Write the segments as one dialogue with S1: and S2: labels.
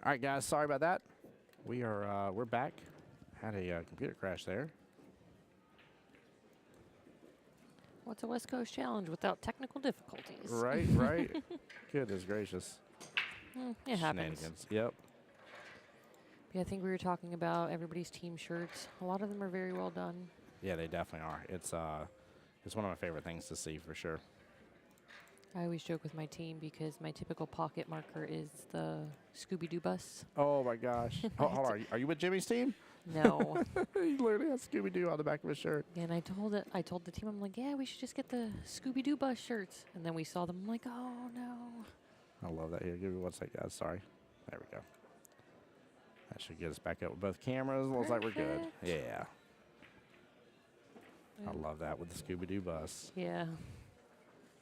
S1: All right, guys. Sorry about that. We're back. Had a computer crash there.
S2: What's a West Coast challenge without technical difficulties?
S1: Right, right. Goodness gracious.
S2: It happens.
S1: Shenanigans. Yep.
S2: Yeah, I think we were talking about everybody's team shirts. A lot of them are very well done.
S1: Yeah, they definitely are. It's one of my favorite things to see for sure.
S2: I always joke with my team because my typical pocket marker is the Scooby-Doo bus.
S1: Oh my gosh. Hold on. Are you with Jimmy's team?
S2: No.
S1: He literally has Scooby-Doo on the back of his shirt.
S2: And I told the team, I'm like, yeah, we should just get the Scooby-Doo bus shirts. And then we saw them. I'm like, oh no.
S1: I love that. Here, give me one second, guys. Sorry. There we go. That should get us back up with both cameras. Looks like we're good. Yeah. I love that with the Scooby-Doo bus.
S2: Yeah.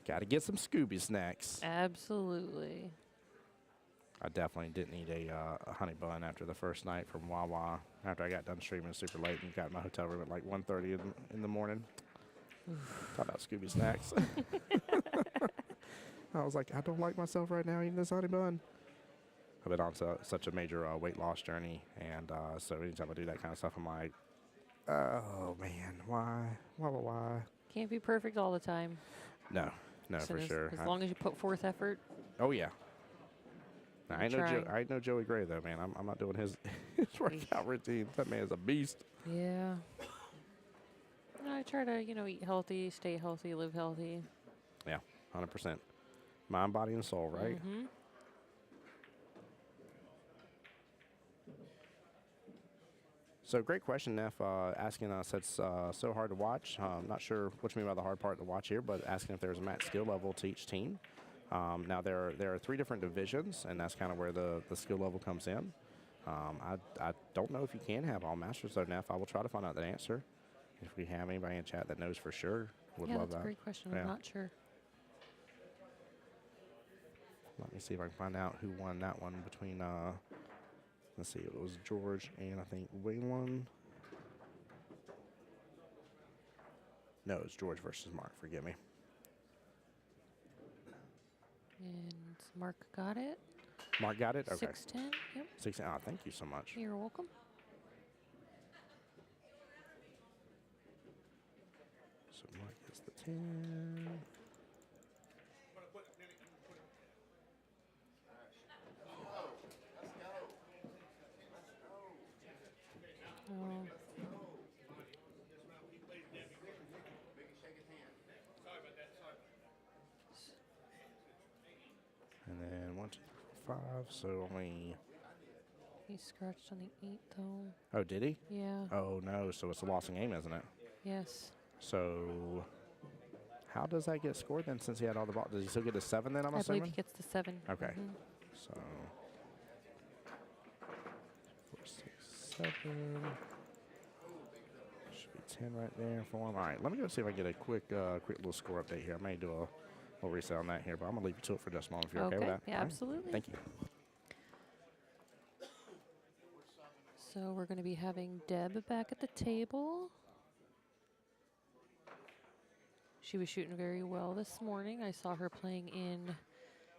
S1: Got to get some Scooby snacks.
S2: Absolutely.
S1: I definitely didn't eat a honey bun after the first night from Wawa. After I got done streaming super late and got in my hotel room at like 1:30 in the morning. Talk about Scooby snacks. I was like, I don't like myself right now eating this honey bun. I've been on such a major weight loss journey, and so anytime I do that kind of stuff, I'm like, oh man, why?
S2: Can't be perfect all the time.
S1: No,
S2: So
S1: for sure.
S2: As long as you put forth effort.
S1: Oh yeah. Now, I
S2: trying.
S1: know Joey Gray though, man. I'm not doing his workout routine. That man is a beast.
S2: Yeah. I try to, eat healthy, stay healthy, live healthy.
S1: Yeah, 100%. Mind, body, and soul, right?
S2: Mm-hmm.
S1: So great question, Neff, asking us, it's so hard to watch. Not sure what you mean by the hard part to watch here, but asking if there's a max skill level to each team. Now, there are 3 different divisions, and that's kind of where the skill level comes in. I don't know if you can have all masters, though, Neff. I will try to find out that answer. If we have anybody in chat that knows for sure, would love that.
S2: Yeah, that's a great question.
S1: Yeah.
S2: I'm not sure.
S1: Let me see if I can find out who won that one between, let's see, it was George and I think Waylon. No, it was George versus Mark, forgive me.
S2: And Mark got it.
S1: Mark got it? Okay.
S2: 6'10", yep.
S1: 6'10", thank you so much.
S2: You're welcome.
S1: So Mark gets the 10.
S2: Oh.
S1: And then 1, 2, 3, 4, 5. So only.
S2: He scratched on the 8, though.
S1: Oh, did he?
S2: Yeah.
S1: Oh, no. So it's a loss in game, isn't it?
S2: Yes.
S1: So how does that get scored then since he had all the balls? Does he still get a 7 then, I'm
S2: I
S1: assuming?
S2: believe he gets the 7.
S1: Okay.
S2: Mm-hmm.
S1: So 4, 6, 7. Should be 10 right there for him. All right, let me go see if I can get a quick little score update here. I may do a little reset on that here, but I'm going to leave you to it for just a moment if you're okay with that.
S2: Yeah,
S1: all right?
S2: absolutely.
S1: Thank you.
S2: So we're going to be having Deb back at the table. She was shooting very well this morning. I saw her playing in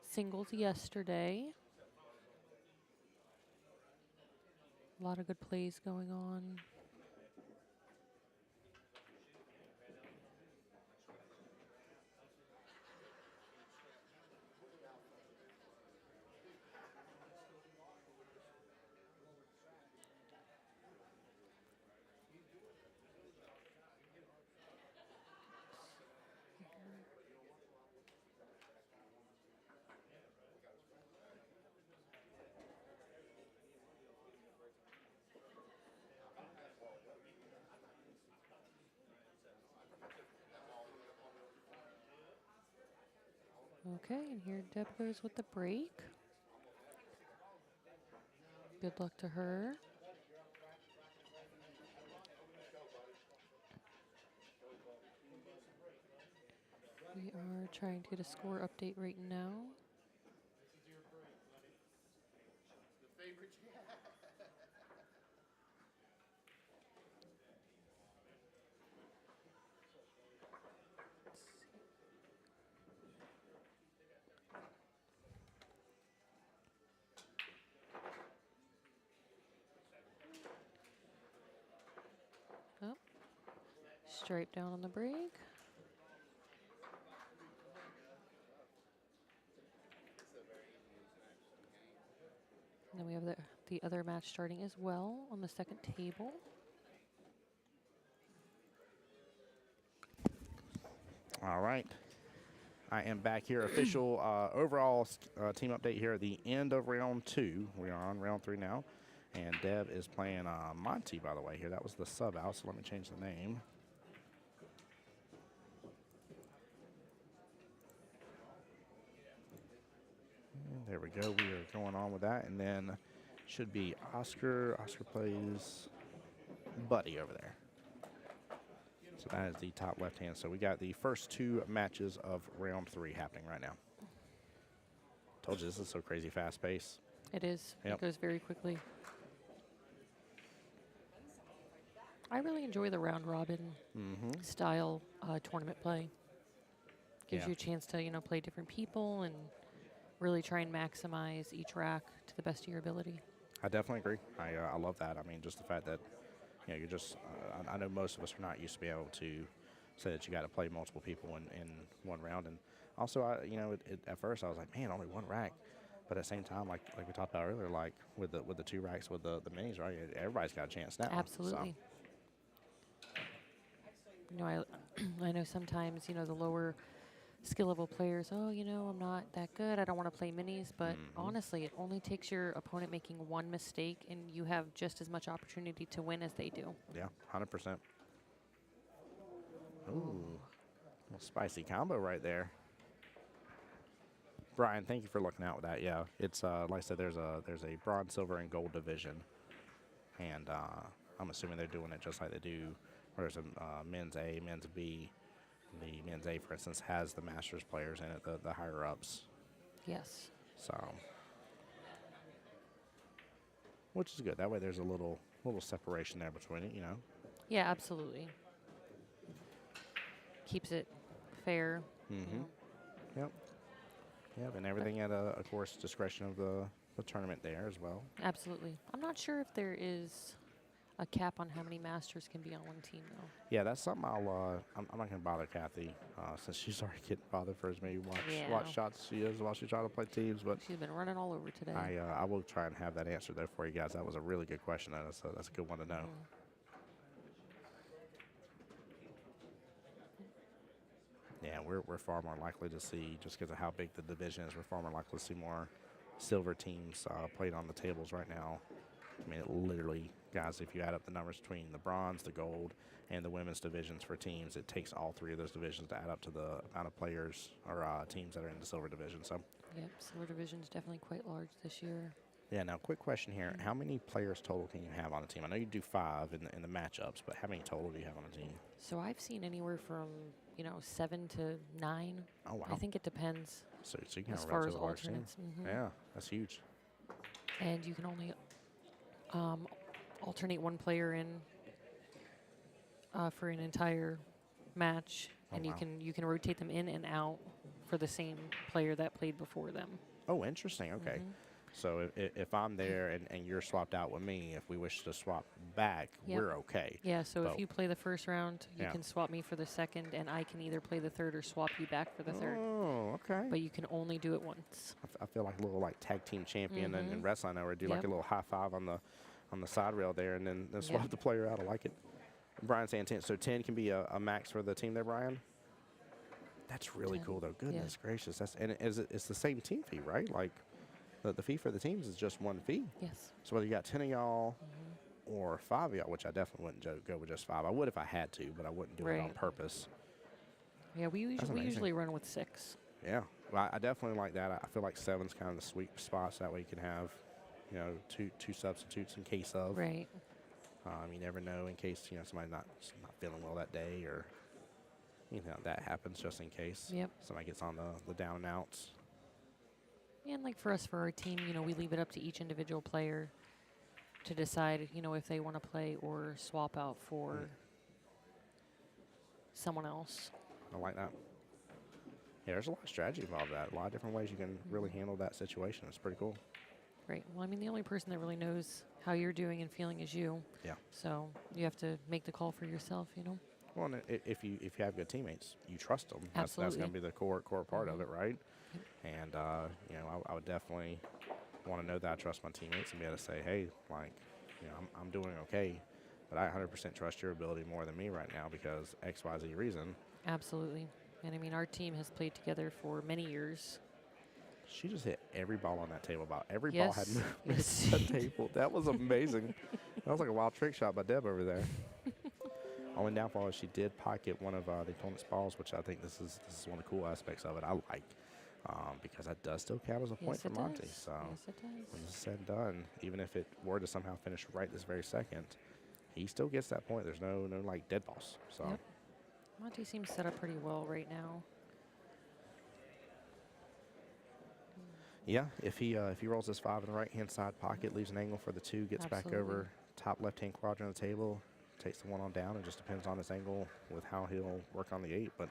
S2: singles yesterday. A lot of good plays going on. Okay, and here Deb goes with the break. Good luck to her. We are trying to get a score update right now. stripe down on the break. And then we have the other match starting as well on the second table.
S1: All right. I am back here. Official overall team update here at the end of round 2. We are on round 3 now. And Deb is playing Monty, by the way, here. That was the sub out, so let me change the name. And there we go. We are going on with that. And then should be Oscar. Oscar plays Buddy over there. So that is the top left hand. So we got the first 2 matches of round 3 happening right now. Told you this is so crazy fast pace.
S2: It is.
S1: Yep.
S2: It goes very quickly. I really enjoy the round robin style tournament play. Gives you a chance to, play different people and really try and maximize each rack to the best of your ability.
S1: I definitely agree. I love that. I mean, just the fact that, you're just, I know most of us are not used to be able to say that you got to play multiple people in one round. And also, at first I was like, man, only one rack. But at the same time, like we talked about earlier, like with the 2 racks with the minis, right? Everybody's got a chance now.
S2: Absolutely. So. I know sometimes, the lower skill level players, I'm not that good. I don't want to play minis. But honestly, it only takes your opponent making one mistake, and you have just as much opportunity to win as they do.
S1: Yeah, 100%. Ooh, little spicy combo right there. Brian, thank you for looking out with that. Yeah, it's like I said, there's a bronze, silver, and gold division, and I'm assuming they're doing it just like they do. Where there's a men's A, men's B. The men's A, for instance, has the Masters players in it, the higher ups.
S2: Yes.
S1: So, which is good. That way, there's a little separation there between it.
S2: Yeah, absolutely. Keeps it fair.
S1: Yep. Yep, and everything at of course, discretion of the tournament there as well.
S2: Absolutely. I'm not sure if there is a cap on how many Masters can be on one team, though.
S1: Yeah, that's something I'm not going to bother Kathy since she's already getting bothered for as many watch shots she is while she's trying to play teams. But
S2: she's been running all over today.
S1: I will try and have that answer there for you guys. That was a really good question. That's a good one to know. Yeah, we're far more likely to see, just because of how big the division is, we're far more likely to see more silver teams played on the tables right now. I mean, it literally, guys, if you add up the numbers between the bronze, the gold, and the women's divisions for teams, it takes all 3 of those divisions to add up to the amount of players or teams that are in the silver division. So,
S2: yep, silver division is definitely quite large this year.
S1: Yeah, now, quick question here. How many players total can you have on a team? I know you do 5 in the matchups, but how many total do you have on a team?
S2: So I've seen anywhere from, 7 to 9.
S1: Oh, wow.
S2: I think it depends.
S1: So you can
S2: as
S1: have a
S2: far as
S1: relatively large team.
S2: alternates.
S1: Yeah, that's huge.
S2: And you can only alternate one player in for an entire match, and
S1: wow.
S2: you can rotate them in and out for the same player that played before them.
S1: Oh, interesting. Okay. So if I'm there and you're swapped out with me, if we wish to swap back, we're okay.
S2: Yeah, so if you play the first round, you can swap me for the second, and I can either play the third or swap you back for the third.
S1: Oh, okay.
S2: But you can only do it once.
S1: I feel like a little tag team champion in wrestling now, where I do like a little high five on the side rail there, and then swap the player out. I like it. Brian saying 10. So 10 can be a max for the team there, Brian? That's really
S2: 10.
S1: cool, though. Goodness gracious. It's the same team fee, right? Like, the fee for the teams is just one fee.
S2: Yes.
S1: So whether you got 10 of y'all or 5 of y'all, which I definitely wouldn't go with just 5. I would if I had to, but I wouldn't do it on purpose.
S2: Yeah, we usually run with 6.
S1: Yeah, well, I definitely like that. I feel like 7's kind of the sweet spots. That way you can have, two substitutes in case of.
S2: Right.
S1: You never know in case somebody's not feeling well that day, or anything like that happens, just in case.
S2: Yep.
S1: Somebody gets on the down and outs.
S2: And like for our team, we leave it up to each individual player to decide, if they want to play or swap out for someone else.
S1: I like that. Yeah, there's a lot of strategy involved in that. A lot of different ways you can really handle that situation. It's pretty cool.
S2: Right. Well, the only person that really knows how you're doing and feeling is you.
S1: Yeah.
S2: So you have to make the call for yourself,
S1: Well, and if you have good teammates, you trust them. That's going
S2: Absolutely.
S1: to be the core part of it, right? And I would definitely want to know that I trust my teammates and be able to say, hey, like, I'm doing okay, but I 100% trust your ability more than me right now because X, Y, Z reason.
S2: Absolutely. And I mean, our team has played together for many years.
S1: She just hit every ball on that table. About every ball had
S2: Yes.
S1: movement
S2: Yes.
S1: to that table. That was amazing. That was like a wild trick shot by Deb over there. Only downfall is she did pocket one of the opponent's balls, which I think this is one of the cool aspects of it. I like because that does still count as a point
S2: Yes,
S1: for
S2: it
S1: Monty.
S2: does.
S1: So
S2: Yes, it
S1: when
S2: does.
S1: this is said and done, even if it were to somehow finish right this very second, he still gets that point. There's no like dead balls. So
S2: Yep. Monty seems set up pretty well right now.
S1: yeah, if he rolls this 5 in the right hand side pocket, leaves an angle for the 2, gets back
S2: Absolutely.
S1: over top left hand quadrant of the table, takes the 1 on down. It just depends on his angle with how he'll work on the 8. But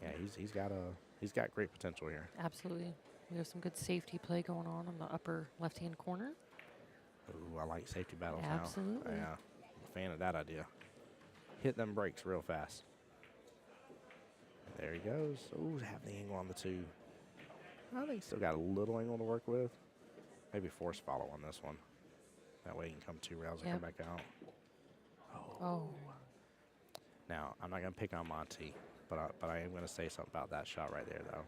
S1: yeah, he's got great potential here.
S2: Absolutely. We have some good safety play going on the upper left-hand corner.
S1: Ooh, I like safety battles now.
S2: Absolutely.
S1: Yeah, I'm a fan of that idea. Hit them brakes real fast. There he goes. Ooh, have the angle on the 2. I think he's still got a little angle to work with. Maybe force follow on this one. That way he can come 2 rails and
S2: Yep.
S1: come back out.
S2: Oh.
S1: Now, I'm not going to pick on Monty, but I am going to say something about that shot right there, though.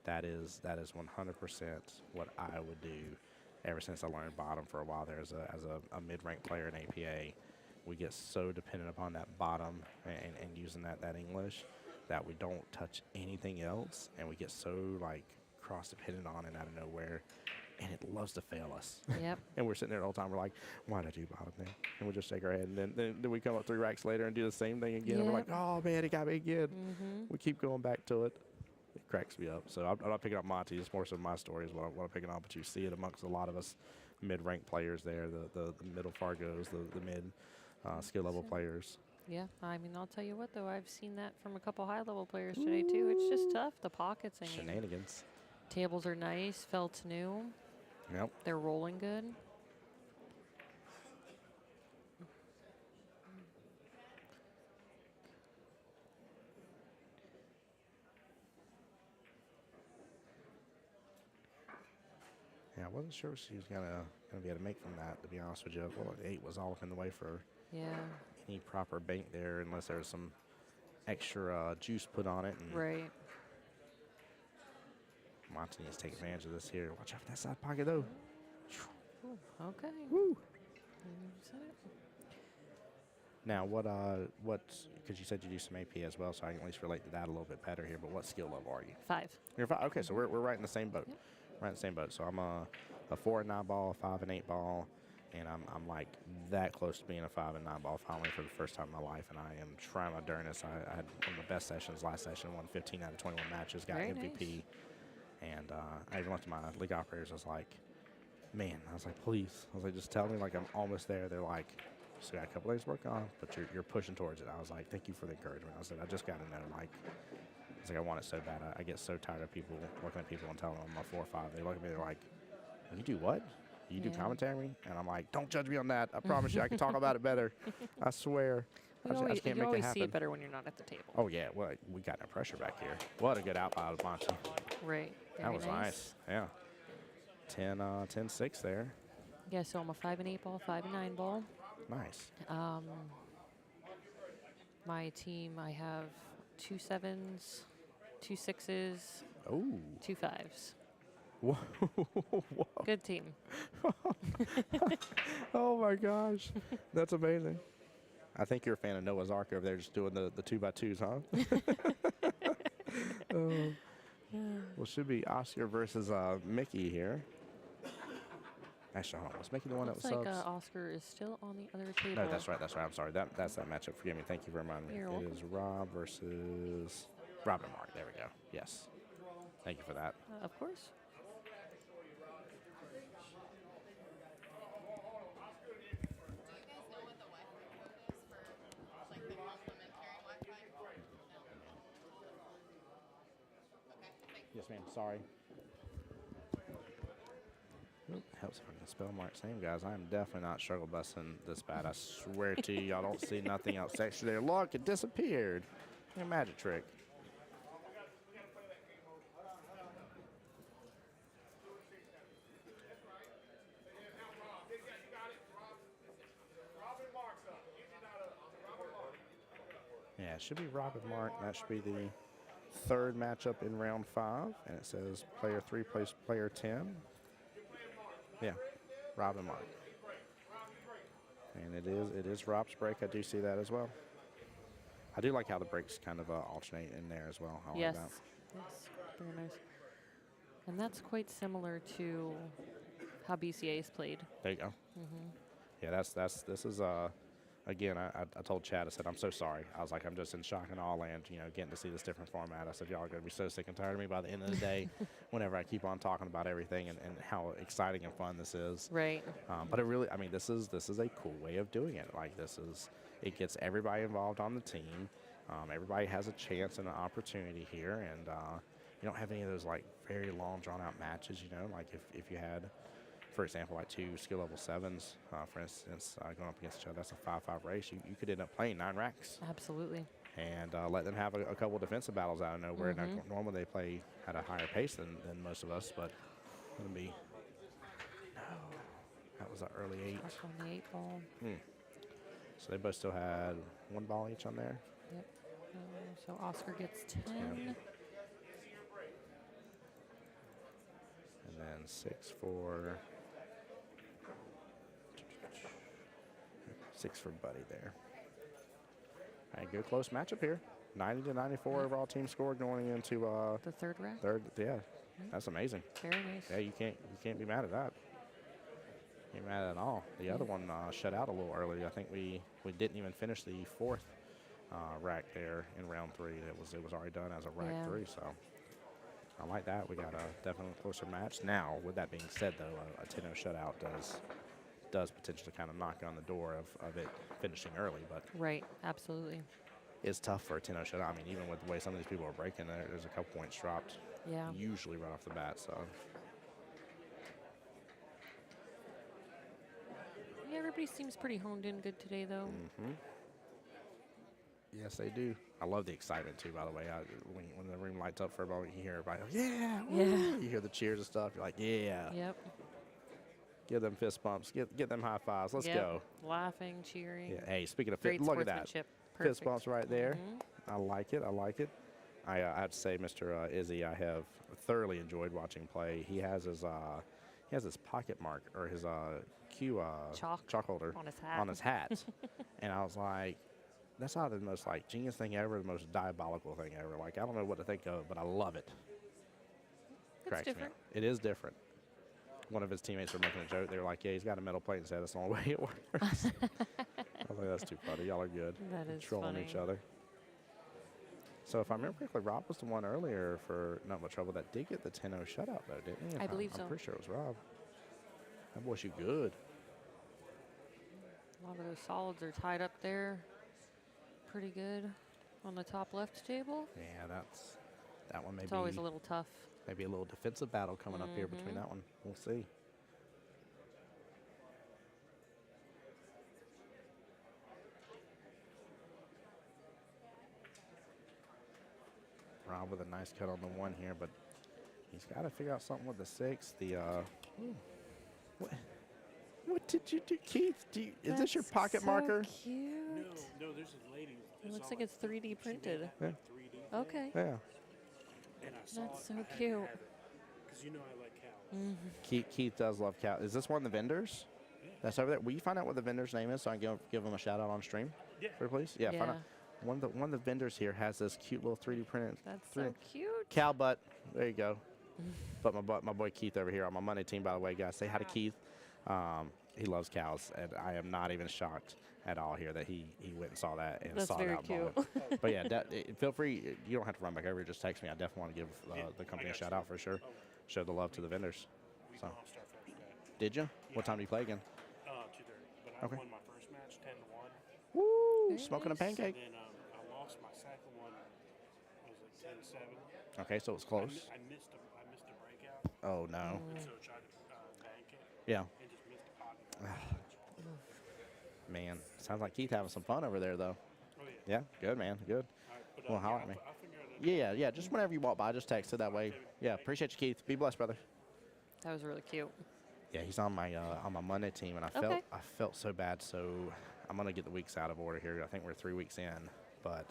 S1: That is 100% what I would do ever since I learned bottom for a while there as a mid-ranked player in APA. We get so dependent upon that bottom and using that English that we don't touch anything else, and we get so, like, cross-dependent on it out of nowhere, and it loves to fail us.
S2: Yep.
S1: And we're sitting there all the time. We're like, why did I do bottom there? And we just shake our head. And then we come up 3 racks later and do the same thing again. And we're like,
S2: Yep.
S1: oh, man, it got me again.
S2: Mm-hmm.
S1: We keep going back to it. It cracks me up. So I'm not picking up Monty. It's more so my story is what I'm picking up. But you see it amongst a lot of us mid-ranked players there, the middle Fargos, the mid skill level players.
S2: Yeah. I mean, I'll tell you what, though. I've seen that from a couple high-level players today, too. It's just tough. The pockets, I mean,
S1: Shenanigans.
S2: tables are nice. Felt's new.
S1: Yep.
S2: They're rolling good.
S1: Yeah, I wasn't sure what she was gonna be able to make from that, to be honest with you. Well, 8 was all up in the way for
S2: Yeah.
S1: any proper bank there, unless there was some extra juice put on it. And
S2: Right.
S1: Monty needs to take advantage of this here. Watch out for that side pocket, though.
S2: Ooh, okay.
S1: Woo!
S2: You said it.
S1: Now, because you said you do some AP as well, so I can at least relate to that a little bit better here, but what skill level are you?
S2: 5.
S1: You're 5. Okay, so we're right in the same boat.
S2: Yep.
S1: Right in the same boat. So I'm a 4 and 9 ball, a 5 and 8 ball, and I'm like that close to being a 5 and 9 ball finally for the first time in my life, and I am trying my darndest. I had one of the best sessions last session, won 15 out of 21 matches, got
S2: Very
S1: MVP, and I even looked at my league operators. I was like, man, I was like, please. I was like, just tell me like I'm almost there. They're like, so got a couple days to work on, but you're pushing towards it. I was like, thank you for the encouragement. I said, I just got to know, like, it's like I want it so bad. I get so tired of people looking at people and telling them I'm a 4 or 5. They look at me, they're like, you do what? You do
S2: Yeah.
S1: commentary? And I'm like, don't judge me on that. I promise you, I can talk about it better. I swear. I just can't
S2: You
S1: make it
S2: always see
S1: happen.
S2: it better when you're not at the table.
S1: Oh, yeah. Well, we got no pressure back here. What a good out by Monty.
S2: Right.
S1: That
S2: Very
S1: was nice. Yeah. 10-6 there.
S2: Yeah, so I'm a 5 and 8 ball, 5 and 9 ball.
S1: Nice.
S2: My team, I have 2 7s, 2 6s,
S1: Oh.
S2: 2 5s.
S1: Whoa.
S2: Good team.
S1: Oh, my gosh. That's amazing. I think you're a fan of Noah's Ark over there just doing the 2x2s, huh? Well, should be Oscar versus Mickey here. Actually, hold on. Was Mickey the one
S2: Looks
S1: that was
S2: like
S1: subs?
S2: Oscar is still on the other table.
S1: No, that's right. I'm sorry. That's that matchup. Forgive me. Thank you for reminding me.
S2: You're
S1: It
S2: welcome.
S1: is Rob versus Rob and Mark. There we go. Yes. Thank you for that.
S2: Of course.
S1: Yes, ma'am. Sorry. Helps if I can spell Mark's name, guys. I am definitely not struggle busting this bad. I swear to you, y'all don't see nothing else extra there. Look, it disappeared. A magic trick. Yeah, it should be Robin Mark. That should be the third matchup in round 5. And it says player 3 plays player 10. Yeah, Robin Mark. And it is Rob's break. I do see that as well. I do like how the breaks kind of alternate in there as well. I
S2: Yes.
S1: like that.
S2: Yes. Very nice. And that's quite similar to how BCA is played.
S1: There you go. Yeah, this is again, I told Chad, I said, I'm so sorry. I was like, I'm just in shock and awe land, getting to see this different format. I said, y'all are going to be so sick and tired of me by the end of the day whenever I keep on talking about everything and how exciting and fun this is.
S2: Right.
S1: But it really, I mean, this is a cool way of doing it. Like, it gets everybody involved on the team. Everybody has a chance and an opportunity here. And you don't have any of those, like, very long, drawn-out matches, like if you had, for example, like 2 skill level 7s, for instance, going up against each other. That's a 5-5 race. You could end up playing 9 racks.
S2: Absolutely.
S1: And let them have a couple defensive battles out of nowhere. Now, normally they play at a higher pace than most of us, but it's going to be. No, that was an early 8.
S2: Stuck on the 8 ball.
S1: So they both still had 1 ball each on there.
S2: Yep. So Oscar gets 10.
S1: Yep. And then 6 for. 6 for Buddy there. All right, good close matchup here. 90-94 overall team score going into
S2: The third rack.
S1: Yeah, that's amazing.
S2: Very nice.
S1: Yeah, you can't be mad at that. Can't be mad at all. The other one shut out a little early. I think we didn't even finish the 4th rack there in round 3. It was already done as a rack 3. So I like that. We got a definitely closer match. Now, with that being said, though, a 10-0 shutout does potentially kind of knock on the door of it finishing early, but
S2: Right. Absolutely.
S1: it's tough for a 10-0 shutout. I mean, even with the way some of these people are breaking, there's a couple points dropped.
S2: Yeah.
S1: Usually right off the bat. So
S2: Yeah, everybody seems pretty honed in good today, though.
S1: yes, they do. I love the excitement too. By the way, when the room lights up for everybody, you hear everybody, yeah, woo!
S2: Yeah.
S1: You hear the cheers and stuff. You're like, yeah.
S2: Yep.
S1: Give them fist bumps. Get them high fives. Let's
S2: Yep.
S1: go.
S2: Laughing, cheering.
S1: Yeah. Hey, speaking of
S2: Great
S1: look at that.
S2: sportsmanship.
S1: Fist
S2: Perfect.
S1: bumps right there. I like it. I like it. I have to say, Mr. Izzy, I have thoroughly enjoyed watching play. He has his pocket mark or his cue chalk holder
S2: On his hat.
S1: And I was like, that's not the most like genius thing ever, the most diabolical thing ever. Like, I don't know what to think of, but I love it.
S2: It's
S1: Cracks me
S2: different.
S1: up. It is different. One of his teammates were making a joke. They were like, yeah, he's got a metal plate instead. That's the only way it works. I was like, that's too funny. Y'all are good.
S2: That is
S1: Trolling
S2: funny.
S1: each other. So if I remember correctly, Rob was the one earlier for Not Much Trouble that did get the 10-0 shutout, though, didn't he?
S2: I believe so.
S1: I'm pretty sure it was Rob. That boy shoot good.
S2: A lot of those solids are tied up there. Pretty good on the top left table.
S1: Yeah, that one may
S2: It's
S1: be
S2: always a little tough.
S1: maybe a little defensive battle coming up here between that one. We'll see. Rob with a nice cut on the 1 here, but he's got to figure out something with the 6. What did you do, Keith? Is this your pocket marker?
S2: Cute.
S3: No, there's a lady.
S2: It looks like it's 3D printed.
S1: Yeah.
S3: 3D.
S2: Okay.
S1: Yeah.
S3: And I saw
S2: That's
S3: it.
S2: so
S3: I had to
S2: cute.
S3: have it, 'cause you know I like cows.
S1: Keith does love cow. Is this one of the vendors? That's over there. Will you find out what the vendor's name is so I can give him a shout out on stream?
S3: Yeah.
S1: Please? Yeah. Find
S2: Yeah.
S1: out. One of the vendors here has this cute little 3D printed
S2: That's so cute.
S1: cow butt. There you go. But my boy Keith over here on my Monday team, by the way, guys. Say hi to Keith. He loves cows, and I am not even shocked at all here that he went and saw that and
S2: That's
S1: saw
S2: very
S1: it out
S2: cute.
S1: moment. But yeah, feel free. You don't have to run back over. Just text me. I definitely want to give the company a shout out for sure. Show the love to the vendors. So,
S3: Lost our first match.
S1: did you? What time do you play again?
S3: 2:30. But I
S1: Okay.
S3: won my first match 10-1.
S1: Woo!
S2: Very
S1: Smoking
S2: nice.
S1: a pancake.
S3: And then I lost my second one. Was it 10-7?
S1: Okay, so it's
S3: I
S1: close.
S3: missed a breakout.
S1: Oh no.
S3: And so I tried to bank it.
S1: Yeah.
S3: and just missed a pot. And got
S1: Man, sounds like Keith having some fun over there, though.
S3: oh yeah.
S1: Yeah, good, man. Good.
S3: All right, but
S1: Well,
S3: yeah,
S1: holler at me.
S3: I'll figure it out.
S1: Yeah, yeah. Just whenever you walk by, just text it that way. Yeah, appreciate you, Keith. Be blessed, brother.
S2: That was really cute.
S1: Yeah, he's on my Monday team, and
S2: Okay.
S1: I felt so bad. So I'm gonna get the weeks out of order here. I think we're 3 weeks in, but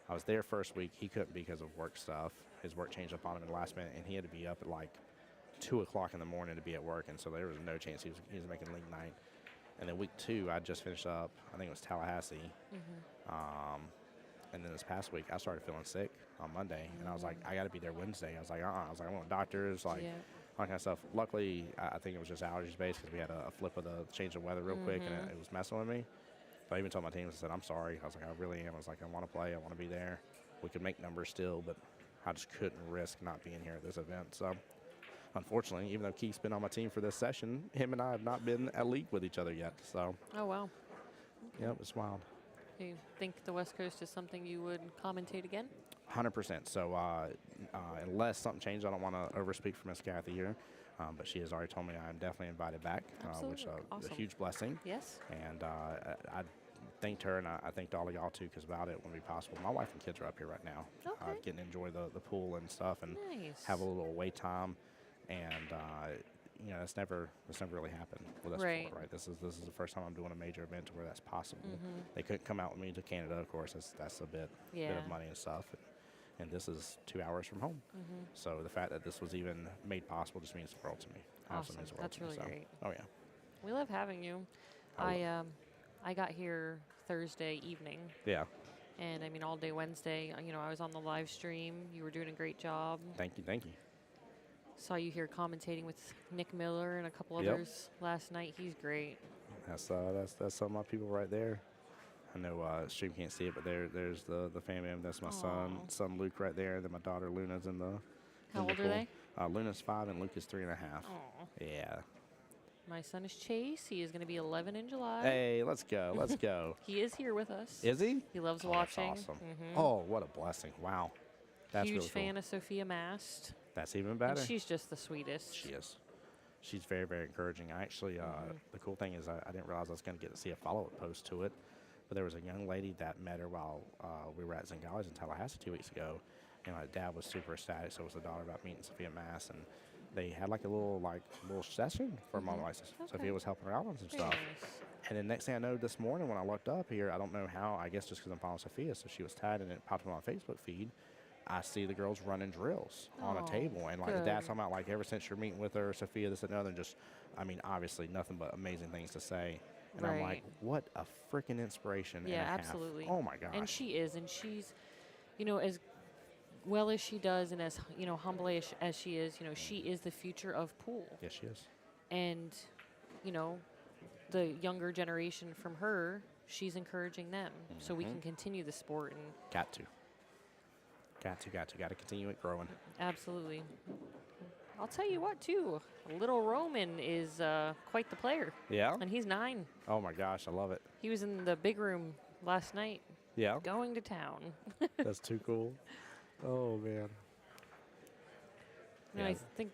S1: I was there first week. He couldn't because of work stuff. His work changed up on him in the last minute, and he had to be up at like 2 o'clock in the morning to be at work, and so there was no chance he was making league night. And then week 2, I just finished up. I think it was Tallahassee. And then this past week, I started feeling sick on Monday, and I was like, I got to be there Wednesday. I was like, I was like, I'm going to doctors, like
S2: Yeah.
S1: all kind of stuff. Luckily, I think it was just allergies based because we had a flip of the change of weather real quick, and it was messing with me. So I even told my team, I said, I'm sorry. I was like, I really am. I was like, I want to play. I want to be there. We could make numbers still, but I just couldn't risk not being here at this event. So unfortunately, even though Keith's been on my team for this session, him and I have not been at league with each other yet. So,
S2: Oh, wow.
S1: yep, it's wild.
S2: Do you think the West Coast is something you would commentate again?
S1: 100%. So unless something changed, I don't want to overspeak for Miss Kathy here. But she has already told me I am definitely invited back, which is
S2: Absolutely. Awesome.
S1: a huge blessing.
S2: Yes.
S1: And I thanked her, and I thanked all of y'all too, because without it wouldn't be possible. My wife and kids are up here right now,
S2: Okay.
S1: getting to enjoy the pool and stuff, and
S2: Nice.
S1: have a little away time. And that's never really happened with us
S2: Right.
S1: before, right? This is the first time I'm doing a major event to where that's possible. They couldn't come out with me to Canada, of course. That's a bit
S2: Yeah.
S1: of money and stuff. And this is 2 hours from home. So the fact that this was even made possible just means the world to me. Absolutely
S2: Awesome.
S1: means the world
S2: That's
S1: to me.
S2: really
S1: So,
S2: great.
S1: oh, yeah.
S2: We love having you. I got here Thursday evening,
S1: Yeah.
S2: and I mean all day Wednesday. I was on the live stream. You were doing a great job.
S1: Thank you. Thank you.
S2: Saw you here commentating with Nick Miller and a couple
S1: Yep.
S2: others last night. He's great.
S1: That's some of my people right there. I know stream can't see it, but there's the family. That's my
S2: Aw.
S1: son Luke right there. Then my daughter Luna's in the.
S2: How
S1: in the
S2: old are
S1: pool.
S2: they?
S1: Luna's 5 and Luke is 3.5.
S2: Aw.
S1: Yeah.
S2: My son is Chase. He is going to be 11 in July.
S1: Hey, let's go. Let's go.
S2: He is here with us.
S1: Is he?
S2: He loves
S1: Oh,
S2: watching.
S1: That's awesome.
S2: Mhm.
S1: Oh, what a blessing! Wow. That's
S2: Huge
S1: really cool.
S2: fan of Sophia Mast.
S1: That's even
S2: And
S1: better.
S2: she's just the sweetest.
S1: She is. She's very, very encouraging. I actually, the cool thing is I didn't realize I was going to get to see a follow-up post to it, but there was a young lady that met her while we were at Zingali's in Tallahassee 2 weeks ago. And my dad was super ecstatic, so was the daughter, about meeting Sophia Mass, and they had like a little session for a moment. Like Sophia was helping her out on some
S2: Very
S1: stuff.
S2: nice.
S1: And then next thing I know, this morning when I looked up here, I don't know how, I guess just because I'm following Sophia, so she was tagged and it popped up on my Facebook feed. I see the girls running drills on a
S2: Oh,
S1: table. And like the
S2: good.
S1: dad's talking about, like, ever since you're meeting with her, Sophia, this and the other, and just, I mean, obviously nothing but amazing things to say. And I'm like,
S2: Right.
S1: what a freaking inspiration.
S2: Yeah,
S1: and a half.
S2: absolutely.
S1: Oh my gosh.
S2: And she is, and she's, as well as she does, and as humble as she is, she is the future of pool.
S1: Yes, she is.
S2: And the younger generation from her, she's encouraging them, so we can continue the sport. And
S1: Got to continue it growing.
S2: absolutely, I'll tell you what too. Little Roman is quite the player,
S1: Yeah.
S2: and he's 9.
S1: Oh my gosh, I love it.
S2: He was in the big room last night,
S1: Yeah.
S2: going to town.
S1: That's too cool. Oh man.
S2: And I think,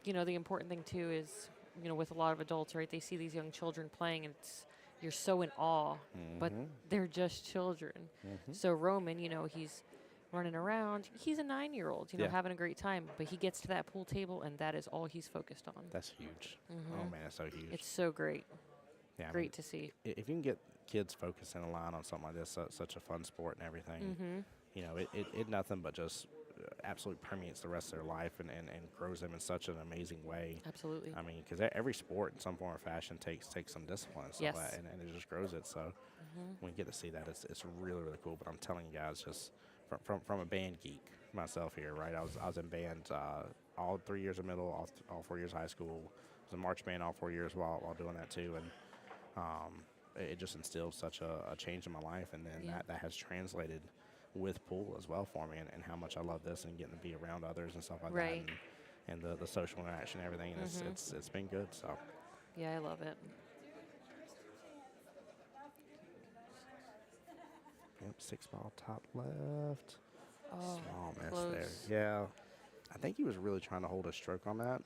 S2: the important thing too is, with a lot of adults, right? They see these young children playing, and you're so in awe, but they're just children. So Roman, he's running around. He's a 9-year-old,
S1: Yeah.
S2: having a great time, but he gets to that pool table, and that is all he's focused on.
S1: That's huge. Oh man, that's so huge.
S2: It's so great.
S1: Yeah, I
S2: Great
S1: mean,
S2: to see.
S1: if you can get kids focusing a line on something like this, such a fun sport and everything, it nothing but just absolutely permeates the rest of their life and grows them in such an amazing way.
S2: Absolutely.
S1: I mean, because every sport in some form or fashion takes some discipline and stuff
S2: Yes.
S1: like that, and it just grows it. So when you get to see that, it's really, really cool. But I'm telling you guys, just from a band geek myself here, right? I was in band all 3 years of middle, all 4 years of high school. I was in march band all 4 years while doing that too, and it just instilled such a change in my life, and then that has translated with pool as well for me, and how much I love this and getting to be around others and stuff like
S2: Right.
S1: that, and the social interaction and everything, and it's been good. So
S2: Yeah, I love it.
S1: yep, 6-ball top left.
S2: Oh,
S1: Small miss
S2: close.
S1: there. Yeah, I think he was really trying to hold a stroke on that,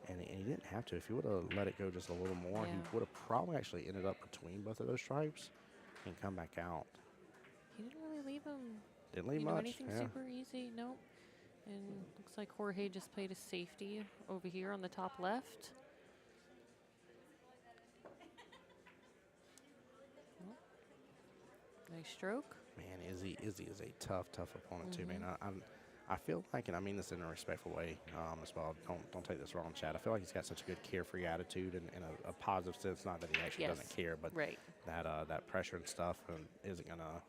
S1: And he didn't have to. If he would have let it go just a little more, he
S2: Yeah.
S1: would have probably actually ended up between both of those stripes and come back out.
S2: He didn't really leave him,
S1: Didn't leave
S2: you know,
S1: much.
S2: anything
S1: Yeah.
S2: super easy. Nope. And looks like Jorge just played a safety over here on the top left. Oh, nice stroke.
S1: Man, Izzy is a tough opponent too, man.
S2: Mm-hmm.
S1: I feel like, and I mean this in a respectful way as well. Don't take this wrong, Chad. I feel like he's got such a good carefree attitude and a positive sense. Not that he actually
S2: Yes.
S1: doesn't care, but
S2: Right.
S1: that pressure and stuff isn't gonna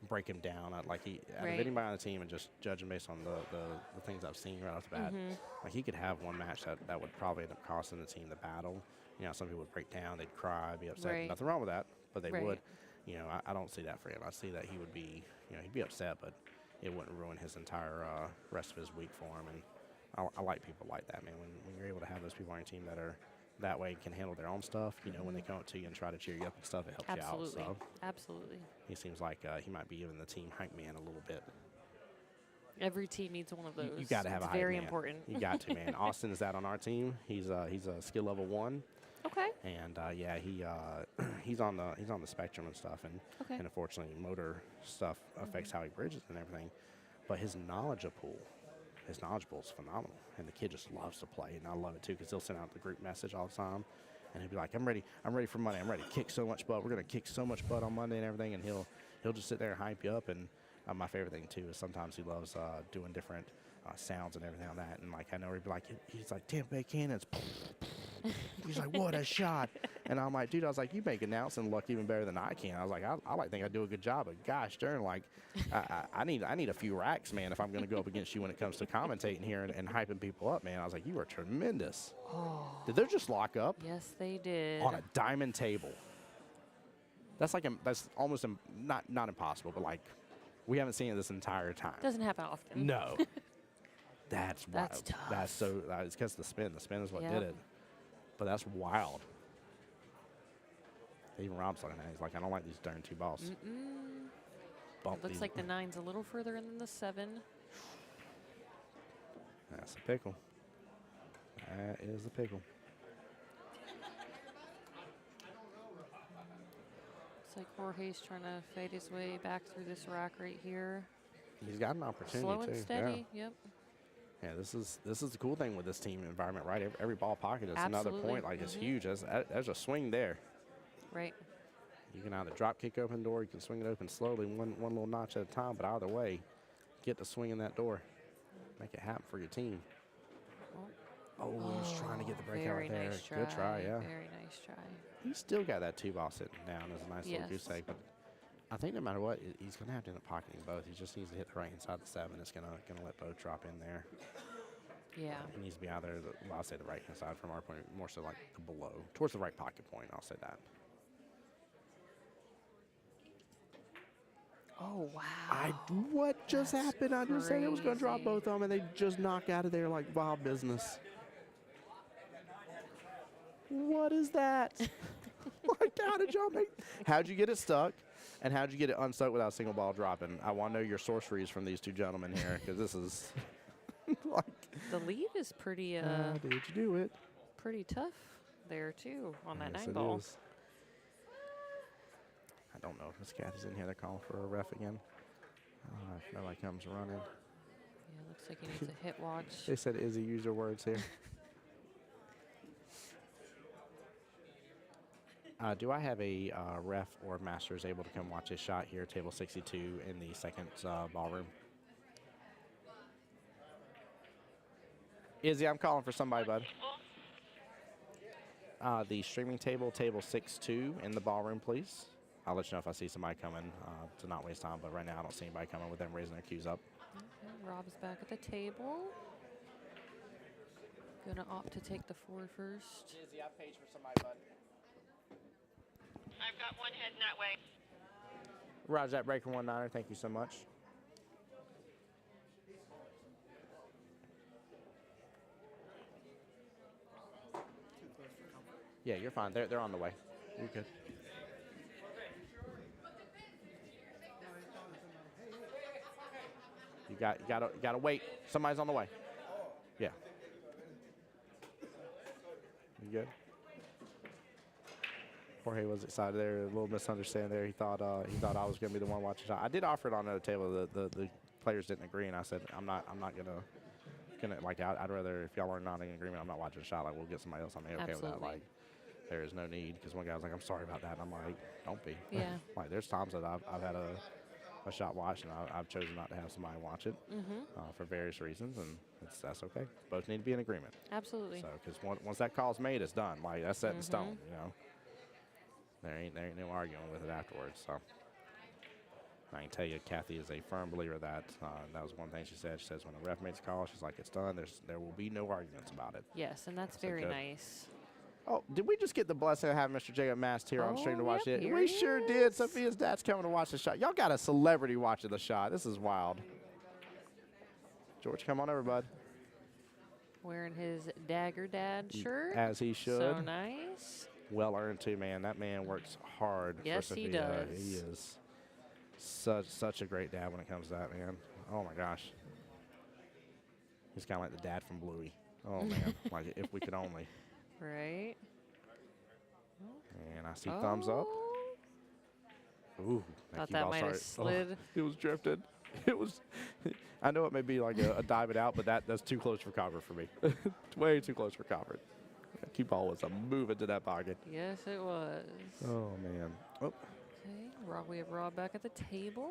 S1: break him down. Out of
S2: Right.
S1: anybody on the team, and just judging based on the things I've seen right off the bat,
S2: Mm-hmm.
S1: like he could have one match that would probably end up costing the team the battle. You know, some people would break down, they'd cry, be upset.
S2: Right.
S1: Nothing wrong with that, but they
S2: Right.
S1: would. You know, I don't see that for him. I see that he would be, you know, he'd be upset, but it wouldn't ruin his entire rest of his week for him. And I like people like that, man. When you're able to have those people on your team that are that way, can handle their own stuff, you know, when they come up to you and try to cheer you up and stuff, it helps
S2: Absolutely.
S1: you out. So
S2: Absolutely.
S1: he seems like he might be giving the team hype man a little bit.
S2: Every team needs one of those.
S1: You got to have
S2: It's
S1: a hype
S2: very
S1: man.
S2: important.
S1: You got to, man. Austin is that on our team. He's a skill level 1.
S2: Okay.
S1: And yeah, he's on the spectrum and stuff, and
S2: Okay.
S1: and unfortunately, motor stuff affects how he bridges and everything. But his knowledge pool is phenomenal, and the kid just loves to play, and I love it too because he'll send out the group message all the time, and he'll be like, "I'm ready for Monday. I'm ready to kick so much butt. We're gonna kick so much butt on Monday and everything," and he'll just sit there and hype you up. And my favorite thing too is sometimes he loves doing different sounds and everything on that, and like I know he'd be like, he's like Tampa Bay Cannons. He's like, what a shot. And I'm like, dude, I was like, you make announcing luck even better than I can. I was like, I like think I do a good job, but gosh darn, like, I need a few racks, man, if I'm going to go up against you when it comes to commentating here and hyping people up, man. I was like, you are tremendous.
S2: Oh.
S1: Did they just lock up
S2: Yes, they did.
S1: on a diamond table? That's like, that's almost not impossible, but like, we haven't seen it this entire time.
S2: Doesn't happen often.
S1: No. That's wild.
S2: That's tough.
S1: That's so, it's because the spin. The spin is what
S2: Yep.
S1: did it. But that's wild. Even Rob's looking at it. He's like, I don't like these darn 2 balls. Bump
S2: Looks
S1: these.
S2: like the 9's a little further in than the 7.
S1: That's a pickle. That is a pickle.
S2: Looks like Jorge's trying to fade his way back through this rack right here.
S1: He's got an opportunity
S2: Slow
S1: too.
S2: and steady. Yep.
S1: Yeah, this is the cool thing with this team environment, right? Every ball pocket is another
S2: Absolutely.
S1: point. Like it's huge. There's a swing there.
S2: Right.
S1: You can either drop kick open the door, you can swing it open slowly, one little notch at a time. But either way, get to swing in that door, make it happen for your team. Oh, he's trying to get the breakout
S2: Very
S1: right there.
S2: nice try.
S1: Good try, yeah.
S2: Very nice try.
S1: He's still got that 2 ball sitting down as a nice little goose
S2: Yes.
S1: egg. But I think no matter what, he's going to have to end up pocketing both. He just needs to hit the right inside the 7. It's going to let both drop in there.
S2: Yeah.
S1: He needs to be either, I'll say the right hand side from our point, more so like the below, towards the right pocket point. I'll say that.
S2: Oh, wow.
S1: What just
S2: That's
S1: happened? I just said it was going to drop
S2: crazy.
S1: both of them, and they just knock out of there like wild business. What is that? Like, how'd you get it stuck? And how'd you get it unstuck without a single ball dropping? I want to know your sorceries from these 2 gentlemen here, because this is like.
S2: The lead is pretty
S1: How did you do it?
S2: pretty tough there too on that
S1: Yes,
S2: 9
S1: it
S2: ball.
S1: is. I don't know if Miss Kathy's in here. They're calling for a ref again. If nobody comes running.
S2: Yeah, looks like he needs a hit watch.
S1: They said Izzy, use your words here. Do I have a ref or masters able to come watch a shot here, table 62 in the second ballroom? Izzy, I'm calling for somebody, bud. The streaming table, table 6-2 in the ballroom, please. I'll let you know if I see somebody coming to not waste time, but right now I don't see anybody coming with them raising their cues up.
S2: Okay, Rob's back at the table. Gonna opt to take the 4 first.
S1: Izzy, I paged for somebody, bud.
S4: I've got one heading that way.
S1: Roger that, breaker 19er. Thank you so much. Yeah, you're fine. They're on the way. You're good. You gotta wait. Somebody's on the way. Yeah. good. Jorge was excited there. A little misunderstanding there. He thought I was going to be the one watching the shot. I did offer it on the table. The players didn't agree, and I said I'm not gonna like. I'd rather, if y'all are not in agreement, I'm not watching the shot. Like, we'll get somebody else. I'm okay with that.
S2: Absolutely.
S1: Like, there is no need, because one guy was like, I'm sorry about that, and I'm like, don't be.
S2: Yeah.
S1: Like, there's times that I've had a shot watched, and I've chosen not to have somebody watch it for various reasons, and that's okay. Both need to be in agreement.
S2: Absolutely.
S1: So, because once that call's made, it's done. Like, that's set in stone. You know, there ain't no arguing with it afterwards. So, I can tell you, Kathy is a firm believer of that. That was one thing she said. She says when a ref makes a call, she's like, it's done. There will be no arguments about it.
S2: Yes, and that's very nice.
S1: Oh, did we just get the blessing of having Mr. Jacob Mast here on stream to watch it?
S2: here
S1: We
S2: he
S1: sure did. Sophia's dad's coming to watch the shot. Y'all got a celebrity watching the shot. This is wild. George, come on over, bud.
S2: Wearing his Dagger Dad shirt.
S1: As he should.
S2: So nice.
S1: Well earned too, man. That man works hard.
S2: Yes,
S1: for
S2: he
S1: Sophia.
S2: does.
S1: He is such a great dad when it comes to that, man. Oh my gosh. He's kind of like the dad from Bluey. Oh man, like if we could only.
S2: Right.
S1: And I see thumbs up. Ooh,
S2: Thought that might have slid.
S1: Oh, it was drifted. It was. I know it may be like a dive it out, but that's too close for cover for me. It's way too close for cover. Keep ball was a move into that pocket.
S2: Yes, it was.
S1: Oh man. Oh.
S2: Okay, we have Rob back at the table.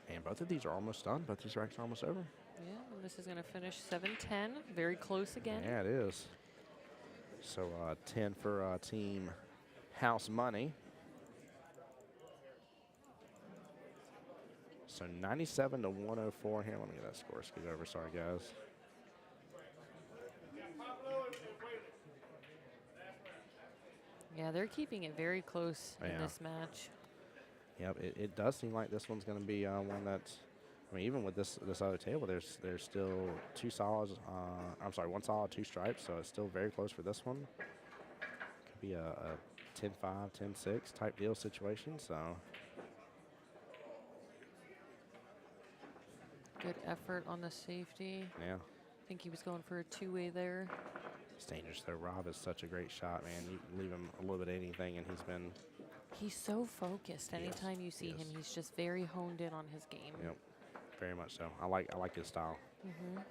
S1: And both of these are almost done. Both these racks are almost over.
S2: Yeah, and this is going to finish 7-10. Very close again.
S1: Yeah, it is. So 10 for Team House Money. So 97 to 104 here. Let me get that score skewed over. Sorry, guys.
S2: Yeah, they're keeping it very close in this match.
S1: Yep, it does seem like this one's going to be one that's. I mean, even with this other table, there's still two solids. I'm sorry, one solid, two stripes. So it's still very close for this one. Could be a 10-5, 10-6 type deal situation. So.
S2: Good effort on the safety.
S1: Yeah.
S2: I think he was going for a two-way there.
S1: It's dangerous though. Rob is such a great shot, man. You leave him a little bit of anything, and he's been.
S2: He's so focused. Anytime you see him, he's just very honed in on his game.
S1: Yep, very much so. I like his style.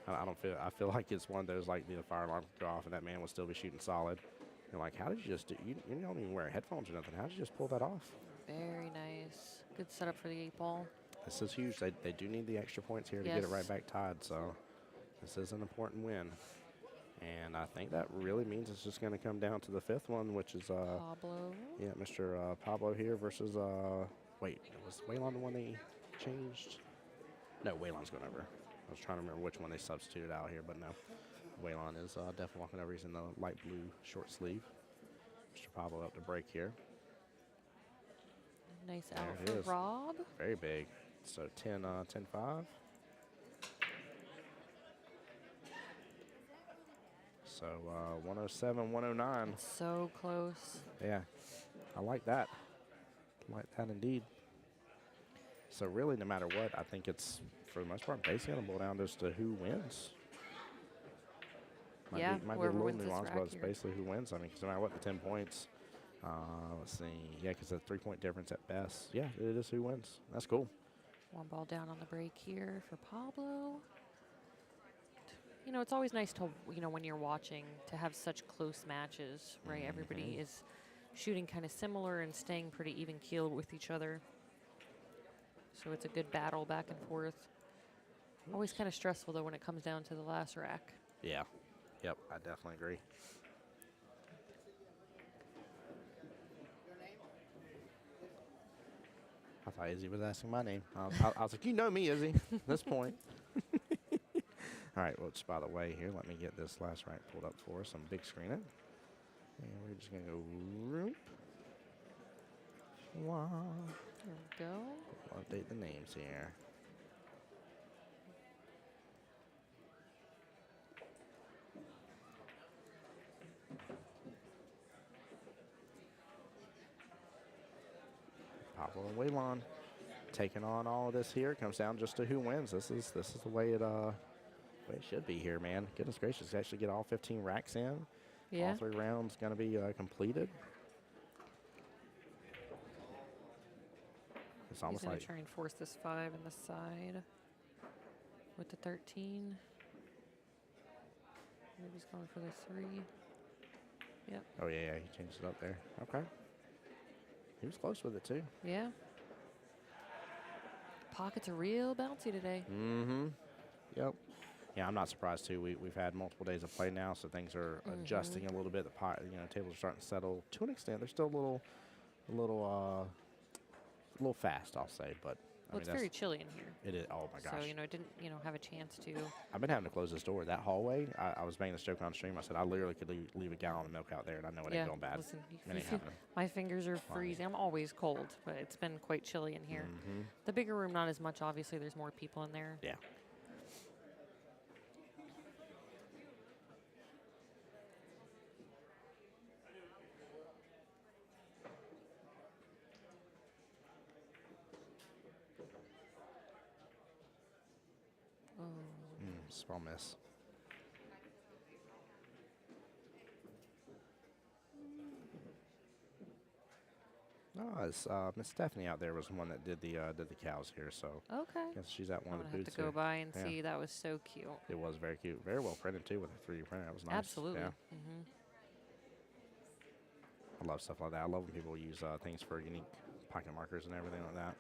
S1: I feel like it's one of those, like, the fire alarm could go off and that man would still be shooting solid. You're like, how did you just do? You don't even wear headphones or nothing. How did you just pull that off?
S2: Very nice. Good setup for the 8-ball.
S1: This is huge. They do need the extra points here to get it right back tied. So this is an important win. And I think that really means it's just going to come down to the fifth one, which is
S2: Pablo.
S1: Yeah, Mr. Pablo here versus wait, was Waylon the one they changed? No, Waylon's going over. I was trying to remember which one they substituted out here, but no. Waylon is definitely walking over. He's in the light blue short sleeve. Mr. Pablo up to break here.
S2: Nice out for Rob.
S1: Very big. So 10-5. So 107, 109.
S2: It's so close.
S1: Yeah, I like that. I like that indeed. So really, no matter what, I think it's, for the most part, basically going to boil down just to who wins. Might be a little nuance, but it's basically who wins. I mean, because no matter what, the 10 points, let's see. Yeah, because it's a 3-point difference at best. Yeah, it is who wins. That's cool.
S2: One ball down on the break here for Pablo. You know, it's always nice to, when you're watching, to have such close matches, right? Everybody is shooting kind of similar and staying pretty even-keeled with each other. So it's a good battle back and forth. Always kind of stressful, though, when it comes down to the last rack.
S1: Yeah. Yep, I definitely agree. I thought Izzy was asking my name. I was like, you know me, Izzy, at this point. All right, well, just by the way here, let me get this last rack pulled up for us. I'm big screen it. And we're just going to go roop. Wow.
S2: There we go.
S1: We'll update the names here. Pablo and Waylon taking on all of this here. It comes down just to who wins. This is the way it should be here, man. Goodness gracious, actually get all 15 racks in.
S2: Yeah.
S1: All 3 rounds going to be completed. It's
S2: He's
S1: almost
S2: going
S1: like
S2: to try and force this 5 in the side with the 13. Maybe he's going for the 3. Yep.
S1: oh yeah, he changed it up there. Okay, he was close with it too.
S2: Yeah. Pockets are real bouncy today.
S1: Mm-hmm. Yep. Yeah, I'm not surprised too. We've had multiple days of play now, so things are adjusting a little bit. The tables are starting to settle to an extent. They're still a little fast, I'll say, but
S2: Well, it's very chilly in here.
S1: it is. Oh my gosh.
S2: So, it didn't, have a chance to.
S1: I've been having to close this door. That hallway, I was making this joke on stream. I said I literally could leave a gallon of milk out there, and I know it ain't going bad.
S2: Listen,
S1: It ain't happening.
S2: my fingers are freezing. I'm always cold, but it's been quite chilly in here.
S1: Mm-hmm.
S2: The bigger room, not as much. Obviously, there's more people in there.
S1: Yeah.
S2: Oh.
S1: Small miss. No, it's Miss Stephanie out there was the one that did the cows here, so
S2: Okay.
S1: I guess she's at one
S2: I'm
S1: of
S2: gonna
S1: the
S2: have
S1: booths
S2: to go
S1: here.
S2: by and
S1: Yeah.
S2: see. That was so cute.
S1: It was very cute, very well printed too with a 3D printer. That was nice.
S2: Absolutely.
S1: Yeah.
S2: Mm-hmm.
S1: I love stuff like that. I love when people use things for unique pocket markers and everything like that.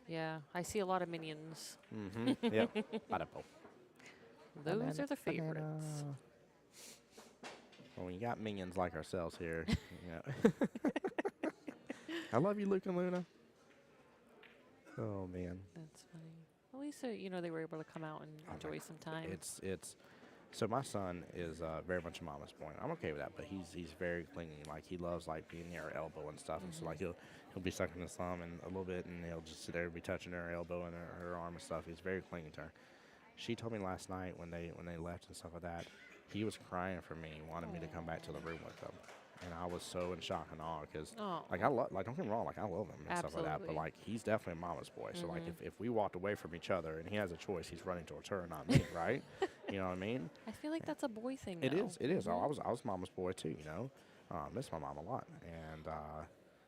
S2: Yeah, I see a lot of minions.
S1: Mm-hmm. Yep. Pineapple.
S2: Those are the favorites.
S1: Banana. Well, when you got minions like ourselves here, I love you, Luke and Luna. Oh man.
S2: That's funny. At least they were able to come out and enjoy some time.
S1: It's so my son is very much a mama's boy. I'm okay with that, but he's very clingy. Like he loves like being near her elbow and stuff. And so like he'll be sucking his thumb and a little bit, and he'll just sit there and be touching her elbow and her arm and stuff. He's very clingy to her. She told me last night when they left and stuff like that, he was crying for me, wanted me to come back to the room with him. And I was so in shock and awe because, like, don't get me wrong, like, I love him and stuff like that. But, like, he's definitely a mama's boy. So, like, if we walked away from each other and he has a choice, he's running towards her, not me, right? You know what I mean?
S2: I feel like that's a boy thing.
S1: It
S2: though.
S1: is. It is. I was mama's boy, too, miss my mom a lot. And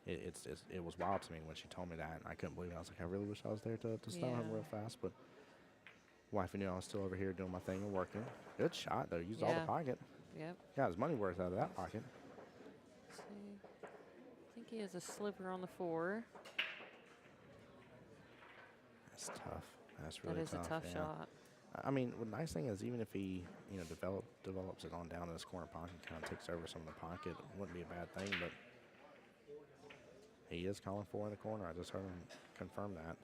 S1: it was wild to me when she told me that. And I couldn't believe it. I was like, I really wish I was there to stun him real fast. But wifey knew I was still over here doing my thing and working. Good shot, though. Used all the pocket.
S2: Yep.
S1: Got his money worth out of that pocket.
S2: Let's see. I think he has a sliver on the 4.
S1: That's tough. That's really tough.
S2: That is a tough
S1: yeah.
S2: shot.
S1: I mean, the nice thing is even if he, develops it on down to this corner pocket, kind of takes over some of the pocket, it wouldn't be a bad thing, but he is calling 4 in the corner. I just heard him confirm that.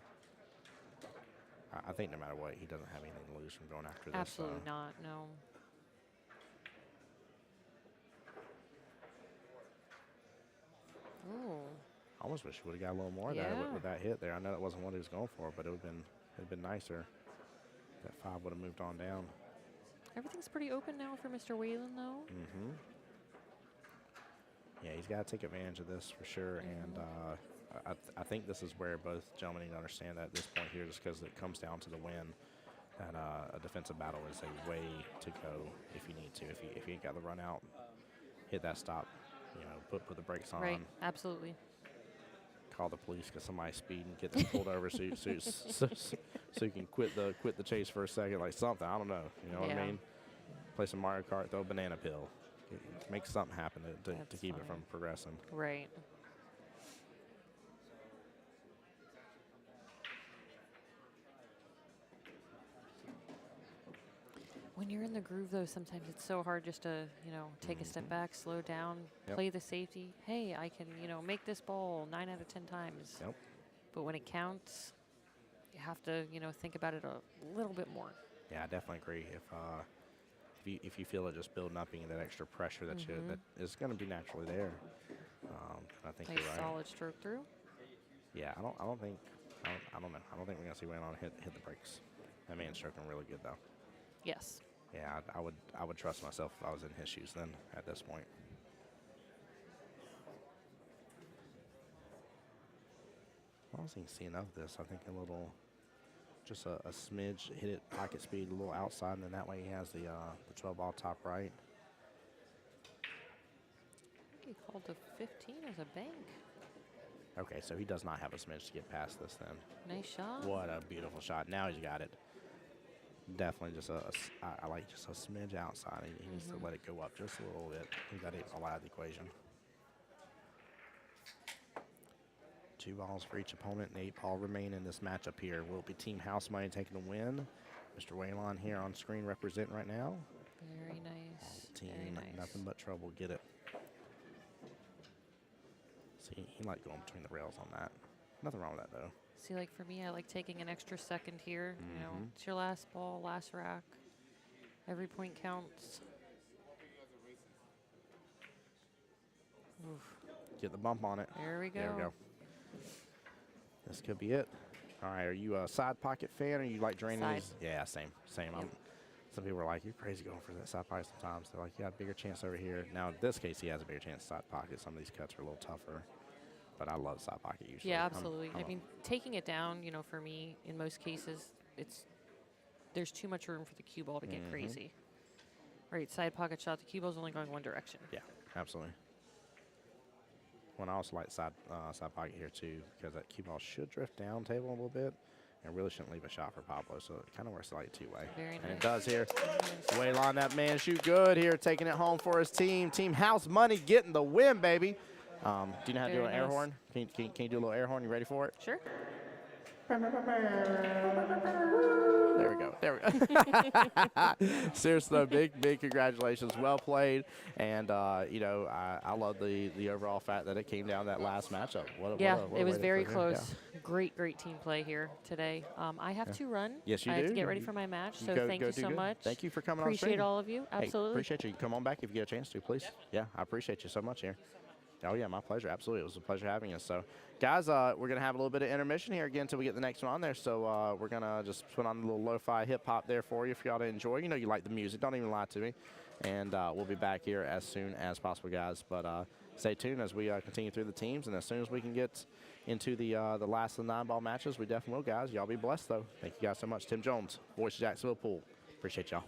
S1: I think no matter what, he doesn't have anything to lose from going after this.
S2: Absolutely not, no. Oh.
S1: I almost wish he would have got a little more there with that hit there. I know that wasn't what he was going for, but it would have been nicer. That 5 would have moved on down.
S2: Everything's pretty open now for Mr. Whalen, though.
S1: Mm-hmm. Yeah, he's got to take advantage of this for sure. And I think this is where both gentlemen need to understand that at this point here, just because it comes down to the win, that a defensive battle is a way to go if you need to. If you ain't got the run out, hit that stop, put the brakes on.
S2: Right, absolutely.
S1: Call the police because somebody's speeding, get them pulled over so you can quit the chase for a second, like something. I don't know. You know what I mean? Play some Mario Kart, throw a banana peel. Make something happen to keep it from progressing.
S2: Right. When you're in the groove, though, sometimes it's so hard just to, take a step back, slow down, play the safety. Hey, I can, make this ball 9 out of 10 times.
S1: Yep.
S2: But when it counts, you have to, think about it a little bit more.
S1: Yeah, I definitely agree. If you feel it just building up, and that extra pressure that is going to be naturally there, I think
S2: Nice
S1: you're right.
S2: solid stroke through.
S1: Yeah, I don't think we're going to see Wayne on hit the brakes. That man's stroking really good though.
S2: Yes.
S1: Yeah, I would trust myself if I was in his shoes then at this point. I don't think see enough of this. I think a little, just a smidge, hit it pocket speed a little outside, and then that way he has the 12 ball top right.
S2: He called the 15 as a bank.
S1: Okay, so he does not have a smidge to get past this then.
S2: Nice shot.
S1: What a beautiful shot. Now he's got it. Definitely just I like just a smidge outside. He needs to let it go up just a little bit. He got it all out of the equation. 2 balls for each opponent and 8 ball remain in this matchup here. Will it be Team House Money taking the win? Mr. Waylon here on screen representing right now.
S2: Very nice.
S1: Team,
S2: Very nice.
S1: nothing but trouble. Get it. See, he liked going between the rails on that. Nothing wrong with that, though.
S2: See, like for me, I like taking an extra second here. You know, it's your last ball, last rack. Every point counts. Oof.
S1: Get the bump on it.
S2: There we go.
S1: There we go. This could be it. All right, are you a side pocket fan or you like draining
S2: Side.
S1: these? Yeah, same.
S2: Yep.
S1: Some people are like, you're crazy going for that side pocket sometimes. They're like, you got a bigger chance over here. Now, in this case, he has a bigger chance side pocket. Some of these cuts are a little tougher. But I love side pocket usually.
S2: Yeah, absolutely. I mean, taking it down, you know, for me, in most cases, there's too much room for the cue ball to get crazy. Right, side pocket shot, the cue ball's only going one direction.
S1: Yeah, absolutely. Well, I also like side pocket here too, because that cue ball should drift down table a little bit and really shouldn't leave a shot for Pablo. So it kind of works like two-way.
S2: Very
S1: and
S2: nice.
S1: it does here.
S2: Nice.
S1: Waylon, that man shoot good here, taking it home for his team. Team House Money getting the win, baby. Do you know how to do
S2: Very
S1: an air
S2: nice.
S1: horn? Can you do a little air horn? You ready for it?
S2: Sure.
S1: There we go. There we go. Seriously, though, big congratulations. Well played. And, you know, I love the overall fact that it came down that last matchup. What a
S2: It
S1: way
S2: was
S1: to
S2: very
S1: put it in.
S2: close. Great team play here today. I have to run.
S1: Yes, you
S2: I
S1: do.
S2: have to get ready for my match, so
S1: Go
S2: thank you
S1: do
S2: so
S1: good.
S2: much.
S1: Thank you for coming on
S2: Appreciate
S1: stream.
S2: all of you.
S1: Hey,
S2: Absolutely.
S1: appreciate you. Come on back if you get a chance to, please. Yeah, I appreciate you so much here. Oh, yeah, my pleasure. Absolutely. It was a pleasure having us. So, guys, we're going to have a little bit of intermission here again until we get the next one on there. So, we're going to just put on a little lo-fi hip-hop there for you y'all to enjoy. You know you like the music. Don't even lie to me. And we'll be back here as soon as possible, guys. But stay tuned as we continue through the teams. And as soon as we can get into the last of the 9-ball matches, we definitely will, guys. Y'all be blessed, though. Thank you guys so much. Tim Jones, Voice of Jacksonville Pool. Appreciate y'all.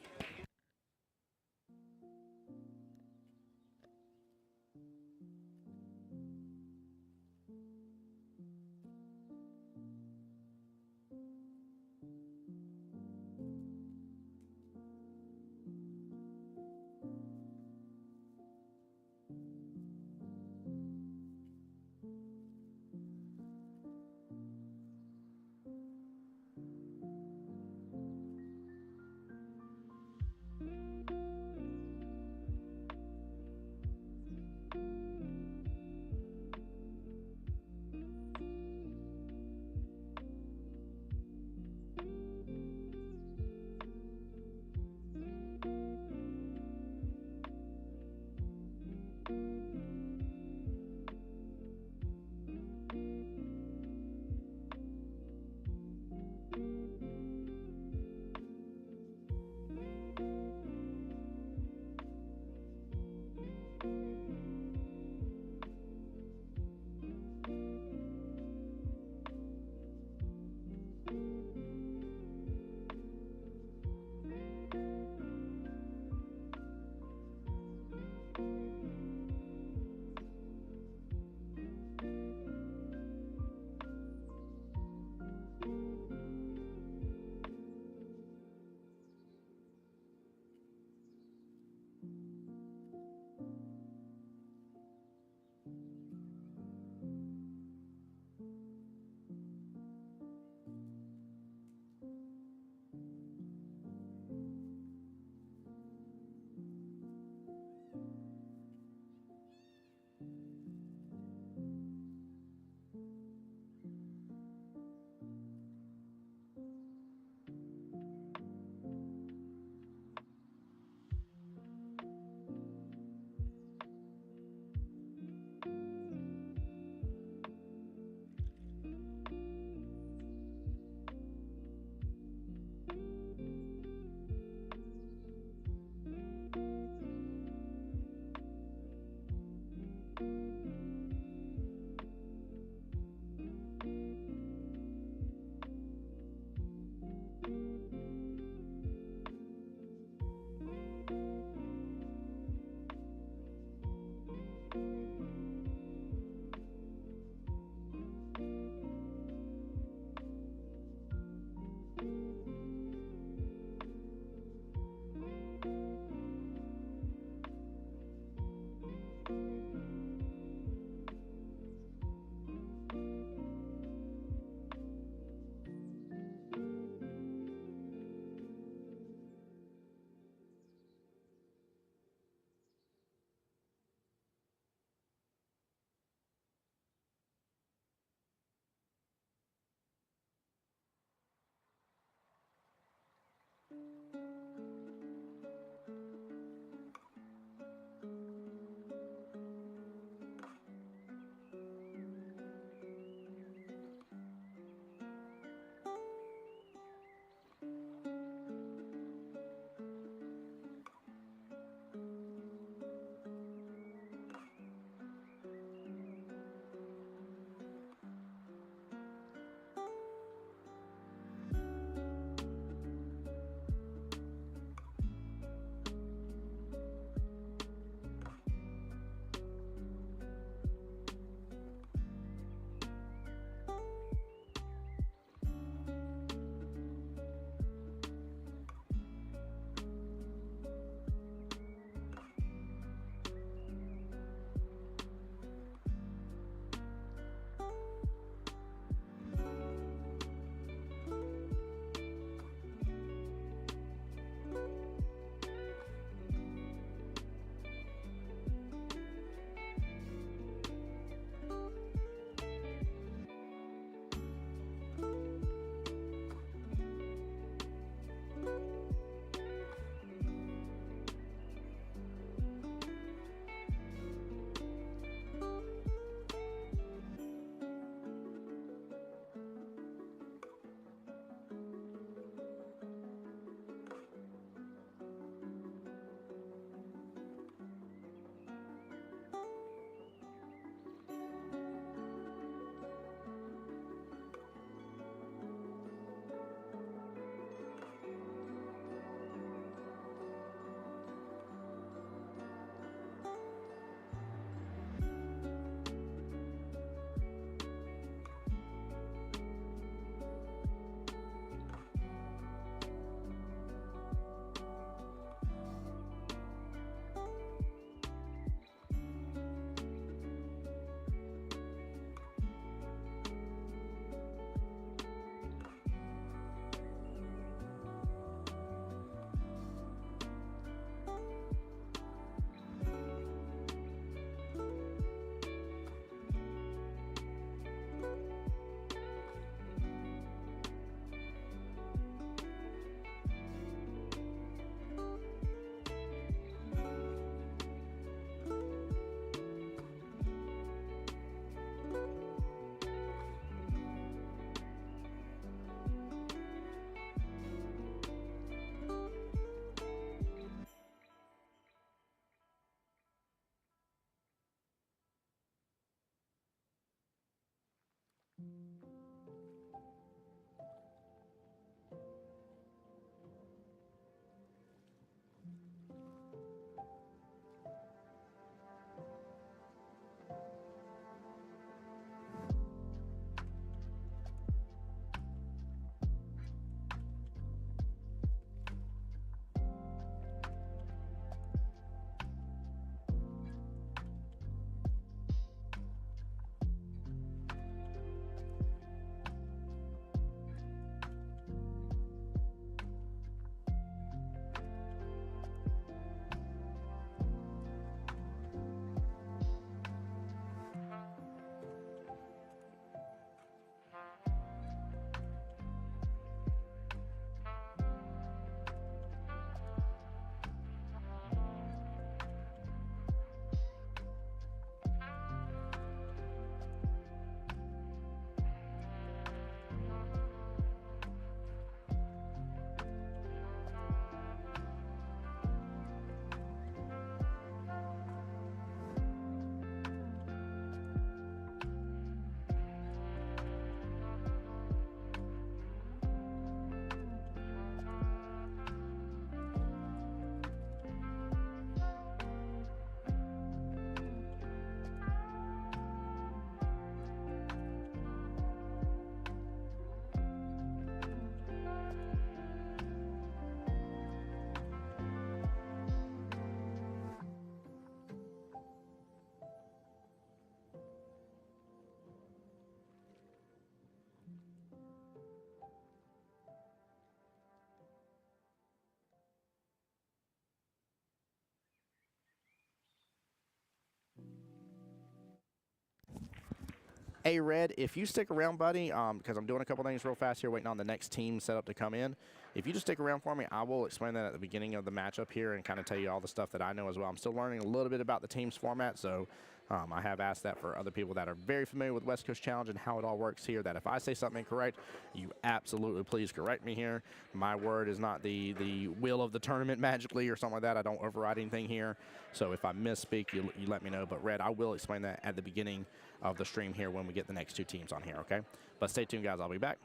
S1: Hey, Red, if you stick around, buddy, because I'm doing a couple things real fast here, waiting on the next team setup to come in. If you just stick around for me, I will explain that at the beginning of the matchup here and kind of tell you all the stuff that I know as well. I'm still learning a little bit about the team's format, so I have asked that for other people that are very familiar with West Coast Challenge and how it all works here, that if I say something incorrect, you absolutely please correct me here. My word is not the will of the tournament magically or something like that. I don't override anything here. So if I misspeak, you let me know. But, Red, I will explain that at the beginning of the stream here when we get the next two teams on here, okay? But stay tuned, guys. I'll be back.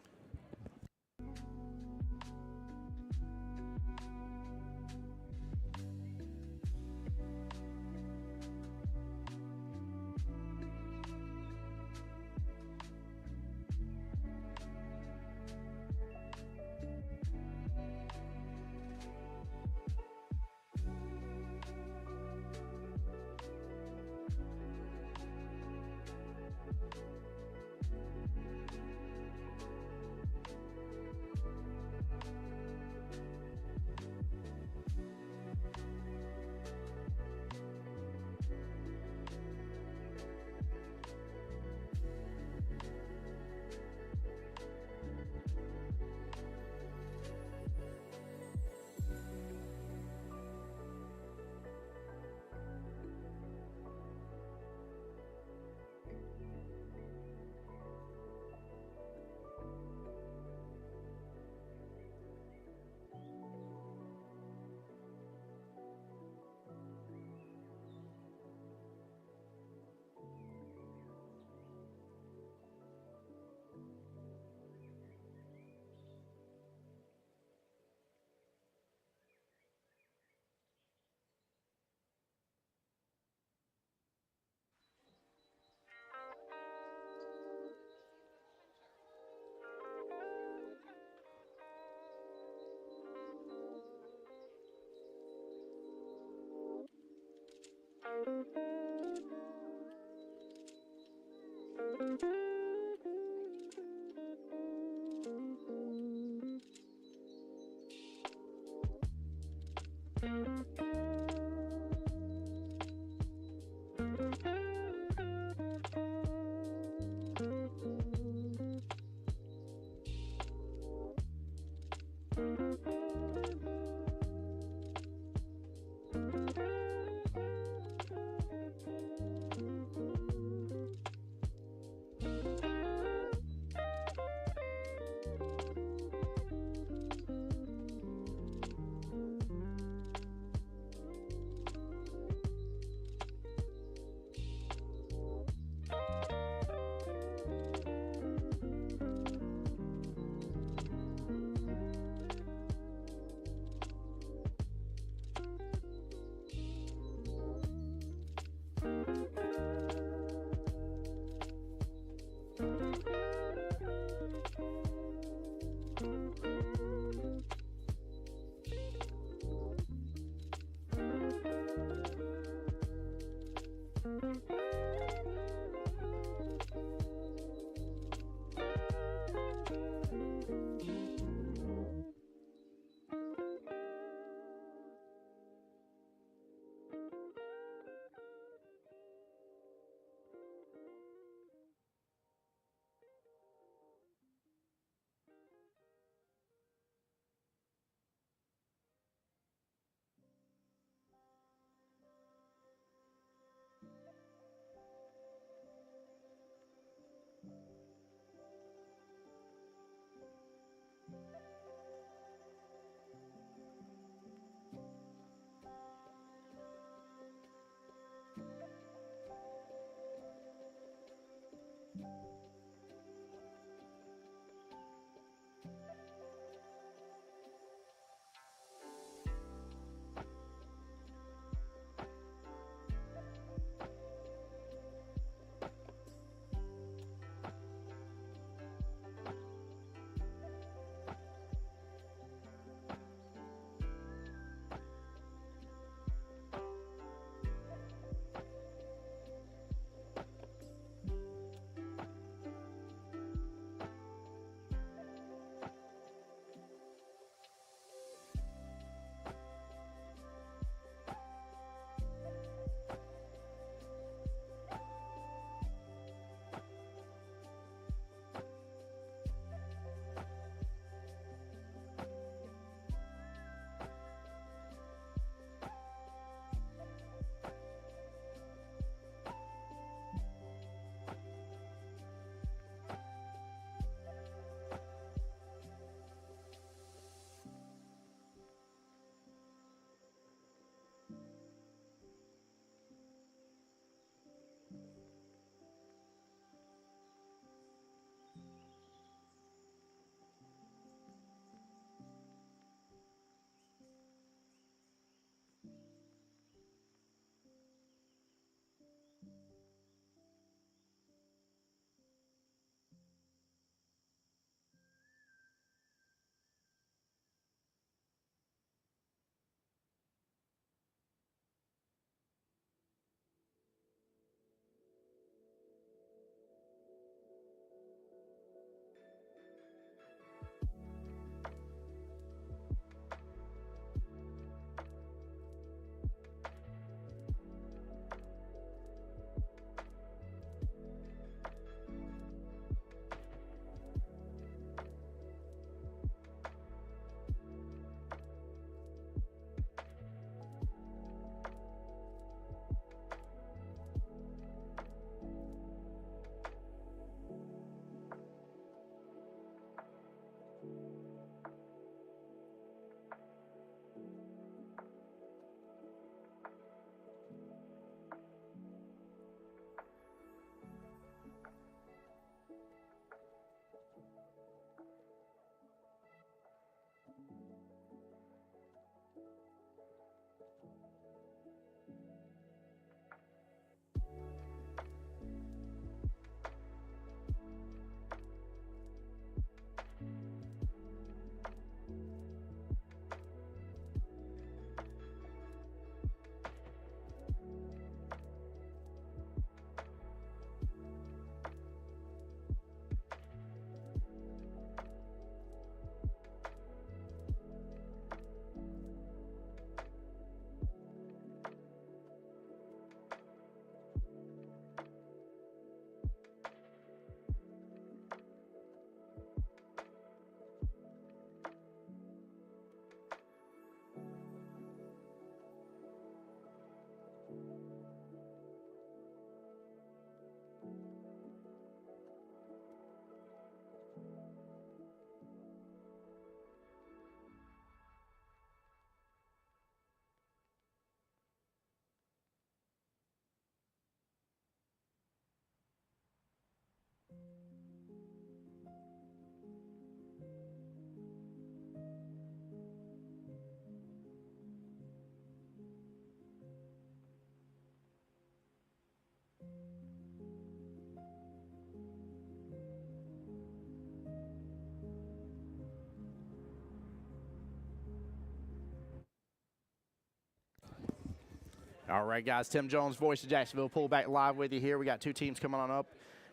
S1: All right, guys. Tim Jones, voice of Jacksonville, pull back live with you here. We got two teams coming on up,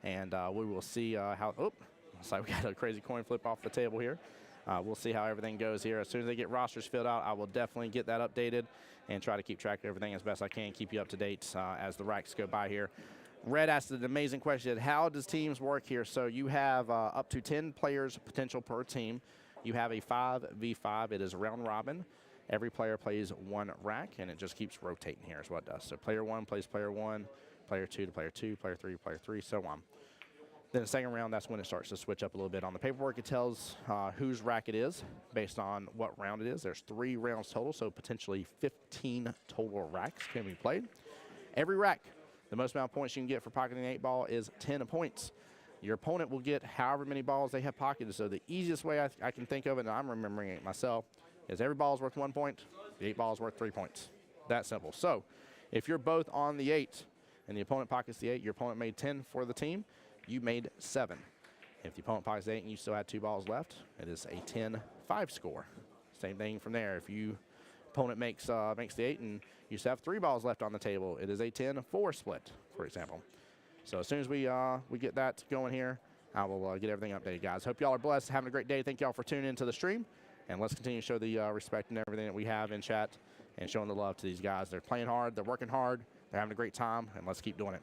S1: and we will see how. Oh, looks like we got a crazy coin flip off the table here. We'll see how everything goes here. As soon as they get rosters filled out, I will definitely get that updated and try to keep track of everything as best I can, keep you up to date as the racks go by here. Red asked an amazing question. How does teams work here? So you have up to 10 players potential per team. You have a 5v5. It is round robin. Every player plays one rack, and it just keeps rotating here is what it does. So player 1 plays player 1, player 2 to player 2, player 3 to player 3, so on. Then the second round, that's when it starts to switch up a little bit. On the paperwork, it tells whose rack it is based on what round it is. There's 3 rounds total, so potentially 15 total racks can be played. Every rack, the most amount of points you can get for pocketing an 8 ball is 10 points. Your opponent will get however many balls they have pocketed. So the easiest way I can think of it, and I'm remembering it myself, is every ball is worth 1 point, the 8 balls worth 3 points. That simple. So if you're both on the 8 and the opponent pockets the 8, your opponent made 10 for the team, you made 7. If the opponent pockets 8 and you still had 2 balls left, it is a 10-5 score. Same thing from there. If you opponent makes the 8 and you still have 3 balls left on the table, it is a 10-4 split, for example. So as soon as we get that going here, I will get everything updated, guys. Hope y'all are blessed, having a great day. Thank y'all for tuning into the stream, and let's continue to show the respect and everything that we have in chat and showing the love to these guys. They're playing hard, they're working hard, they're having a great time, and let's keep doing it.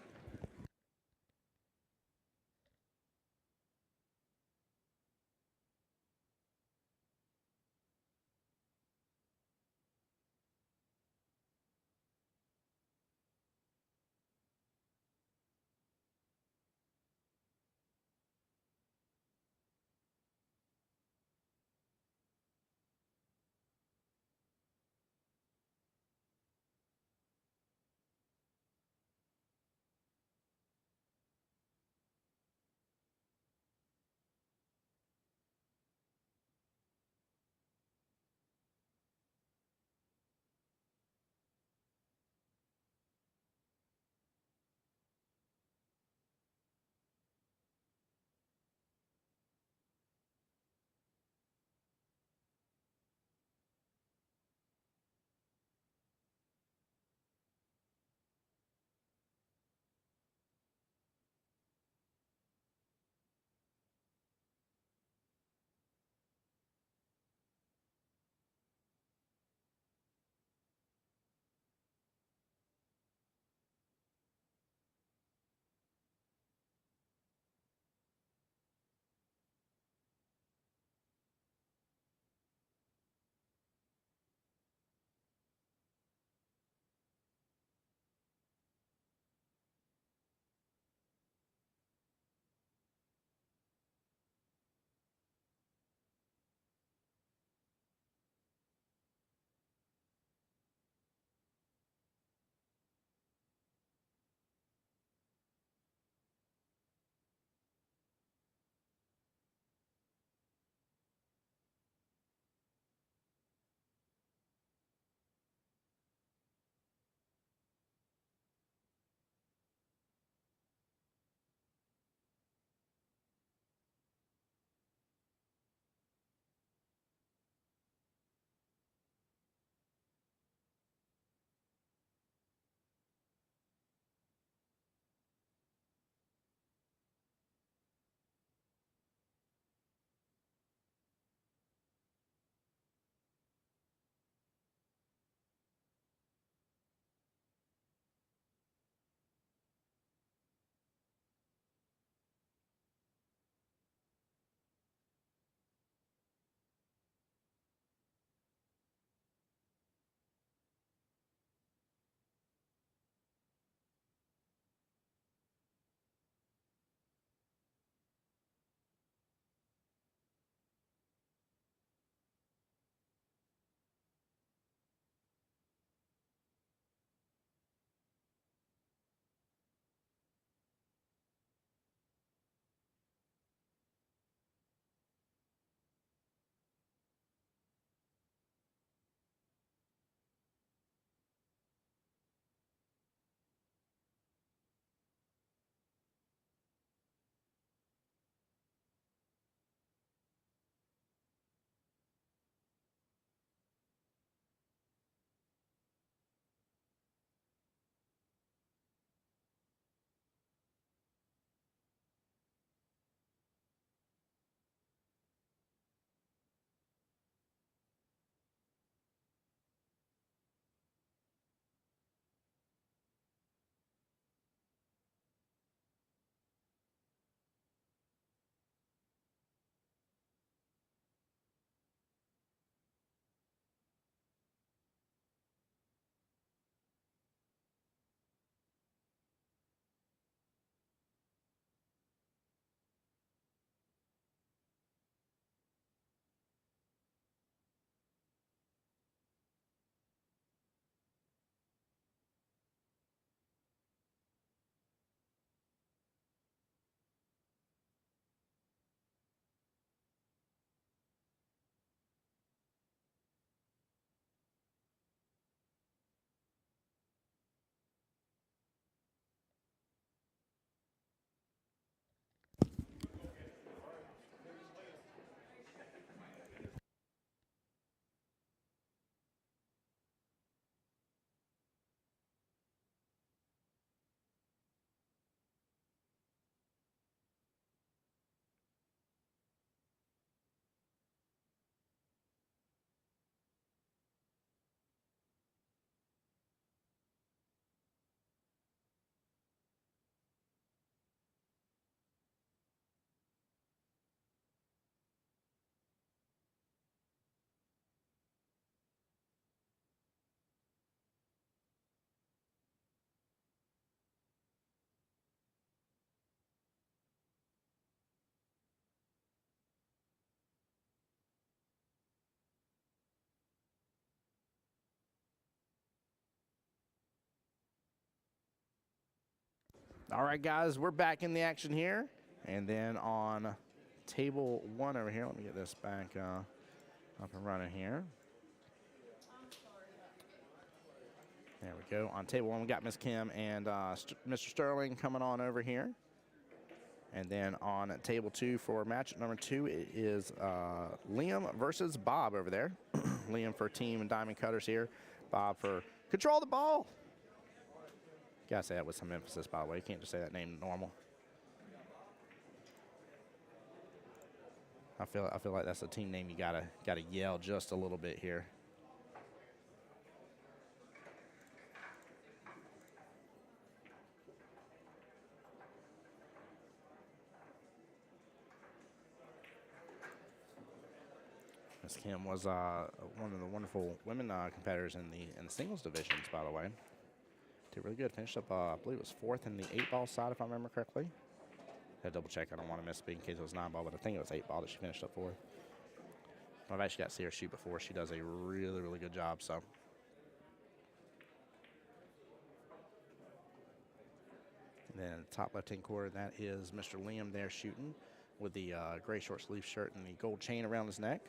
S1: All right, guys, we're back in the action here. And then on table 1 over here, let me get this back up and running here. There we go. On table 1, we got Miss Kim and Mr. Sterling coming on over here. And then on table 2 for match number 2, it is Liam versus Bob over there. Liam for Team Diamond Cutters here. Bob for Control the Ball. Gotta say that with some emphasis, by the way. You can't just say that name normal. I feel like that's a team name you gotta yell just a little bit here. Miss Kim was one of the wonderful women competitors in the singles divisions, by the way. Did really good. Finished up, I believe it was 4th in the 8-ball side, if I remember correctly. I double check. I don't want to misspeak in case it was 9-ball, but I think it was 8-ball that she finished up 4th. I've actually got to see her shoot before. She does a really, really good job. So. And then top left-hand corner, that is Mr. Liam there shooting with the gray short sleeve shirt and the gold chain around his neck.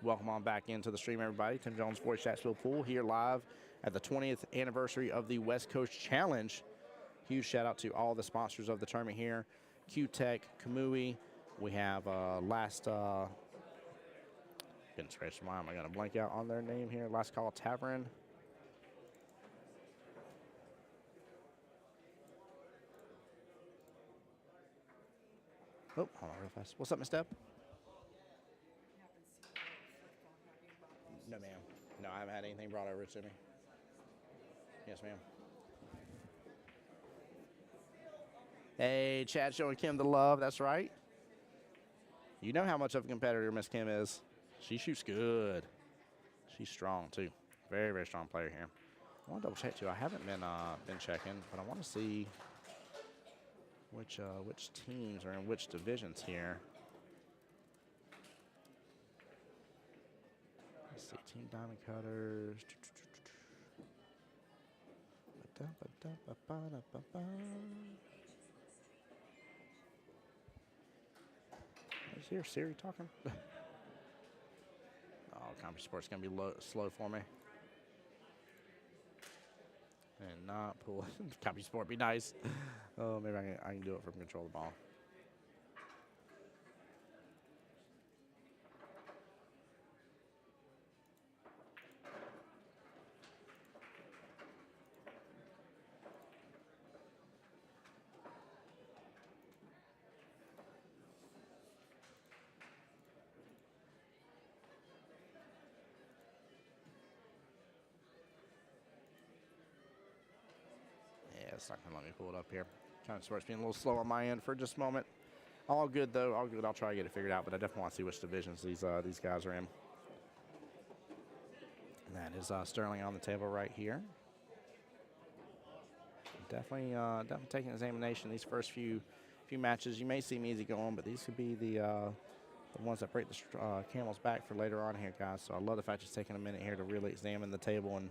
S1: Welcome on back into the stream, everybody. Tim Jones, Boyd Shacksville Pool here live at the 20th anniversary of the West Coast Challenge. Huge shout out to all the sponsors of the tournament here. Q-Tech, Kamui. We have goodness gracious, why am I going to blank out on their name here? Last Call Tavern. Oh, hold on real fast. What's up, Miss Deb? No, ma'am. No, I haven't had anything brought over to me. Yes, ma'am. Hey, Chad showing Kim the love. That's right. You know how much of a competitor Miss Kim is. She shoots good. She's strong, too. Very, very strong player here. I want to double check, too. I haven't been checking, but I want to see which teams are in which divisions here. Let's see. Team Diamond Cutters. Is here Siri talking? Oh, Conference Sport's going to be slow for me. And not pull. Copy Sport be nice. Oh, maybe I can do it from Control the Ball. It's not going to let me pull it up here. Kind of starts being a little slow on my end for just a moment. All good, though. All good. I'll try to get it figured out, but I definitely want to see which divisions these guys are in. And that is Sterling on the table right here. Definitely taking examination these first few matches. You may seem easy going, but these could be the ones that break the camel's back for later on here, guys. So I love the fact it's taking a minute here to really examine the table and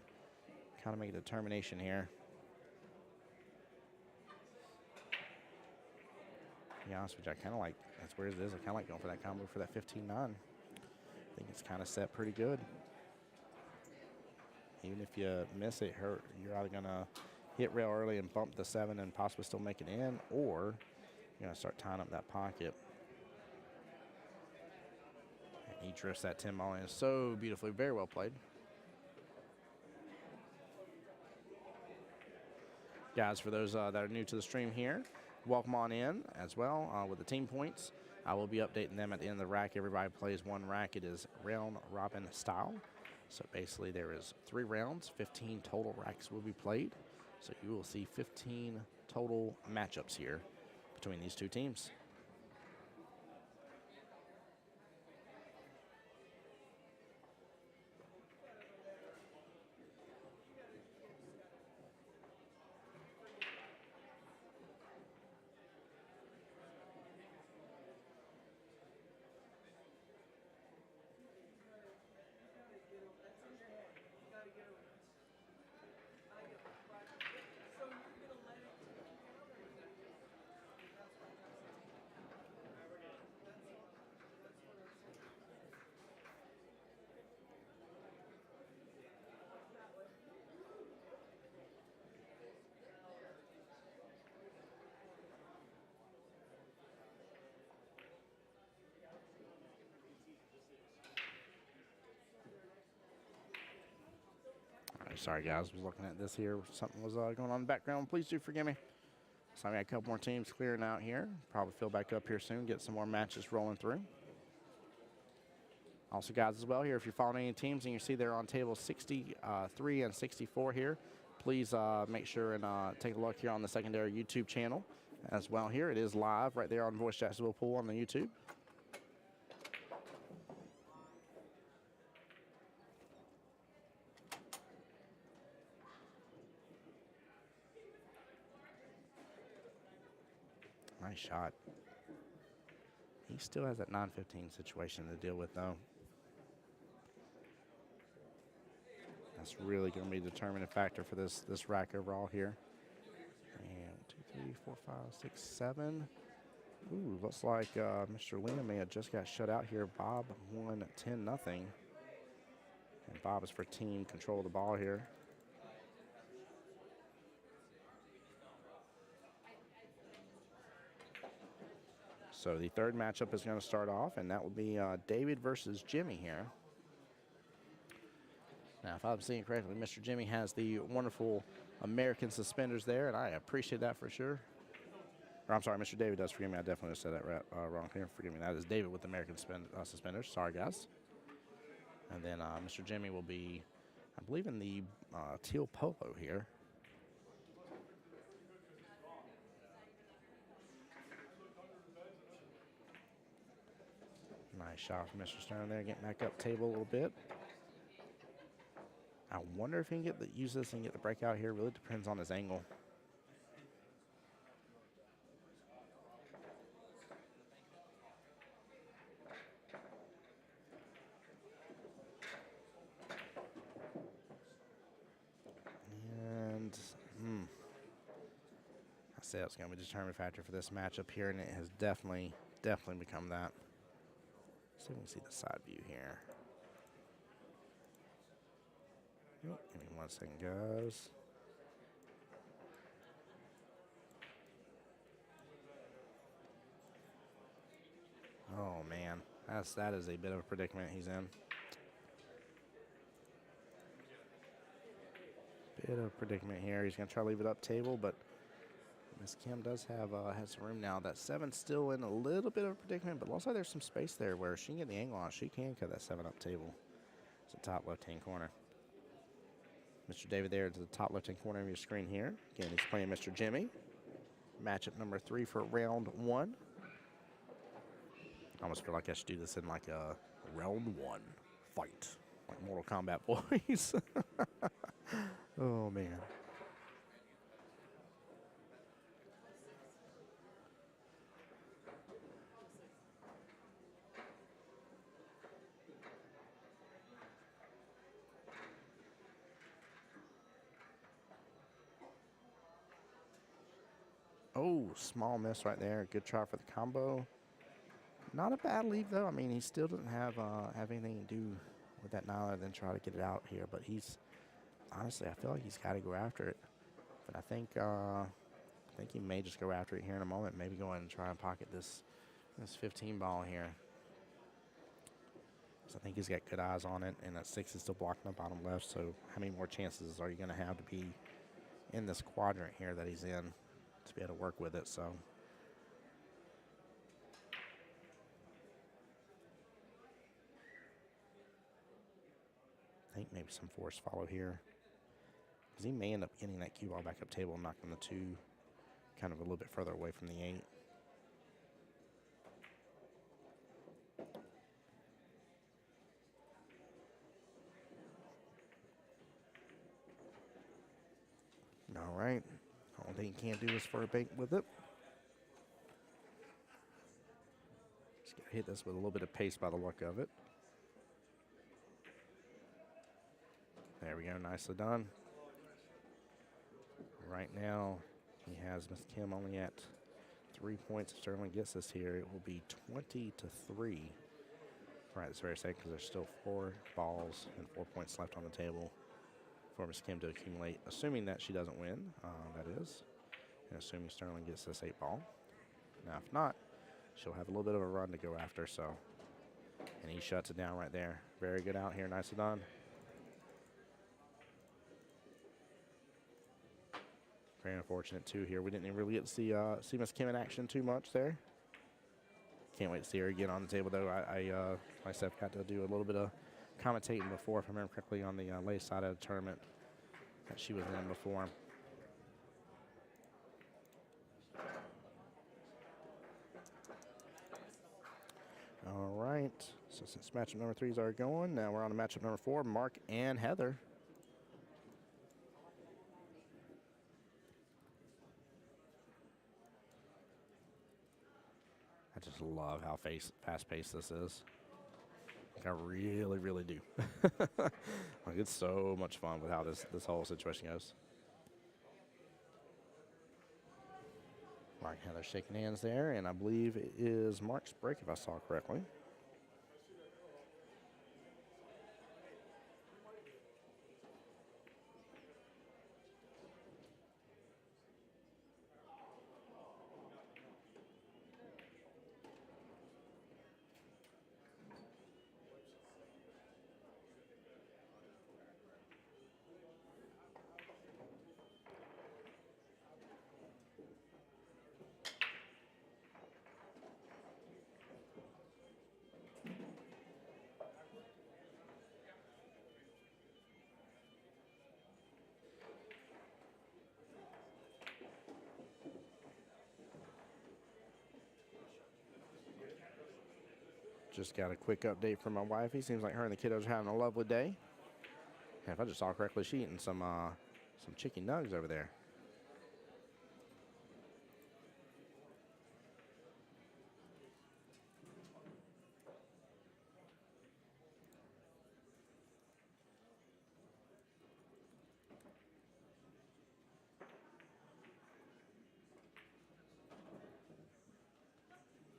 S1: kind of make a determination here. To be honest with you, I kind of like, as weird as it is, I kind of like going for that combo for that 15-9. I think it's kind of set pretty good. Even if you miss it, you're either going to hit rail early and bump the 7 and possibly still make it in, or you're going to start tying up that pocket. And he drifts that 10 ball in so beautifully. Very well played. Guys, for those that are new to the stream here, welcome on in as well with the team points. I will be updating them at the end of the rack. Everybody plays one rack. It is round robin style. So basically there is 3 rounds, 15 total racks will be played. So you will see 15 total matchups here between these two teams. Sorry, guys. Was looking at this here. Something was going on in the background. Please do forgive me. So I got a couple more teams clearing out here. Probably fill back up here soon. Get some more matches rolling through. Also, guys, as well here, if you're following any teams and you see they're on table 63 and 64 here, please make sure and take a look here on the secondary YouTube channel as well here. It is live right there on Voice Jacksonville Pool on the YouTube. Nice shot. He still has that 9-15 situation to deal with, though. That's really going to be a determining factor for this rack overall here. And 2, 3, 4, 5, 6, 7. Ooh, looks like Mr. Liam may have just got shut out here. Bob won 10-0. And Bob is for team control of the ball here. So the third matchup is going to start off, and that will be David versus Jimmy here. Now, if I'm seeing correctly, Mr. Jimmy has the wonderful American suspenders there, and I appreciate that for sure. Or I'm sorry, Mr. David does. Forgive me, I definitely said that wrong here. Forgive me. That is David with the American suspenders. Sorry, guys. And then Mr. Jimmy will be, I believe, in the teal polo here. Nice shot from Mr. Stern there, getting back up table a little bit. I wonder if he can use this and get the breakout here. Really depends on his angle. And I say it's going to be a determining factor for this matchup here, and it has definitely become that. See if we can see the side view here. Give me 1 second, guys. Oh man, that is a bit of a predicament he's in. Bit of a predicament here. He's gonna try to leave it up table, but Miss Kim does have has some room now. That 7's still in a little bit of a predicament, but looks like there's some space there where she can get the angle on. She can cut that 7 up table. It's the top left-hand corner. Mr. David there to the top left-hand corner of your screen here. Again, he's playing Mr. Jimmy. Matchup number 3 for round 1. I almost feel like I should do this in like a round 1 fight, like Mortal Kombat boys. Oh man. Oh, small miss right there. Good try for the combo. Not a bad leave though. I mean, he still doesn't have anything to do with that now other than try to get it out here. But he's honestly, I feel like he's got to go after it. But I think he may just go after it here in a moment. Maybe go ahead and try and pocket this 15 ball here. So I think he's got good eyes on it, and that 6 is still blocking the bottom left. So how many more chances are you going to have to be in this quadrant here that he's in to be able to work with it? So I think maybe some force follow here, because he may end up getting that cue ball back up table and knocking the 2 kind of a little bit further away from the 8. All right. I don't think he can't do this for a bank with it. Just got to hit this with a little bit of pace by the look of it. There we go. Nicely done. Right now, he has Miss Kim only at 3 points. If Sterling gets this here, it will be 20-3 right this very second, because there's still 4 balls and 4 points left on the table for Miss Kim to accumulate, assuming that she doesn't win, that is, and assuming Sterling gets this 8 ball. Now, if not, she'll have a little bit of a run to go after, so, and he shuts it down right there. Very good out here. Nicely done. Very unfortunate, too, here. We didn't even really get to see Miss Kim in action too much there. Can't wait to see her again on the table, though. I myself got to do a little bit of commentating before, if I remember correctly, on the ladies side of the tournament that she was in before. All right, so since matchup number 3s are going, now we're on to matchup number 4, Mark and Heather. I just love how fast-paced this is. Like, I really, really do. Like, it's so much fun with how this whole situation goes. Mark and Heather shaking hands there, and I believe it is Mark's break, if I saw correctly. Just got a quick update from my wifey. Seems like her and the kiddos are having a lovely day. And if I just saw correctly, she's eating some chicken nuggets over there.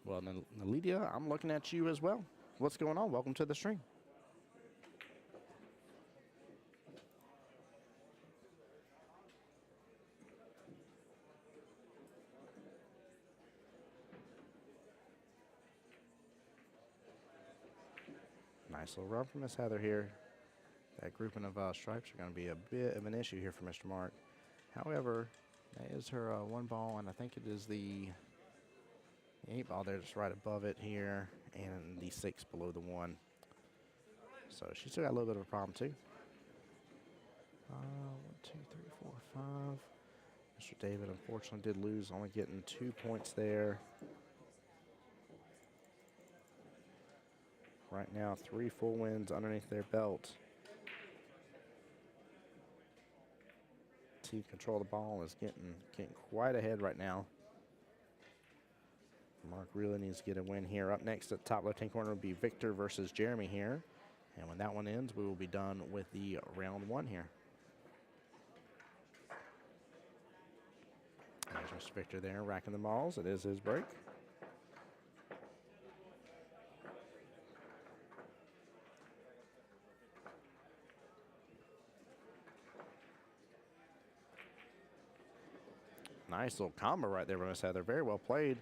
S1: Well, Lydia, I'm looking at you as well. What's going on? Welcome to the stream. Nice little run from Miss Heather here. That grouping of stripes are going to be a bit of an issue here for Mr. Mark. However, that is her one ball, and I think it is the 8 ball there just right above it here, and the 6 below the 1. So she still got a little bit of a problem too. 1, 2, 3, 4, 5. Mr. David unfortunately did lose, only getting 2 points there. Right now, 3 full wins underneath their belt. Team control of the ball is getting quite ahead right now. Mark really needs to get a win here. Up next at the top left-hand corner will be Victor versus Jeremy here. And when that one ends, we will be done with the round 1 here. There's Mr. Victor there racking the balls. It is his break. Nice little combo right there by Miss Heather. Very well played.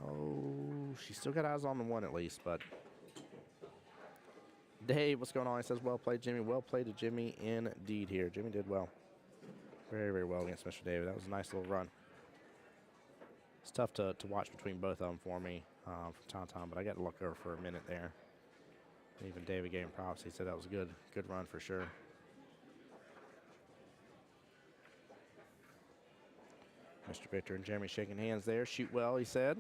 S1: Oh, she's still got eyes on the 1 at least, but Dave, what's going on? He says, well played, Jimmy. Well played to Jimmy indeed here. Jimmy did well. Very, very well against Mr. David. That was a nice little run. It's tough to watch between both of them for me from time to time, but I got to look over for a minute there. Even David gave him props. He said that was a good run for sure. Mr. Victor and Jeremy shaking hands there. Shoot well, he said.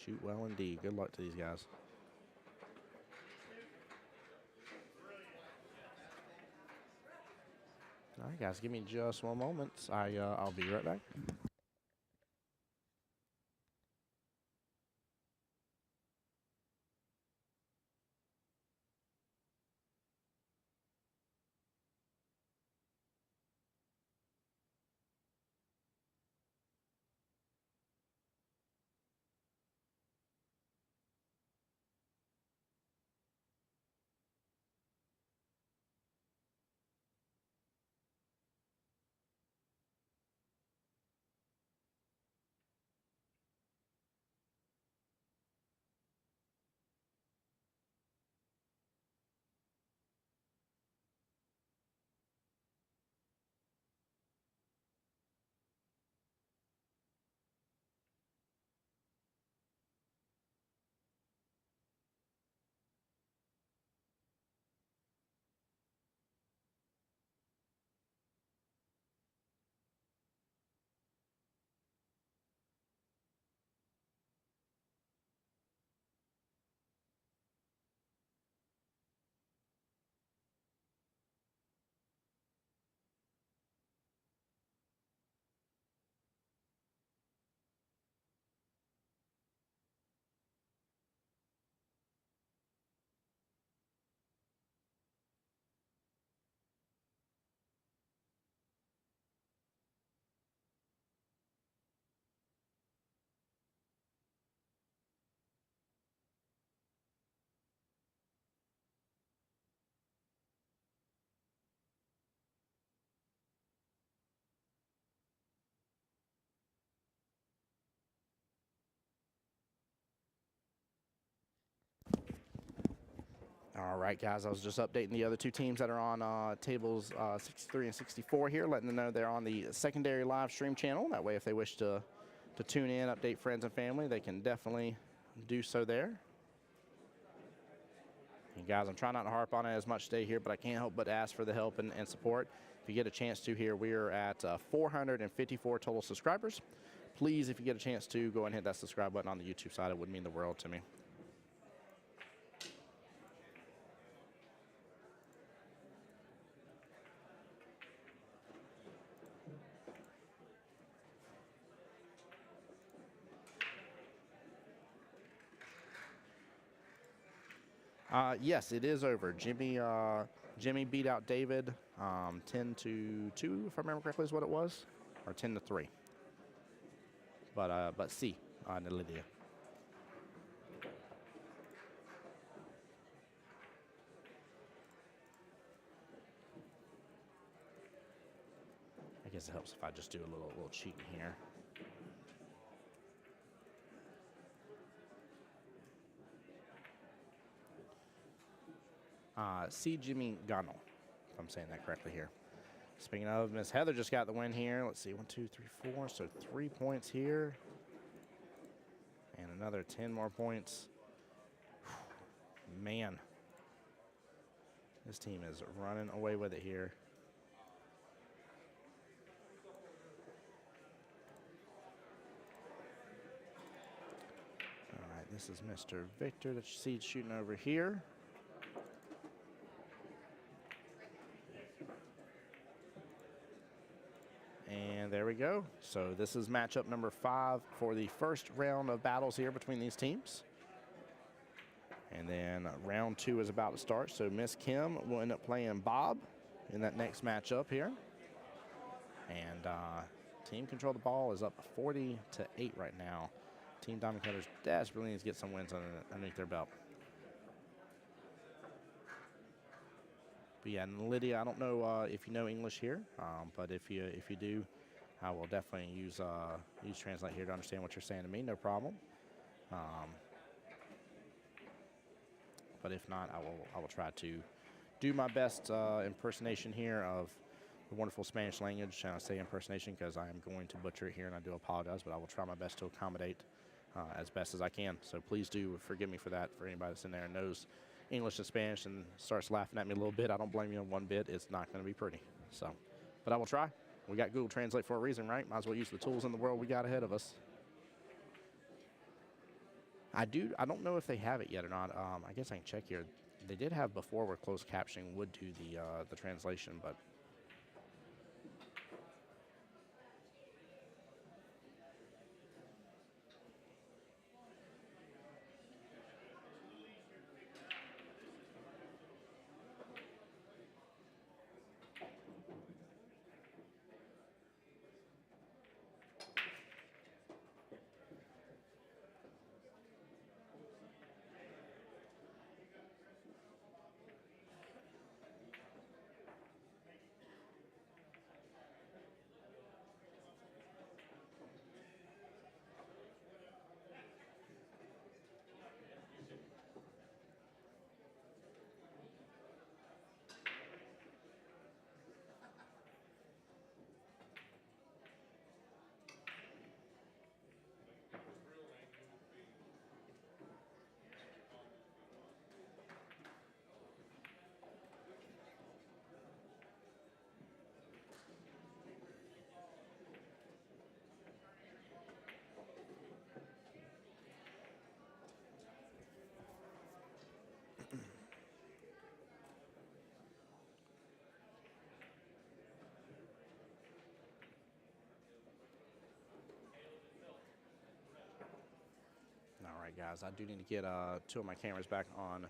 S1: Shoot well indeed. Good luck to these guys. All right, guys, give me just one moment. I'll be right back. All right, guys, I was just updating the other two teams that are on tables 63 and 64 here, letting them know they're on the secondary live stream channel. That way, if they wish to tune in, update friends and family, they can definitely do so there. And guys, I'm trying not to harp on it as much today here, but I can't help but ask for the help and support. If you get a chance to here, we are at 454 total subscribers. Please, if you get a chance to, go and hit that subscribe button on the YouTube side. It would mean the world to me. Yes, it is over. Jimmy beat out David 10-2, if I remember correctly, is what it was, or 10-3. But C on Lydia. I guess it helps if I just do a little cheating here. C. Jimmy Gano, if I'm saying that correctly here. Speaking of, Miss Heather just got the win here. Let's see, 1, 2, 3, 4. So 3 points here. And another 10 more points. Man, this team is running away with it here. All right, this is Mr. Victor that you see shooting over here. And there we go. So this is matchup number 5 for the first round of battles here between these teams. And then round 2 is about to start. So Miss Kim will end up playing Bob in that next matchup here. And team control the ball is up 40-8 right now. Team Diamond Cutters desperately needs to get some wins underneath their belt. But yeah, and Lydia, I don't know if you know English here, but if you do, I will definitely use Translate here to understand what you're saying to me. No problem. But if not, I will try to do my best impersonation here of the wonderful Spanish language. I say impersonation because I am going to butcher it here, and I do apologize, but I will try my best to accommodate as best as I can. So please do forgive me for that. For anybody that's in there and knows English and Spanish and starts laughing at me a little bit, I don't blame you one bit. It's not going to be pretty. So, but I will try. We got Google Translate for a reason, right? Might as well use the tools in the world we got ahead of us. I don't know if they have it yet or not. I guess I can check here. They did have before where closed captioning would do the translation, but all right, guys, I do need to get 2 of my cameras back on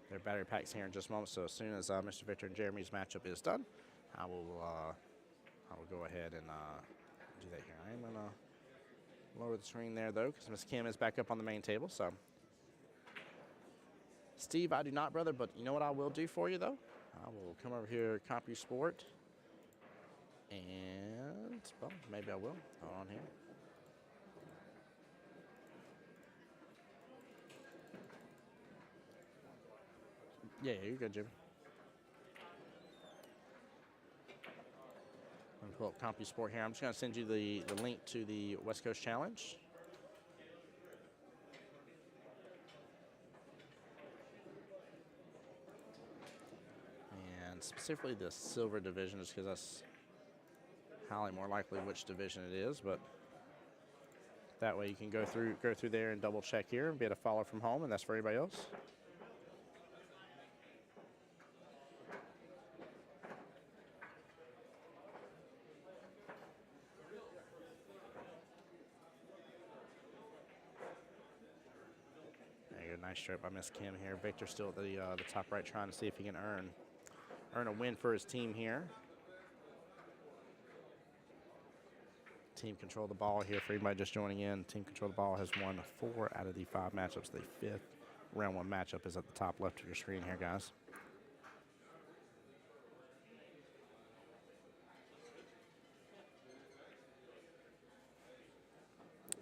S1: their battery packs here in just a moment. So as soon as Mr. Victor and Jeremy's matchup is done, I will go ahead and do that here. I am going to lower the screen there, though, because Miss Kim is back up on the main table. So, Steve, I do not, brother, but you know what I will do for you, though? I will come over here, CompuSport, and, well, maybe I will. Hold on here. Yeah, you're good, Jimmy. I'm going to pull up CompuSport here. I'm just going to send you the link to the West Coast Challenge. And specifically the silver division, just because that's highly more likely which division it is, but that way you can go through there and double check here and be able to follow from home, and that's for everybody else. There you go, nice stroke by Miss Kim here. Victor still at the top right, trying to see if he can earn a win for his team here. Team control the ball here for anybody just joining in. Team control the ball has won 4 out of the 5 matchups. The 5th round 1 matchup is at the top left of your screen here, guys.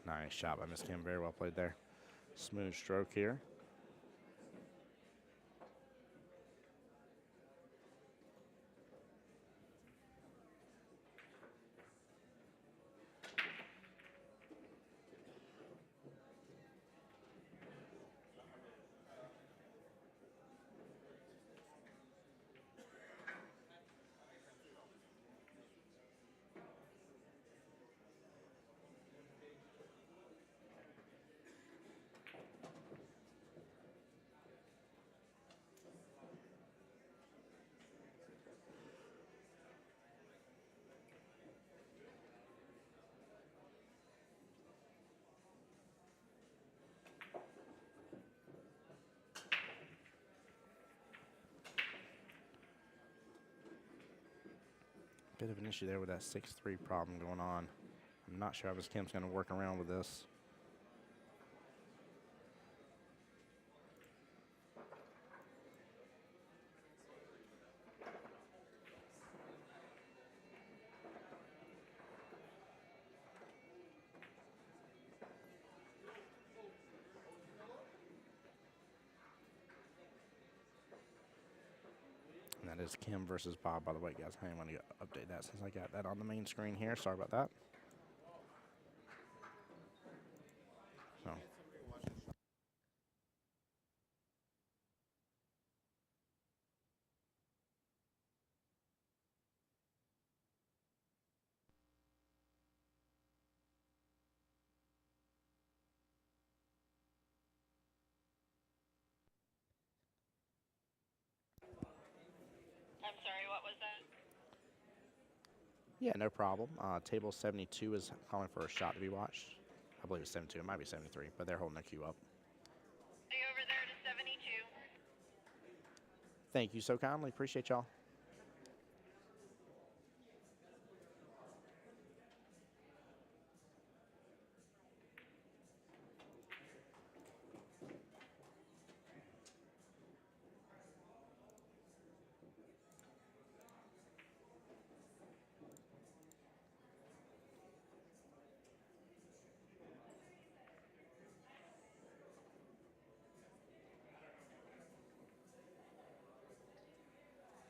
S1: Nice shot by Miss Kim. Very well played there. Smooth stroke here. Bit of an issue there with that 6-3 problem going on. I'm not sure how Miss Kim's going to work around with this. And that is Kim versus Bob, by the way, guys. I want to update that since I got that on the main screen here. Sorry about that. So.
S4: I'm sorry, what was that?
S1: Yeah, no problem. Table 72 is calling for a shot to be watched. I believe it's 72. It might be 73, but they're holding their queue up.
S4: Stay over there to 72.
S1: Thank you so kindly. Appreciate y'all.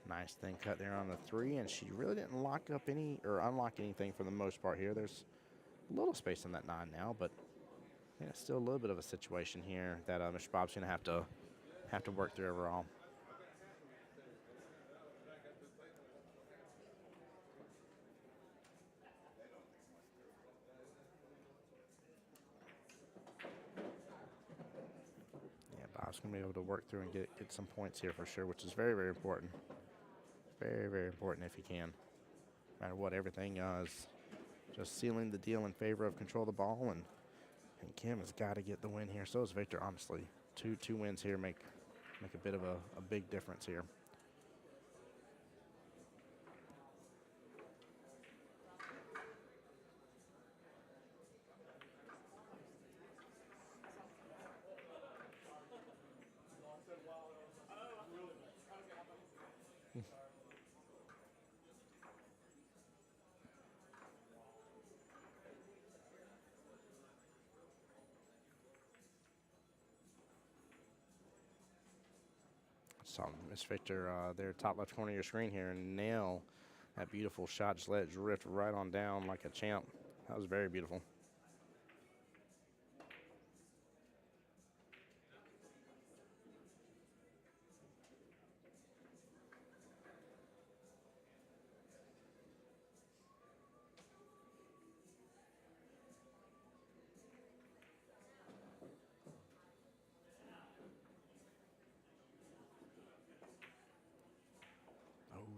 S1: Nice thin cut there on the 3, and she really didn't lock up any or unlock anything for the most part here. There's a little space in that 9 now, but yeah, still a little bit of a situation here that Mr. Bob's going to have to work through overall. Yeah, Bob's going to be able to work through and get some points here for sure, which is very, very important. Very, very important if he can. No matter what, everything is just sealing the deal in favor of control the ball, and Kim has got to get the win here. So is Victor, honestly. Two wins here make a bit of a big difference here. Saw Miss Victor there, top left corner of your screen here, and nail that beautiful shot. Just let it drift right on down like a champ. That was very beautiful.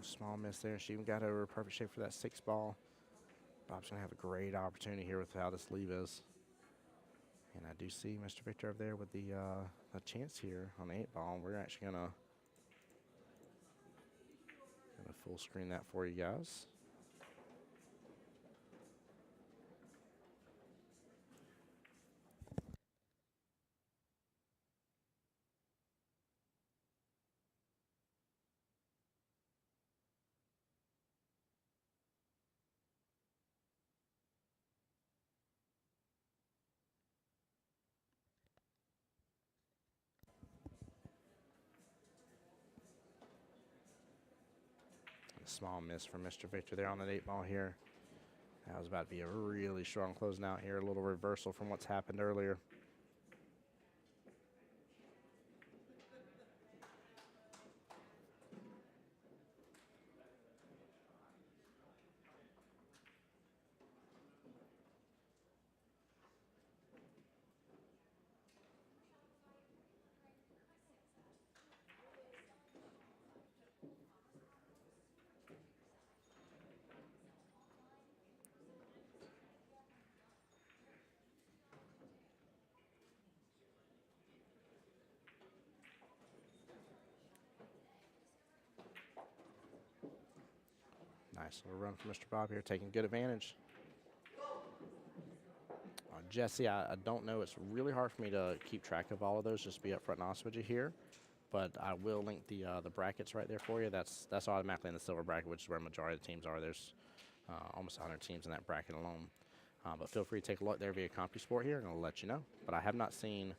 S1: Small miss there. She even got over perfect shape for that 6 ball. Bob's going to have a great opportunity here with how this leave is. And I do see Mr. Victor over there with the chance here on the 8 ball. We're actually going to full screen that for you guys. Small miss from Mr. Victor there on that 8 ball here. That was about to be a really strong closing out here. A little reversal from what's happened earlier. Nice little run from Mr. Bob here, taking good advantage. Jesse, I don't know. It's really hard for me to keep track of all of those, just to be upfront and honest with you here. But I will link the brackets right there for you. That's automatically in the silver bracket, which is where the majority of the teams are. There's almost 100 teams in that bracket alone. But feel free to take a look there via CompuSport here, and I'll let you know. But I have not seen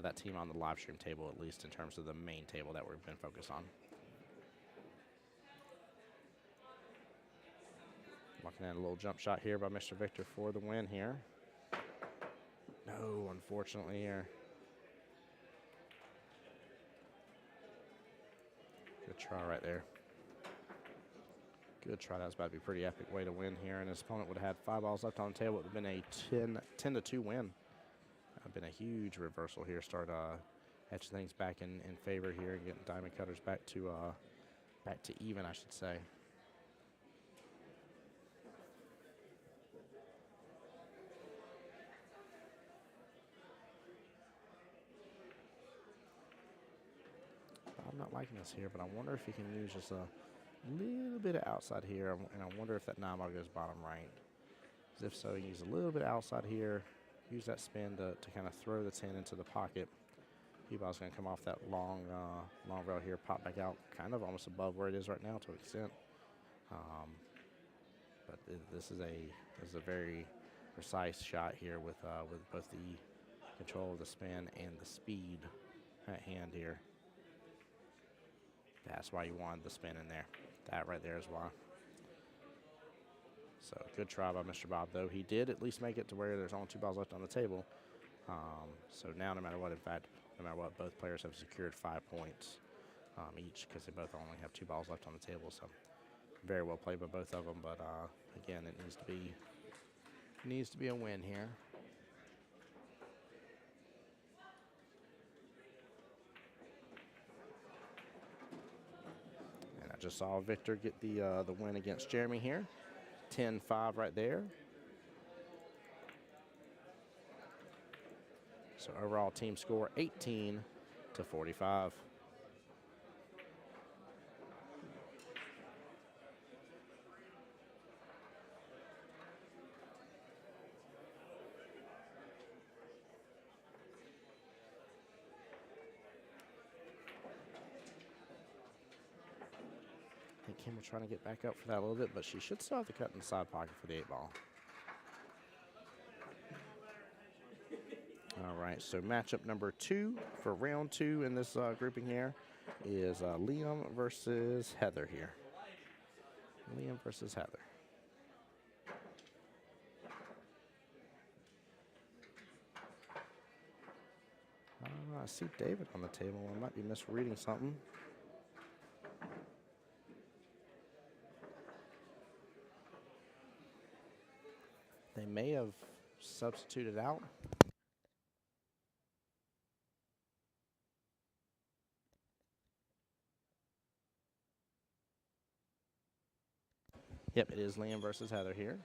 S1: that team on the live stream table, at least in terms of the main table that we've been focused on. Looking at a little jump shot here by Mr. Victor for the win here. No, unfortunately here. Good try right there. Good try. That was about to be a pretty epic way to win here. And his opponent would have had 5 balls left on the table. It would have been a 10-2 win. That would have been a huge reversal here. Start etching things back in favor here and getting Diamond Cutters back to even, I should say. I'm not liking this here, but I wonder if he can use just a little bit of outside here, and I wonder if that 9 ball goes bottom right. If so, you use a little bit of outside here, use that spin to kind of throw the 10 into the pocket. Ball's going to come off that long rail here, pop back out, kind of almost above where it is right now to an extent. But this is a very precise shot here with both the control of the spin and the speed at hand here. That's why you wanted the spin in there. That right there is why. So good try by Mr. Bob, though. He did at least make it to where there's only 2 balls left on the table. So now, no matter what, in fact, no matter what, both players have secured 5 points each because they both only have 2 balls left on the table. So very well played by both of them. But again, it needs to be a win here. Just saw Victor get the win against Jeremy here. 10-5 right there. So overall team score 18-45. Kim will try to get back up for that a little bit, but she should still have the cut in the side pocket for the 8 ball. All right. right, so matchup number 2 for round 2 in this grouping here is Liam versus Heather here. Liam versus Heather. I see David on the table. I might be misreading something. They may have substituted out. Yep, it is Liam versus Heather here.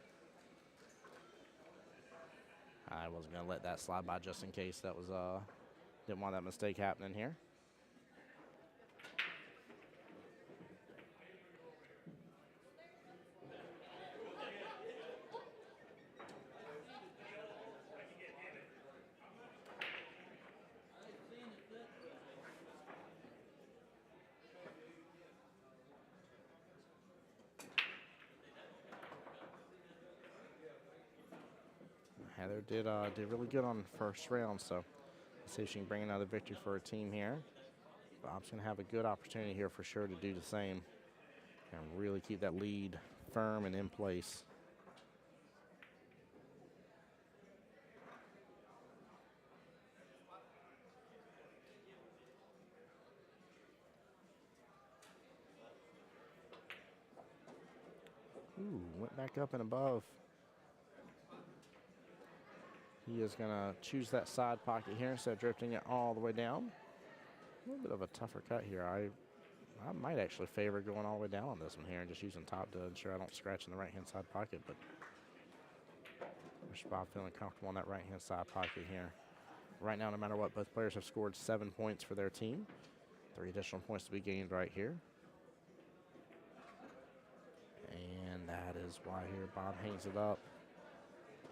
S1: I wasn't going to let that slide by just in case that was, didn't want that mistake happening here. Heather did really good on the first round, so let's see if she can bring another victory for her team here. Bob's going to have a good opportunity here for sure to do the same and really keep that lead firm and in place. Ooh, went back up and above. He is going to choose that side pocket here instead of drifting it all the way down. A little bit of a tougher cut here. I might actually favor going all the way down on this one here and just using top to ensure I don't scratch in the right-hand side pocket, but wish Bob feeling comfortable on that right-hand side pocket here. Right now, no matter what, both players have scored 7 points for their team. 3 additional points to be gained right here. And that is why here Bob hangs it up.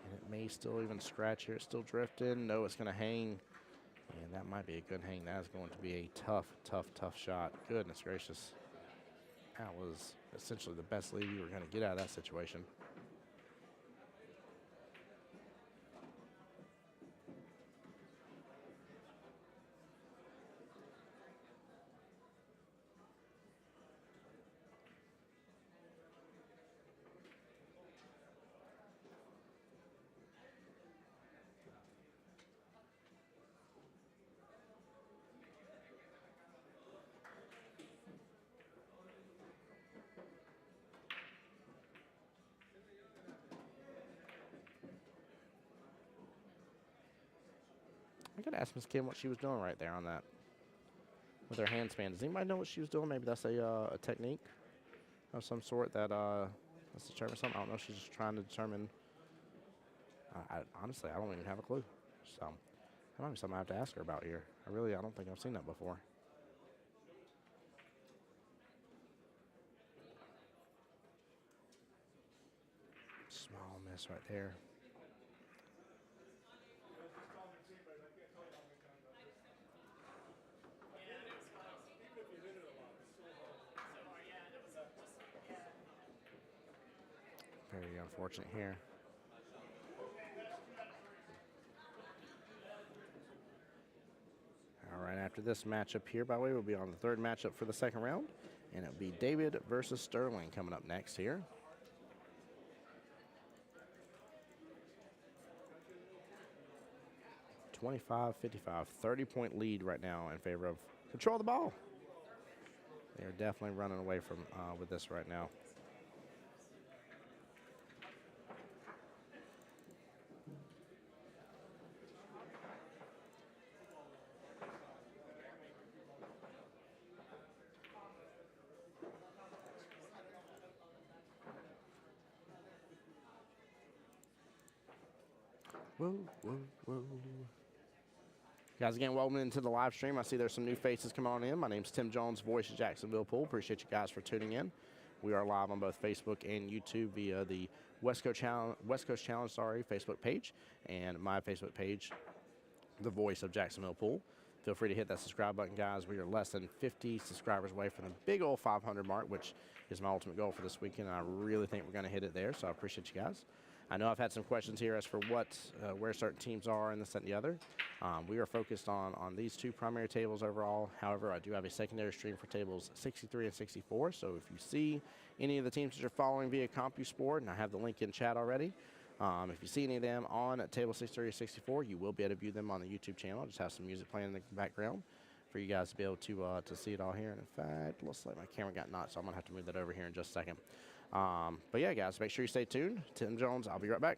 S1: And it may still even scratch here. It's still drifting. No, it's going to hang. And that might be a good hang. That is going to be a tough, tough, tough shot. Goodness gracious. That was essentially the best lead you were going to get out of that situation. I could ask Miss Kim what she was doing right there on that with her hand span. Does anybody know what she was doing? Maybe that's a technique of some sort that let's determine something. I don't know. She's just trying to determine. Honestly, I don't even have a clue. So that might be something I have to ask her about here. I don't think I've seen that before. Small miss right there. Very unfortunate here. All right, after this matchup here, by the way, we'll be on the 3rd matchup for the 2nd round, and it'll be David versus Sterling coming up next here. (25-55), 30-point lead right now in favor of control the ball. They are definitely running away from with this right now. Whoa, whoa, whoa. Guys, again, welcome into the live stream. I see there's some new faces coming on in. My name's Tim Jones, voice of Jacksonville Pool. Appreciate you guys for tuning in. We are live on both Facebook and YouTube via the West Coast Challenge, Facebook page, and my Facebook page, the voice of Jacksonville Pool. Feel free to hit that subscribe button, guys. We are less than 50 subscribers away from the big old 500 mark, which is my ultimate goal for this weekend, and I really think we're going to hit it there, so I appreciate you guys. I know I've had some questions here as for where certain teams are and this, that, and the other. We are focused on these two primary tables overall. However, I do have a secondary stream for tables 63 and 64. So if you see any of the teams that you're following via CompuSport, and I have the link in chat already, if you see any of them on table 63 or 64, you will be able to view them on the YouTube channel. Just have some music playing in the background for you guys to be able to see it all here. And in fact, looks like my camera got knocked, so I'm going to have to move that over here in just a second. But yeah, guys, make sure you stay tuned. Tim Jones, I'll be right back.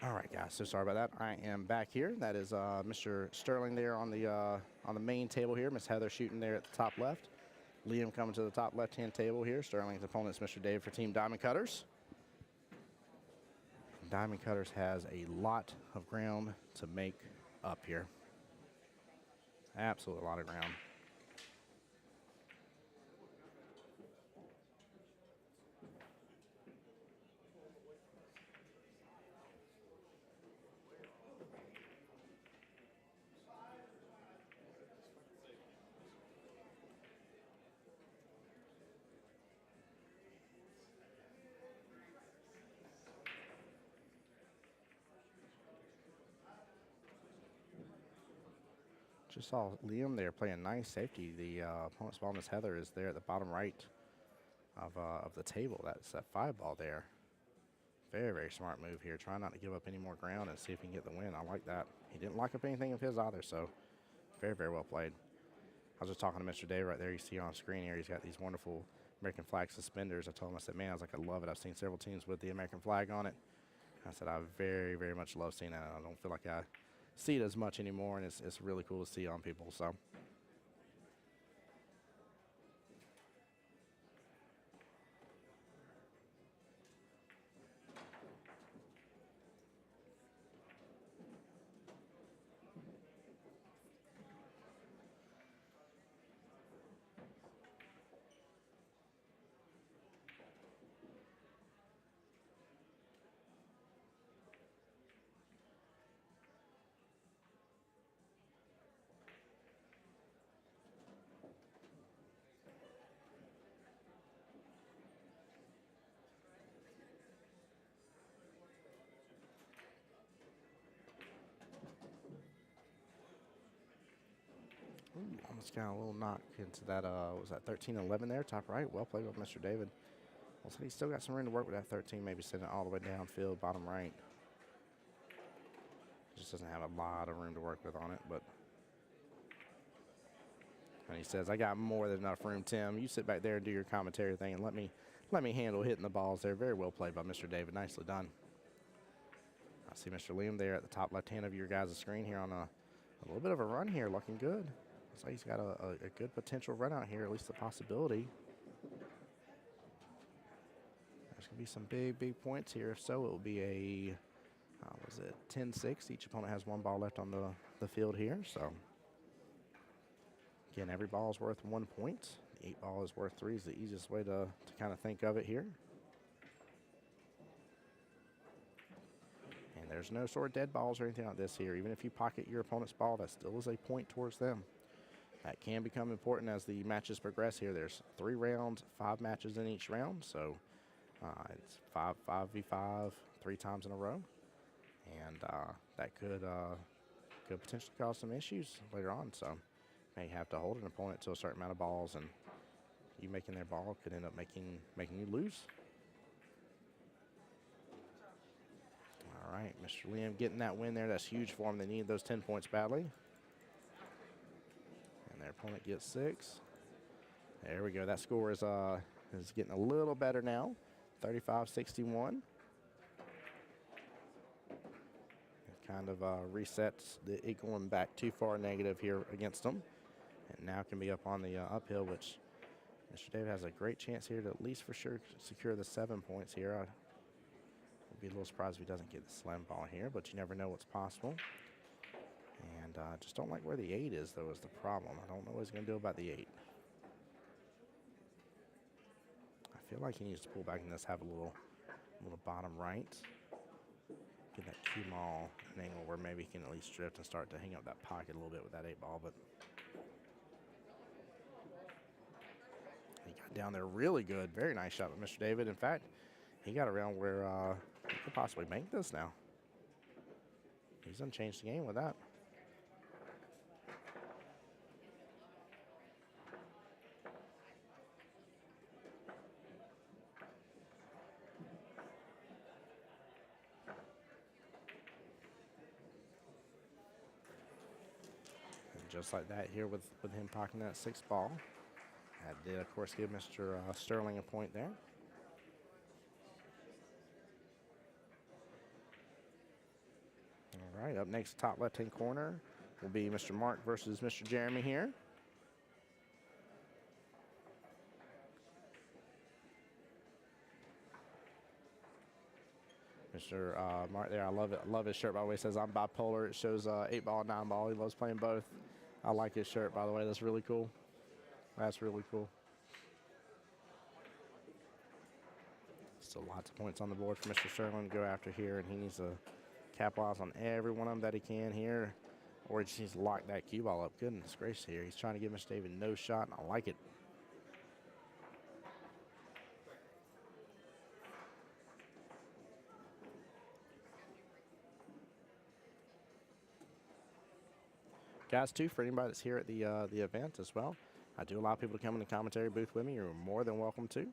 S1: All right, guys. So sorry about that. I am back here. That is Mr. Sterling there on the main table here. Miss Heather shooting there at the top left. Liam coming to the top left-hand table here. Sterling's opponent is Mr. Dave for Team Diamond Cutters. Diamond Cutters has a lot of ground to make up here. Absolutely a lot of ground. Just saw Liam there playing nice safety. The opponent's ball, Miss Heather, is there at the bottom right of the table. That's that 5 ball there. Very, very smart move here. Try not to give up any more ground and see if he can get the win. I like that. He didn't lock up anything of his either, so very, very well played. I was just talking to Mr. Dave right there. You see on screen here, he's got these wonderful American flag suspenders. I told him, I said, man, I was like, I love it. I've seen several teams with the American flag on it. I said, I very, very much love seeing that. I don't feel like I see it as much anymore, and it's really cool to see on people. So. Ooh, almost got a little knock into that, was that 13-11 there, top right. Well played with Mr. David. Looks like he's still got some room to work with that 13, maybe sending it all the way downfield, bottom right. Just doesn't have a lot of room to work with on it, but. And he says, I got more than enough room, Tim. You sit back there and do your commentary thing and let me handle hitting the balls there. Very well played by Mr. David. Nicely done. I see Mr. Liam there at the top left-hand of your guys' screen here on a little bit of a run here, looking good. Looks like he's got a good potential run out here, at least a possibility. There's going to be some big, big points here. If so, it will be a, was it 10-6? Each opponent has 1 ball left on the field here. So, again, every ball is worth 1 point. The 8 ball is worth 3 is the easiest way to kind of think of it here. There's no sort of dead balls or anything like this here. Even if you pocket your opponent's ball, that still is a point towards them. That can become important as the matches progress here. There's 3 rounds, 5 matches in each round, so it's 5v5 3 times in a row, and that could potentially cause some issues later on. So may have to hold an opponent to a certain amount of balls, and you making their ball could end up making you lose. All right, Mr. Liam getting that win there. That's huge for him. They need those 10 points badly. And their opponent gets 6. There we go. That score is getting a little better now. 35-61. It kind of resets it going back too far negative here against them. And now can be up on the uphill, which Mr. David has a great chance here to at least for sure secure the 7 points here. I'd be a little surprised if he doesn't get the slam ball here, but you never know what's possible. And just don't like where the 8 is, though, is the problem. I don't know what he's going to do about the 8. I feel like he needs to pull back and just have a little bottom right. Get that cue ball an angle where maybe he can at least drift and start to hang up that pocket a little bit with that 8 ball, but he got down there really good. Very nice shot with Mr. David. In fact, he got around where he could possibly make this now. He's done changed the game with that. And just like that here with him pocketing that 6th ball. That did, of course, give Mr. Sterling a point there. All right, up next, top left-hand corner will be Mr. Mark versus Mr. Jeremy here. Mr. Mark there, I love it. I love his shirt, by the way. It says, I'm bipolar. It shows 8 ball and 9 ball. He loves playing both. I like his shirt, by the way. That's really cool. That's really cool. Still lots of points on the board for Mr. Sterling to go after here, and he needs to capitalize on every one of them that he can here, or he just needs to lock that cue ball up. Goodness gracious here. He's trying to give Mr. David no shot, and I like it. Guys, too, for anybody that's here at the event as well, I do allow people to come in the commentary booth with me. You're more than welcome to.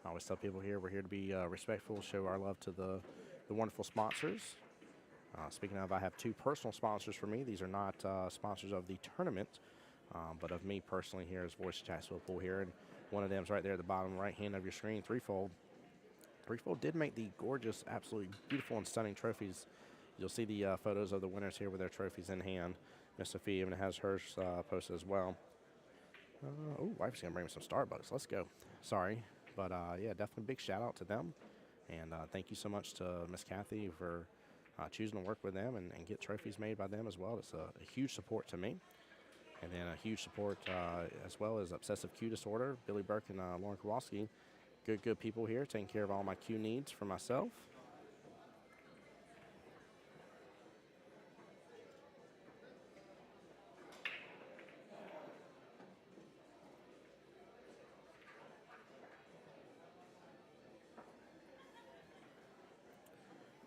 S1: I always tell people here, we're here to be respectful, show our love to the wonderful sponsors. Speaking of, I have 2 personal sponsors for me. These are not sponsors of the tournament, but of me personally here as Voice of Jacksonville Pool here. And one of them is right there at the bottom right hand of your screen, Threefold. Threefold did make the gorgeous, absolutely beautiful and stunning trophies. You'll see the photos of the winners here with their trophies in hand. Miss Sophia even has hers posted as well. Oh, wife's going to bring me some Starbucks. Let's go. Sorry. But, yeah, definitely big shout-out to them. And thank you so much to Miss Kathy for choosing to work with them and get trophies made by them as well. It's a huge support to me. And then a huge support as well as Obsessive Cue Disorder, Billy Burke and Lauren Kowalski. Good people here taking care of all my cue needs for myself.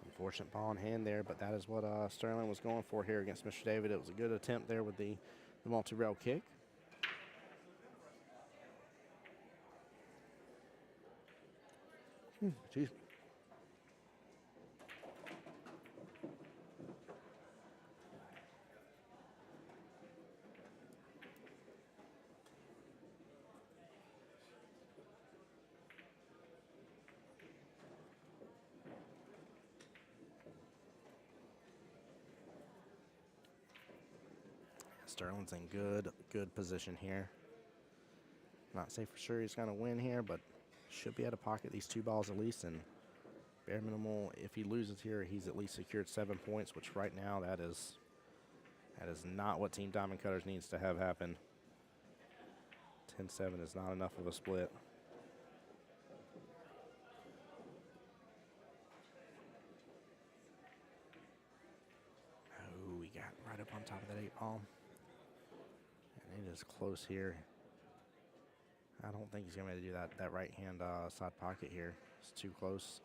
S1: Unfortunate ball in hand there, but that is what Sterling was going for here against Mr. David. It was a good attempt there with the multi-rail kick. Geez. Sterling's in good position here. Not say for sure he's going to win here, but should be able to pocket these 2 balls at least. And bare minimal, if he loses here, he's at least secured 7 points, which right now that is not what Team Diamond Cutters needs to have happen. 10-7 is not enough of a split. is close here. I don't think he's going to be able to do that right hand side pocket here. It's too close.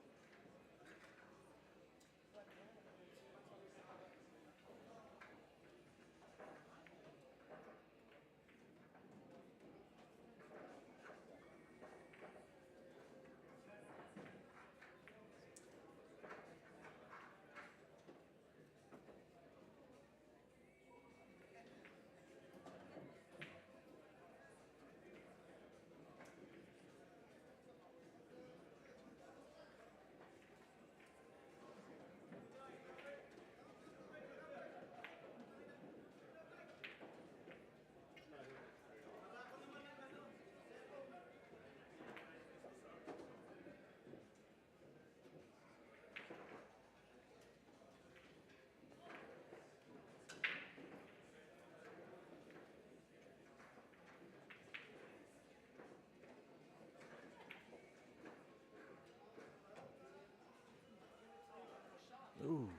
S1: Ooh.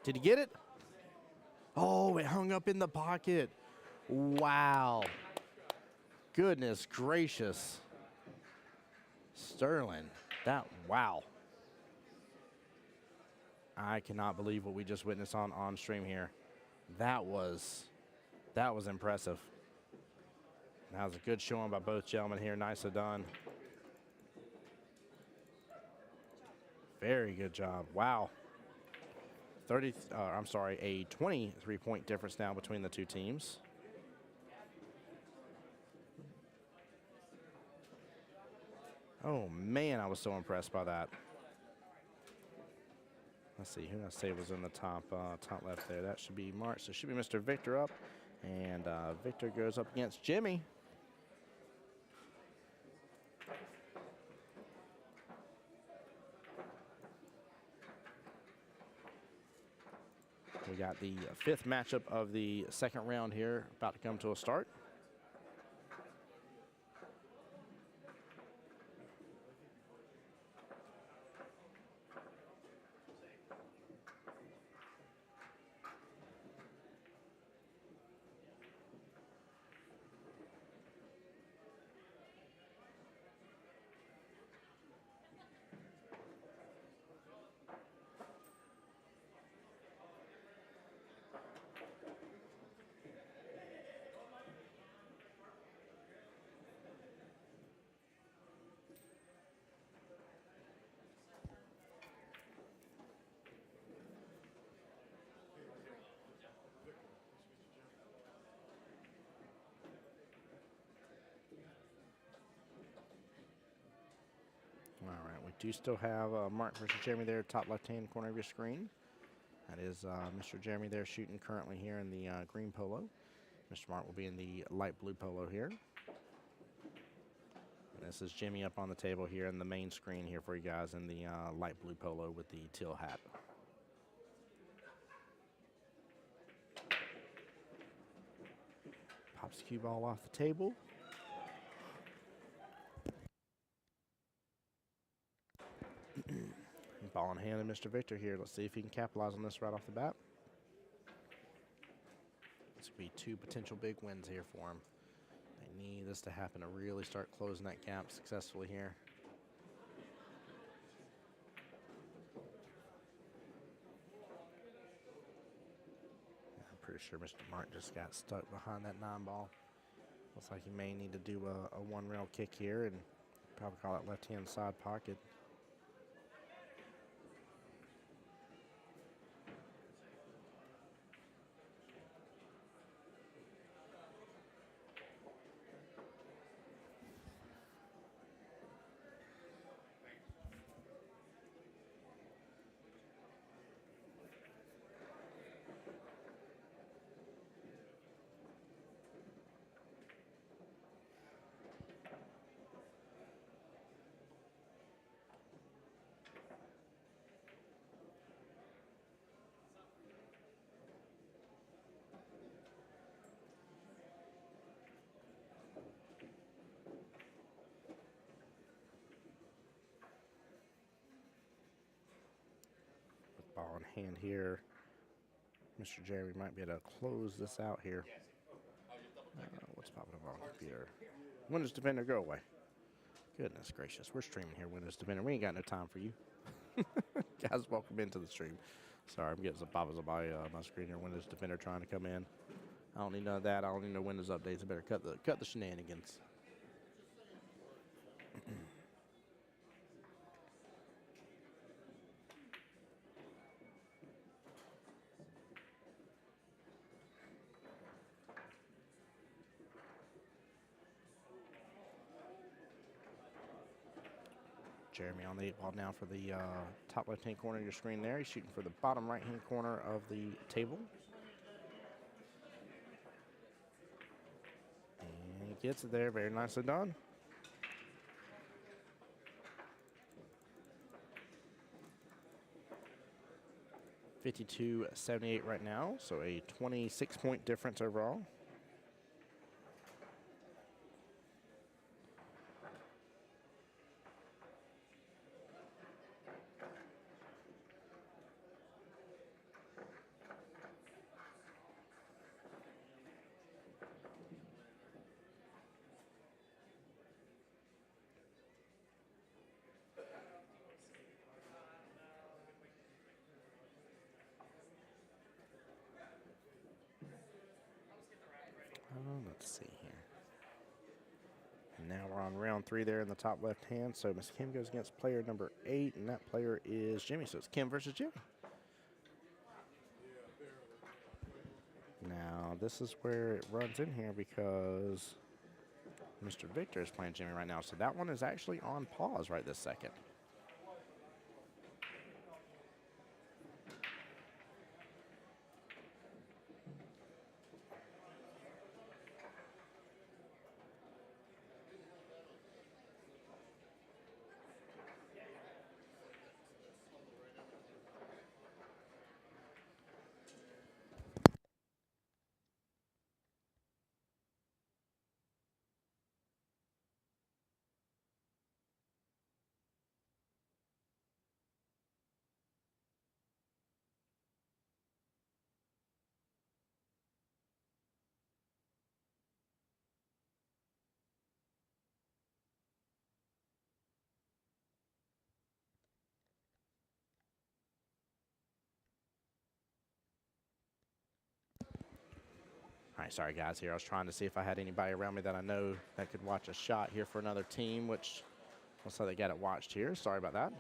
S1: Did he get it? Oh, it hung up in the pocket. Wow. Goodness gracious. Sterling. Wow. I cannot believe what we just witnessed on stream here. That was impressive. That was a good showing by both gentlemen here. Nicely done. Very good job. Wow. A 23-point difference now between the two teams. Oh man, I was so impressed by that. Let's see, who did I say was in the top left there? That should be March. So it should be Mr. Victor up. And Victor goes up against Jimmy. We got the fifth matchup of the second round here about to come to a start. All right, we do still have Mark versus Jeremy there, top left-hand corner of your screen. That is Mr. Jeremy there shooting currently here in the green polo. Mr. Mark will be in the light blue polo here. And this is Jimmy up on the table here in the main screen here for you guys in the light blue polo with the teal hat. Pops the cue ball off the table. Ball in hand of Mr. Victor here. Let's see if he can capitalize on this right off the bat. This could be two potential big wins here for him. They need this to happen to really start closing that gap successfully here. I'm pretty sure Mr. Mark just got stuck behind that 9-ball. Looks like he may need to do a one-rail kick here and probably call it left-hand side pocket. Ball in hand here. Mr. Jeremy might be able to close this out here. What's Well, computer. Windows Defender, go away. Goodness gracious. We're streaming here, Windows Defender. We ain't got no time for you. Guys, welcome into the stream. Sorry, I'm getting some pop-ups on my screen here. Windows Defender trying to come in. I don't need none of that. I don't need no Windows updates. I better cut the shenanigans. Jeremy on the 8 ball now for the top left-hand corner of your screen there. He's shooting for the bottom right-hand corner of the table. And he gets it there. Very nicely done. $52.78 right now, so a 26-point difference overall. Let's see here. And now we're on round 3 there in the top left hand. So Miss Kim goes against player number 8, and that player is Jimmy. So it's Kim versus Jimmy. Now this is where it runs in here because Mr. Victor is playing Jimmy right now. So that one is actually on pause right this second. All right, sorry guys here. I was trying to see if I had anybody around me that I know that could watch a shot here for another team, which looks like they got it watched here. Sorry about that.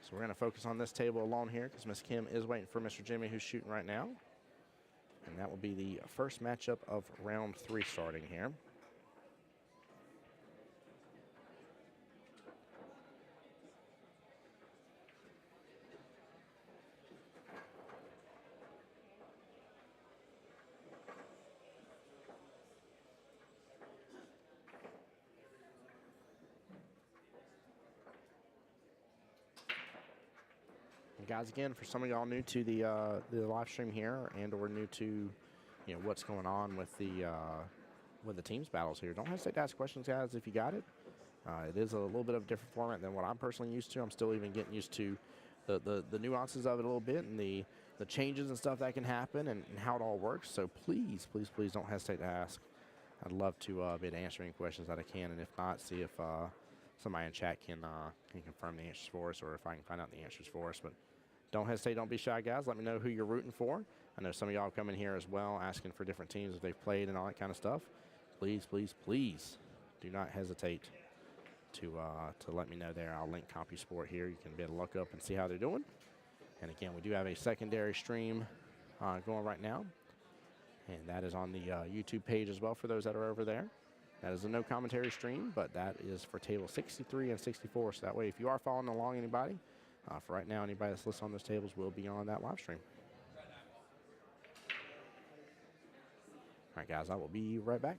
S1: So we're going to focus on this table alone here because Miss Kim is waiting for Mr. Jimmy, who's shooting right now. And that will be the first matchup of round 3 starting here. And guys, again, for some of y'all new to the live stream here and or new to what's going on with the teams battles here, don't hesitate to ask questions, guys, if you got it. It is a little bit of a different format than what I'm personally used to. I'm still even getting used to the nuances of it a little bit and the changes and stuff that can happen and how it all works. So please, please, please don't hesitate to ask. I'd love to be able to answer any questions that I can, and if not, see if somebody in chat can confirm the answers for us or if I can find out the answers for us. But don't hesitate, don't be shy, guys. Let me know who you're rooting for. I know some of y'all come in here as well asking for different teams if they've played and all that kind of stuff. Please, please, please do not hesitate to let me know there. I'll link CompuSport here. You can be able to look up and see how they're doing. And again, we do have a secondary stream going right now. And that is on the YouTube page as well for those that are over there. That is a no commentary stream, but that is for table 63 and 64. So that way, if you are following along, anybody, for right now, anybody that's listed on those tables will be on that live stream. All right, guys, I will be right back.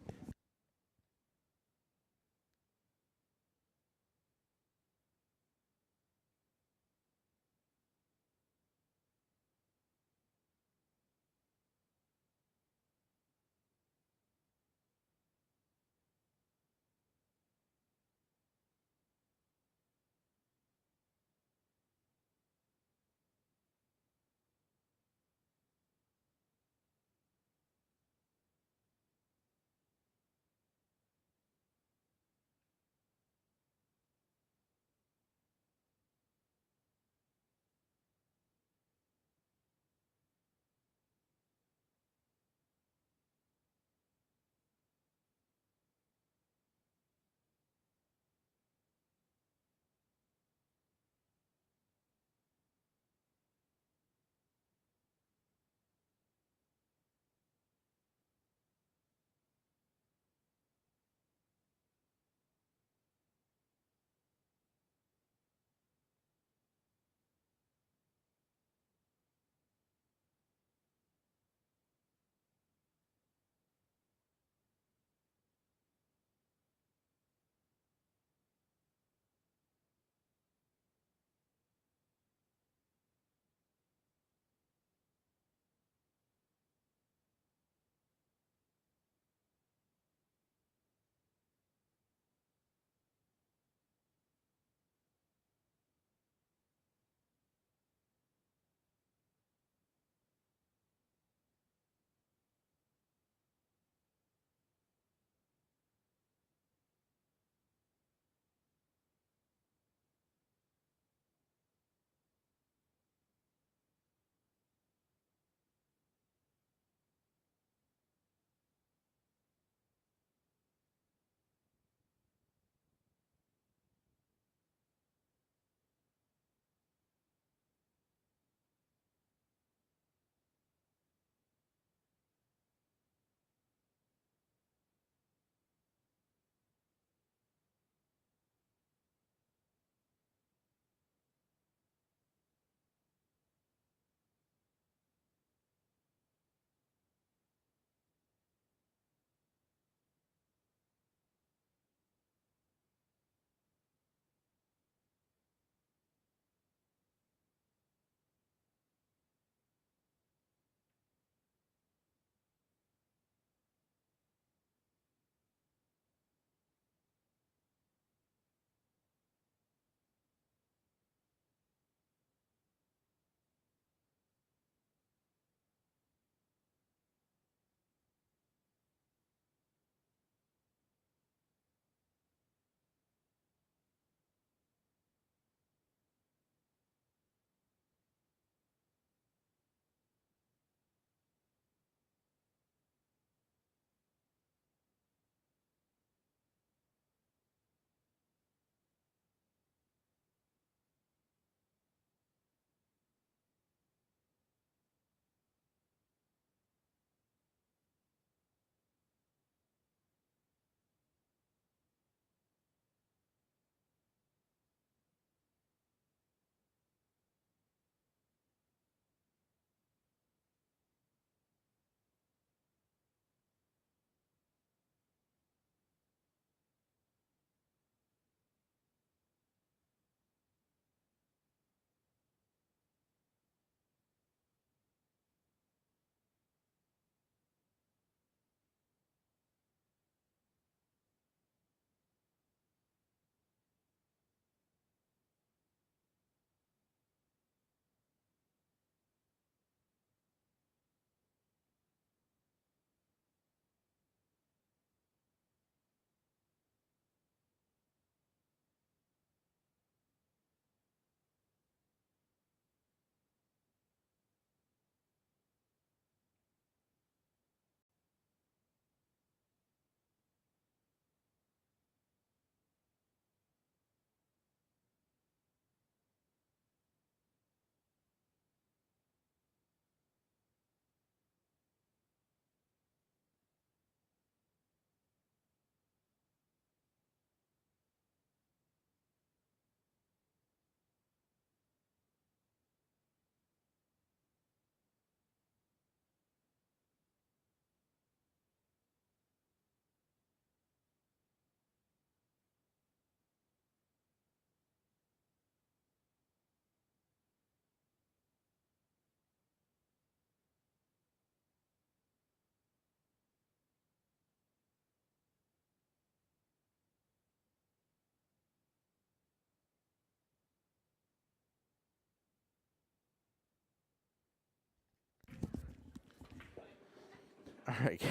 S1: All right.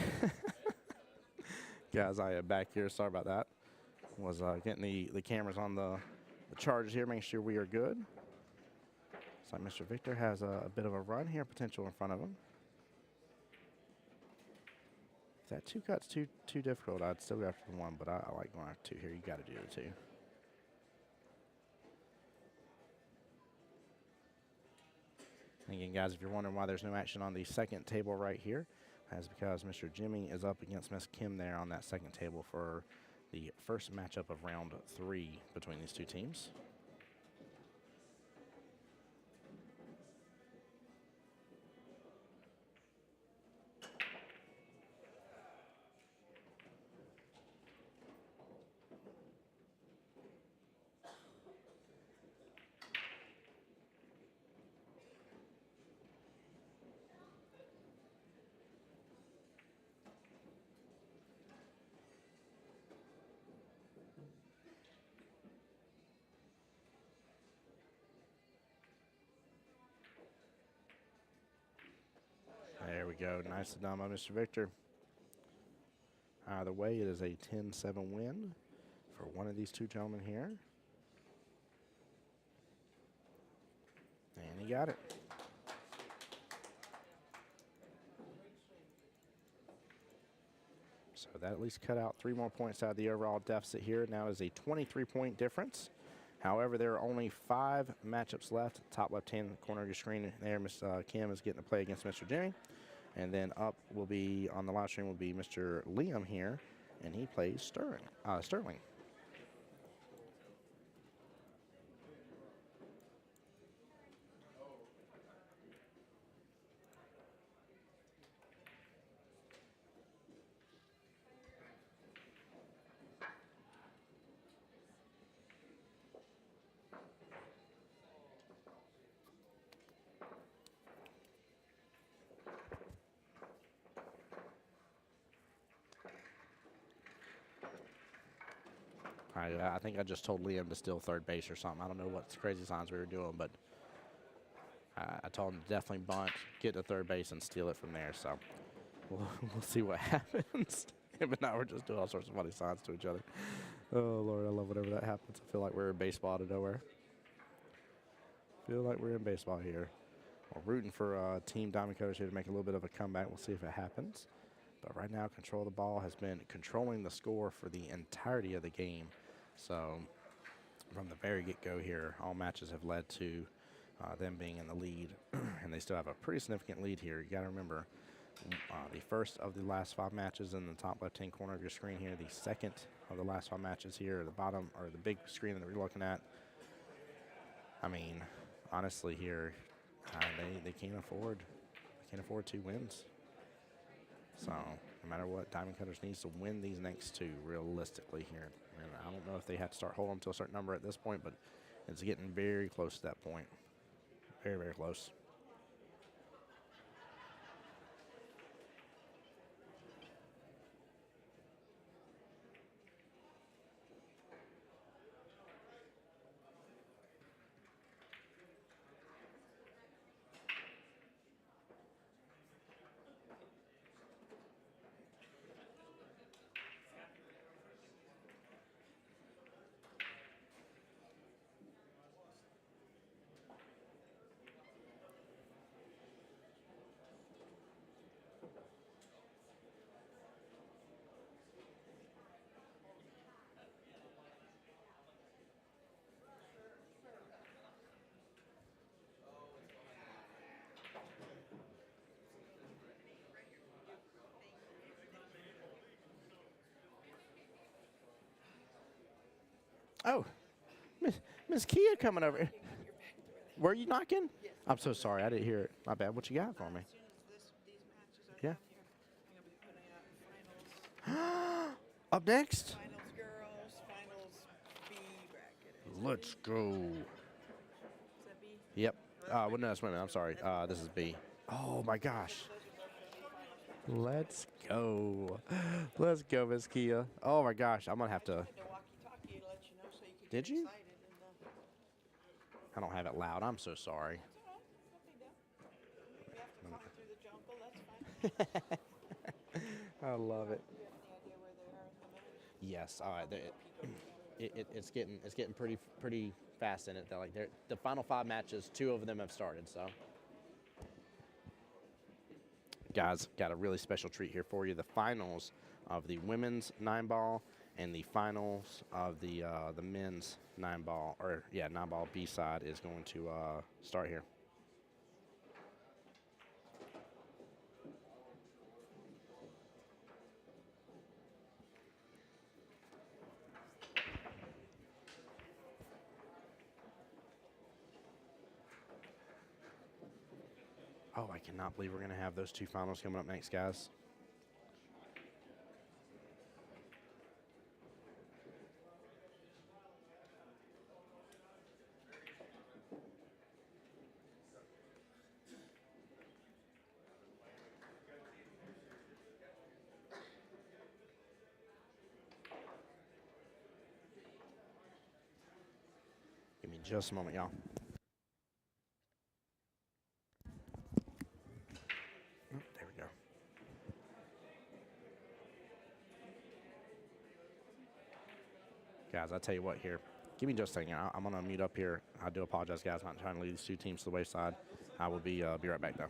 S1: Guys, I am back here. Sorry about that. Was getting the cameras on the charges here, making sure we are good. Looks like Mr. Victor has a bit of a run here potential in front of him. If that 2 cut's too difficult, I'd still go after the 1, but I like going after 2 here. You got to do the 2. Again, guys, if you're wondering why there's no action on the second table right here, that's because Mr. Jimmy is up against Miss Kim there on that second table for the first matchup of round 3 between these 2 teams. There we go. Nicely done by Mr. Victor. Either way, it is a 10-7 win for one of these 2 gentlemen here. And he got it. So that at least cut out 3 more points out of the overall deficit here. Now is a 23-point difference. However, there are only 5 matchups left. Top left-hand corner of your screen there, Miss Kim is getting to play against Mr. Jimmy. And then up will be, on the live stream, will be Mr. Liam here, and he plays Sterling. I think I just told Liam to steal third base or something. I don't know what crazy signs we were doing, but I told him to definitely bunt, get to third base, and steal it from there. So we'll see what happens. But now we're just doing all sorts of funny signs to each other. Oh, Lord, I love whenever that happens. I feel like we're in baseball out of nowhere. Feel like we're in baseball here. We're rooting for Team Diamond Coach here to make a little bit of a comeback. We'll see if it happens. But right now, control of the ball has been controlling the score for the entirety of the game. So from the very get-go here, all matches have led to them being in the lead. And they still have a pretty significant lead here. You got to remember, the first of the last 5 matches in the top left-hand corner of your screen here. The second of the last 5 matches here, the bottom, or the big screen that we're looking at. I mean, honestly here, they can't afford 2 wins. So no matter what, Diamond Cutters needs to win these next 2 realistically here. And I don't know if they have to start holding to a certain number at this point, but it's getting very close to that point. Very, very close. Oh, Miss Kia coming over. Were you knocking? I'm so sorry. I didn't hear it. My bad. What you got for me? Yeah. Up next?
S5: Finals girls, finals B bracket.
S1: Let's go.
S5: Is that B?
S1: Yep. Well, no, that's women. I'm sorry. This is B. Oh, my gosh. Let's go. Let's go, Miss Kia. Oh, my gosh. I'm going to have to.
S5: The walkie-talkie to let you know so you could
S1: Did
S5: get
S1: you?
S5: excited.
S1: I don't have it loud. I'm so sorry.
S5: That's all right. Nothing down. If you have to talk through the jungle, that's fine.
S1: I love it.
S5: Do you have any idea where they are at the moment?
S1: Yes, it's getting pretty fast in it. The final 5 matches, 2 of them have started. So, guys, got a really special treat here for you. The finals of the women's 9-ball and the finals of the men's 9-ball, 9-ball B side is going to start here. Oh, I cannot believe we're going to have those 2 finals coming up next, guys. Give me just a moment, y'all. Oh, there we go. Guys, I tell you what here. Give me just a second. I'm going to mute up here. I do apologize, guys. I'm not trying to lead these 2 teams to the wayside. I will be right back, though.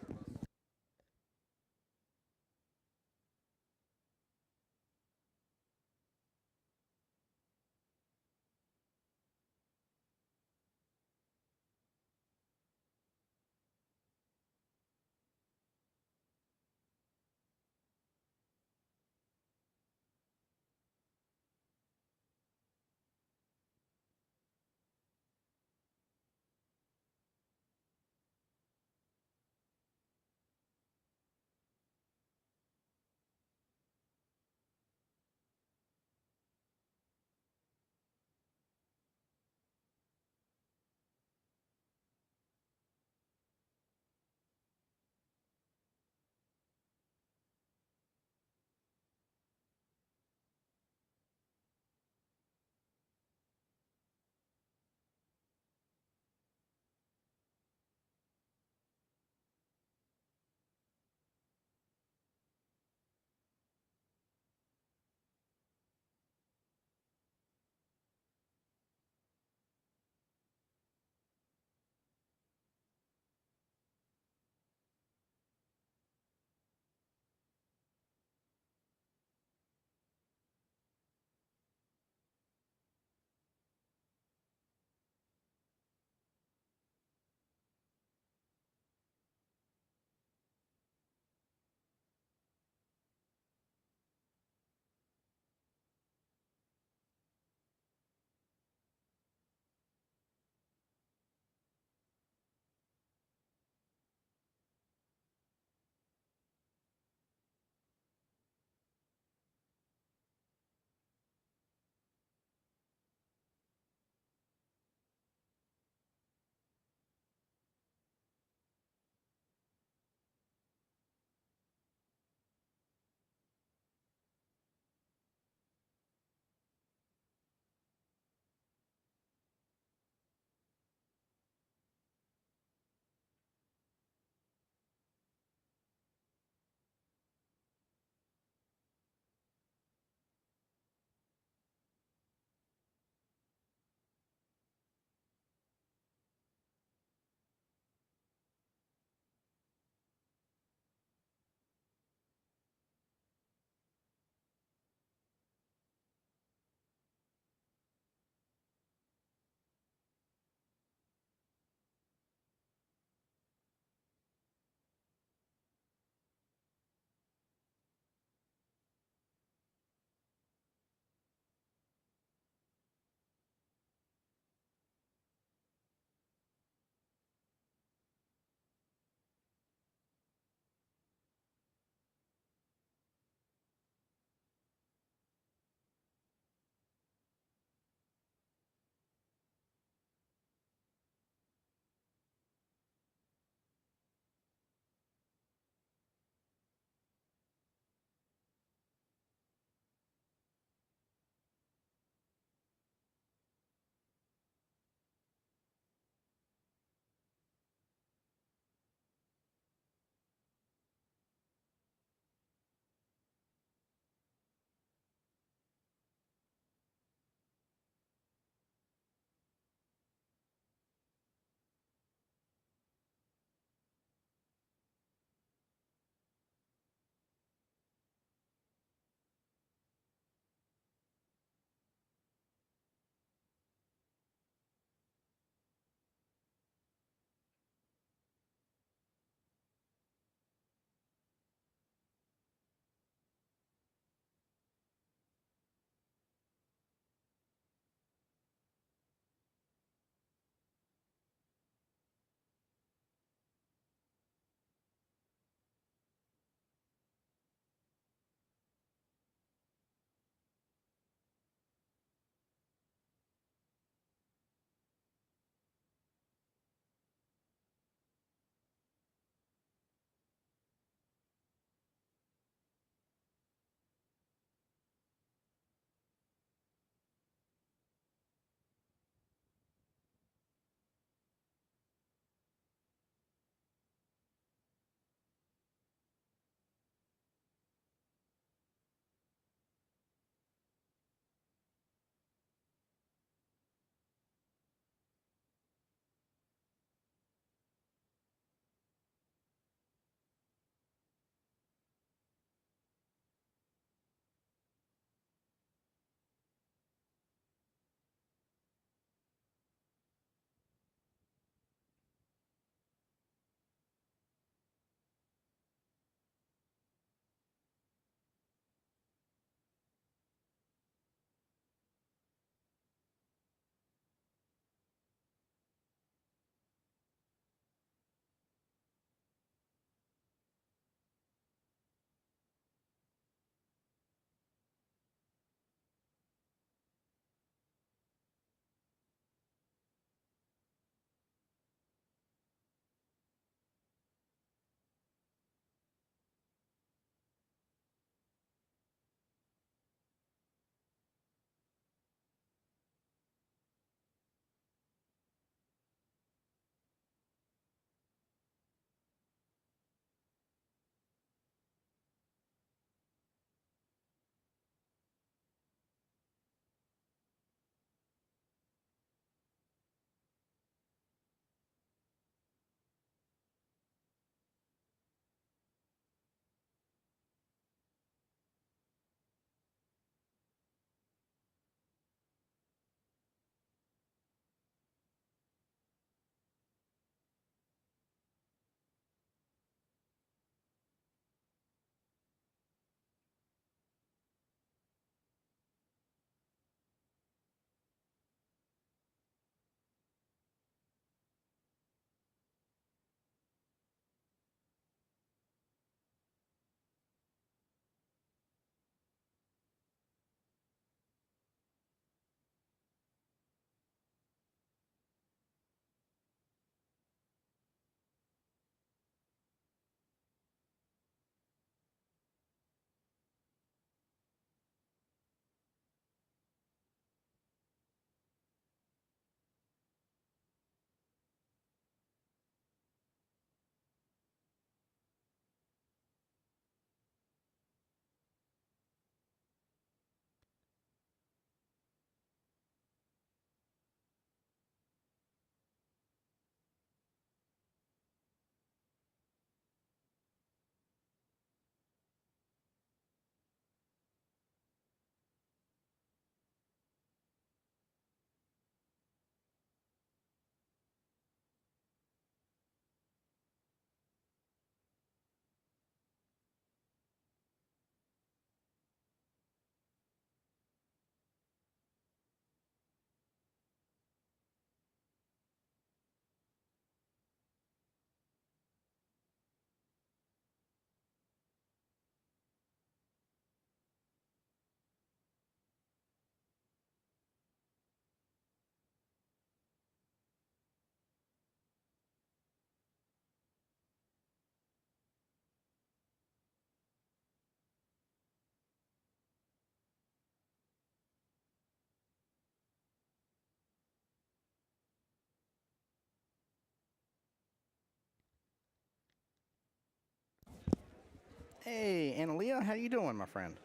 S1: Hey, Analia, how you doing, my friend?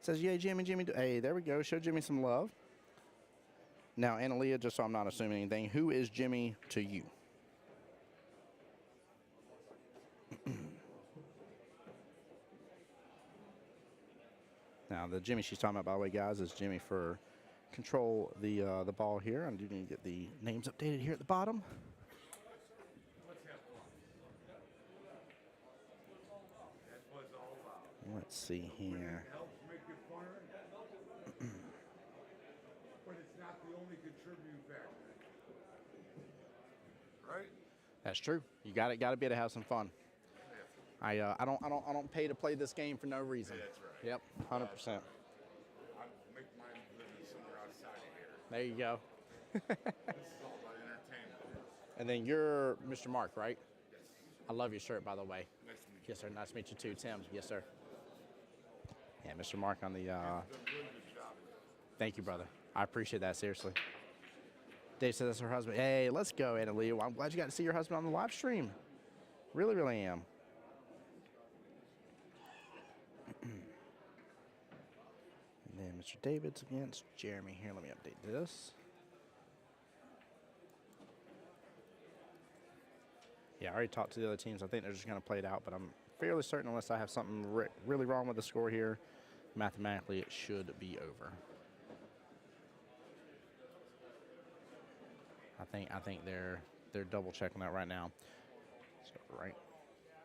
S1: Says, yeah, Jimmy, Jimmy. Hey, there we go. Show Jimmy some love. Now, Analia, just so I'm not assuming anything, who is Jimmy to you? Now, the Jimmy she's talking about, by the way, guys, is Jimmy for control the ball here. I do need to get the names updated here at the bottom. Let's see here.
S6: But it's not the only contributing factor. Right?
S1: That's true. You got to be able to have some fun. I don't pay to play this game for no reason.
S6: That's right.
S1: Yep, 100%.
S6: I make mine living somewhere outside of here.
S1: There you go.
S6: This is all about entertainment.
S1: And then you're Mr. Mark, right?
S6: Yes.
S1: I love your shirt, by the way.
S6: Nice to meet you.
S1: Yes, sir. Nice to meet you too, Tim. Yes, sir. Yeah, Mr. Mark on the.
S6: You've done a really good job.
S1: Thank you, brother. I appreciate that, seriously. Dave said that's her husband. Hey, let's go, Analia. Well, I'm glad you got to see your husband on the live stream. Really, really am. And then Mr. David's against Jeremy here. Let me update this. Yeah, I already talked to the other teams. I think they're just going to play it out, but I'm fairly certain unless I have something really wrong with the score here, mathematically it should be over. I think they're double checking that right now. So right,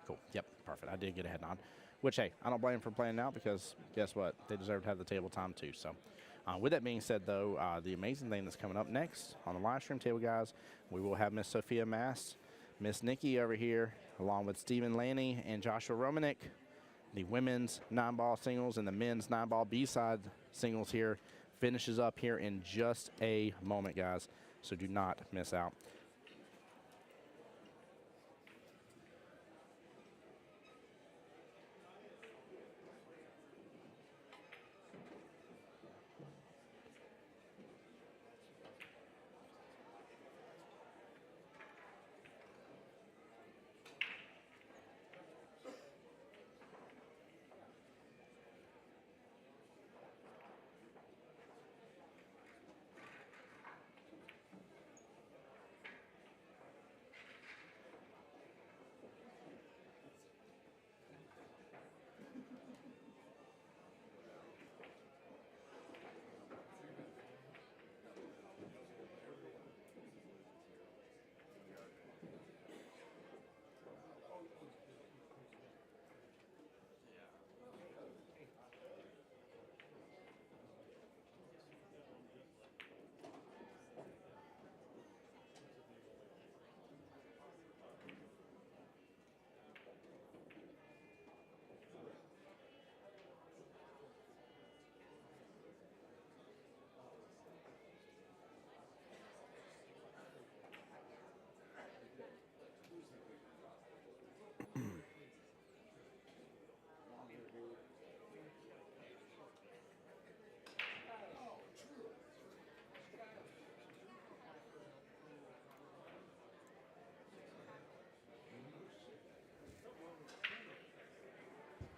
S1: cool. Yep, perfect. I did get a head nod, which hey, I don't blame them for playing out because guess what? They deserve to have the table time too. So, with that being said, though, the amazing thing that's coming up next on the live stream table, guys, we will have Miss Sophia Mast, Miss Nikki over here, along with Stephen Laney and Joshua Romanek, the women's 9-ball singles and the men's 9-ball B-side singles here finishes up here in just a moment, guys. So do not miss out.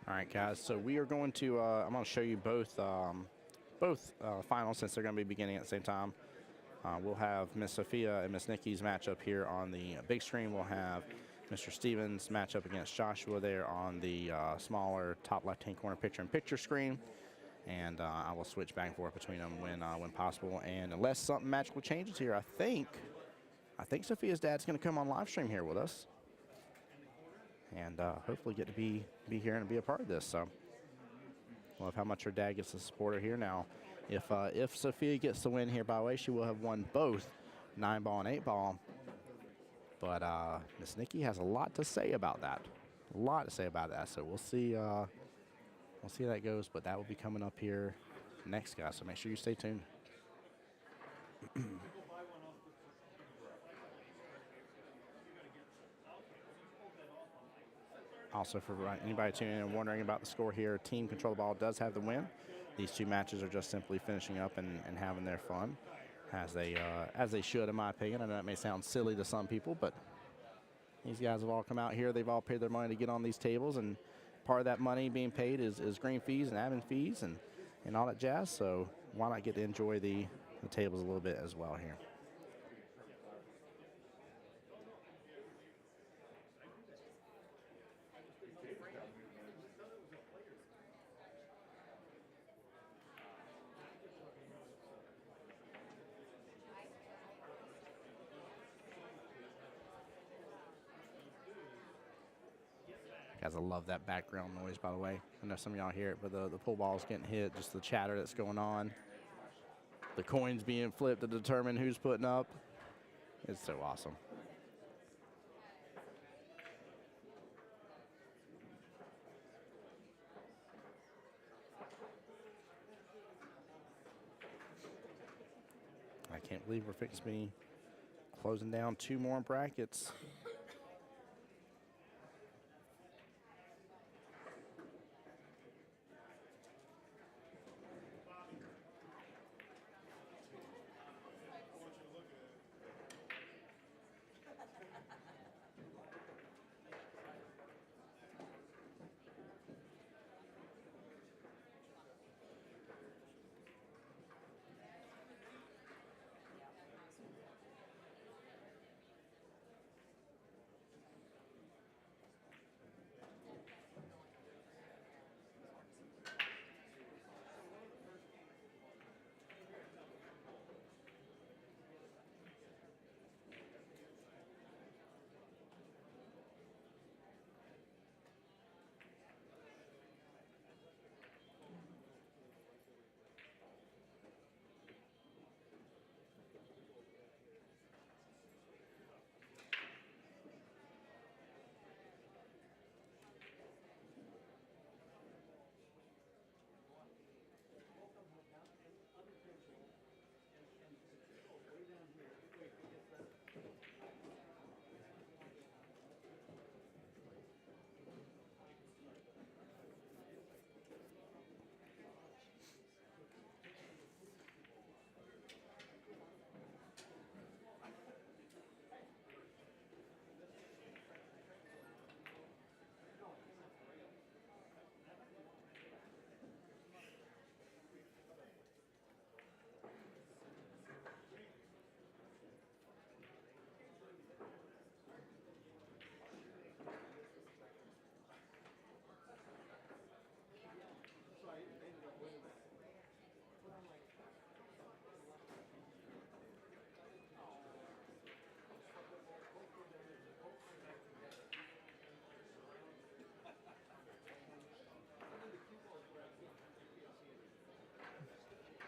S1: All right, guys. So we are going to. I'm going to show you both finals since they're going to be beginning at the same time. We'll have Miss Sophia and Miss Nikki's matchup here on the big screen. We'll have Mr. Stevens matchup against Joshua there on the smaller top left-hand corner picture-in-picture screen. And I will switch back and forth between them when possible. And unless something magical changes here, I think Sophia's dad's going to come on live stream here with us. And hopefully get to be here and be a part of this. So, love how much her dad gets to support her here. Now, if Sophia gets the win here, by the way, she will have won both 9-ball and 8-ball. But Miss Nikki has a lot to say about that. A lot to say about that. So we'll see. We'll see how that goes. But that will be coming up here next, guys. So make sure you stay tuned. Also, for anybody tuning in and wondering about the score here, Team Control the Ball does have the win. These two matches are just simply finishing up and having their fun, as they should, in my opinion. I know that may sound silly to some people, but these guys have all come out here. They've all paid their money to get on these tables and part of that money being paid is green fees and admin fees and all that jazz. So why not get to enjoy the tables a little bit as well here? Guys, I love that background noise, by the way. I know some of y'all hear it, but the pool ball's getting hit, just the chatter that's going on. The coins being flipped to determine who's putting up. It's so awesome. I can't believe we're fixing to be closing down 2 more brackets.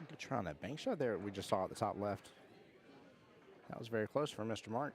S1: Good try on that bank shot there we just saw at the top left. That was very close for Mr. Mark.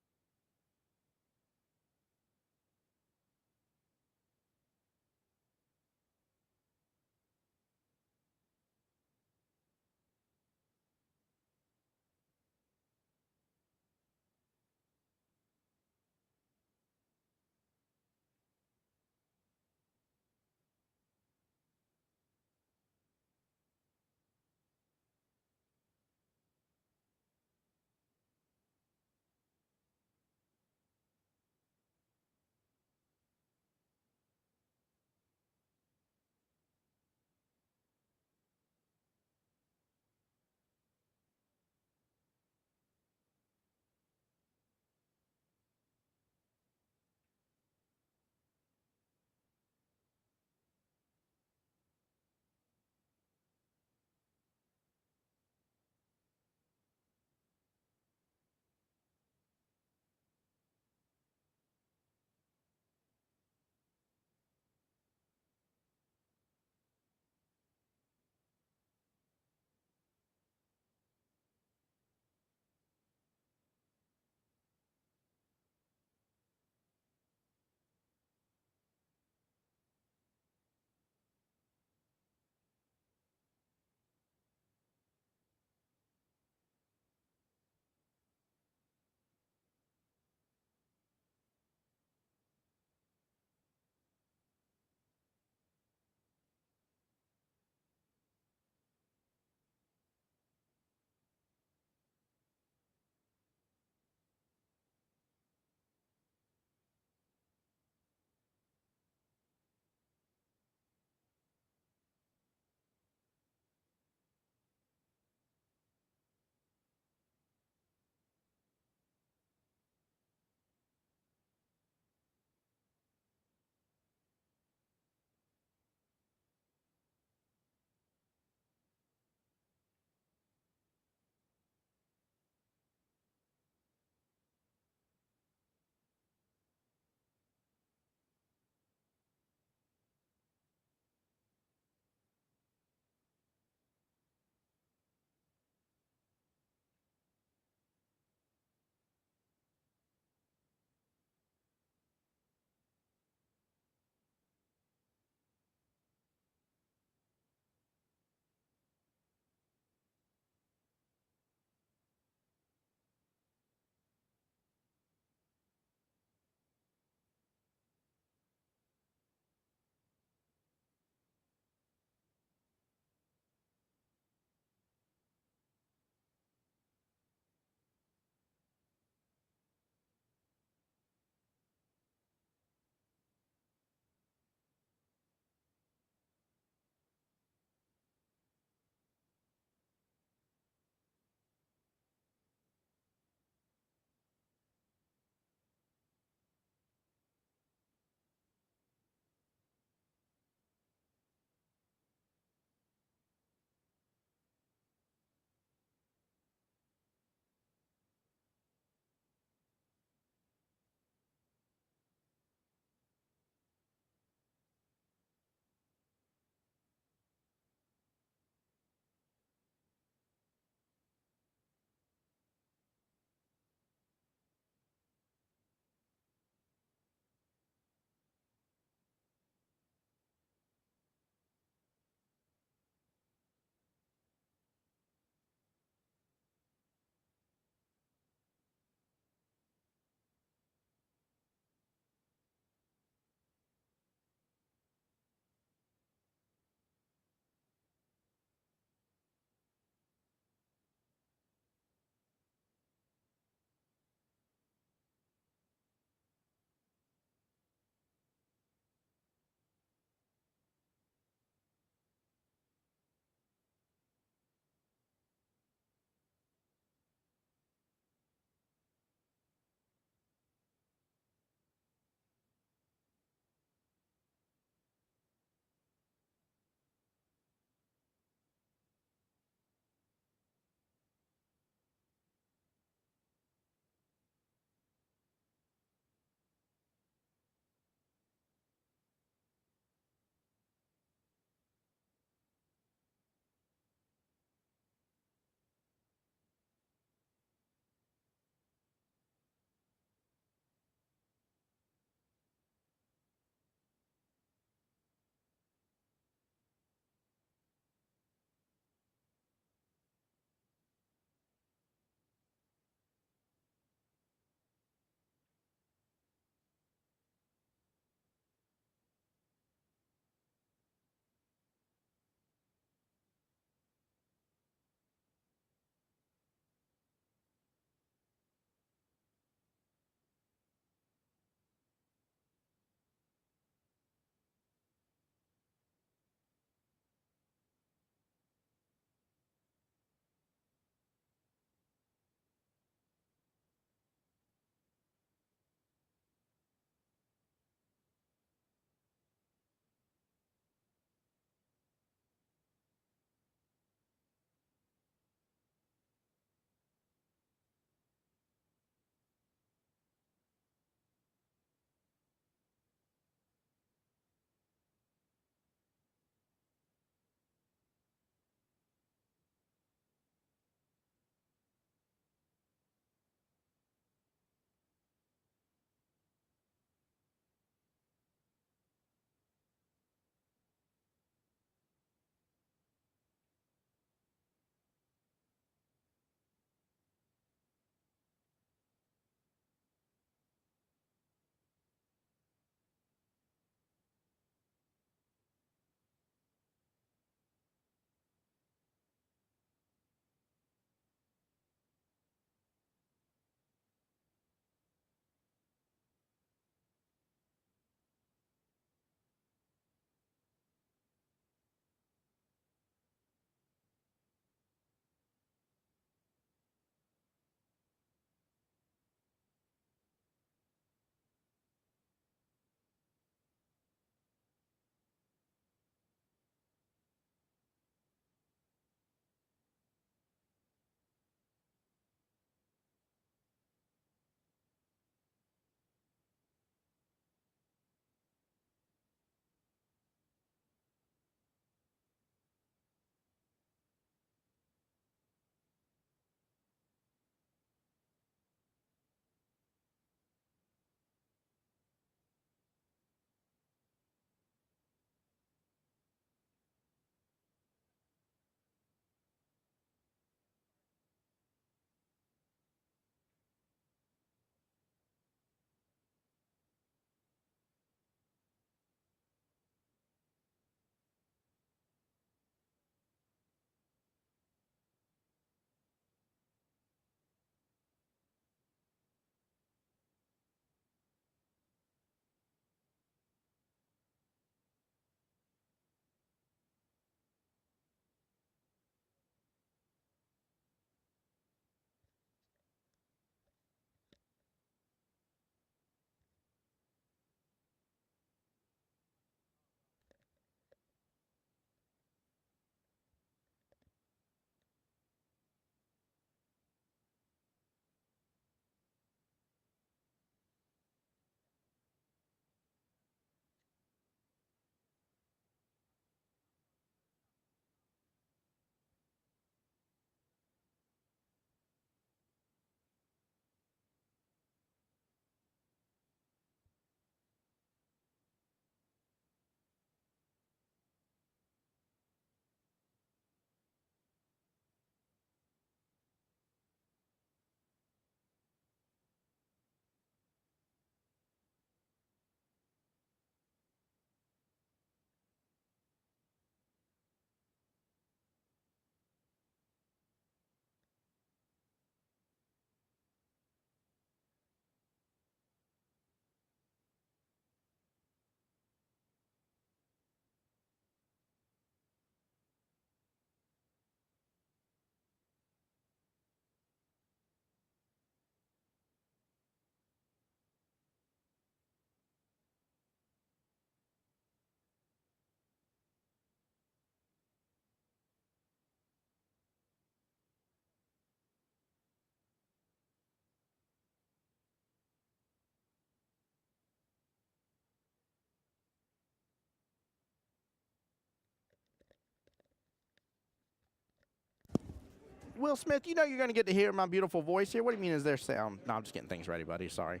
S1: Will Smith, you know you're going to get to hear my beautiful voice here. What do you mean is there sound? No, I'm just getting things ready, buddy. Sorry.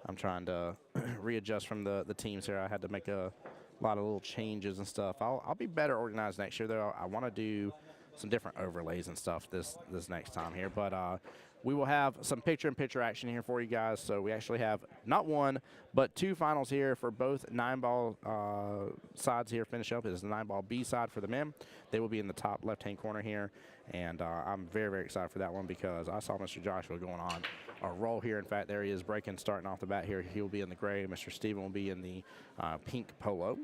S1: I'm trying to readjust from the teams here. I had to make a lot of little changes and stuff. I'll be better organized next year, though. I want to do some different overlays and stuff this next time here. But we will have some picture-in-picture action here for you guys. So we actually have not one, but 2 finals here for both 9-ball sides here. Finish up is the 9-ball B side for the men. They will be in the top left-hand corner here. And I'm very, very excited for that one because I saw Mr. Joshua going on a roll here. In fact, there he is breaking, starting off the bat here. He will be in the gray. Mr. Steven will be in the pink polo.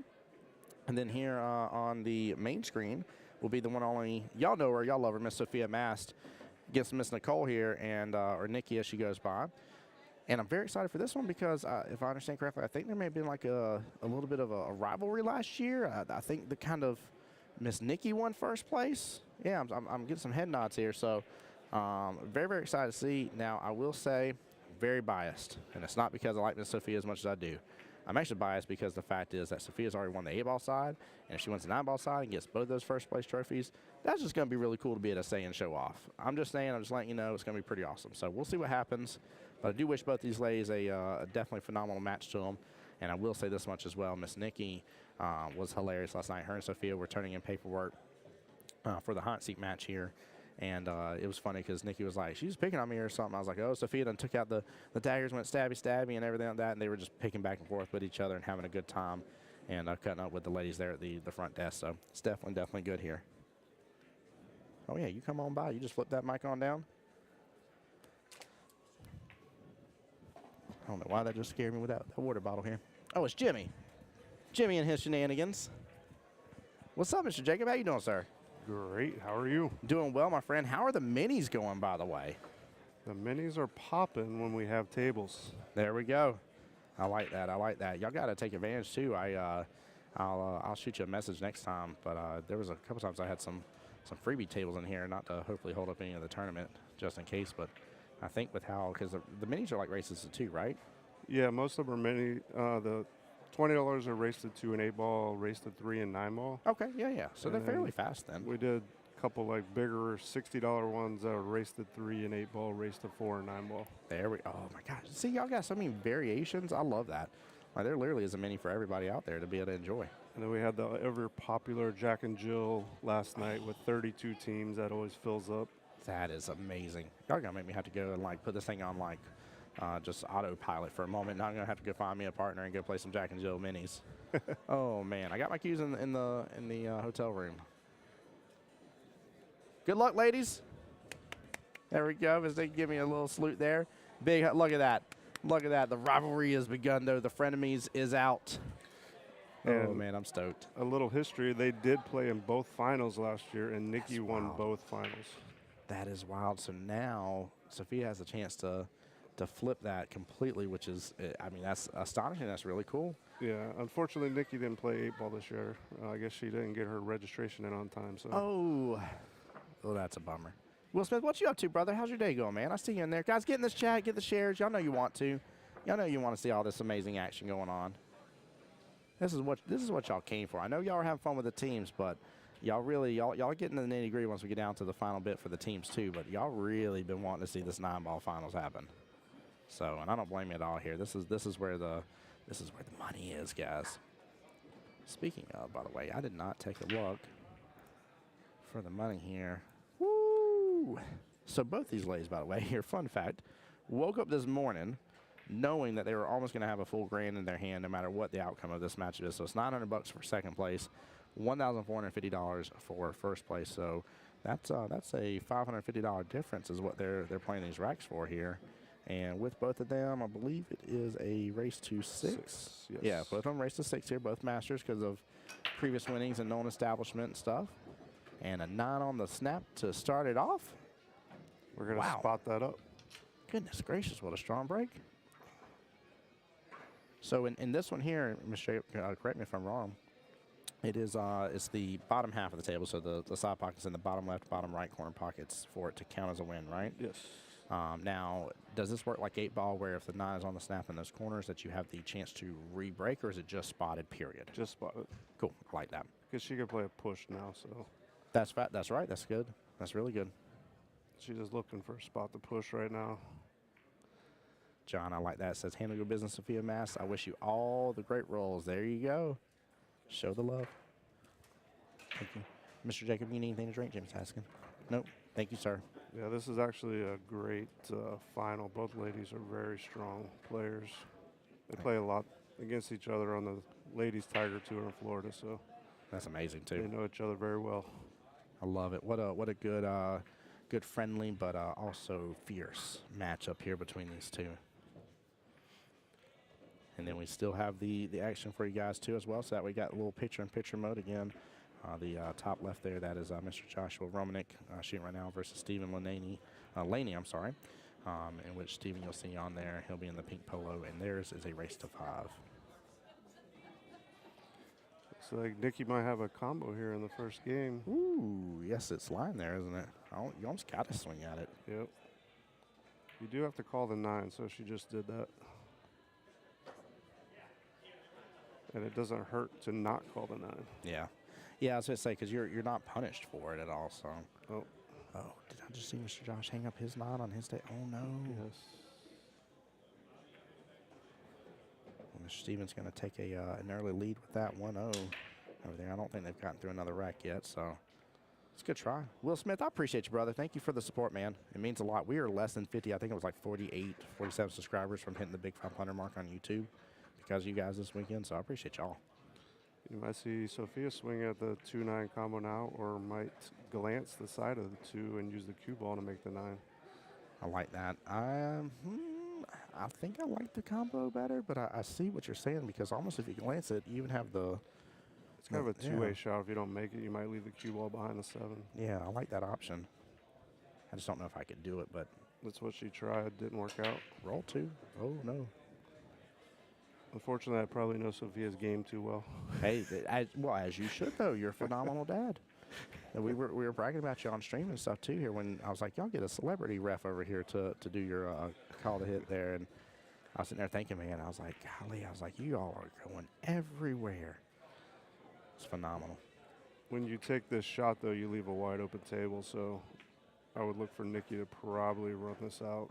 S1: And then here on the main screen will be the one only, y'all know her, y'all love her, Miss Sophia Mast against Miss Nicole here, and or Nikki as she goes by. And I'm very excited for this one because if I understand correctly, I think there may have been like a little bit of a rivalry last year. I think the kind of Miss Nikki won first place. Yeah, I'm getting some head nods here. So very, very excited to see. Now, I will say very biased, and it's not because I like Miss Sophia as much as I do. I'm actually biased because the fact is that Sophia's already won the 8-ball side, and if she wins the 9-ball side and gets both those first-place trophies, that's just going to be really cool to be able to say and show off. I'm just saying, I'm just letting you know it's going to be pretty awesome. So we'll see what happens, but I do wish both these ladies a definitely phenomenal match to them, and I will say this much as well. Miss Nikki was hilarious last night. Her and Sophia were turning in paperwork for the hot seat match here. And it was funny because Nikki was like, she was picking on me or something. I was like, oh, Sophia done took out the daggers, went stabby, stabby, and everything like that. And they were just picking back and forth with each other and having a good time and cutting up with the ladies there at the front desk. So it's definitely good here. Oh, yeah, you come on by. You just flip that mic on down. I don't know why that just scared me with that water bottle here. Oh, it's Jimmy. Jimmy and his shenanigans. What's up, Mr. Jacob? How you doing, sir?
S3: Great. How are you?
S1: Doing well, my friend. How are the minis going, by the way?
S3: The minis are popping when we have tables.
S1: There we go. I like that. I like that. Y'all got to take advantage too. I'll shoot you a message next time. But there was a couple times I had some freebie tables in here, not to hopefully hold up any of the tournament, just in case. But I think with how, because the minis are like races to 2, right?
S3: Yeah, most of them are mini. The $20 are race to 2 and 8-ball, race to 3 and 9-ball.
S1: Okay, yeah. So
S3: And
S1: they're fairly fast then.
S3: We did a couple like bigger $60 ones that are race to 3 and 8-ball, race to 4 and 9-ball.
S1: There we. Oh my gosh! See, y'all got so many variations. I love that. Like there literally is a mini for everybody out there to be able to enjoy.
S3: And then we had the ever popular Jack and Jill last night with 32 teams. That always fills up.
S1: That is amazing. Y'all gonna make me have to go and like put this thing on like just autopilot for a moment. Now I'm gonna have to go find me a partner and go play some Jack and Jill minis. Oh man, I got my cues in the hotel room. Good luck, ladies. There we go. As they give me a little salute there. Big look at that. Look at that. The rivalry has begun, though. The frenemies is out. Oh
S3: And
S1: man, I'm stoked.
S3: a little history. They did play in both finals last year, and Nikki
S1: That's
S3: won
S1: wild.
S3: both finals.
S1: That is wild. So now Sophia has a chance to flip that completely, which is, I mean, that's astonishing. That's really cool.
S3: Yeah, unfortunately, Nikki didn't play 8-ball this year. I guess she didn't get her registration in on time. So.
S1: Oh, that's a bummer. Will Smith, what you up to, brother? How's your day going, man? I see you in there. Guys, get in this chat, get the shares. Y'all know you want to. Y'all know you want to see all this amazing action going on. This is what y'all came for. I know y'all are having fun with the teams, but y'all getting to the nitty-gritty once we get down to the final bit for the teams too. But y'all really been wanting to see this 9-ball finals happen. So, and I don't blame you at all here. This is where the money is, guys. Speaking of, by the way, I did not take a look for the money here. Woo! So both these ladies, by the way, here, fun fact, woke up this morning knowing that they were almost going to have a full grand in their hand no matter what the outcome of this match is. So it's $900 for second place, $1,450 for first place. So that's a $550 difference is what they're playing these racks for here. And with both of them, I believe it is a race to 6.
S3: Yes.
S1: Yeah, both of them race to 6 here, both masters because of previous winnings and known establishment and stuff. And a 9 on the snap to start it off.
S3: We're going to spot that up.
S1: Goodness gracious, what a strong break. So in this one here, Mr. Correct me if I'm wrong, it is it's the bottom half of the table, so the side pockets in the bottom left, bottom right corner pockets for it to count as a win, right?
S3: Yes.
S1: Now, does this work like 8-ball where if the 9 is on the snap in those corners that you have the chance to re-break, or is it just spotted, period?
S3: Just spotted.
S1: Cool, I like that.
S3: Because she can play a push now, so.
S1: That's right, that's good. That's really good.
S3: She's just looking for a spot to push right now.
S1: John, I like that. It says, handle your business, Sophia Mass. I wish you all the great rolls. There you go. Show the love. Thank you. Mr. Jacob, you need anything to drink? Jim's asking. Nope. Thank you, sir.
S3: Yeah, this is actually a great final. Both ladies are very strong players. They play a lot against each other on the ladies Tiger Tour in Florida, so
S1: That's amazing,
S3: they
S1: too.
S3: know each other very well.
S1: I love it. What a good, good friendly, but also fierce matchup here between these two. And then we still have the action for you guys, too, as well. So that we got a little picture-in-picture mode again. The top left there, that is Mr. Joshua Romanek shooting right now versus Stephen Laney, I'm sorry, in which Stephen you'll see on there. He'll be in the pink polo, and theirs is a race to 5.
S3: Looks like Nikki might have a combo here in the first game.
S1: Ooh, yes, it's lying there, isn't it? You almost got to swing at it.
S3: Yep. You do have to call the 9, so she just did that. And it doesn't hurt to not call the 9.
S1: Yeah. Yeah, I was going to say, because you're not punished for it at all, so.
S3: Oh.
S1: Oh, did I just see Mr. Josh hang up his 9 on his day? Oh, no.
S3: Yes.
S1: Well, Mr. Stevens going to take an early lead with that 1-0 over there. I don't think they've gotten through another rack yet, so it's a good try. Will Smith, I appreciate you, brother. Thank you for the support, man. It means a lot. We are less than 50. I think it was like 48, 47 subscribers from hitting the big 500 mark on YouTube because of you guys this weekend, so I appreciate y'all.
S3: You might see Sophia swing at the 2-9 combo now, or might glance the side of the 2 and use the cue ball to make the 9.
S1: I like that. I think I like the combo better, but I see what you're saying because almost if you glance it, you even have the.
S3: It's kind of a two-way shot. If you don't make it, you might leave the cue ball behind the 7.
S1: Yeah, I like that option. I just don't know if I could do it, but.
S3: That's what she tried. Didn't work out.
S1: Roll 2. Oh, no.
S3: Unfortunately, I probably know Sophia's game too well.
S1: Hey, as you should, though. You're a phenomenal dad. And we were bragging about you on stream and stuff, too, here when I was like, y'all get a celebrity ref over here to do your call to hit there. And I was sitting there thinking, man, I was like, golly, you all are going everywhere. It's phenomenal.
S3: When you take this shot, though, you leave a wide open table, so I would look for Nikki to probably run this out.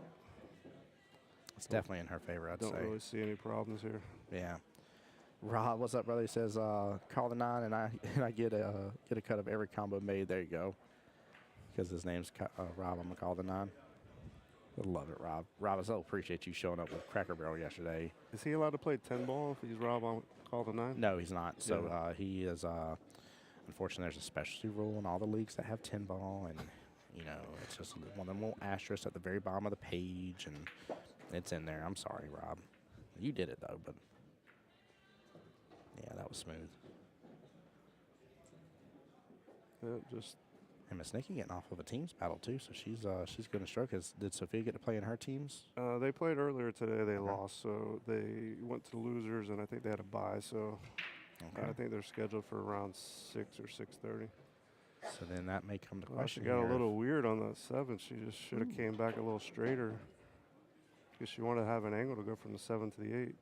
S1: It's definitely in her favor, I'd say.
S3: Don't really see any problems here.
S1: Yeah. Rob, what's up, brother? He says, call the 9, and I get a cut of every combo made. There you go. Because his name's Rob, I'm going to call the 9. I love it, Rob. Rob, I so appreciate you showing up with Cracker Barrel yesterday.
S3: Is he allowed to play 10 ball if he's Rob on call the 9?
S1: No, he's not. So
S3: Yeah.
S1: he is, unfortunately, there's a specialty rule in all the leagues that have 10 ball, and, you know, it's just one of them little asterisks at the very bottom of the page, and it's in there. I'm sorry, Rob. You did it, though, but yeah, that was smooth.
S3: Yeah, just
S1: And Miss Nikki getting off of a teams battle, too, so she's going to stroke. Did Sophia get to play in her teams?
S3: they played earlier today. They
S1: Okay.
S3: lost, so they went to losers, and I think they had a bye. So
S1: Okay.
S3: I think they're scheduled for around 6 or 6:30.
S1: So then that may come to
S3: Well,
S1: question
S3: she got
S1: here.
S3: a little weird on that 7. She just should have came back a little straighter because she wanted to have an angle to go from the 7 to the 8.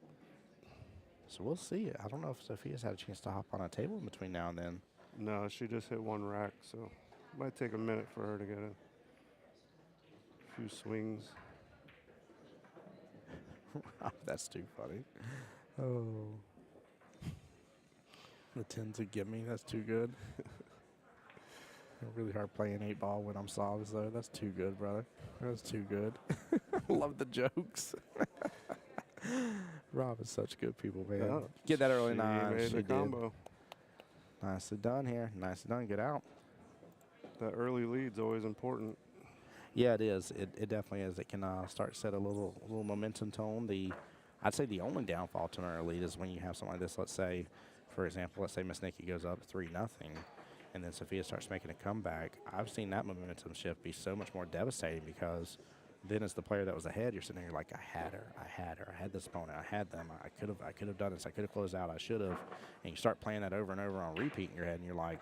S1: So we'll see. I don't know if Sophia's had a chance to hop on a table in between now and then.
S3: No, she just hit 1 rack, so it might take a minute for her to get a few swings.
S1: That's too funny. Oh. The 10s would get me. That's too good. Really hard playing 8 ball when I'm solves, though. That's too good, brother. That's too good. Love the jokes. Rob is such good people, man.
S3: Yeah,
S1: Get that early
S3: she
S1: 9.
S3: made
S1: She
S3: the
S1: did.
S3: combo.
S1: Nicely done here. Nicely done. Get out.
S3: That early lead's always important.
S1: Yeah, it is. It definitely is. It can start to set a little momentum tone. I'd say the only downfall to an early lead is when you have something like this. Let's say, for example, let's say Miss Nikki goes up 3-0, and then Sophia starts making a comeback. I've seen that momentum shift be so much more devastating because then as the player that was ahead, you're sitting there like, I had this opponent, I had them, I could have done this, I could have closed out, I should have. And you start playing that over and over on repeat in your head, and you're like,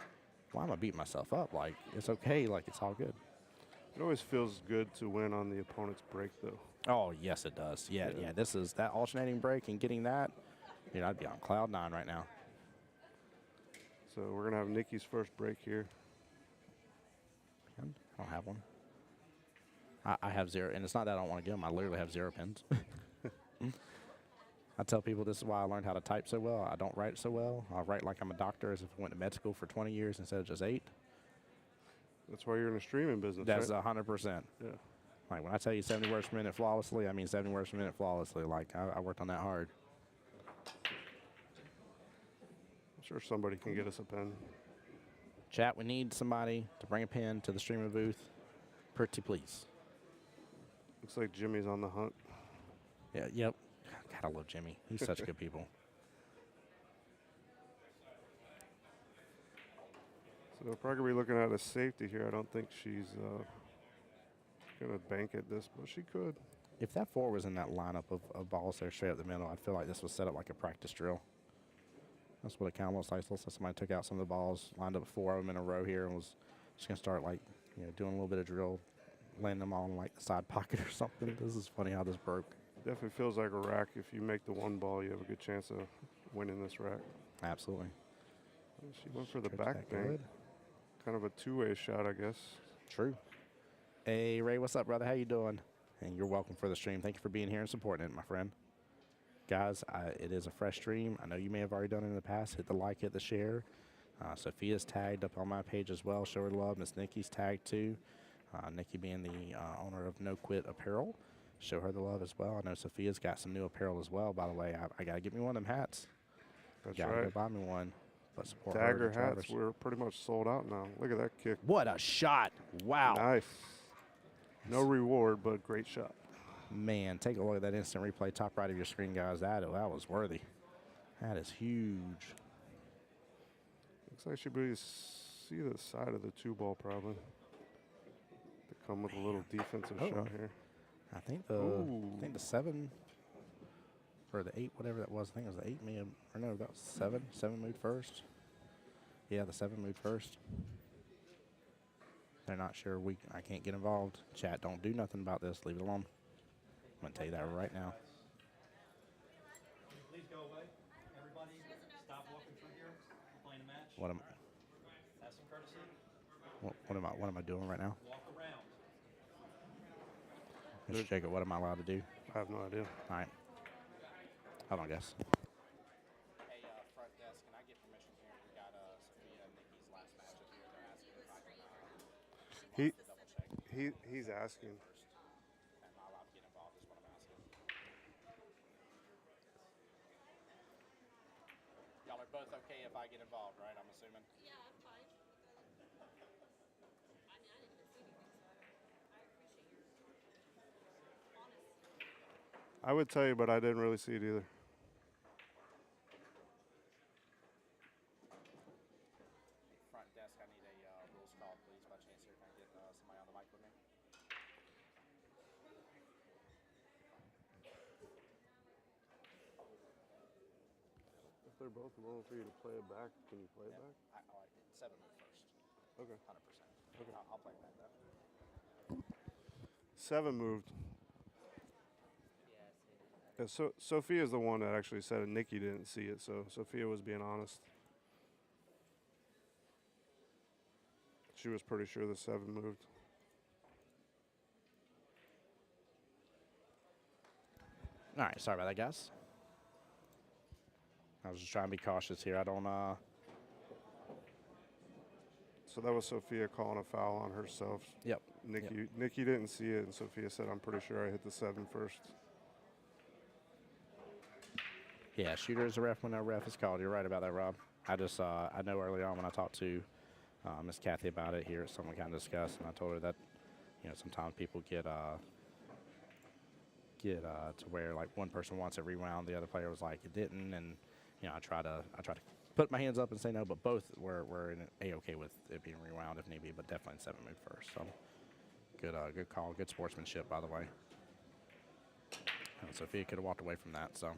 S1: why am I beating myself up? Like, it's okay, like, it's all good.
S3: It always feels good to win on the opponent's break, though.
S1: Oh, yes, it does. Yeah. This is that alternating break and getting that. You know, I'd be on cloud 9 right now.
S3: So we're going to have Nikki's first break here.
S1: I don't have one. I have zero, and it's not that I don't want to get them. I literally have 0 pens. I tell people this is why I learned how to type so well. I don't write so well. I write like I'm a doctor, as if I went to med school for 20 years instead of just 8.
S3: That's why you're in the streaming business,
S1: That's
S3: right?
S1: 100%.
S3: Yeah.
S1: Like when I tell you 70 words per minute flawlessly, I mean 70 words per minute flawlessly. Like I worked on that hard.
S3: I'm sure somebody can get us a pen.
S1: Chat, we need somebody to bring a pen to the streaming booth. Pretty please.
S3: Looks like Jimmy's on the hunt.
S1: Yeah, yep. God, I love Jimmy. He's such good people.
S3: So we're probably going to be looking at a safety here. I don't think she's going to bank at this, but she could.
S1: If that 4 was in that lineup of balls there straight up the middle, I'd feel like this was set up like a practice drill. That's what it kind of looks like. Looks like somebody took out some of the balls, lined up 4 of them in a row here, and was just going to start like, doing a little bit of drill, landing them all in like the side pocket or something. This is funny how this broke.
S3: Definitely feels like a rack. If you make the 1 ball, you have a good chance of winning this rack.
S1: Absolutely.
S3: She went for the
S1: Coach
S3: back
S1: that
S3: bank.
S1: good.
S3: Kind of a two-way shot, I guess.
S1: True. Hey, Ray, what's up, brother? How you doing? And you're welcome for the stream. Thank you for being here and supporting it, my friend. Guys, it is a fresh stream. I know you may have already done it in the past. Hit the like, hit the share. Sophia's tagged up on my page as well. Show her love. Miss Nikki's tagged too. Nikki being the owner of No Quit Apparel. Show her the love as well. I know Sophia's got some new apparel as well, by the way. I got to get me one of them hats.
S3: That's
S1: Gotta
S3: right.
S1: go buy me one. But support
S3: Dagger
S1: her and
S3: hats,
S1: Travis.
S3: we're pretty much sold out now. Look at that kick.
S1: What a shot. Wow.
S3: Nice. No reward, but great shot.
S1: Man, take a look at that instant replay top right of your screen, guys. That was worthy. That is huge.
S3: Looks like she really see the side of the 2 ball probably. To come with a little defensive shot here.
S1: I think
S3: Ooh.
S1: the 7 or the 8, whatever that was. I think it was the 8 or no, that was 7. 7 moved first. Yeah, the 7 moved first. They're not sure. I can't get involved. Chat, don't do nothing about this. Leave it alone. I'm gonna tell you that right now.
S7: Please go away. Everybody, stop walking through here. We're playing a match.
S1: What am
S7: Have some courtesy.
S1: what am I doing right now?
S7: Walk around.
S1: Mr. Jacob, what am I allowed to do?
S3: I have no idea.
S1: All right. Hold on, guys. Hey, front desk, can I get permission here? We got Sophia and Nikki's last match up here. They're asking if I can double check.
S3: He's asking.
S1: Am I allowed to get involved? Is what I'm asking. Y'all are both okay if I get involved, right? I'm assuming.
S8: Yeah, I'm fine. I mean, I didn't even see anything, so I appreciate your honest.
S3: I would tell you, but I didn't really see it either.
S1: Front desk, I need a rules call, please, by chance here. Can I get somebody on the mic with me?
S3: If they're both willing for you to play it back, can you play it back?
S1: 7 move first.
S3: Okay.
S1: 100%.
S3: Okay.
S1: I'll play it back though.
S3: 7 moved. Yeah, so Sophia's the one that actually said it. Nikki didn't see it, so Sophia was being honest. She was pretty sure the 7 moved.
S1: All right, sorry about that, guys. I was just trying to be cautious here. I don't.
S3: So that was Sophia calling a foul on herself.
S1: Yep.
S3: Nikki didn't see it, and Sophia said, "I'm pretty sure I hit the 7 first."
S1: Yeah, shooter is a ref when no ref is called. You're right about that, Rob. I just I know early on when I talked to Miss Kathy about it here, it's something we kind of discussed, and I told her that sometimes people get to where like one person wants it rewound, the other player was like it didn't, and I try to put my hands up and say no, but both were in A-okay with it being rewound if need be, but definitely 7 move first. So good call, good sportsmanship by the way. And Sophia could have walked away from that. So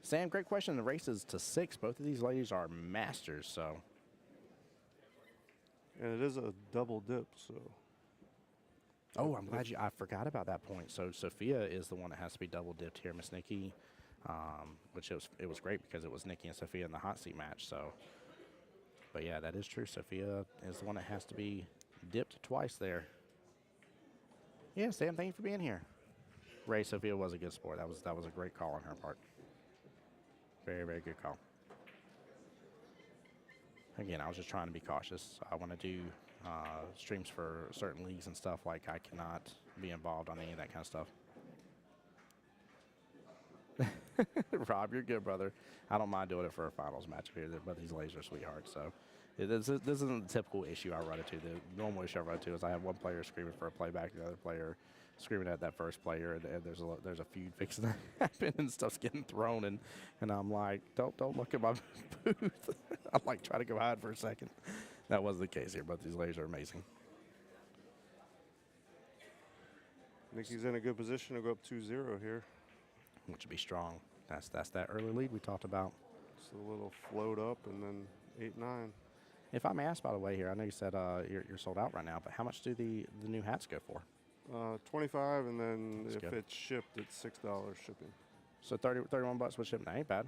S1: Sam, great question. The race is to 6. Both of these ladies are masters, so.
S3: And it is a double dip, so.
S1: Oh, I'm glad I forgot about that point. So Sophia is the one that has to be double dipped here. Miss Nikki, which it was great because it was Nikki and Sophia in the hot seat match. So, but yeah, that is true. Sophia is the one that has to be dipped twice there. Yeah, Sam, thank you for being here. Ray Sophia was a good sport. That was a great call on her part. Very, very good call. Again, I was just trying to be cautious. I want to do streams for certain leagues and stuff. Like, I cannot be involved on any of that kind of stuff. Rob, you're good, brother. I don't mind doing it for a finals match here, but these ladies are sweethearts. So this isn't the typical issue I run into. The normal issue I run into is I have one player screaming for a playback, the other player screaming at that first player, and there's a feud fixing to happen, and stuff's getting thrown, and I'm like, don't look at my booth. I'm like, try to go hide for a second. That wasn't the case here, but these ladies are amazing.
S3: Nikki's in a good position to go up 2-0 here.
S1: Which would be strong. That's that early lead we talked about.
S3: Just a little float up and then 8-9.
S1: If I may ask, by the way, here, I know you said you're sold out right now, but how much do the new hats go for?
S3: 25, and then
S1: That's
S3: if
S1: good.
S3: it's shipped, it's $6 shipping.
S1: So 31 bucks with shipping. That ain't bad.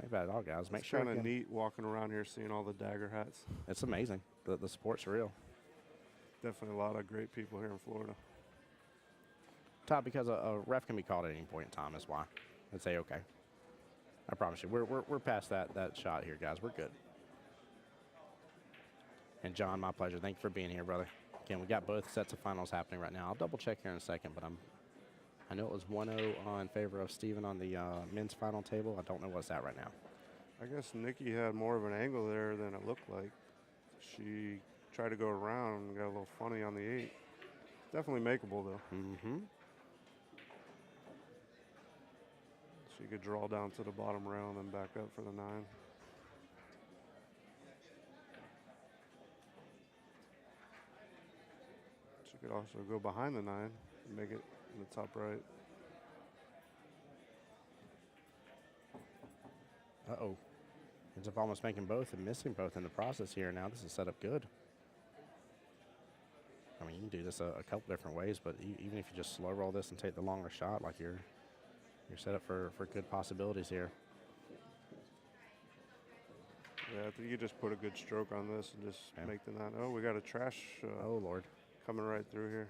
S1: Ain't bad at all, guys. Make
S3: It's
S1: sure
S3: kind of
S1: again,
S3: neat walking around here seeing all the dagger hats.
S1: it's amazing. The support's real.
S3: Definitely a lot of great people here in Florida.
S1: Todd, because a ref can be called at any point in time, is why. And say okay. I promise you, we're past that shot here, guys. We're good. And John, my pleasure. Thank you for being here, brother. Again, we got both sets of finals happening right now. I'll double check here in a second, but I know it was 1-0 in favor of Steven on the men's final table. I don't know what's at right now.
S3: I guess Nikki had more of an angle there than it looked like. She tried to go around and got a little funny on the 8. Definitely makeable, though.
S1: Mm-hmm.
S3: She could draw down to the bottom rail and then back up for the 9. She could also go behind the 9 and make it in the top right.
S1: Uh-oh. Ends up almost making both and missing both in the process here. Now this is set up good. I mean, you can do this a couple different ways, but even if you just slow roll this and take the longer shot, like you're set up for good possibilities here.
S3: Yeah, I think you just put a good stroke on this and just
S1: Yeah.
S3: make the 9. Oh, we got a trash
S1: Oh, Lord.
S3: coming right through here.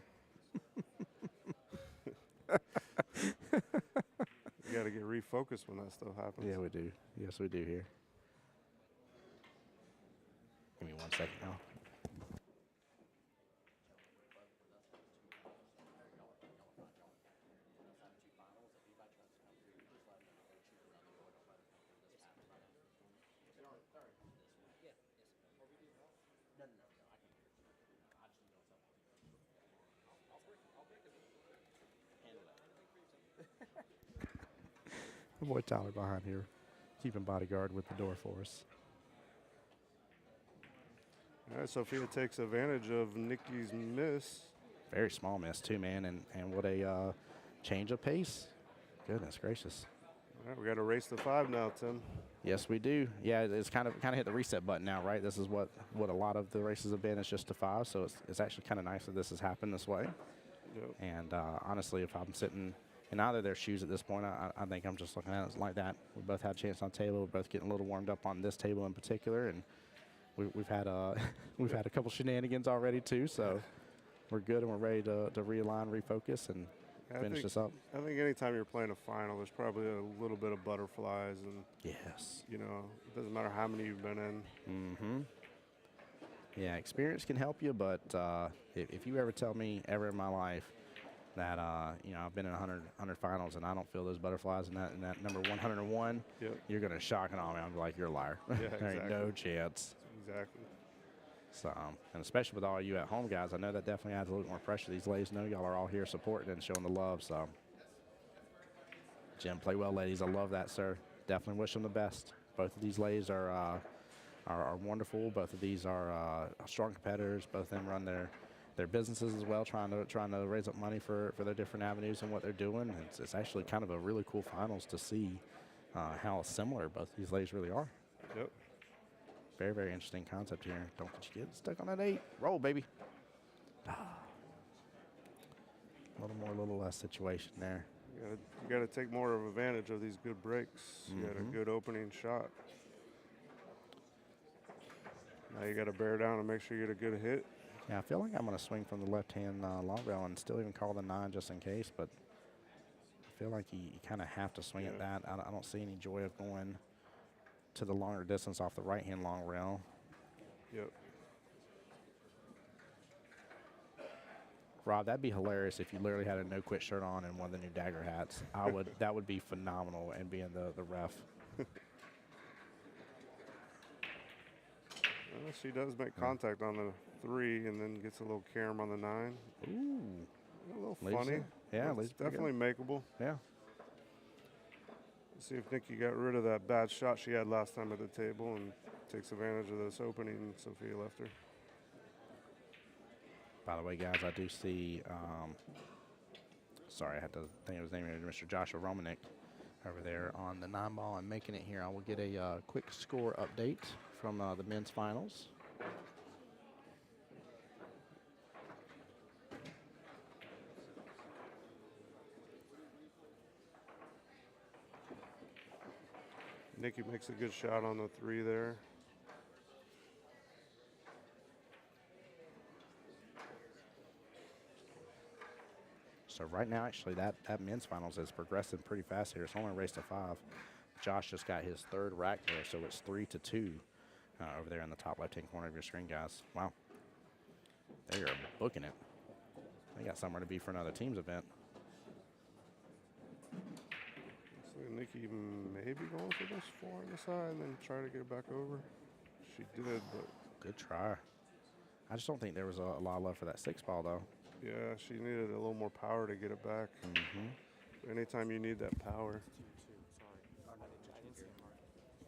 S3: You got to get refocused when that stuff happens.
S1: Yeah, we do. Yes, we do here. Give me 1 second now. My boy Tyler behind here, keeping bodyguard with the door for us.
S3: All right, Sophia takes advantage of Nikki's miss.
S1: Very small miss too, man, and what a change of pace. Goodness gracious.
S3: All right, we got to race the 5 now, Tim.
S1: Yes, we do. Yeah, it's kind of hit the reset button now, right? This is what a lot of the races have been. It's just a 5, so it's actually kind of nice that this has happened this way.
S3: Yep.
S1: And honestly, if I'm sitting in either of their shoes at this point, I think I'm just looking at it like that. We both had a chance on the table. We're both getting a little warmed up on this table in particular, and we've had we've had a couple shenanigans already too. So we're good and we're ready to realign, refocus, and finish this up.
S3: I think anytime you're playing a final, there's probably a little bit of butterflies, and
S1: Yes.
S3: you know, it doesn't matter how many you've been in.
S1: Mm-hmm. Yeah, experience can help you, but if you ever tell me ever in my life that you know, I've been in 100 finals and I don't feel those butterflies in that number 101,
S3: Yep.
S1: you're gonna shock and awe me. I'm like, you're a liar.
S3: Yeah,
S1: There ain't no
S3: exactly.
S1: chance.
S3: Exactly.
S1: So, and especially with all you at home guys, I know that definitely adds a little more pressure. These ladies know y'all are all here supporting and showing the love. So, Jim, play well, ladies. I love that, sir. Definitely wish them the best. Both of these ladies are wonderful. Both of these are strong competitors. Both of them run their businesses as well, trying to raise up money for their different avenues and what they're doing. And it's actually kind of a really cool finals to see how similar both of these ladies really are.
S3: Yep.
S1: Very, very interesting concept here. Don't let you get stuck on that 8. Roll, baby. A little less situation there.
S3: You got to take more of advantage of these good breaks. You got a good opening shot. Now you got to bear down and make sure you get a good hit.
S1: Yeah, I feel like I'm going to swing from the left-hand long rail and still even call the 9 just in case, but I feel like you kind of have to swing at
S3: Yeah.
S1: that. I don't see any joy of going to the longer distance off the right-hand long rail.
S3: Yep.
S1: Rob, that'd be hilarious if you literally had a no-quit shirt on and one of the new dagger hats. That would be phenomenal, and being the ref.
S3: Well, she does make contact on the 3 and then gets a little carom on the 9.
S1: Ooh.
S3: A little
S1: Leaves
S3: funny.
S1: it. Yeah,
S3: but
S1: leaves
S3: it's
S1: it pretty good.
S3: definitely makeable.
S1: Yeah.
S3: Let's see if Nikki got rid of that bad shot she had last time at the table and takes advantage of this opening Sophia left her.
S1: By the way, guys, I do see, sorry, I had to think of his name, Mr. Joshua Romanek over there on the 9 ball and making it here. I will get a quick score update from the men's finals.
S3: Nikki makes a good shot on the 3 there.
S1: So right now, actually, that men's finals is progressing pretty fast here. It's only a race to 5. Josh just got his 3rd rack there, so it's 3-2 over there in the top left-hand corner of your screen, guys. Wow. They are booking it. They got somewhere to be for another team's event.
S3: Looks like Nikki may be going for this 4 on the side and then try to get it back over. She did, but
S1: Good try. I just don't think there was a lot of love for that 6 ball, though.
S3: yeah, she needed a little more power to get it back. Anytime you need that power.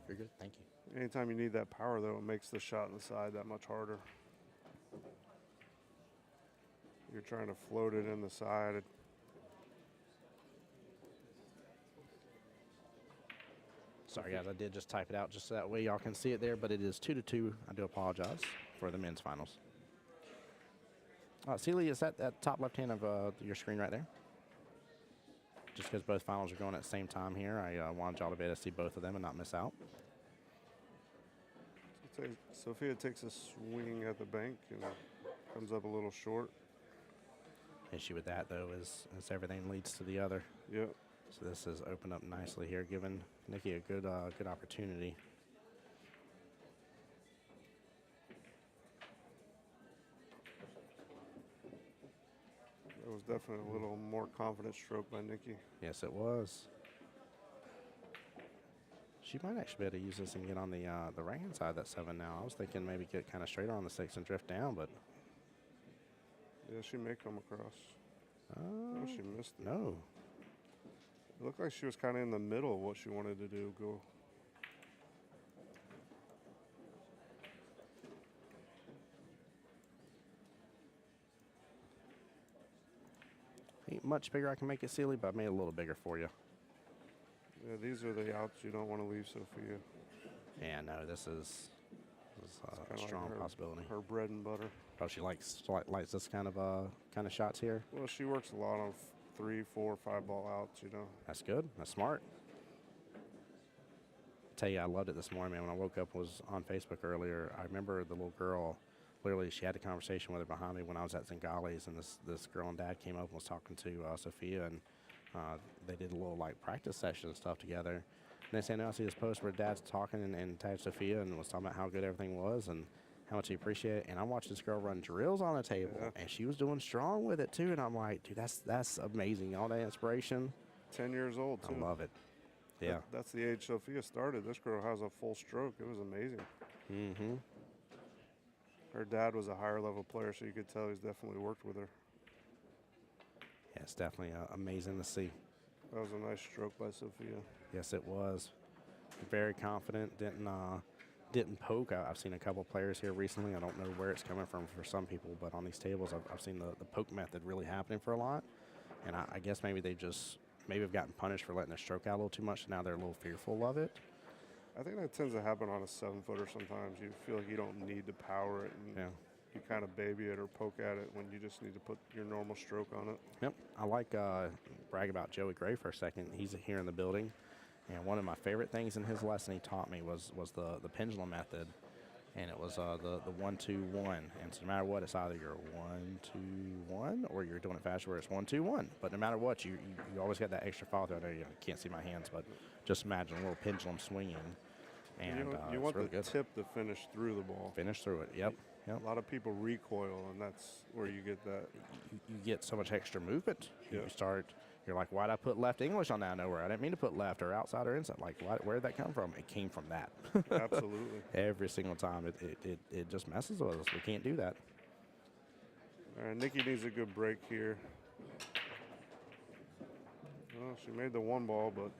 S1: You're good. Thank you.
S3: Anytime you need that power, though, it makes the shot on the side that much harder. You're trying to float it in the side.
S1: Sorry, guys. I did just type it out just so that way y'all can see it there, but it is 2-2. I do apologize for the men's finals. Celia, is that top left-hand of your screen right there? Just because both finals are going at the same time here, I wanted y'all to be able to see both of them and not miss out.
S3: Sophia takes a swing at the bank and comes up a little short.
S1: Issue with that, though, is everything leads to the other.
S3: Yep.
S1: So this is opened up nicely here, giving Nikki a good opportunity.
S3: That was definitely a little more confident stroke by Nikki.
S1: Yes, it was. She might actually be able to use this and get on the right-hand side of that 7 now. I was thinking maybe get kind of straighter on the 6 and drift down, but
S3: Yeah, she may come across. Oh, she missed it.
S1: no.
S3: It looked like she was kind of in the middle of what she wanted to do. Go.
S1: Ain't much bigger I can make it, Sealy, but I made it a little bigger for you.
S3: Yeah, these are the outs you don't want to leave Sophia.
S1: Yeah, no, this is a
S3: Kinda like
S1: strong possibility.
S3: Her bread and butter.
S1: Oh, she likes this kind of shots here.
S3: Well, she works a lot on 3, 4, 5 ball outs, you know.
S1: That's good. That's smart. Tell you, I loved it this morning, man. When I woke up, was on Facebook earlier. I remember the little girl. Literally, she had a conversation with her behind me when I was at Zingali's, and this girl and dad came up and was talking to Sophia, and they did a little like practice session and stuff together. And they said, "No, I see this post where dad's talking and tagged Sophia and was talking about how good everything was and how much he appreciated it." And I watched this girl run drills on the table, and she was doing strong with it too. And I'm like, dude, that's amazing. All that inspiration.
S3: 10 years old, too.
S1: I love it. Yeah.
S3: That's the age Sophia started. This girl has a full stroke. It was amazing.
S1: Mm-hmm.
S3: Her dad was a higher level player, so you could tell he's definitely worked with her.
S1: Yeah, it's definitely amazing to see.
S3: That was a nice stroke by Sophia.
S1: Yes, it was. Very confident. Didn't poke. I've seen a couple players here recently. I don't know where it's coming from for some people, but on these tables, I've seen the poke method really happening for a lot. And I guess maybe have gotten punished for letting their stroke out a little too much. Now they're a little fearful of it.
S3: I think that tends to happen on a 7-footer sometimes. You feel like you don't need to power it, and you kind of baby it or poke at it when you just need to put your normal stroke on it.
S1: Yep. I like brag about Joey Gray for a second. He's here in the building. And one of my favorite things in his lesson he taught me was the pendulum method. and it was the 1-2-1. And so no matter what, it's either you're 1-2-1 or you're doing it faster where it's 1-2-1. But no matter what, you always got that extra follow through. I know you can't see my hands, but just imagine a little pendulum swinging. And
S3: you
S1: it's
S3: want
S1: really
S3: the
S1: good.
S3: tip to finish through the ball.
S1: Finish through it. Yep. Yep.
S3: A lot of people recoil, and that's where you get that.
S1: You get so much extra movement.
S3: Yeah.
S1: You're like, why'd I put left English on that nowhere? I didn't mean to put left or outside or inside. Like, where'd that come from? It came from that.
S3: Absolutely.
S1: Every single time. It just messes with us. We can't do that.
S3: All right, Nikki needs a good break here. Well, she made the 1 ball, but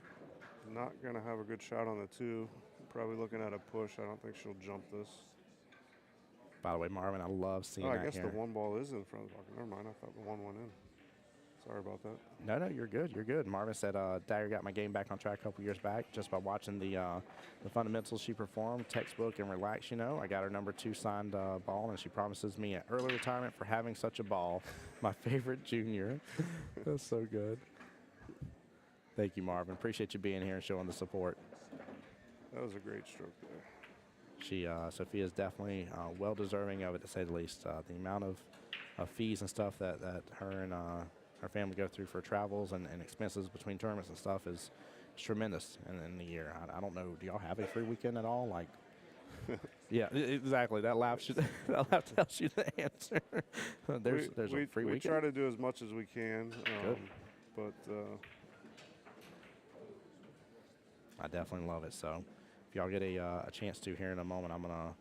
S3: not going to have a good shot on the 2. Probably looking at a push. I don't think she'll jump this.
S1: By the way, Marvin, I love seeing
S3: I
S1: that
S3: guess
S1: here.
S3: the 1 ball is in front of the bucket. Never mind. I thought the 1 went in. Sorry about that.
S1: No, you're good. You're good. Marvin said, Dagger got my game back on track a couple years back just by watching the fundamentals she performed, textbook and relax, you know. I got her number 2 signed ball, and she promises me an early retirement for having such a ball. My favorite junior. That's so good. Thank you, Marvin. Appreciate you being here and showing the support.
S3: That was a great stroke there.
S1: Sophia's definitely well deserving of it, to say the least. The amount of fees and stuff that her and her family go through for travels and expenses between tournaments and stuff is tremendous in the year. I don't know. Do y'all have a free weekend at all? Like, yeah, exactly. That laugh tells you the answer. there's a free
S3: we
S1: weekend.
S3: try to do as much as we can,
S1: Good.
S3: but
S1: I definitely love it. So if y'all get a chance to here in a moment, I'm gonna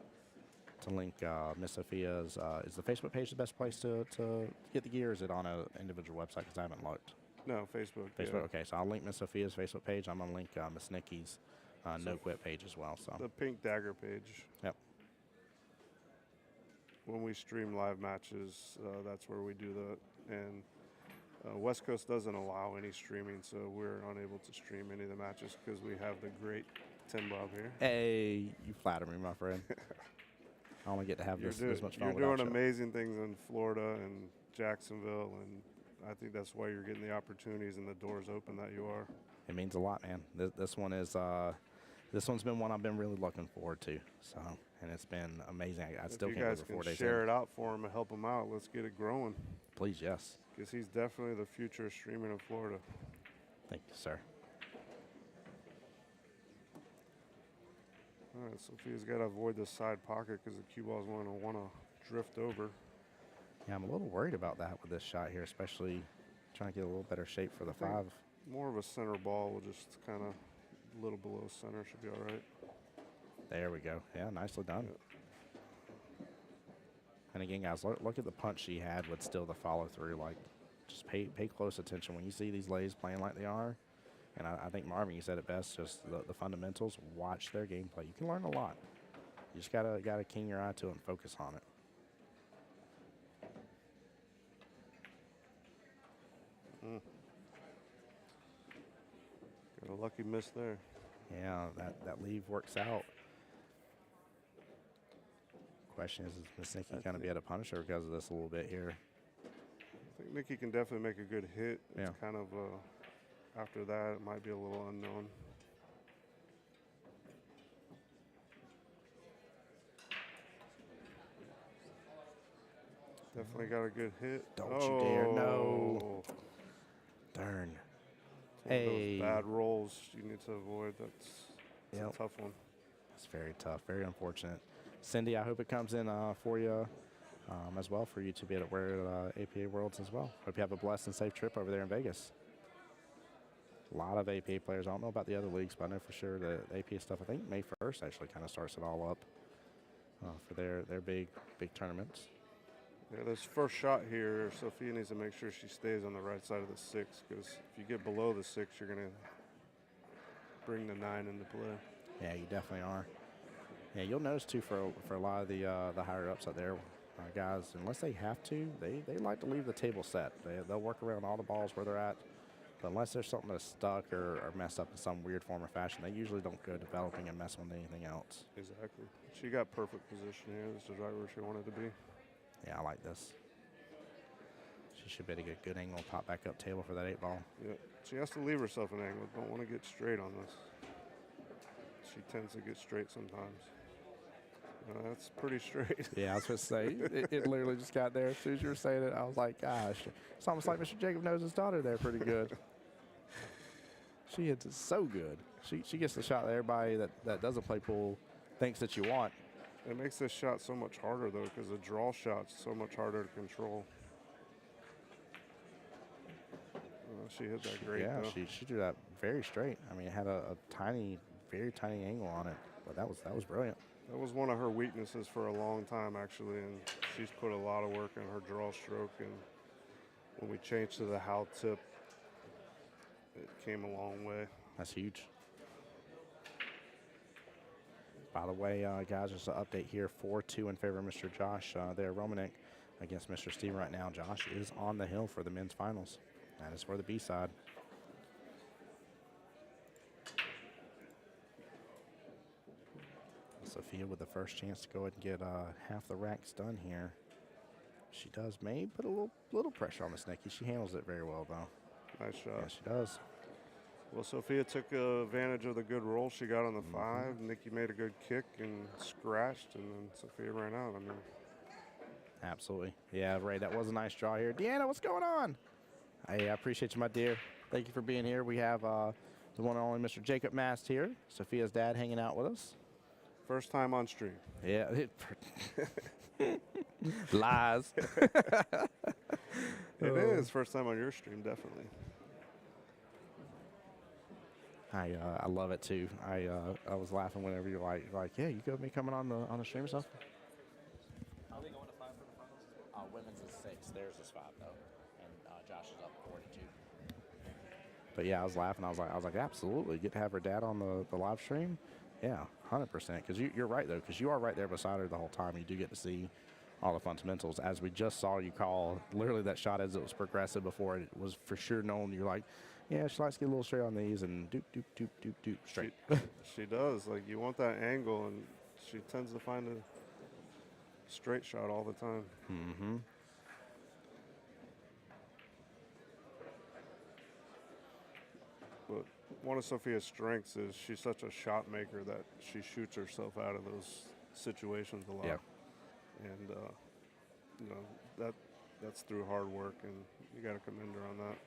S1: link Miss Sophia's. Is the Facebook page the best place to get the gear? Or is it on an individual website? Because I haven't looked.
S3: no, Facebook.
S1: Facebook.
S3: Yeah.
S1: Okay, so I'll link Miss Sophia's Facebook page. I'm gonna link Miss Nikki's No Quit page as well. So
S3: The Pink Dagger page.
S1: yep.
S3: When we stream live matches, that's where we do that. And West Coast doesn't allow any streaming, so we're unable to stream any of the matches because we have the great Tim Bob here.
S1: Hey, you flatter me, my friend. I only get to have this much fun.
S3: You're
S1: without
S3: doing
S1: you.
S3: amazing things in Florida and Jacksonville, and I think that's why you're getting the opportunities and the doors open that you are.
S1: It means a lot, man. This one is this one's been one I've been really looking forward to. So, and it's been amazing. I still
S3: If you
S1: can't
S3: guys
S1: believe
S3: can
S1: 4 days
S3: share
S1: in.
S3: it out for him and help him out, let's get it growing.
S1: Please, yes.
S3: Because he's definitely the future of streaming in Florida.
S1: Thank you, sir.
S3: All right, Sophia's got to avoid the side pocket because the cue ball's going to want to drift over.
S1: Yeah, I'm a little worried about that with this shot here, especially trying to get a little better shape for the
S3: I think
S1: 5.
S3: More of a center ball will just kind of a little below center should be all right.
S1: There we go. Yeah, nicely done.
S3: Yeah.
S1: And again, guys, look at the punch she had with still the follow through. Like, just pay close attention when you see these ladies playing like they are. And I think, Marvin, you said it best, just the fundamentals. Watch their gameplay. You can learn a lot. You just gotta keen your eye to it and focus on it.
S3: Got a lucky miss there.
S1: Yeah, that leave works out. Question is Miss Nikki going to be able to punish her because of this a little bit here?
S3: I think Nikki can definitely make a good hit.
S1: Yeah.
S3: It's kind of, after that, it might be a little unknown. Definitely got a good hit.
S1: Don't you dare, no. Darn.
S3: It's one of
S1: Hey.
S3: those bad rolls you need to avoid. That's
S1: Yep.
S3: a tough one.
S1: It's very tough, very unfortunate. Cindy, I hope it comes in for you as well, for you to be able to wear at APA Worlds as well. Hope you have a blessed and safe trip over there in Vegas. A lot of APA players. I don't know about the other leagues, but I know for sure the APA stuff, I think May 1st actually kind of starts it all up for their big tournaments.
S3: Yeah, this first shot here, Sophia needs to make sure she stays on the right side of the 6, because if you get below the 6, you're going to bring the 9 into play.
S1: Yeah, you definitely are. Yeah, you'll notice too for a lot of the higher ups out there, guys, unless they have to, they like to leave the table set. They'll work around all the balls where they're at, but unless there's something that's stuck or messed up in some weird form or fashion, they usually don't go developing and messing with anything else.
S3: Exactly. She got perfect position here. This is right where she wanted to be.
S1: Yeah, I like this. She should be able to get a good angle and pop back up table for that 8 ball.
S3: Yeah, she has to leave herself an angle. Don't want to get straight on this. She tends to get straight sometimes. That's pretty straight.
S1: Yeah, I was going to say, it literally just got there. As soon as you were saying it, I was like, gosh, it's almost like Mr. Jacob knows his daughter there pretty good. She hits it so good. She gets the shot that everybody that doesn't play pool thinks that you want.
S3: It makes this shot so much harder, though, because the draw shot's so much harder to control. She hit that great,
S1: Yeah,
S3: though.
S1: she threw that very straight. I mean, it had a tiny, very tiny angle on it, but that was brilliant.
S3: That was one of her weaknesses for a long time, actually, and she's put a lot of work in her draw stroke. And when we changed to the how tip, it came a long way.
S1: That's huge. By the way, guys, just an update here, 4-2 in favor of Mr. Josh there, Romanek against Mr. Steven right now. Josh is on the hill for the men's finals. That is for the B side. Sophia with the first chance to go ahead and get half the racks done here. She does maybe put a little pressure on Miss Nikki. She handles it very well, though.
S3: Nice shot.
S1: Yeah, she does.
S3: Well, Sophia took advantage of the good roll she got on the 5. Nikki made a good kick and scratched, and then Sophia ran out. I mean,
S1: absolutely. Yeah, Ray, that was a nice draw here. Deanna, what's going on? Hey, I appreciate you, my dear. Thank you for being here. We have the one and only Mr. Jacob Mast here, Sophia's dad, hanging out with us.
S3: first time on stream.
S1: Yeah. Lies.
S3: It is first time on your stream, definitely.
S1: I love it too. I was laughing whenever you're like, yeah, you got me coming on the stream or something.
S7: Are they going to 5 for the finals?
S1: Women's is 6. Theirs is 5 though, and Josh is up 42. But yeah, I was laughing. I was like, absolutely, get to have her dad on the live stream. Yeah, 100%. Because you're right though, because you are right there beside her the whole time. You do get to see all the fundamentals, as we just saw you call literally that shot as it was progressive before it was for sure known. You're like, yeah, she likes to get a little straight on these and doop, doop, doop, doop, doop, straight.
S3: She does. Like, you want that angle, and she tends to find a straight shot all the time.
S1: Mm-hmm.
S3: But one of Sophia's strengths is she's such a shot maker that she shoots herself out of those situations a lot.
S1: Yeah.
S3: And, you know, that's through hard work, and you got to commend her on that.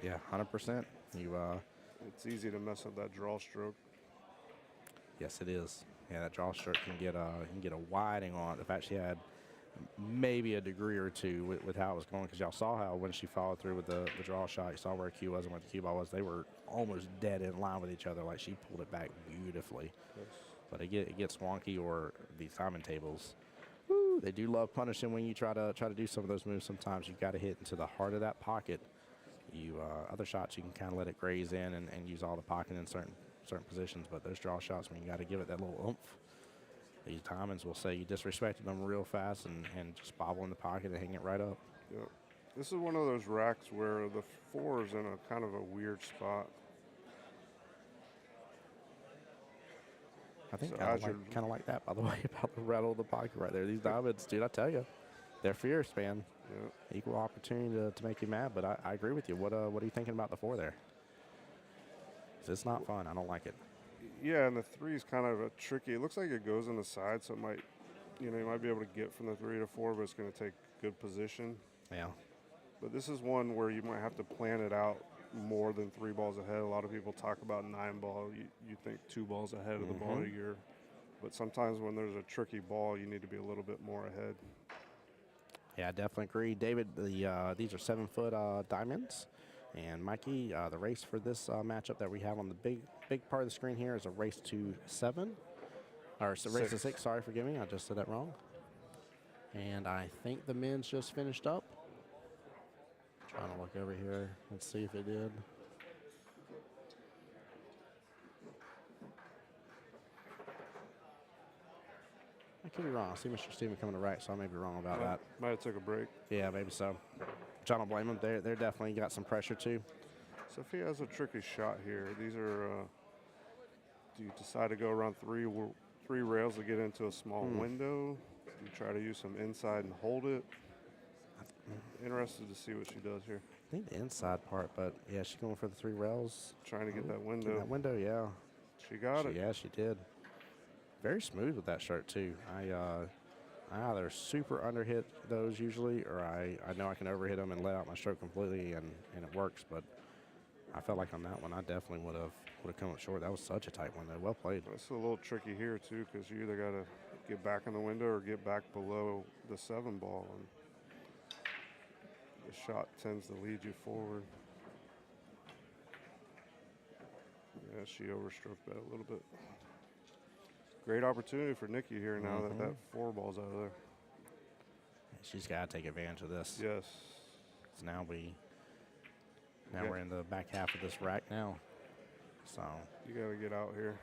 S1: Yeah, 100%.
S3: It's easy to mess up that draw stroke.
S1: Yes, it is. Yeah, that draw stroke can get a widening on it. In fact, she had maybe a degree or two with how it was going, because y'all saw how when she followed through with the draw shot, you saw where Q was and where the cue ball was. They were almost dead in line with each other. Like, she pulled it back beautifully.
S3: Yes.
S1: But it gets wonky, or these timing tables. Woo, they do love punishing when you try to do some of those moves. Sometimes you got to hit into the heart of that pocket. You other shots you can kind of let it graze in and use all the pocket in certain positions, but those draw shots, I mean, you got to give it that little oomph. These timings will say you disrespected them real fast and just bobble in the pocket and hang it right up.
S3: Yeah. This is one of those racks where the 4 is in a kind of a weird spot.
S1: I think
S3: So
S1: kind of like that, by the way, about the rattle of the pocket right there. These diamonds, dude, I tell you, they're fierce, man.
S3: Yeah.
S1: Equal opportunity to make you mad, but I agree with you. What are you thinking about the 4 there? 'Cause it's not fun. I don't like it.
S3: Yeah, and the 3 is kind of a tricky. It looks like it goes on the side, so it might, you might be able to get from the 3 to 4, but it's going to take good position.
S1: Yeah.
S3: But this is one where you might have to plan it out more than 3 balls ahead. A lot of people talk about 9 ball. You think 2 balls ahead of the ball you're. But sometimes when there's a tricky ball, you need to be a little bit more ahead.
S1: Yeah, I definitely agree. David, these are 7-foot diamonds. And Mikey, the race for this matchup that we have on the big part of the screen here is a race to 7. Or race to 6, sorry, forgive me. I just said that wrong. And I think the men's just finished up. Trying to look over here and see if it did. I could be wrong. I see Mr. Steven coming to right, so I may be wrong about that.
S3: Might have took a break.
S1: Yeah, maybe so. Which I don't blame them. They're definitely got some pressure too.
S3: Sophia has a tricky shot here. These are, do you decide to go around 3 rails to get into a small window? Do you try to use some inside and hold it? Interested to see what she does here.
S1: I think the inside part, but yeah, she's going for the 3 rails.
S3: Trying to get that window.
S1: That window, yeah.
S3: She got it.
S1: Yeah, she did. Very smooth with that shirt too. I either super underhit those usually, or I know I can overhit them and let out my stroke completely, and it works. But I felt like on that one, I definitely would have come up short. That was such a tight one though. Well played.
S3: It's a little tricky here too, because you either got to get back in the window or get back below the 7 ball, and the shot tends to lead you forward. Yeah, she overstroked that a little bit. Great opportunity for Nikki here now that that 4 ball's out of there.
S1: She's got to take advantage of this.
S3: Yes.
S1: So now we're in the back half of this rack now. So
S3: You got to get out here.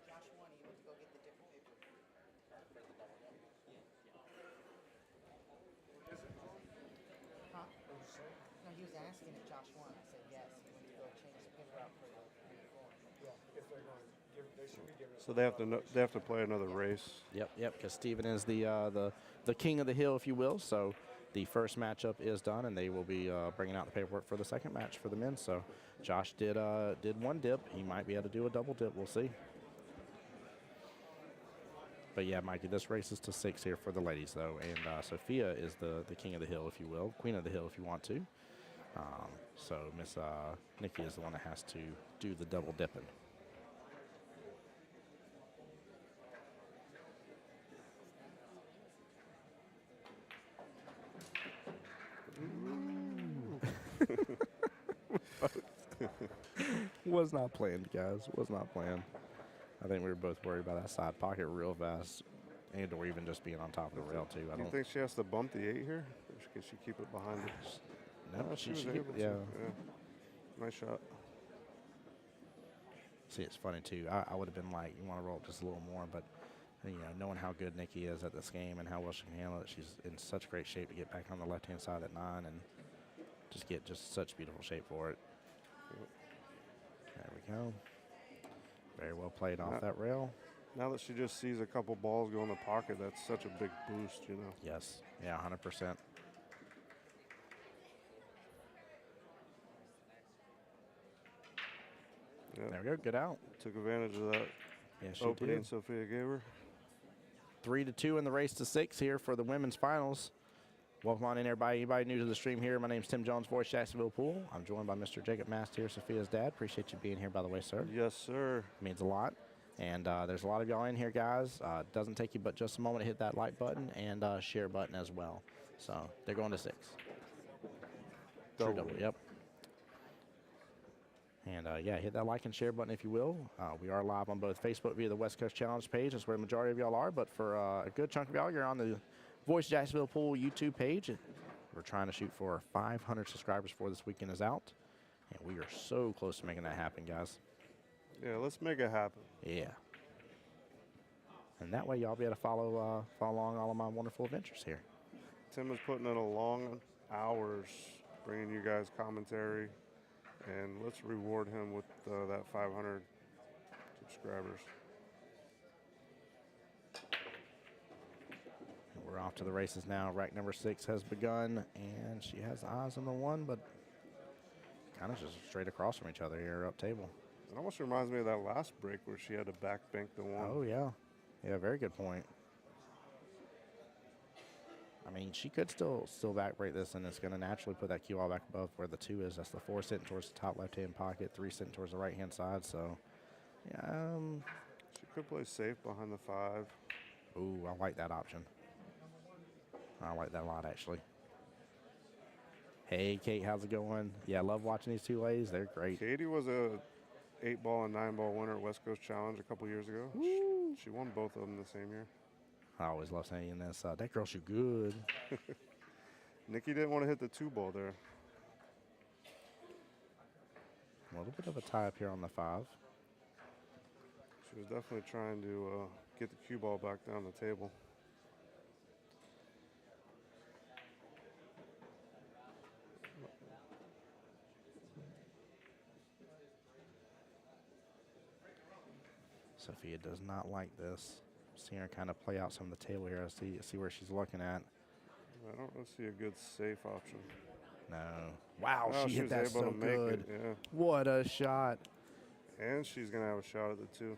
S5: Josh won. He went to go get the different paper. Huh? No, he was asking if Josh won. I said yes. He went to go change the paper out for the uniform.
S6: Yeah, if they're going to give, they should be giving us.
S3: So they have to play another race.
S1: Yep, because Steven is the king of the hill, if you will. So the first matchup is done, and they will be bringing out the paperwork for the second match for the men. So Josh did one dip. He might be able to do a double dip. We'll see. But yeah, Mikey, this race is to 6 here for the ladies, though. And Sophia is the king of the hill, if you will, queen of the hill, if you want to. So Miss Nikki is the one that has to do the double dipping. Was not planned, guys. Was not planned. I think we were both worried about that side pocket real fast, and or even just being on top of the rail too. I
S3: Do you
S1: don't
S3: think she has to bump the 8 here? Or can she keep it behind it?
S1: know.
S3: Yeah,
S1: She
S3: was
S1: should,
S3: able to.
S1: yeah.
S3: Nice shot.
S1: See, it's funny too. I would have been like, you want to roll up just a little more, but you know, knowing how good Nikki is at this game and how well she can handle it, she's in such great shape to get back on the left-hand side at 9 and just get just such beautiful shape for it. There we go. Very well played off that rail.
S3: Now that she just sees a couple balls go in the pocket, that's such a big boost, you know.
S1: Yes. Yeah, 100%.
S3: Yeah.
S1: There we go. Good out.
S3: Took advantage of that
S1: Yeah, she
S3: opening
S1: did.
S3: Sophia gave her.
S1: 3-2 in the race to 6 here for the women's finals. Welcome on in, everybody. Anybody new to the stream here? My name's Tim Jones, voice Jacksonville Pool. I'm joined by Mr. Jacob Mast here, Sophia's dad. Appreciate you being here, by the way, sir.
S3: Yes, sir.
S1: Means a lot. And there's a lot of y'all in here, guys. Doesn't take you but just a moment to hit that like button and share button as well. So they're going to 6. True double, yep. And yeah, hit that like and share button if you will. We are live on both Facebook via the West Coast Challenge page. That's where the majority of y'all are. But for a good chunk of y'all, you're on the Voice Jacksonville Pool YouTube page. We're trying to shoot for 500 subscribers before this weekend is out. And we are so close to making that happen, guys.
S3: Yeah, let's make it happen.
S1: Yeah. And that way y'all be able to follow along all of my wonderful adventures here.
S3: Tim is putting in a long hours bringing you guys commentary. And let's reward him with that 500 subscribers.
S1: And we're off to the races now. Rack number 6 has begun, and she has eyes on the 1, but kind of just straight across from each other here up table.
S3: It almost reminds me of that last break where she had to back bank the 1.
S1: Oh, yeah. Yeah, very good point. I mean, she could still back break this, and it's going to naturally put that cue ball back above where the 2 is. That's the 4 sitting towards the top left-hand pocket, 3 sitting towards the right-hand side. So, yeah.
S3: She could play safe behind the 5.
S1: Ooh, I like that option. I like that a lot, actually. Hey, Kate, how's it going? Yeah, I love watching these 2 ladies. They're great.
S3: Katie was a 8-ball and 9-ball winner at West Coast Challenge a couple years ago. She won both of them the same year.
S1: I always love saying this. That girl shoot good.
S3: Nikki didn't want to hit the 2-ball there.
S1: A little bit of a tie up here on the 5.
S3: She was definitely trying to get the cue ball back down the table.
S1: Sophia does not like this. Seeing her kind of play out some of the table here. I see where she's looking at.
S3: I don't really see a good safe option.
S1: No. Wow,
S3: Oh,
S1: she hit
S3: was
S1: that
S3: able
S1: so
S3: to make
S1: good.
S3: it. Yeah.
S1: What a shot.
S3: And she's going to have a shot at the 2.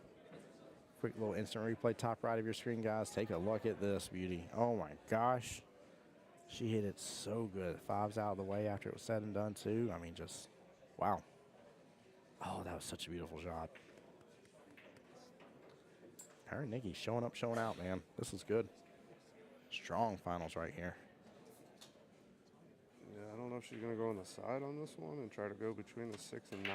S1: Quick little instant replay top right of your screen, guys. Take a look at this beauty. Oh, my gosh. She hit it so good. 5's out of the way after it was said and done, too. I mean, just, wow. Oh, that was such a beautiful shot. Her and Nikki showing up, showing out, man. This is good. Strong finals right here.
S3: Yeah, I don't know if she's going to go on the side on this one and try to go between the 6 and 9.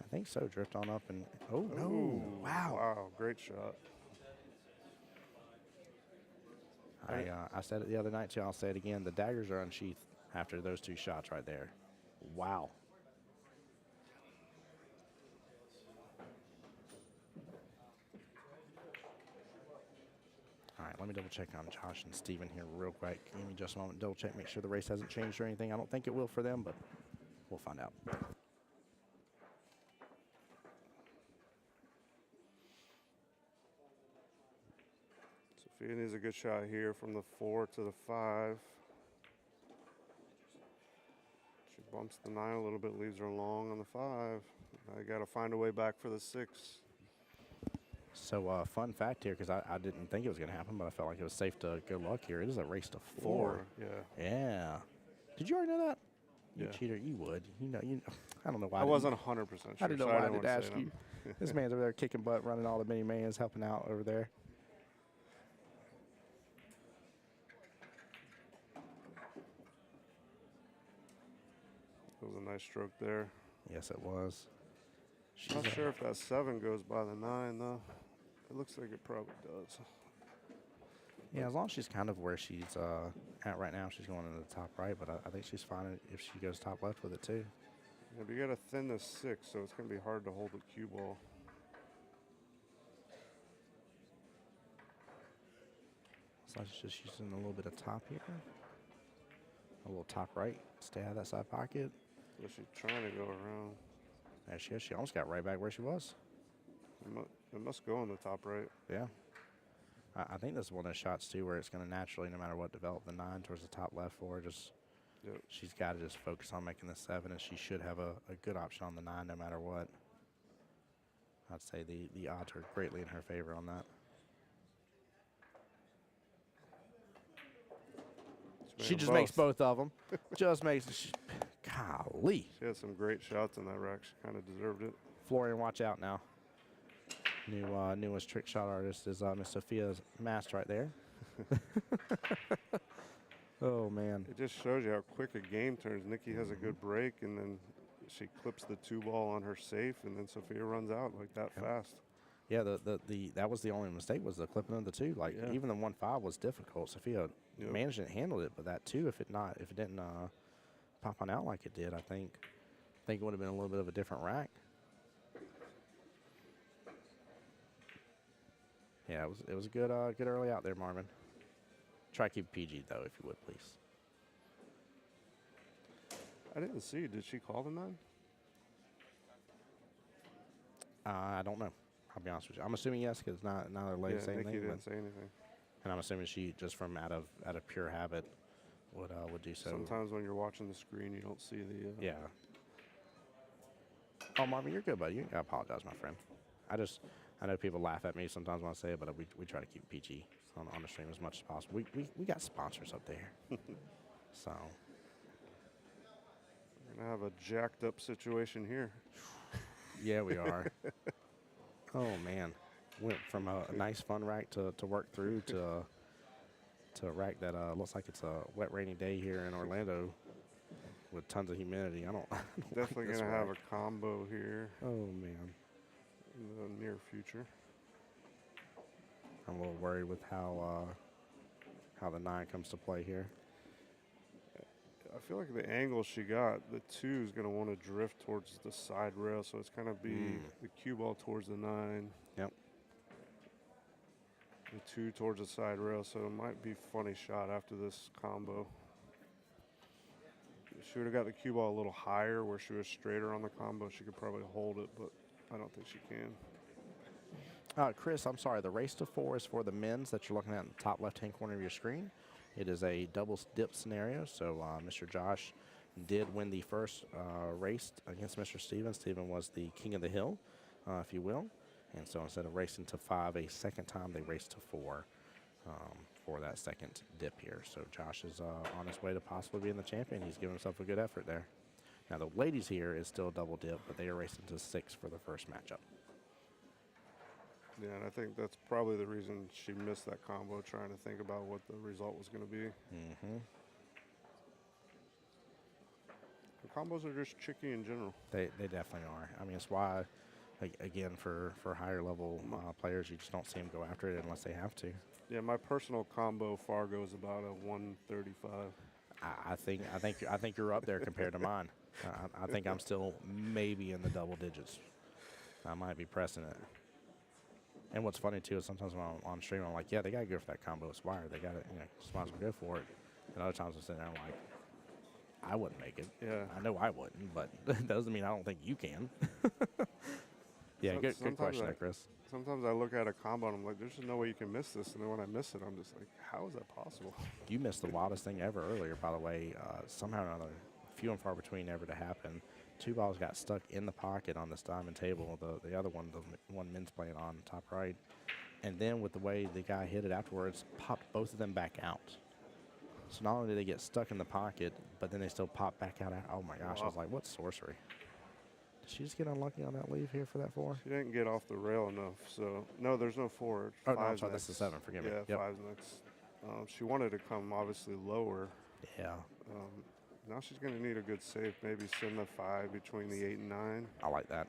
S1: I think so. Drift on up and, oh, no.
S3: Ooh,
S1: Wow.
S3: Wow, great shot.
S1: I said it the other night, too. I'll say it again. The daggers are unsheathed after those 2 shots right there. Wow. All right, let me double check on Josh and Steven here real quick. Give me just a moment. Double check, make sure the race hasn't changed or anything. I don't think it will for them, but we'll find out.
S3: Sophia needs a good shot here from the 4 to the 5. She bumps the 9 a little bit, leaves her long on the 5. I got to find a way back for the 6.
S1: So, fun fact here, because I didn't think it was going to happen, but I felt like it was safe to good luck here. It is a race to 4.
S3: Yeah.
S1: Yeah. Did you already know that? You
S3: Yeah.
S1: cheater, you would. You know, I don't know why.
S3: I wasn't 100% sure.
S1: I didn't know
S3: so
S1: why I
S3: didn't
S1: did
S3: wanna say
S1: ask you.
S3: them.
S1: This man's over there kicking butt, running all the mini mans, helping out over there.
S3: It was a nice stroke there.
S1: Yes, it was.
S3: Not sure if that 7 goes by the 9, though. It looks like it probably does.
S1: Yeah, as long as she's kind of where she's at right now, she's going into the top right, but I think she's fine if she goes top left with it, too.
S3: Yeah, but you got to thin the 6, so it's going to be hard to hold the cue ball.
S1: So she's just using a little bit of top here. A little top right. Stay out of that side pocket.
S3: So she's trying to go around.
S1: There she is. She almost got right back where she was.
S3: It must go on the top right.
S1: Yeah. I think this is one of those shots, too, where it's going to naturally, no matter what, develop the 9 towards the top left for her.
S3: Yep.
S1: She's got to just focus on making the 7, and she should have a good option on the 9 no matter what. I'd say the odds are greatly in her favor on that. She just makes both of them. Just makes. Golly.
S3: She had some great shots in that rack. She kind of deserved it.
S1: Florian, watch out now. Newest trick shot artist is Miss Sophia Mast right there. Oh, man.
S3: It just shows you how quick a game turns. Nikki has a good break, and then she clips the 2 ball on her safe, and then Sophia runs out like that fast.
S1: Yeah, that was the only mistake, was the clipping of the 2. Like, even the 1-5 was difficult. Sophia managed and handled it, but that 2, if it didn't pop on out like it did, I think it would have been a little bit of a different rack. Yeah, it was a good early out there, Marvin. Try to keep PG though, if you would, please.
S3: I didn't see. Did she call the 9?
S1: I don't know. I'll be honest with you. I'm assuming yes, because neither lady say
S3: Nikki
S1: anything.
S3: didn't say anything.
S1: And I'm assuming she just from out of pure habit would do so.
S3: Sometimes when you're watching the screen, you don't see the.
S1: Yeah. Oh, Marvin, you're good, buddy. You ain't gotta apologize, my friend. I know people laugh at me sometimes when I say it, but we try to keep PG on the stream as much as possible. We got sponsors up there, so.
S3: We're gonna have a jacked up situation here.
S1: Yeah, we are. Oh man, went from a nice fun rack to work through to a rack that looks like it's a wet rainy day here in Orlando with tons of humidity. I don't
S3: Definitely
S1: like
S3: gonna
S1: rack.
S3: have a combo here
S1: Oh man,
S3: in the near future.
S1: I'm a little worried with how the 9 comes to play here.
S3: I feel like the angle she got, the 2 is going to want to drift towards the side rail, so it's going to be the cue ball towards the 9.
S1: Yep.
S3: The 2 towards the side rail, so it might be a funny shot after this combo. She would have got the cue ball a little higher where she was straighter on the combo. She could probably hold it, but I don't think she can.
S1: Chris, I'm sorry. The race to 4 is for the men's that you're looking at in the top left-hand corner of your screen. It is a double dip scenario, so Mr. Josh did win the first race against Mr. Steven. Steven was the king of the hill, if you will. And so instead of racing to 5 a second time, they raced to 4 for that second dip here. So Josh is on his way to possibly being the champion. He's given himself a good effort there. Now the ladies here is still double dip, but they are racing to 6 for the first matchup.
S3: Yeah, and I think that's probably the reason she missed that combo, trying to think about what the result was going to be.
S1: Mm-hmm.
S3: The combos are just tricky in general.
S1: They definitely are. I mean, it's why, again, for higher level players, you just don't see them go after it unless they have to.
S3: Yeah, my personal combo Fargo is about a 135.
S1: I think you're up there compared to mine. I think I'm still maybe in the double digits. I might be pressing it. And what's funny too is sometimes when I'm on stream, I'm like, yeah, they gotta go for that combo Swire. They got it, just might as well go for it. And other times I'm sitting there, I'm like, I wouldn't make it.
S3: Yeah.
S1: I know I wouldn't, but that doesn't mean I don't think you can. Yeah, good question there, Chris.
S3: Sometimes I look at a combo and I'm like, there's just no way you can miss this. And then when I miss it, I'm just like, how is that possible?
S1: You missed the wildest thing ever earlier, by the way. Somehow or another, few and far between ever to happen. 2 balls got stuck in the pocket on this diamond table. The other one, the one Min's playing on top right. And then with the way the guy hit it afterwards, popped both of them back out. So not only did they get stuck in the pocket, but then they still pop back out. Oh my gosh, I was like, what sorcery? Did she just get unlucky on that leave here for that 4?
S3: She didn't get off the rail enough, so no, there's no 4.
S1: Oh, no, I'm sorry, that's the 7, forgive me.
S3: Yeah,
S1: Yep.
S3: 5's next. She wanted to come obviously lower.
S1: Yeah.
S3: Now she's going to need a good save, maybe send the 5 between the 8 and 9.
S1: I like that.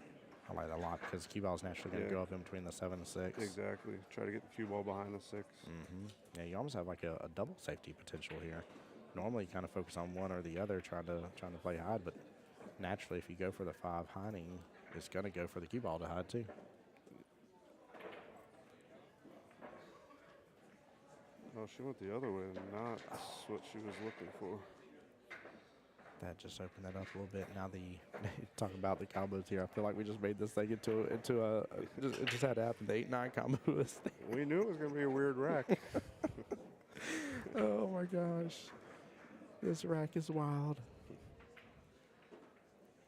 S1: I like that a lot because cue ball is naturally going to
S3: Yeah.
S1: go up in between the 7 and 6.
S3: Exactly. Try to get the cue ball behind the 6.
S1: Mm-hmm. Yeah, you almost have like a double safety potential here. Normally, you kind of focus on one or the other, trying to play hide, but naturally, if you go for the 5 hiding, it's going to go for the cue ball to hide too.
S3: Oh, she went the other way, not what she was looking for.
S1: That just opened that up a little bit. Now talk about the combos here. I feel like we just made this thing into it just had to happen. The 8-9 combos.
S3: We knew it was going to be a weird rack.
S1: Oh my gosh, this rack is wild.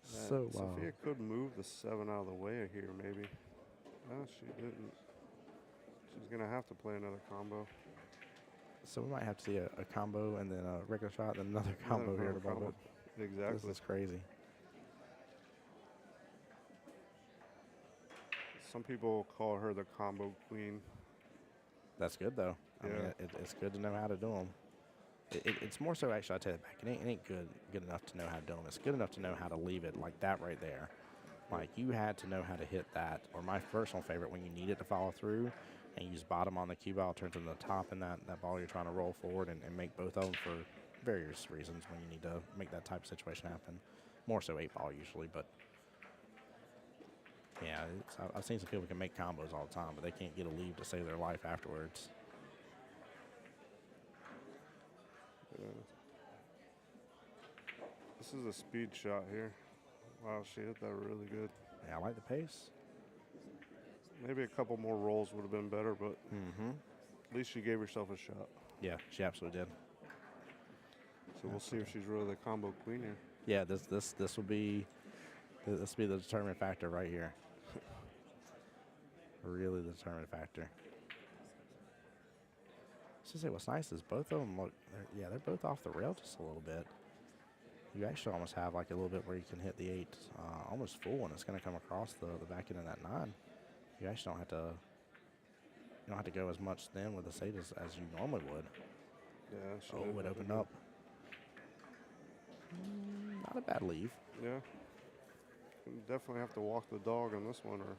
S1: So wild.
S3: Sophia could move the 7 out of the way here, maybe. No, she didn't. She's going to have to play another combo.
S1: So we might have to see a combo and then a regular shot and another combo here to bubble.
S3: Exactly.
S1: This is crazy.
S3: Some people call her the combo queen.
S1: That's good though. I
S3: Yeah.
S1: mean, it's good to know how to do them. It's more so actually. I tell you back, it ain't good enough to know how to do them. It's good enough to know how to leave it like that right there. Like you had to know how to hit that. Or my personal favorite, when you need it to follow through, and use bottom on the cue ball, turns into the top in that ball you're trying to roll forward and make both of them for various reasons when you need to make that type of situation happen. More so 8 ball usually, but yeah, I've seen some people who can make combos all the time, but they can't get a leave to save their life afterwards.
S3: This is a speed shot here. Wow, she hit that really good.
S1: Yeah, I like the pace.
S3: Maybe a couple more rolls would have been better, but at least she gave herself a shot.
S1: Yeah, she absolutely did.
S3: So we'll see if she's really the combo queen here.
S1: Yeah, this will be the determining factor right here. Really the determining factor. So say what's nice is both of them look. They're both off the rail just a little bit. You actually almost have like a little bit where you can hit the 8 almost full, and it's going to come across the back end of that 9. You actually don't have to go as much then with this 8 as you normally would.
S3: Yeah.
S1: Oh, it opened up. Not a bad leave.
S3: Yeah. You definitely have to walk the dog on this one, or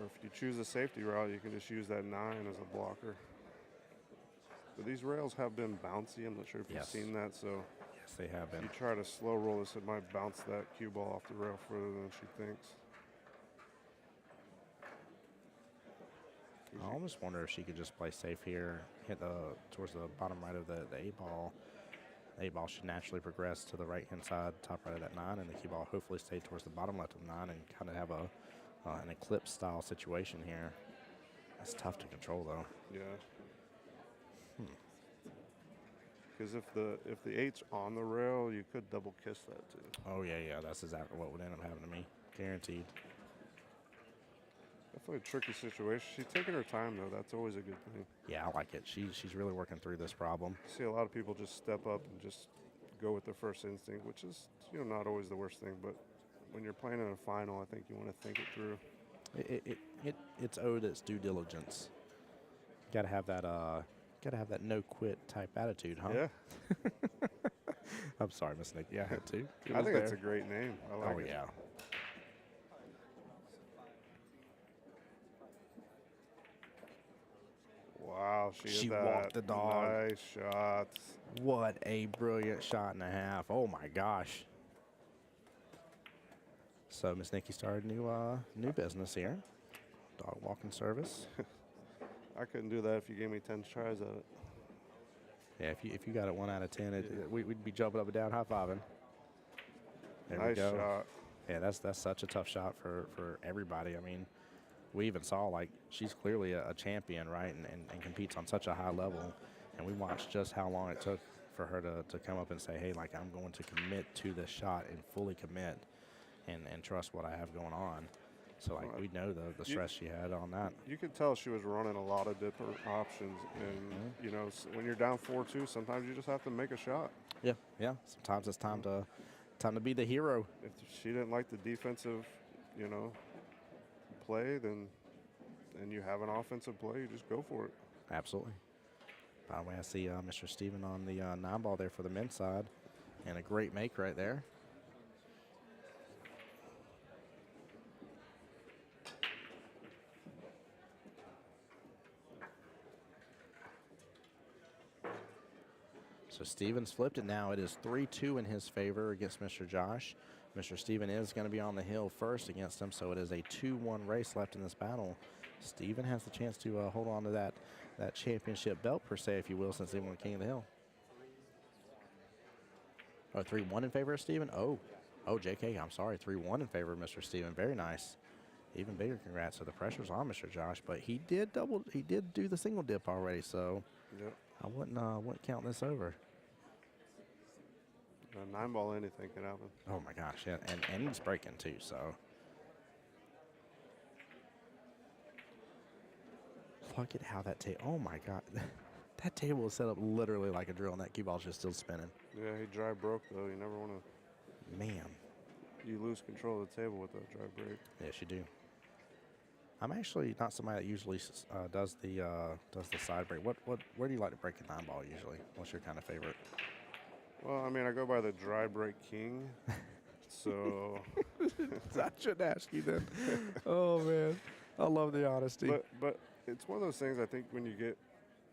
S3: if you choose a safety route, you can just use that 9 as a blocker. But these rails have been bouncy. I'm not sure if you've seen that. So
S1: yes, they have
S3: if
S1: been.
S3: you try to slow roll this, it might bounce that cue ball off the rail further than she thinks.
S1: I almost wonder if she could just play safe here, hit towards the bottom right of the 8 ball. The 8 ball should naturally progress to the right-hand side, top right of that 9, and the cue ball hopefully stay towards the bottom left of the 9 and kind of have an eclipse-style situation here. That's tough to control, though.
S3: Yeah. Because if the 8's on the rail, you could double kiss that too.
S1: Oh, yeah. That's exactly what would end up happening to me. Guaranteed.
S3: Definitely a tricky situation. She's taking her time, though. That's always a good thing.
S1: Yeah, I like it. She's really working through this problem.
S3: You see a lot of people just step up and just go with their first instinct, which is, not always the worst thing. But when you're playing in a final, I think you want to think it through.
S1: It's owed its due diligence. Gotta have that no quit type attitude, huh?
S3: Yeah.
S1: I'm sorry, Miss Nikki. I had to.
S3: I think it's a great name. I like it.
S1: Yeah.
S3: Wow,
S1: She
S3: hit that.
S1: walked the dog.
S3: Nice shots.
S1: What a brilliant shot and a half. Oh my gosh. So Miss Nikki started new business here. Dog walking service.
S3: I couldn't do that if you gave me 10 tries at it.
S1: Yeah, if you got it 1 out of 10, we'd be jumping up and down, high fiving. There we
S3: Nice
S1: go.
S3: shot.
S1: Yeah, that's such a tough shot for everybody. I mean, we even saw like she's clearly a champion, right, and competes on such a high level. And we watched just how long it took for her to come up and say, hey, like I'm going to commit to this shot and fully commit and trust what I have going on. So like we know the stress she had on that.
S3: You could tell she was running a lot of different options, and when you're down 4-2, sometimes you just have to make a shot.
S1: Yeah. Sometimes it's time to be the hero.
S3: If she didn't like the defensive, play, then you have an offensive play, you just go for it.
S1: Absolutely. By the way, I see Mr. Steven on the 9-ball there for the men's side, and a great make right there. So Steven's flipped it now. It is 3-2 in his favor against Mr. Josh. Mr. Steven is going to be on the hill first against him, so it is a 2-1 race left in this battle. Steven has the chance to hold on to that championship belt, per se, if you will, since he won the King of the Hill. Oh, 3-1 in favor of Steven? Oh, JK, I'm sorry. 3-1 in favor of Mr. Steven. Very nice. Even bigger congrats. So the pressure's on Mr. Josh, but he did do the single dip already, so
S3: Yep.
S1: I wouldn't count this over.
S3: 9-ball, anything can happen.
S1: Oh my gosh, yeah, and he's breaking too, so. Look at how that table, oh my God. That table is set up literally like a drill, and that cue ball's just still spinning.
S3: Yeah, he dry broke, though. You never want to.
S1: Man.
S3: You lose control of the table with that dry break.
S1: Yes, you do. I'm actually not somebody that usually does the side break. Where do you like to break a 9-ball usually? What's your kind of favorite?
S3: Well, I mean, I go by the dry break king. So.
S1: I shouldn't ask you then. Oh, man. I love the honesty.
S3: But it's one of those things, I think, when you get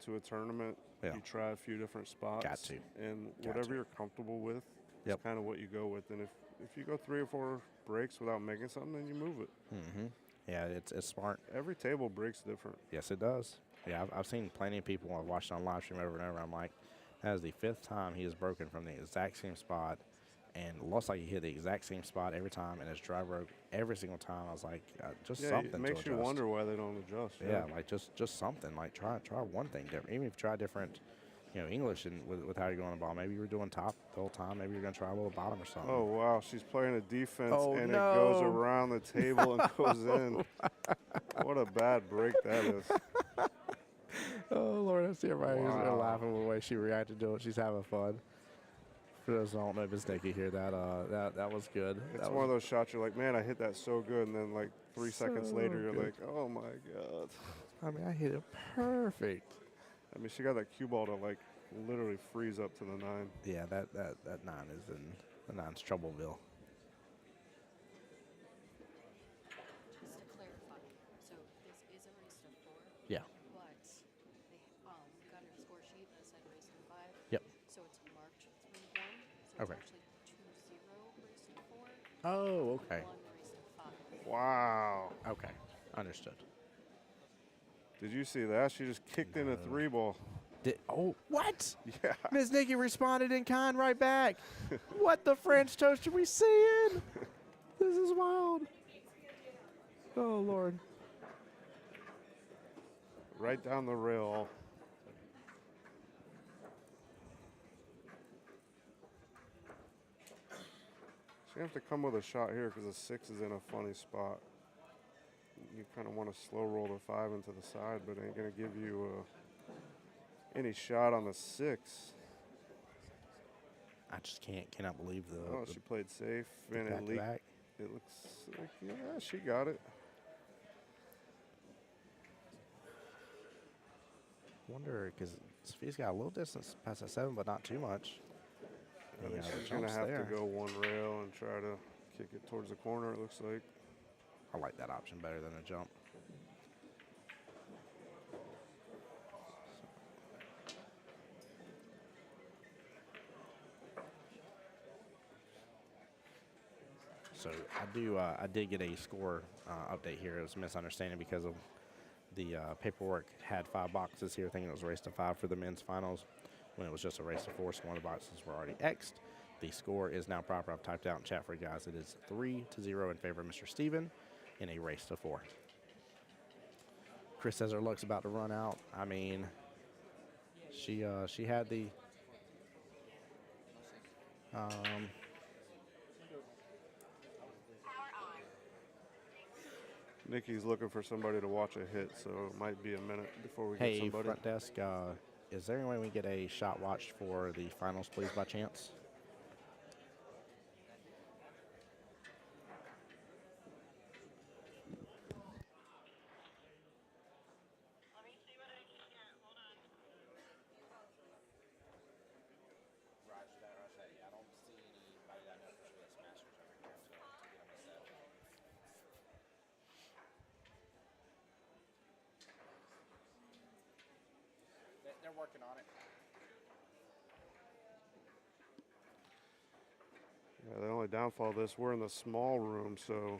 S3: to a tournament,
S1: Yeah.
S3: you try a few different spots.
S1: Got to.
S3: And
S1: Got
S3: whatever
S1: to.
S3: you're comfortable with
S1: Yep.
S3: is kind of what you go with. And if you go 3 or 4 breaks without making something, then you move it.
S1: Mm-hmm. Yeah, it's smart.
S3: Every table breaks different.
S1: Yes, it does. Yeah, I've seen plenty of people. I've watched on live stream over and over. I'm like, that is the 5th time he has broken from the exact same spot, and looks like he hit the exact same spot every time, and his drive broke every single time. I was like, just something.
S3: It makes
S1: to
S3: you
S1: adjust.
S3: wonder why they don't adjust.
S1: Yeah, like just something. Like try one thing different. Even if you try different, English and with how you're going the ball. Maybe you were doing top the whole time. Maybe you're going to try a little bottom or something.
S3: Oh, wow. She's playing a defense, and
S1: no.
S3: it goes around the table and goes in. What a bad break that is.
S1: Oh, Lord, I see everybody who's
S3: Wow.
S1: laughing with the way she reacted to it. She's having fun. For those who don't know Miss Nikki here, that was good.
S3: It's
S1: That
S3: one of
S1: was
S3: those shots you're like, man, I hit that so good. And then, like, 3 seconds
S1: So
S3: later, you're
S1: good.
S3: like, oh, my God.
S1: I mean, I hit it perfect.
S3: I mean, she got that cue ball to, like, literally freeze up to the 9.
S1: Yeah, that 9 is in the 9's Troubleville.
S9: Just to clarify, so this is a race to 4.
S1: Yeah.
S9: But they got a score sheet that said race to 5.
S1: Yep.
S9: So it's marked 3-1. So
S1: Okay.
S9: it's actually 2-0 race to 4.
S1: Oh, okay.
S9: 1 race to 5.
S3: Wow.
S1: Okay, understood.
S3: Did you see that? She just kicked in a 3-ball.
S1: What?
S3: Yeah.
S1: Miss Nikki responded in kind right back. What the French toast are we seeing? This is wild. Oh, Lord.
S3: Right down the rail. You have to come with a shot here because the 6 is in a funny spot. You kind of want to slow roll the 5 into the side, but it ain't going to give you any shot on the 6.
S1: I just cannot believe
S3: Oh,
S1: the
S3: she played safe, and it
S1: back to
S3: leaked.
S1: back.
S3: It looks like, yeah, she got it.
S1: Wonder because Sophia's got a little distance past that 7, but not too much.
S3: And
S1: Yeah, the
S3: she's going to
S1: jump's
S3: have
S1: there.
S3: to go one rail and try to kick it towards the corner, it looks like.
S1: I like that option better than a jump. So I did get a score update here. It was a misunderstanding because of the paperwork had 5 boxes here, thinking it was a race to 5 for the men's finals, when it was just a race to 4. So one of the boxes were already X'd. The score is now proper. I've typed out in chat for you guys. It is 3-0 in favor of Mr. Steven in a race to 4. Chris says her luck's about to run out. I mean, she had the
S3: Nikki's looking for somebody to watch a hit, so it might be a minute before we get
S1: hey,
S3: somebody.
S1: front desk, is there any way we get a shot watched for the finals, please, by chance?
S4: Let me see what I can get. Hold on.
S1: Roger that. Yeah, I don't see anybody that I know for sure that's masters over here, so to get on the set. They're working on it.
S3: Yeah, the only downfall of this, we're in the small room, so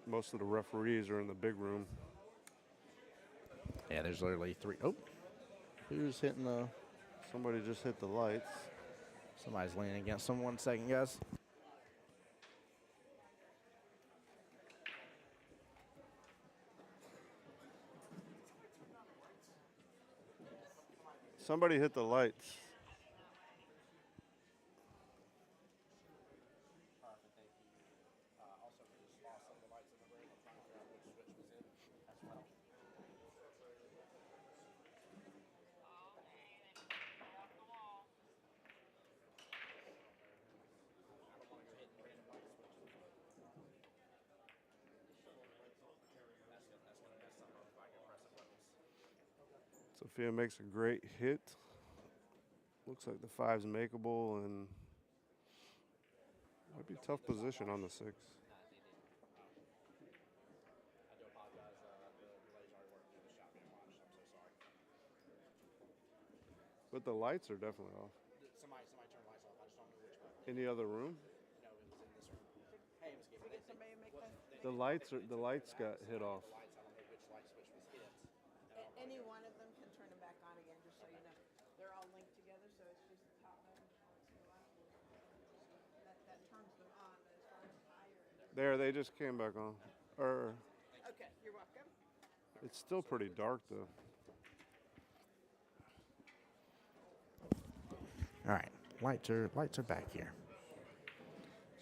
S3: most of the referees are in the big room.
S1: Yeah, there's literally 3. Oh, who's hitting the?
S3: Somebody just hit the lights.
S1: Somebody's leaning against them. 1 second, guys.
S3: Somebody hit the lights. Sophia makes a great hit. Looks like the 5's makeable and might be a tough position on the 6. But the lights are definitely off.
S1: Somebody turned lights off. I just don't know which one.
S3: Any other room?
S1: No, it was in this room. Hey, Miss Gabe.
S3: The lights got hit off.
S1: I don't know which light switch was hit.
S5: Any one of them can turn them back on again, just so you know. They're all linked together, so it's just the top button. That turns them on, but as far as higher.
S3: There, they just came back on.
S5: Okay, you're welcome.
S3: It's still pretty dark though.
S1: All right, lights are back here.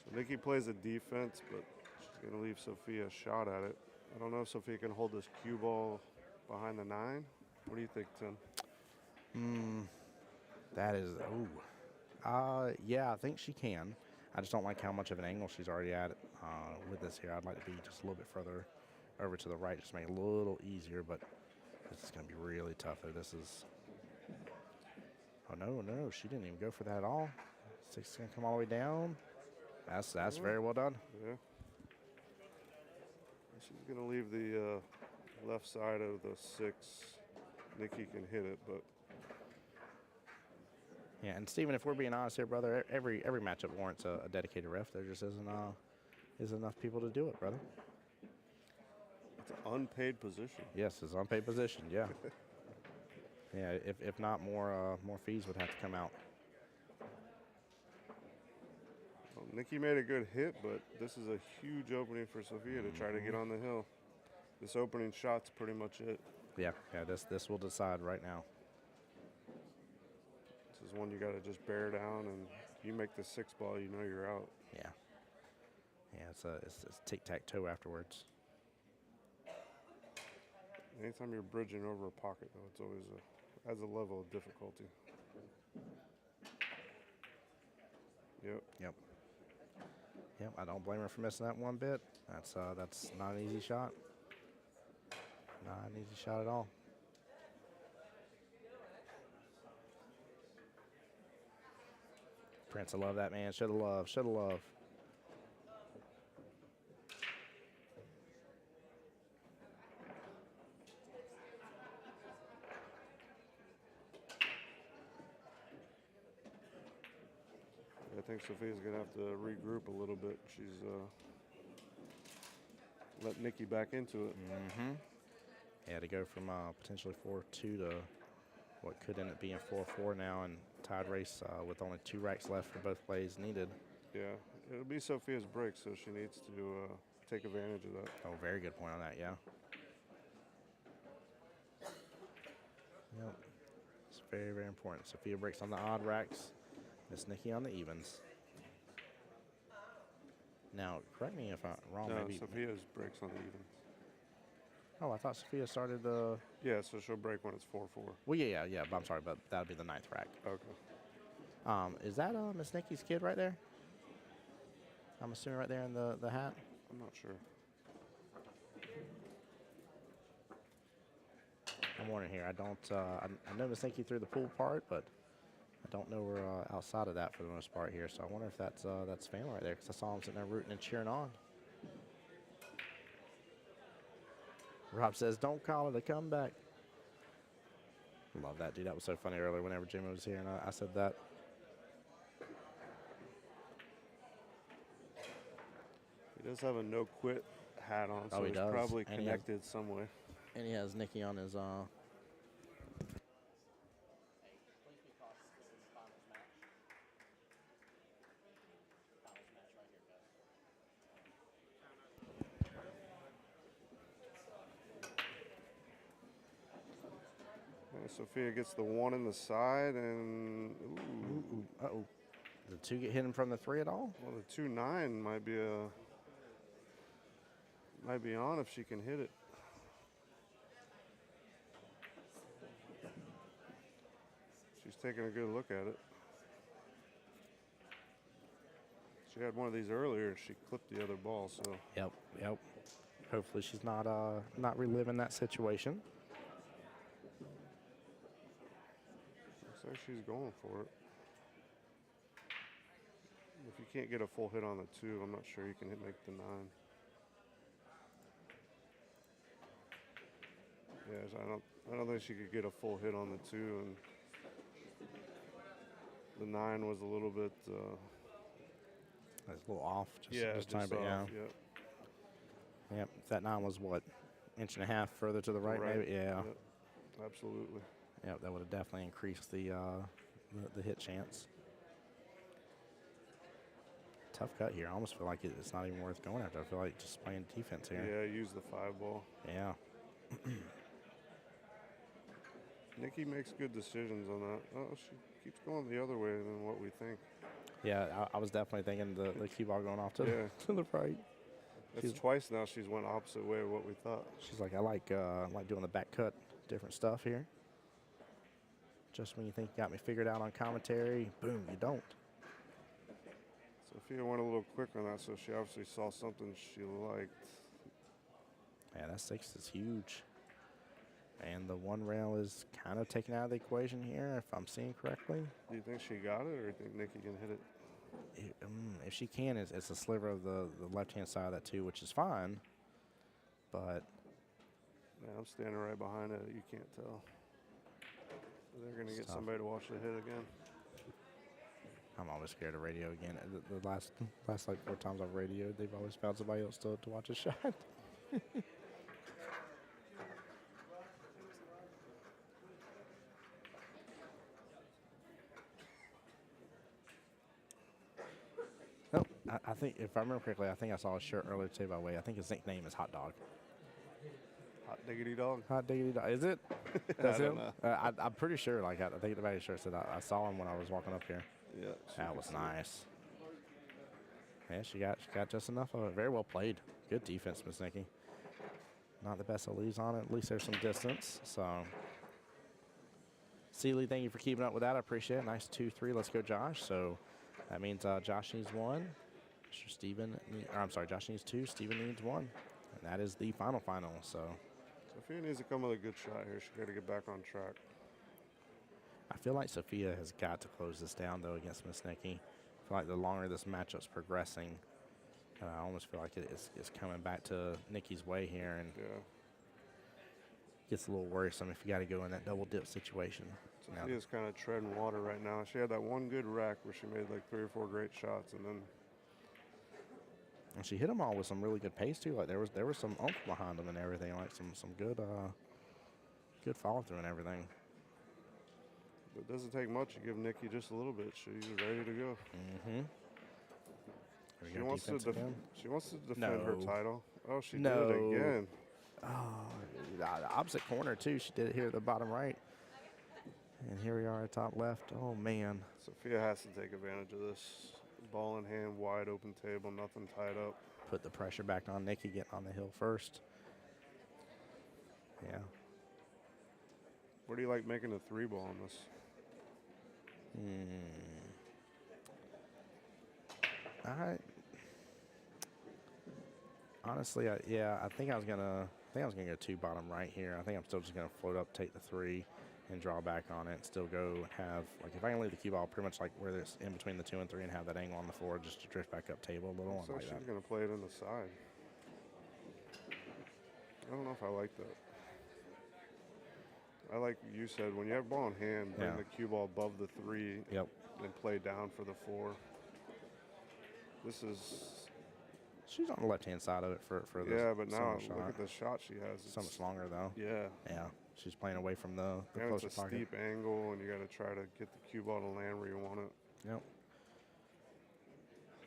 S3: So Nikki plays a defense, but she's going to leave Sophia a shot at it. I don't know if Sophia can hold this cue ball behind the 9. What do you think, Tim?
S1: That is yeah, I think she can. I just don't like how much of an angle she's already at with this here. I'd like to be just a little bit further over to the right, just make it a little easier. But this is going to be really tough. This is. Oh no, she didn't even go for that at all. 6 is going to come all the way down. That's very well done.
S3: Yeah. She's going to leave the left side of the 6. Nikki can hit it, but
S1: Yeah, and Steven, if we're being honest here, brother, every matchup warrants a dedicated ref. There just isn't enough people to do it, brother.
S3: it's an unpaid position.
S1: Yes, it's unpaid position. Yeah. Yeah. If not, more fees would have to come out.
S3: Well, Nikki made a good hit, but this is a huge opening for Sophia to try to get on the hill. This opening shot's pretty much it.
S1: Yeah. This will decide right now.
S3: This is one you got to just bear down, and you make the 6 ball, you know you're out.
S1: Yeah. Yeah, it's tic-tac-toe afterwards.
S3: Anytime you're bridging over a pocket, though, it's always adds a level of difficulty. Yep.
S1: Yep, I don't blame her for missing that one bit. That's not an easy shot. Not an easy shot at all. Prince, I love that, man. Shoulda love, shoulda love.
S3: I think Sophia's going to have to regroup a little bit. She's let Nikki back into it.
S1: Mm-hmm. Yeah, to go from potentially 4-2 to what could end up being 4-4 now, and tied race with only 2 racks left for both plays needed.
S3: Yeah, it'll be Sophia's break, so she needs to take advantage of that.
S1: Oh, very good point on that, yeah. Yep. It's very, very important. Sophia breaks on the odd racks. Miss Nikki on the evens. Now, correct me if I'm wrong.
S3: No,
S1: maybe.
S3: Sophia's breaks on the evens.
S1: Oh, I thought Sophia started the.
S3: Yeah, so she'll break when it's 4-4.
S1: Well, yeah. But I'm sorry, but that would be the 9th rack.
S3: Okay.
S1: Is that Miss Nikki's kid right there? I'm assuming right there in the hat.
S3: I'm not sure.
S1: I'm wondering here. I don't. I know Miss Nikki threw the pool part, but I don't know her outside of that for the most part here. So I wonder if that's family right there, because I saw him sitting there rooting and cheering on. Rob says, "Don't call it a comeback." Love that, dude. That was so funny earlier whenever Jimmy was here, and I said that.
S3: He does have a no quit hat on, so
S1: Oh, he
S3: he's
S1: does.
S3: probably
S1: And
S3: connected some way.
S1: And he has Nikki on his.
S3: Sophia gets the 1 in the side, and
S1: Uh-oh. Did the 2 get hidden from the 3 at all?
S3: well, the 2-9 might be on if she can hit it. She's taking a good look at it. She had one of these earlier, and she clipped the other ball. So
S1: Yep. Hopefully she's not reliving that situation.
S3: looks like she's going for it. If you can't get a full hit on the 2, I'm not sure you can make the 9. Yes, I don't think she could get a full hit on the 2, and the 9 was a little bit.
S1: That's a little off.
S3: Just
S1: time, but
S3: off,
S1: yeah. Yep. If that 9 was what, 1.5 inches further to the right, maybe. Yeah.
S3: Yep. Absolutely.
S1: Yep. That would have definitely increased the hit chance. Tough cut here. I almost feel like it's not even worth going after. I feel like just playing defense here.
S3: Yeah, use the 5 ball.
S1: Yeah.
S3: Nikki makes good decisions on that. Oh, she keeps going the other way than what we think.
S1: Yeah, I was definitely thinking the cue ball going off to, to the right.
S3: That's twice now she's went opposite way of what we thought.
S1: She's like, I like doing the back cut, different stuff here. Just when you think you got me figured out on commentary, boom, you don't.
S3: Sophia went a little quick on that, so she obviously saw something she liked.
S1: Yeah, that 6 is huge. And the 1 rail is kind of taken out of the equation here, if I'm seeing correctly.
S3: Do you think she got it, or do you think Nikki can hit it?
S1: If she can, it's a sliver of the left-hand side of that too, which is fine. But
S3: Yeah, I'm standing right behind it. You can't tell. They're going to get
S1: tough.
S3: somebody to watch the hit again.
S1: I'm always scared of radio again. The last like 4 times I've radioed, they've always found somebody else to watch a shot. Nope. I think, if I remember correctly, I think I saw a shirt earlier today, by the way. I think his nickname is Hot Dog.
S3: Hot diggity dog.
S1: Hot Diggity Dog. Is it? That's
S3: I don't
S1: him?
S3: know.
S1: I'm pretty sure. Like, I think the back shirt said I saw him when I was walking up here.
S3: Yeah.
S1: That was nice. Yeah, she got just enough of it. Very well played. Good defense, Miss Nikki. Not the best of leaves on it. At least there's some distance. So, Seeley, thank you for keeping up with that. I appreciate it. Nice 2-3. Let's go, Josh. So that means Josh needs 1. Mr. Steven, I'm sorry, Josh needs 2. Steven needs 1. And that is the final. So
S3: Sophia needs to come with a good shot here. She's got to get back on track.
S1: I feel like Sophia has got to close this down, though, against Miss Nikki. I feel like the longer this matchup's progressing, I almost feel like it's coming back to Nikki's way here, and
S3: Yeah.
S1: gets a little worrisome if you got to go in that double dip situation.
S3: Sophia's kind of treading water right now. She had that one good rack where she made like 3 or 4 great shots, and then
S1: And she hit them all with some really good pace too. Like there was some oomph behind them and everything. Like some good good follow through and everything.
S3: it doesn't take much. You give Nikki just a little bit. She's ready to go.
S1: Mm-hmm.
S3: She wants to defend her
S1: No.
S3: title. Oh, she
S1: No.
S3: did it again.
S1: Oh, the opposite corner too. She did it here at the bottom right. And here we are at top left. Oh man.
S3: Sophia has to take advantage of this. Ball in hand, wide open table, nothing tied up.
S1: Put the pressure back on Nikki, getting on the hill first. Yeah.
S3: What do you like making a 3 ball on this?
S1: Honestly, I think I was gonna go 2 bottom right here. I think I'm still just gonna float up, take the 3, and draw back on it. And still go have like if I can leave the cue ball pretty much like where it's in between the 2 and 3 and have that angle on the floor just to drift back up table a little.
S3: So
S1: Like
S3: she's
S1: that.
S3: going to play it in the side. I don't know if I like that. I like you said, when you have ball in hand, bring
S1: Yeah.
S3: the cue ball above the 3
S1: Yep.
S3: and play down for the 4. This is,
S1: She's on the left-hand side of it for this.
S3: yeah, but now
S1: summer
S3: look
S1: shot.
S3: at the shot she has.
S1: So
S3: It's-
S1: much longer though.
S3: Yeah.
S1: Yeah. She's playing away from the
S3: And
S1: closer
S3: it's a
S1: pocket.
S3: steep angle, and you got to try to get the cue ball to land where you want it.
S1: Yep.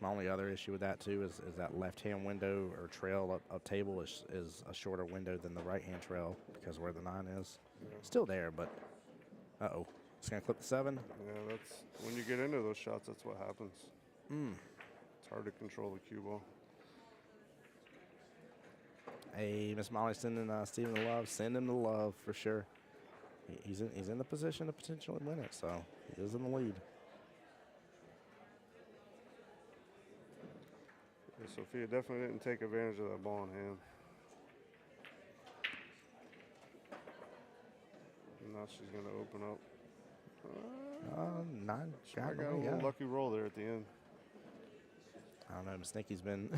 S1: My only other issue with that too is that left-hand window or trail up table is a shorter window than the right-hand trail because where the 9 is.
S3: Yeah.
S1: Still there, but uh-oh. It's going to clip the 7.
S3: Yeah, that's when you get into those shots. That's what happens. It's hard to control the cue ball.
S1: Hey, Miss Molly sending Steven the love. Send him the love for sure. He's in the position to potentially win it, so he is in the lead.
S3: Yeah, Sophia definitely didn't take advantage of that ball in hand. And now she's going to open up.
S1: 9.
S3: She might got a little lucky roll there at the end.
S1: I don't know. Miss Nikki's been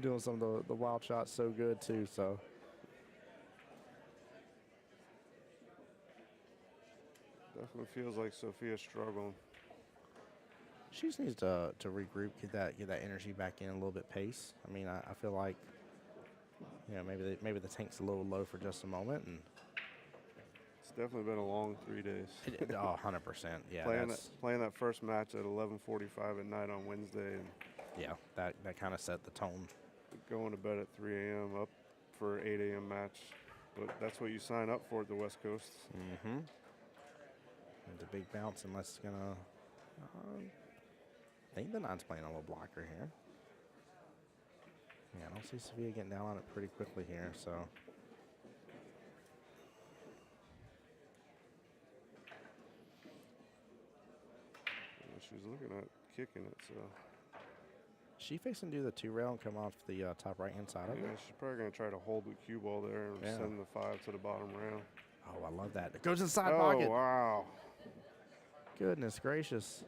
S1: doing some of the wild shots so good too. So
S3: Definitely feels like Sophia's struggling.
S1: she just needs to regroup, get that energy back in a little bit pace. I mean, I feel like maybe the tank's a little low for just a moment, and
S3: It's definitely been a long 3 days.
S1: 100%. Yeah,
S3: playing that first match at 11:45 at night on Wednesday, and
S1: yeah, that kind of set the tone.
S3: going to bed at 3 a.m. up for an 8 a.m. match. But that's what you sign up for at the West Coast.
S1: Mm-hmm. And the big bounce, unless it's gonna. I think the 9's playing a little blocker here. Yeah, I don't see Sophia getting down on it pretty quickly here, so.
S3: And she was looking at kicking it, so
S1: She fixing to do the 2 rail and come off the top right-hand side of
S3: yeah,
S1: it.
S3: she's probably going to try to hold the cue ball there and
S1: Yeah.
S3: send the 5 to the bottom rail.
S1: Oh, I love that. It goes inside
S3: Oh,
S1: pocket.
S3: wow.
S1: Goodness gracious.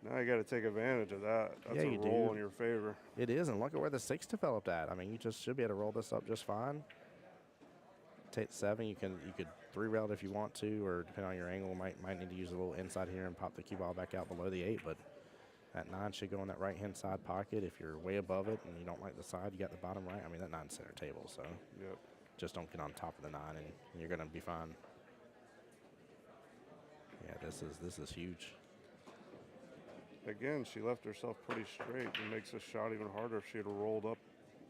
S3: Now you got to take advantage of that. That's
S1: Yeah,
S3: a
S1: you
S3: roll
S1: do.
S3: in your favor.
S1: It is, and look at where the 6 developed at. I mean, you just should be able to roll this up just fine. Take the 7. You could 3 rail it if you want to, or depending on your angle, might need to use a little inside here and pop the cue ball back out below the 8. But that 9 should go in that right-hand side pocket. If you're way above it and you don't like the side, you got the bottom right. I mean, that 9's center table, so
S3: Yep.
S1: just don't get on top of the 9, and you're gonna be fine. Yeah, this is huge.
S3: Again, she left herself pretty straight. It makes the shot even harder if she had rolled up,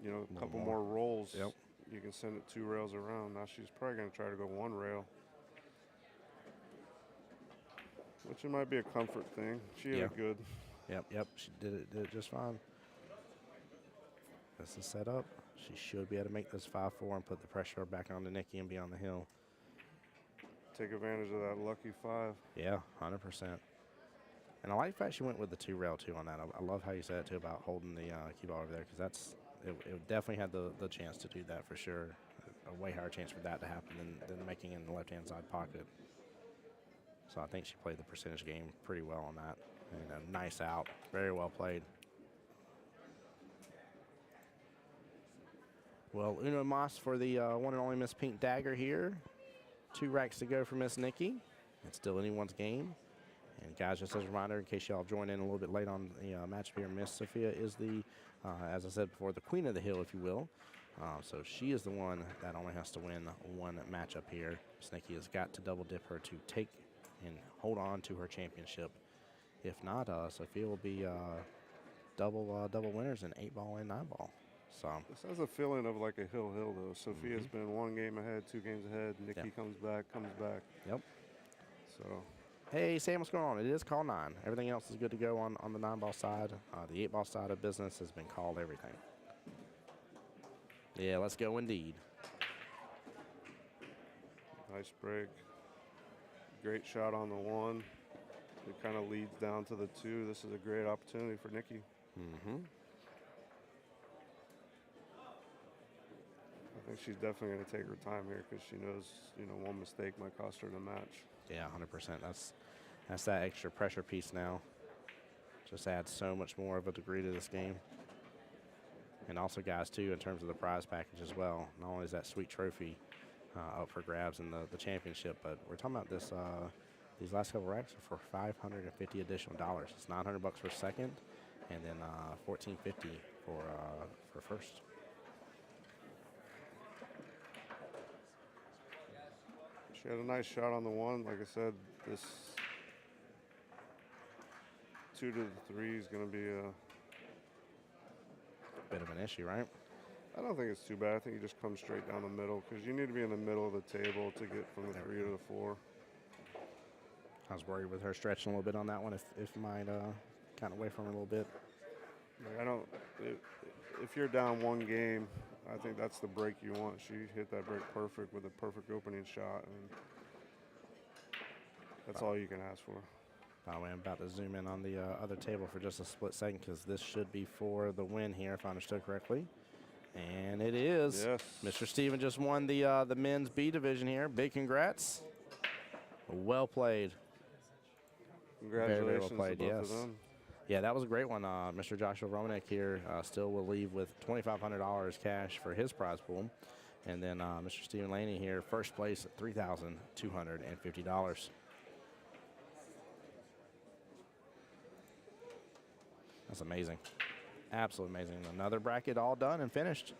S3: a
S1: little
S3: couple
S1: more.
S3: more rolls.
S1: Yep.
S3: You can send it 2 rails around. Now she's probably going to try to go 1 rail, which it might be a comfort thing. She had
S1: Yeah.
S3: a good
S1: Yep. She did it just fine. This is set up. She should be able to make this 5-4 and put the pressure back on to Nikki and be on the hill.
S3: Take advantage of that lucky 5.
S1: Yeah, 100%. And I like the fact she went with the 2 rail too on that. I love how you said it too about holding the cue ball over there, because it definitely had the chance to do that for sure. A way higher chance for that to happen than making it in the left-hand side pocket. So I think she played the percentage game pretty well on that. And a nice out. Very well played. Well, uno mas for the one and only Miss Pink Dagger here. 2 racks to go for Miss Nikki. It's still anyone's game. And guys, just as a reminder, in case y'all join in a little bit late on the matchup here, Miss Sophia is the, as I said before, the queen of the hill, if you will. So she is the one that only has to win one matchup here. Miss Nikki has got to double dip her to take and hold on to her championship. If not, Sophia will be double winners in 8-ball and 9-ball. So
S3: This has a feeling of like a hill though. Sophia's been 1 game ahead, 2 games ahead. Nikki comes back.
S1: Yep.
S3: So
S1: hey, Sam, what's going on? It is call 9. Everything else is good to go on the 9-ball side. The 8-ball side of business has been called everything. Yeah, let's go indeed.
S3: nice break. Great shot on the 1. It kind of leads down to the 2. This is a great opportunity for Nikki. I think she's definitely going to take her time here because she knows, one mistake might cost her the match.
S1: Yeah, 100%. That's that extra pressure piece now. Just adds so much more of a degree to this game. And also, guys, too, in terms of the prize package as well. Not only is that sweet trophy up for grabs in the championship, but we're talking about this. These last couple racks are for $550 additional dollars. It's $900 for second, and then $1,450 for first.
S3: She had a nice shot on the 1. Like I said, this 2 to the 3 is going to be a
S1: Bit of an issue, right?
S3: I don't think it's too bad. I think you just come straight down the middle because you need to be in the middle of the table to get from the 3 to the 4.
S1: I was worried with her stretching a little bit on that one. If might kind of away from her a little bit.
S3: If you're down 1 game, I think that's the break you want. She hit that break perfect with a perfect opening shot, and that's all you can ask for.
S1: By the way, I'm about to zoom in on the other table for just a split second because this should be for the win here, if I understood correctly. And it is.
S3: Yes.
S1: Mr. Steven just won the men's B division here. Big congrats. Well played.
S3: Congratulations
S1: very well played,
S3: to both
S1: yes.
S3: of them.
S1: Yeah, that was a great one. Mr. Joshua Romanek here still will leave with $2,500 cash for his prize pool. And then Mr. Stephen Laney here, first place at $3,250. That's amazing. Absolutely amazing. Another bracket all done and finished.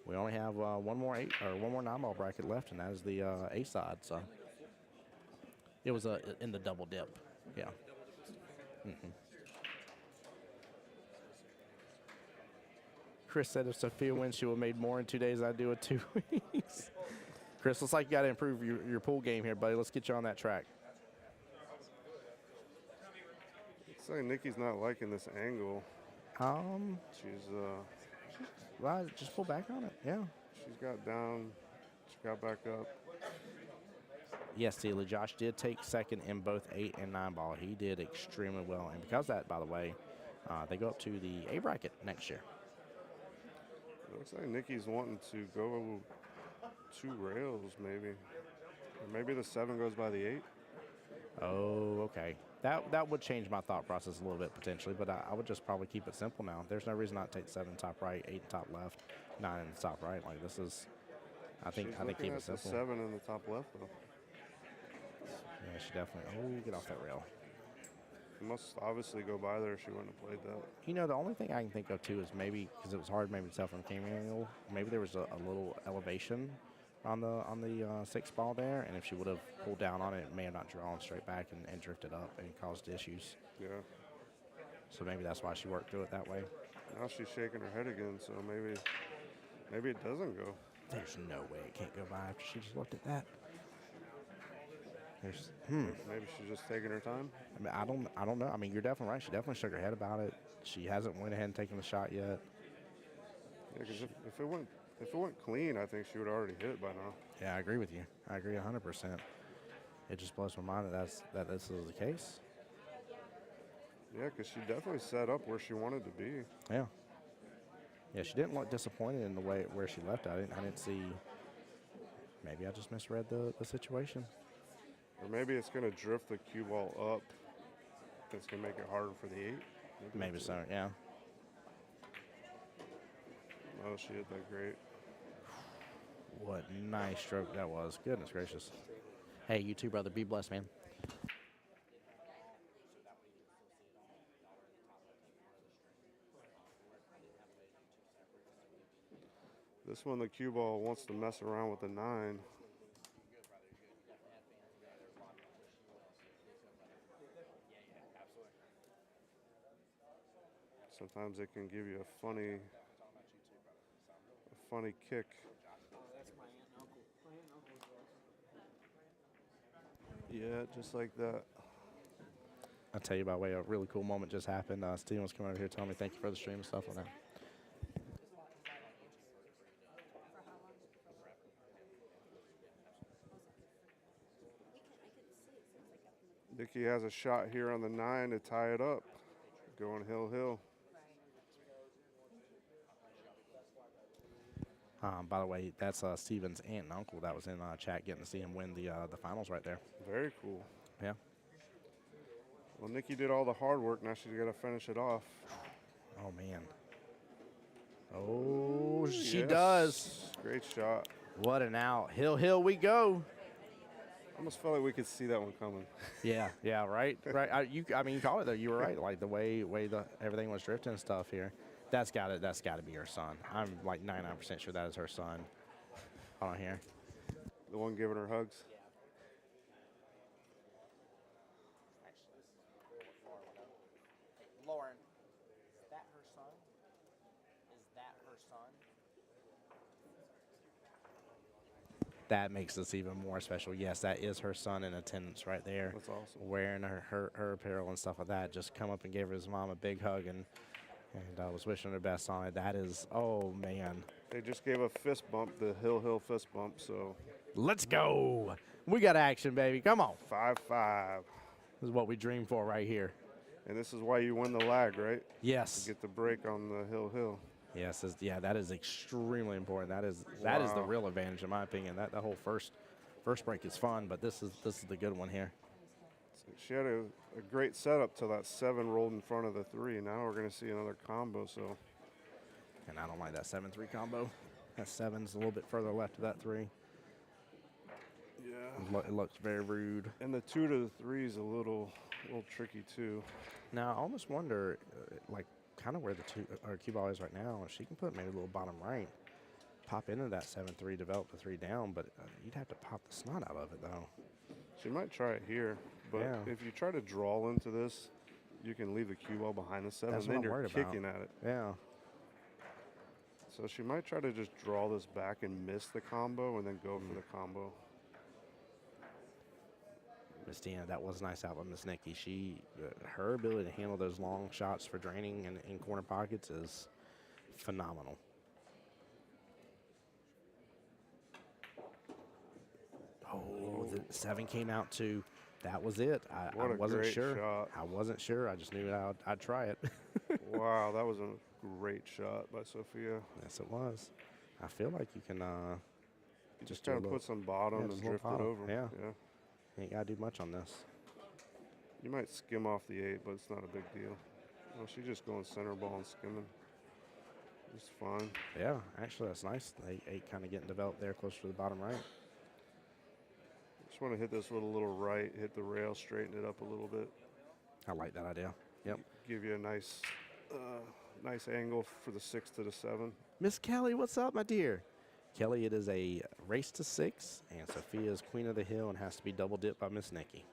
S1: We only have one more 9-ball bracket left, and that is the A side. So it was in the double dip. Yeah. Chris said if Sophia wins, she will have made more in 2 days than I do in 2 weeks. Chris, looks like you got to improve your pool game here, buddy. Let's get you on that track.
S3: It's like Nikki's not liking this angle. She's
S1: Well, just pull back on it. Yeah.
S3: she's got down. She got back up.
S1: Yes, Teely. Josh did take second in both 8 and 9-ball. He did extremely well. And because of that, by the way, they go up to the A bracket next year.
S3: It looks like Nikki's wanting to go 2 rails, maybe. Or maybe the 7 goes by the 8.
S1: Oh, okay. That would change my thought process a little bit potentially, but I would just probably keep it simple now. There's no reason not to take 7 top right, 8 top left, 9 in the top right. Like this is, I think keep it simple.
S3: The 7 in the top left though.
S1: Yeah, she definitely. Oh, get off that rail.
S3: It must obviously go by there. She wouldn't have played that.
S1: You know, the only thing I can think of too is maybe because it was hard maybe to tell from the camera angle. Maybe there was a little elevation on the 6 ball there, and if she would have pulled down on it, it may have not drawn straight back and drifted up and caused issues.
S3: Yeah.
S1: So maybe that's why she worked through it that way.
S3: Now she's shaking her head again, so maybe it doesn't go.
S1: There's no way it can't go by after she just looked at that. There's,
S3: Maybe she's just taking her time.
S1: I mean, I don't know. I mean, you're definitely right. She definitely shook her head about it. She hasn't went ahead and taken the shot yet.
S3: Yeah, because if it went clean, I think she would already hit it by now.
S1: Yeah, I agree with you. I agree 100%. It just blows my mind that this is the case.
S3: Yeah, because she definitely set up where she wanted to be.
S1: Yeah. Yeah, she didn't look disappointed in the way where she left. I didn't see. Maybe I just misread the situation.
S3: Or maybe it's going to drift the cue ball up. It's going to make it harder for the 8.
S1: Maybe so. Yeah.
S3: Oh, she hit that great.
S1: What nice stroke that was. Goodness gracious. Hey, you too, brother. Be blessed, man.
S3: This one, the cue ball wants to mess around with the 9. Sometimes it can give you a funny kick. Yeah, just like that.
S1: I'll tell you by way, a really cool moment just happened. Steven was coming over here telling me thank you for the stream and stuff on that.
S3: Nikki has a shot here on the 9 to tie it up. Going hill.
S1: By the way, that's Steven's aunt and uncle that was in chat getting to see him win the finals right there.
S3: Very cool.
S1: Yeah.
S3: Well, Nikki did all the hard work. Now she's got to finish it off.
S1: Oh, man. Oh, she
S3: Yes.
S1: does.
S3: Great shot.
S1: What an out. Hill we go.
S3: Almost felt like we could see that one coming.
S1: Yeah, right. I mean, you call it though. You were right. Like the way everything was drifting and stuff here. That's got to be her son. I'm like 99% sure that is her son. Hold on here.
S3: The one giving her hugs.
S1: Lauren, is that her son? Is that her son? That makes this even more special. Yes, that is her son in attendance right there.
S3: That's awesome.
S1: Wearing her apparel and stuff like that. Just come up and gave his mom a big hug and was wishing her best on it. That is, oh, man.
S3: They just gave a fist bump, the hill fist bump, so.
S1: Let's go. We got action, baby. Come on.
S3: 5-5.
S1: This is what we dream for right here.
S3: And this is why you win the lag, right?
S1: Yes.
S3: To get the break on the hill.
S1: Yes, that is extremely important. That is the real advantage in my opinion. That whole first break is fun, but this is the good one here.
S3: She had a great setup till that 7 rolled in front of the 3. Now we're going to see another combo. So.
S1: And I don't like that 7-3 combo. That 7's a little bit further left of that 3.
S3: Yeah.
S1: It looks very rude.
S3: And the 2 to the 3 is a little tricky too.
S1: Now I almost wonder, like kind of where the cue ball is right now. If she can put maybe a little bottom right, pop into that 7-3, develop the 3 down, but you'd have to pop the snot out of it though.
S3: She might try it here. But
S1: yeah.
S3: if you try to draw into this, you can leave the cue ball behind the 7.
S1: That's
S3: Then
S1: what I'm
S3: you're
S1: worried
S3: kicking
S1: about.
S3: at it.
S1: Yeah.
S3: So she might try to just draw this back and miss the combo and then go for the combo.
S1: Miss Tina, that was nice out by Miss Nikki. Her ability to handle those long shots for draining and in corner pockets is phenomenal. Oh, the 7 came out too. That was it. I wasn't sure.
S3: Shot.
S1: I wasn't sure. I just knew I'd try it.
S3: Wow, that was a great shot by Sophia.
S1: Yes, it was. I feel like you can
S3: just kind of put some bottom and drift it over.
S1: Yeah. You ain't got to do much on this.
S3: You might skim off the 8, but it's not a big deal. Well, she's just going center ball and skimming. It's fine.
S1: Yeah, actually, that's nice. The 8 kind of getting developed there close to the bottom right.
S3: Just want to hit this with a little right, hit the rail, straighten it up a little bit.
S1: I like that idea. Yep.
S3: Give you a nice angle for the 6 to the 7.
S1: Miss Kelly, what's up, my dear? Kelly, it is a race to 6, and Sophia is queen of the hill and has to be double dipped by Miss Nikki.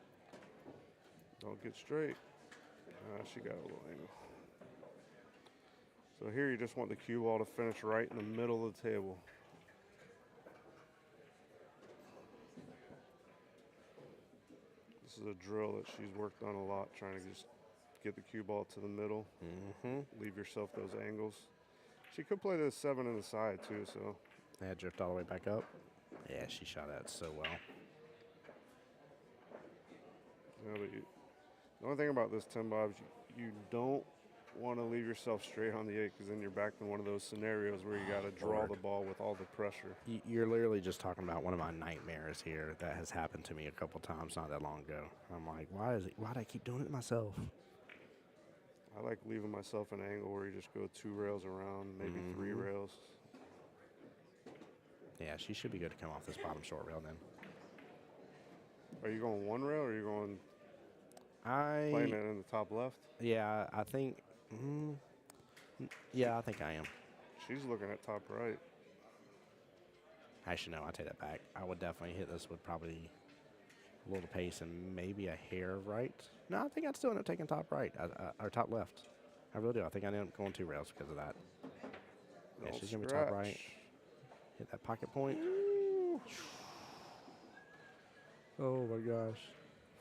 S3: Don't get straight. She got a little angle. So here you just want the cue ball to finish right in the middle of the table. is a drill that she's worked on a lot, trying to just get the cue ball to the middle, leave yourself those angles. She could play this 7 in the side too, so.
S1: Yeah, drift all the way back up. Yeah, she shot that so well.
S3: Yeah, but the only thing about this 10 bobs, you don't want to leave yourself straight on the 8 because then you're back in one of those scenarios where you got to draw the ball with all the pressure.
S1: You're literally just talking about one of my nightmares here that has happened to me a couple times not that long ago. I'm like, why do I keep doing it myself?
S3: I like leaving myself an angle where you just go 2 rails around, maybe 3 rails.
S1: Yeah, she should be good to come off this bottom short rail then.
S3: Are you going 1 rail or are you going playing it in the top left?
S1: Yeah, I think. Yeah, I think I am.
S3: She's looking at top right.
S1: Actually, no, I take that back. I would definitely hit this with probably a little pace and maybe a hair right. No, I think I'd still end up taking top right or top left. I really do. I think I end up going 2 rails because of that. Yeah, she's going to be top right. Hit that pocket point. Oh, my gosh.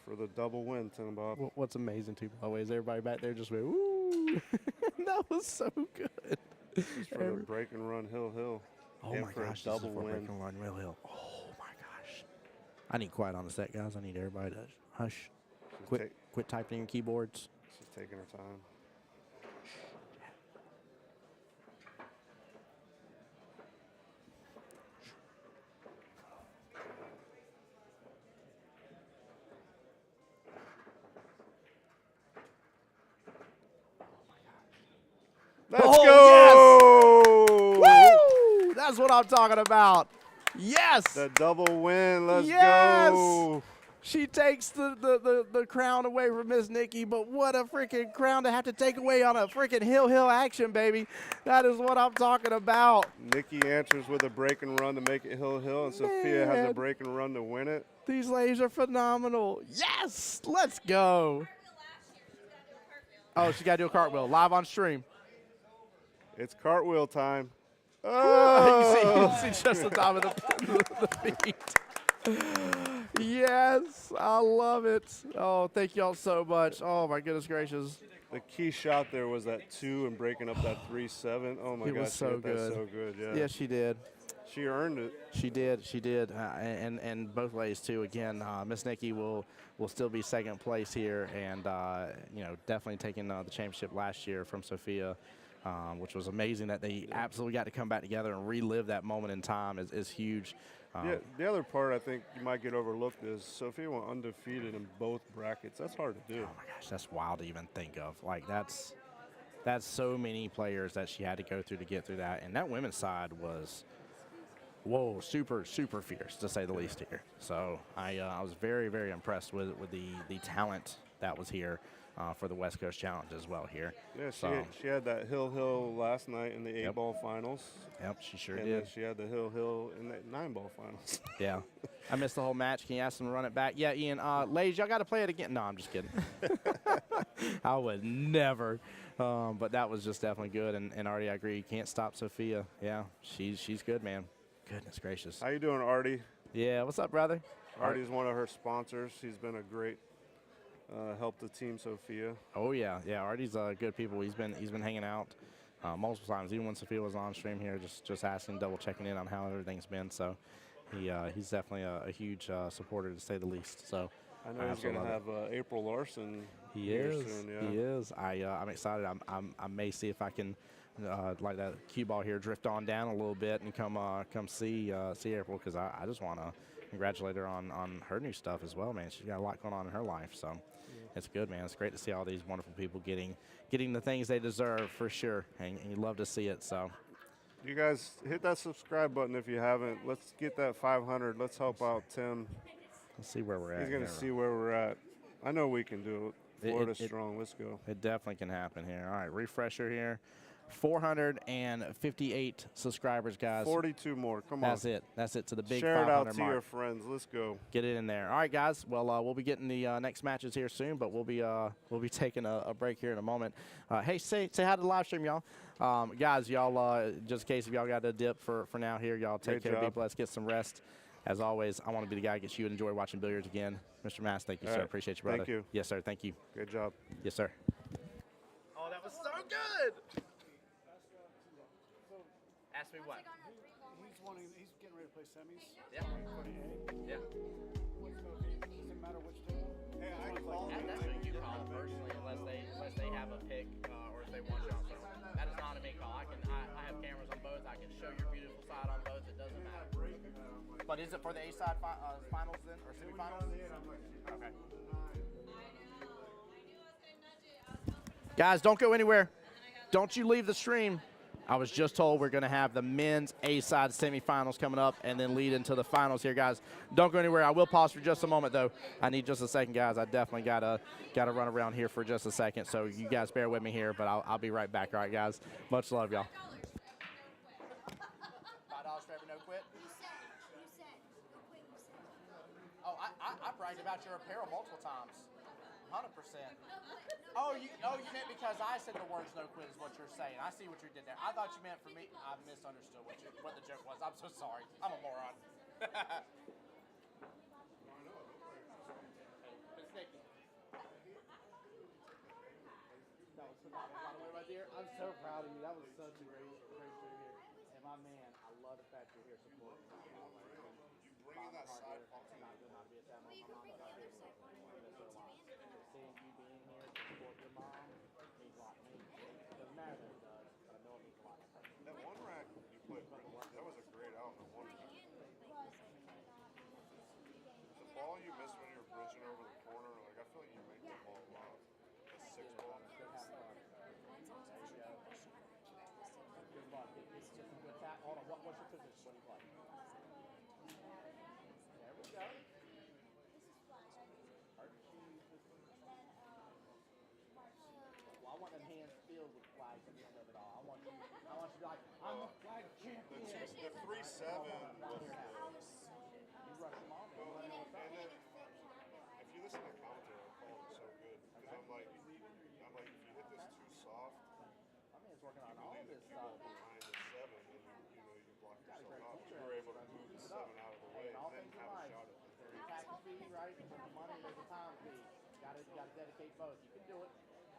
S3: For the double win, 10 bob.
S1: What's amazing, too, by the way, is everybody back there just went, ooh. That was so good.
S3: Just for the break and run hill.
S1: Oh, my gosh.
S3: Double win.
S1: Break and run hill. Oh, my gosh. I need quiet on the set, guys. I need everybody to hush. Quit typing in keyboards.
S3: She's taking her time. Let's go!
S1: Yes! Woo! That's what I'm talking about. Yes!
S3: The double win. Let's go!
S1: She takes the crown away from Miss Nikki, but what a freaking crown to have to take away on a freaking hill action, baby. That is what I'm talking about.
S3: Nikki answers with a break and run to make it hill, and Sophia has a break and run to win it.
S1: These ladies are phenomenal. Yes! Let's go. Oh, she got to do a cartwheel live on stream.
S3: It's cartwheel time. Oh!
S1: You see just the top of the feet. Yes, I love it. Oh, thank y'all so much. Oh, my goodness gracious.
S3: The key shot there was that 2 and breaking up that 3-7. Oh, my gosh.
S1: It was so good.
S3: That so good, yeah.
S1: Yes, she did.
S3: She earned it.
S1: She did. And both ways, too. Again, Miss Nikki will still be second place here and, definitely taking the championship last year from Sophia. Which was amazing that they absolutely got to come back together and relive that moment in time is huge.
S3: Yeah, the other part I think you might get overlooked is Sophia went undefeated in both brackets. That's hard to do.
S1: Oh my gosh, that's wild to even think of. Like that's so many players that she had to go through to get through that. And that women's side was, whoa, super, super fierce to say the least here. So I was very, very impressed with the talent that was here. For the West Coast Challenge as well here.
S3: Yeah, she had that hill last night in the 8-ball finals.
S1: Yep, she sure
S3: and
S1: did.
S3: Then she had the hill in the 9-ball finals.
S1: Yeah. I missed the whole match. Can you ask them to run it back? Yeah, Ian. Ladies, y'all got to play it again. No, I'm just kidding. I would never. But that was just definitely good. And Artie, I agree. You can't stop Sophia. Yeah, she's good, man. Goodness gracious.
S3: How you doing, Artie?
S1: Yeah, what's up, brother?
S3: Artie's one of her sponsors. He's been a great help the team, Sophia.
S1: Oh yeah. Artie's good people. He's been hanging out multiple times, even when Sophia was on stream here, just asking, double checking in on how everything's been. So he's definitely a huge supporter to say the least. So
S3: I know he's gonna have April Larson.
S1: He
S3: here
S1: is.
S3: Soon, yeah.
S1: He is. I'm excited. I may see if I can like that cue ball here drift on down a little bit and come see April because I just want to congratulate her on her new stuff as well, man. She's got a lot going on in her life, so. It's good, man. It's great to see all these wonderful people getting the things they deserve for sure, and you love to see it. So,
S3: you guys hit that subscribe button if you haven't. Let's get that 500. Let's help out Tim.
S1: Let's see where we're at.
S3: He's going to see where we're at. I know we can do it. Florida's strong. Let's go.
S1: It definitely can happen here. All right, refresher here. 458 subscribers, guys.
S3: 42 more. Come on.
S1: That's it to the big 500
S3: mark. Share it out to
S1: mark.
S3: your friends. Let's go.
S1: Get it in there. All right, guys. Well, we'll be getting the next matches here soon, but we'll be taking a break here in a moment. Hey, say hi to the live stream, y'all. Guys, y'all, just in case if y'all got a dip for now here, y'all take care. Be blessed. Get some rest. As always, I want to be the guy that gets you to enjoy watching billiards again. Mr. Mass, thank you,
S3: All
S1: sir.
S3: right.
S1: Appreciate you, brother.
S3: Thank you.
S1: Yes, sir. Thank you.
S3: Good job.
S1: Yes, sir. Oh, that was so good. Ask me what?
S6: He's getting ready to play semis.
S1: Yeah.
S6: For the A.
S1: Yeah.
S6: Doesn't matter which team.
S3: Hey, I called
S1: That's what you call it personally, unless they have a pick or if they want you on something. That is not a me call. I have cameras on both. I can show your beautiful side on both. It doesn't matter. But is it for the A side finals then or semifinals? Okay. Guys, don't go anywhere. Don't you leave the stream. I was just told we're going to have the men's A-side semifinals coming up and then lead into the finals here, guys. Don't go anywhere. I will pause for just a moment, though. I need just a second, guys. I definitely gotta run around here for just a second, so you guys bear with me here, but I'll be right back. All right, guys. Much love, y'all. $5 for every no quit.
S8: You said, no quit, you said.
S1: Oh, I bragged about your apparel multiple times. 100%. Oh, you meant because I said the words no quit is what you're saying. I see what you did there. I thought you meant for me. I misunderstood what the joke was. I'm so sorry. I'm a moron. Miss Nikki. That was phenomenal. By the way, right there, I'm so proud of you. That was such a great show here. And my man, I love the fact you're here supporting.
S3: You bringing that side
S1: Not be at that
S8: Well, you can bring the other side part.
S1: Seeing you being here to support your mom means a lot to me. Doesn't matter that it does, but I know it means a lot to her.
S3: That one rack you played, that was a great out in the one rack. The ball you missed when you were bridging over the corner, like I feel like you make that ball a lot. The 6 ball.
S1: Good luck. It's just a good tap. Hold on. What's your position? What do you play? There we go. Well, I want them hands filled with flags at the end of it all. I want you to be like, I'm the flag champion.
S3: The 3-7 was the.
S1: You rush them on.
S3: And then, if you listen to the commentary, I call it so good because I'm like, if you hit this too soft,
S1: My man's working on all
S3: leave the
S1: this
S3: cue
S1: stuff.
S3: behind the 7, and you block yourself out. You were able to move the 7 out of the way
S1: All
S3: and
S1: things
S3: then
S1: in
S3: have a
S1: life.
S3: shot at the
S1: There's a tax fee, right? There's a money, there's a time fee. Gotta dedicate both. You can do it.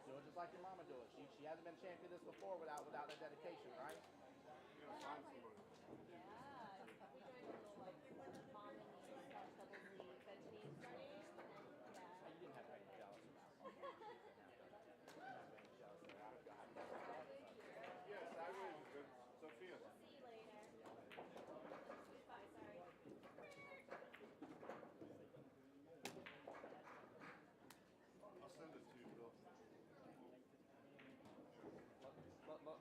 S1: Do it just like your mama do it. She hasn't been champion this before without that dedication, right?
S3: You're gonna find somebody.
S1: You didn't have to be jealous about it.
S3: Yeah, sideways is good. Sophia. I'll send it to you, Bill.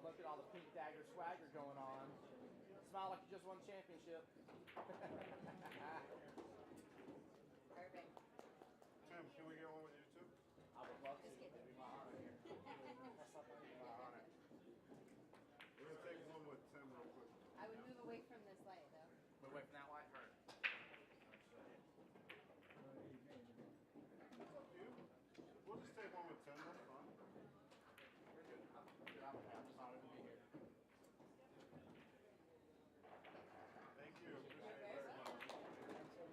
S1: Look at all the pink dagger swagger going on. Smile like you just won the championship.
S5: Perfect.
S3: Tim, can we get one with you too?
S1: I would love to. It'd be my honor here. My honor.
S3: We're gonna take one with Tim real quick.
S5: I would move away from this light, though.
S1: Move away from that light. Hurt.
S3: We'll just take one with Tim. That's fine.
S1: I'm just honored to be here.
S3: Thank you. Appreciate it very much. Safety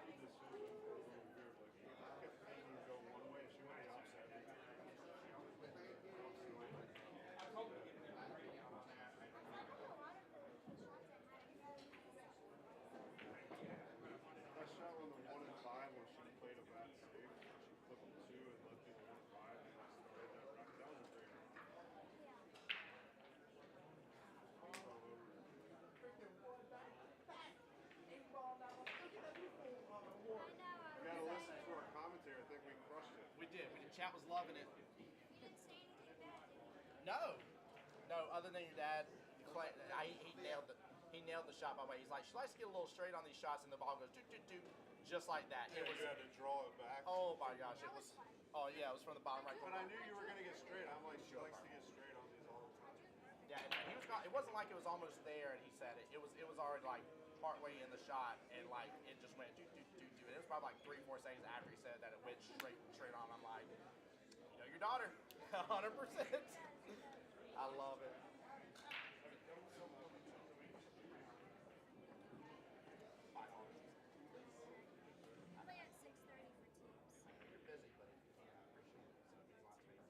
S3: decision was a little weird. Like, I kept thinking to go one way, she went the opposite. That shot on the 1 and 5 when she played a bad save, she flipped the 2 and left it 1 and 5 and that's the way that rack. That was a great one. You gotta listen to our commentary. I think we crushed it.
S1: We did. Chat was loving it. No. No, other than your dad, he nailed it. He nailed the shot by the way. He's like, she likes to get a little straight on these shots, and the ball goes doo doo doo, just like that.
S3: Yeah,
S1: It was.
S3: you had to draw it back.
S1: Oh my gosh, it was. Oh yeah, it was from the bottom right
S3: But
S1: corner.
S3: I knew you were gonna get straight. I'm like, she likes to get straight on these all the time.
S1: Yeah, and he was it wasn't like it was almost there, and he said it. It was already like partway in the shot, and like it just went do do do do. And it was probably like 3-4 seconds after he said that it went straight on. I'm like, you know, your daughter, 100%. I love it.
S8: Play at 6:30 for teams.
S1: You're busy, but if you can, I appreciate it. So it means a lot to me.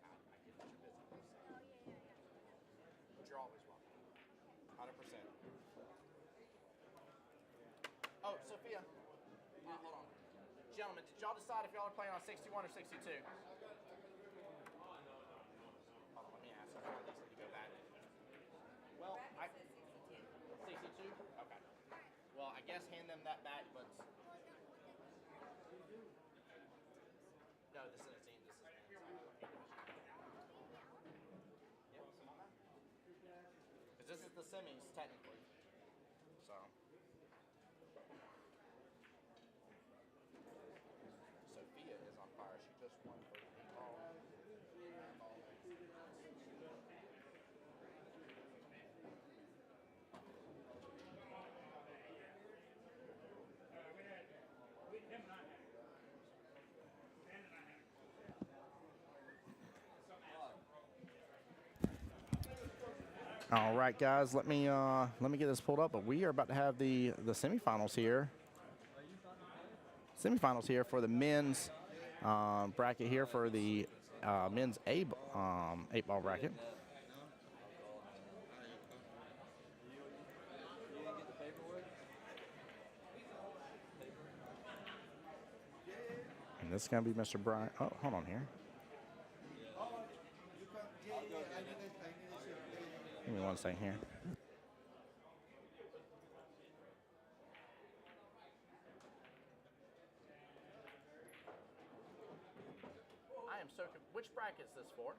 S1: I get that you're busy,
S8: Oh, yeah.
S1: but you're always welcome. 100%. Oh, Sophia. Hold on. Gentlemen, did y'all decide if y'all are playing on 61 or 62? Hold on, let me ask. I feel like these need to go back. Well, 62? Okay. Well, I guess hand them that back, but... No, this isn't a team. This is because this is the semis, technically. So... Sophia is on fire. She just won for the 8-ball. All right, guys. Let me get this pulled up. But we are about to have the semifinals here. Semifinals here for the men's bracket here for the men's 8-ball bracket. And this is going to be Mr. Brian. Oh, hold on here. Give me one second here. I am so confused. Which bracket is this for?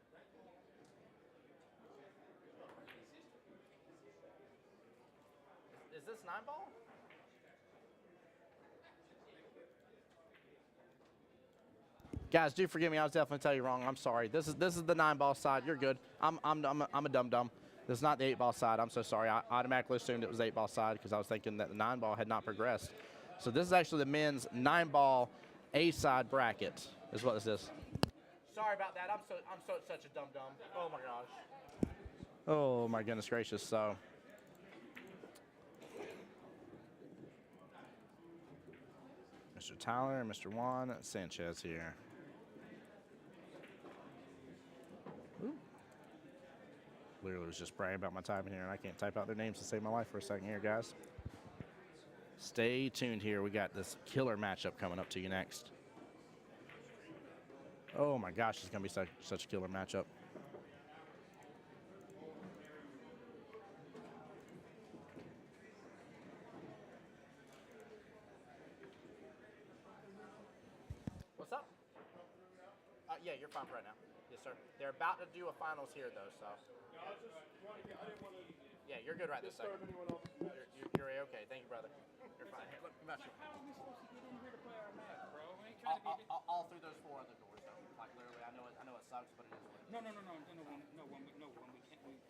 S1: Is this 9-ball? Guys, do forgive me. I was definitely telling you wrong. I'm sorry. This is the 9-ball side. You're good. I'm a dum-dum. This is not the 8-ball side. I'm so sorry. I automatically assumed it was 8-ball side because I was thinking that the 9-ball had not progressed. So this is actually the men's 9-ball A-side bracket is what this is. Sorry about that. I'm such a dum-dum. Oh my gosh. Oh my goodness gracious. So Mr. Tyler and Mr. Juan Sanchez here. Ooh. Literally was just bragging about my typing here, and I can't type out their names to save my life for a second here, guys. Stay tuned here. We got this killer matchup coming up to you next. Oh my gosh, it's going to be such a killer matchup. What's up? Yeah, you're fine for right now. Yes, sir. They're about to do a finals here, though, so. Yeah, you're good right this second. You're okay. Thank you, brother. You're fine. Here, look,
S10: How are we supposed to get in here to play our match, bro? We ain't trying to get in.
S1: all through those 4 other doors, though. Like literally, I know it sucks, but it is what it is.
S10: No. When we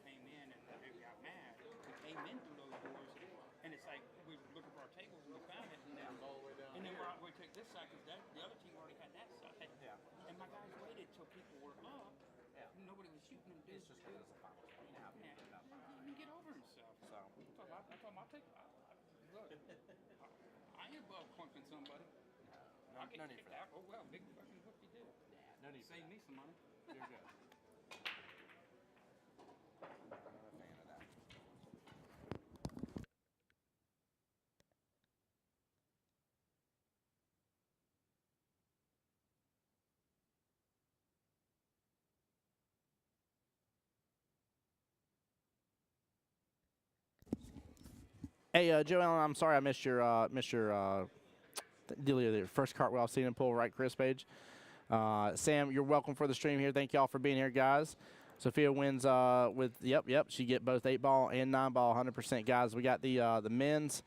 S10: came in and we got mad, we came in through those doors, and it's like we were looking for our tables and we found it, and then we took this side because the other team already had that side.
S1: Yeah.
S10: And my guys waited till people were up.
S1: Yeah.
S10: Nobody was shooting them.
S1: It's just because it's a finals. You know how people do that finals.
S10: He can get over himself.
S1: So.
S10: I told him I'll take. Look, I ain't above clunking somebody. I'll get
S1: No need
S10: kicked
S1: for that.
S10: out. Oh well, big fucking whoop you did.
S1: Yeah, no need for
S10: Save
S1: that.
S10: me some money.
S1: You're good. I'm not a fan of that. Hey, Joe Allen, I'm sorry I missed your the first cartwheel I've seen him pull right, Chris Page. Sam, you're welcome for the stream here. Thank y'all for being here, guys. Sophia wins with yep. She get both 8-ball and 9-ball, 100%, guys. We got the men's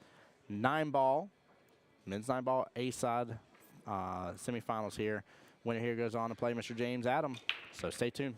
S1: 9-ball A side semifinals here. Winner here goes on to play Mr. James Adam. So stay tuned.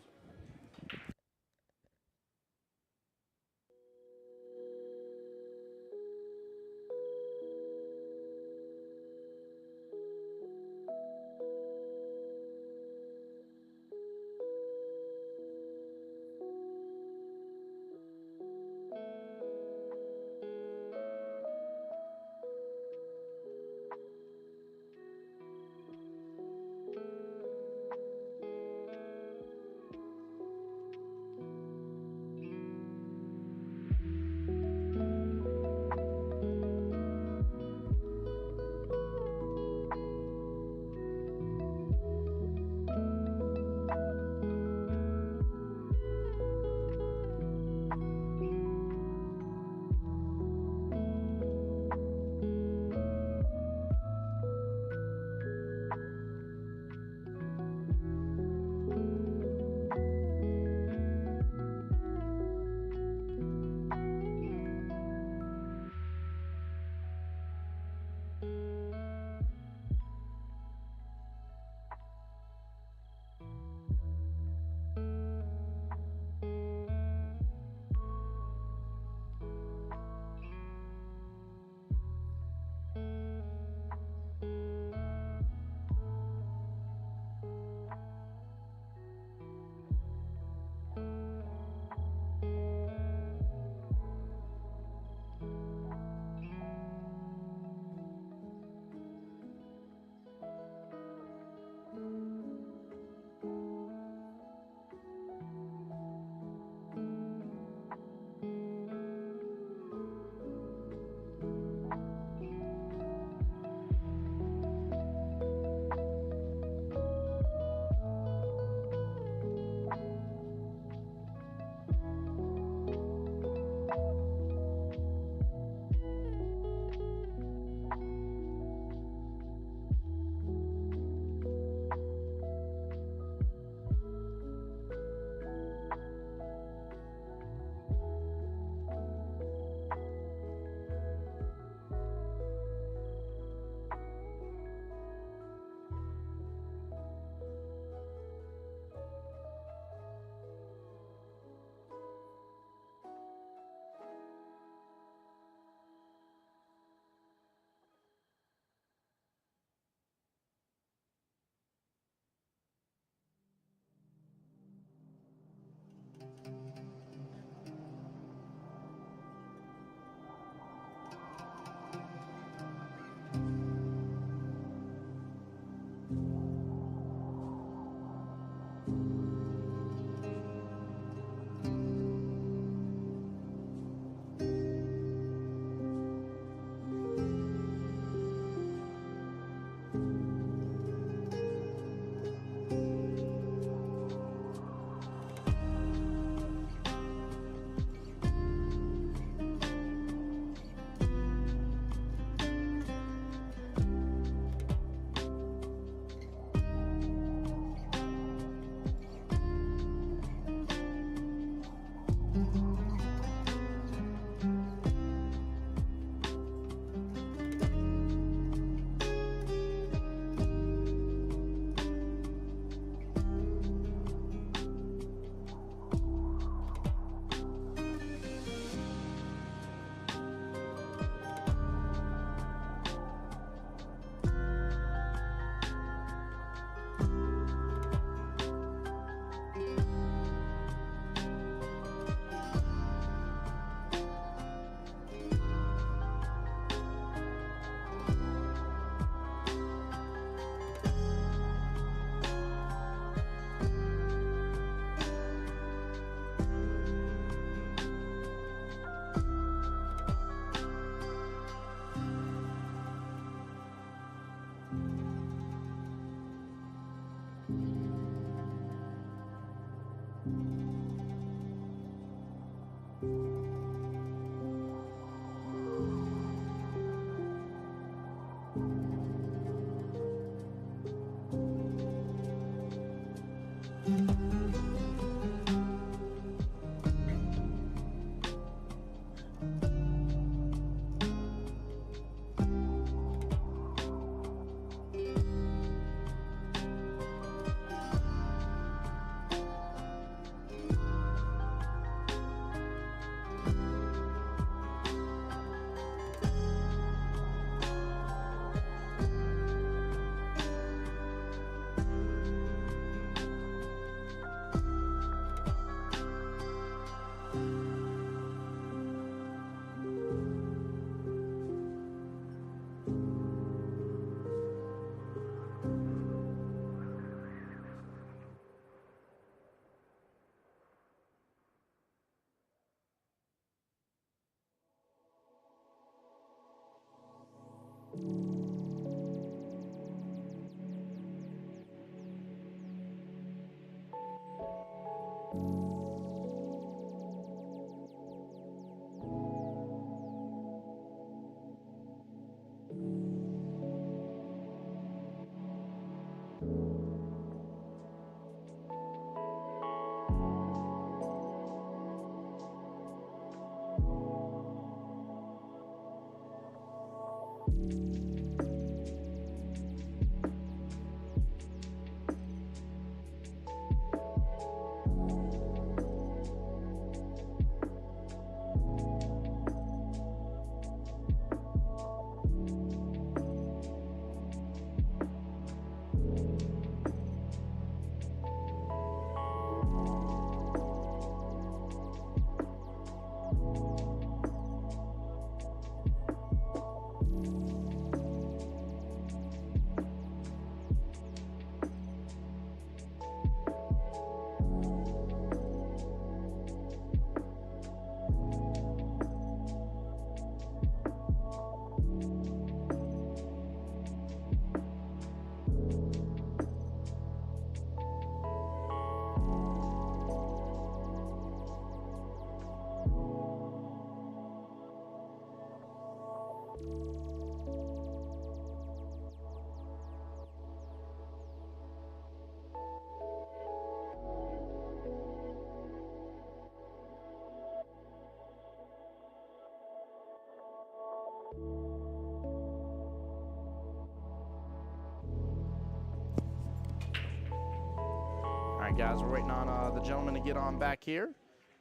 S1: All right, guys, we're waiting on the gentlemen to get on back here.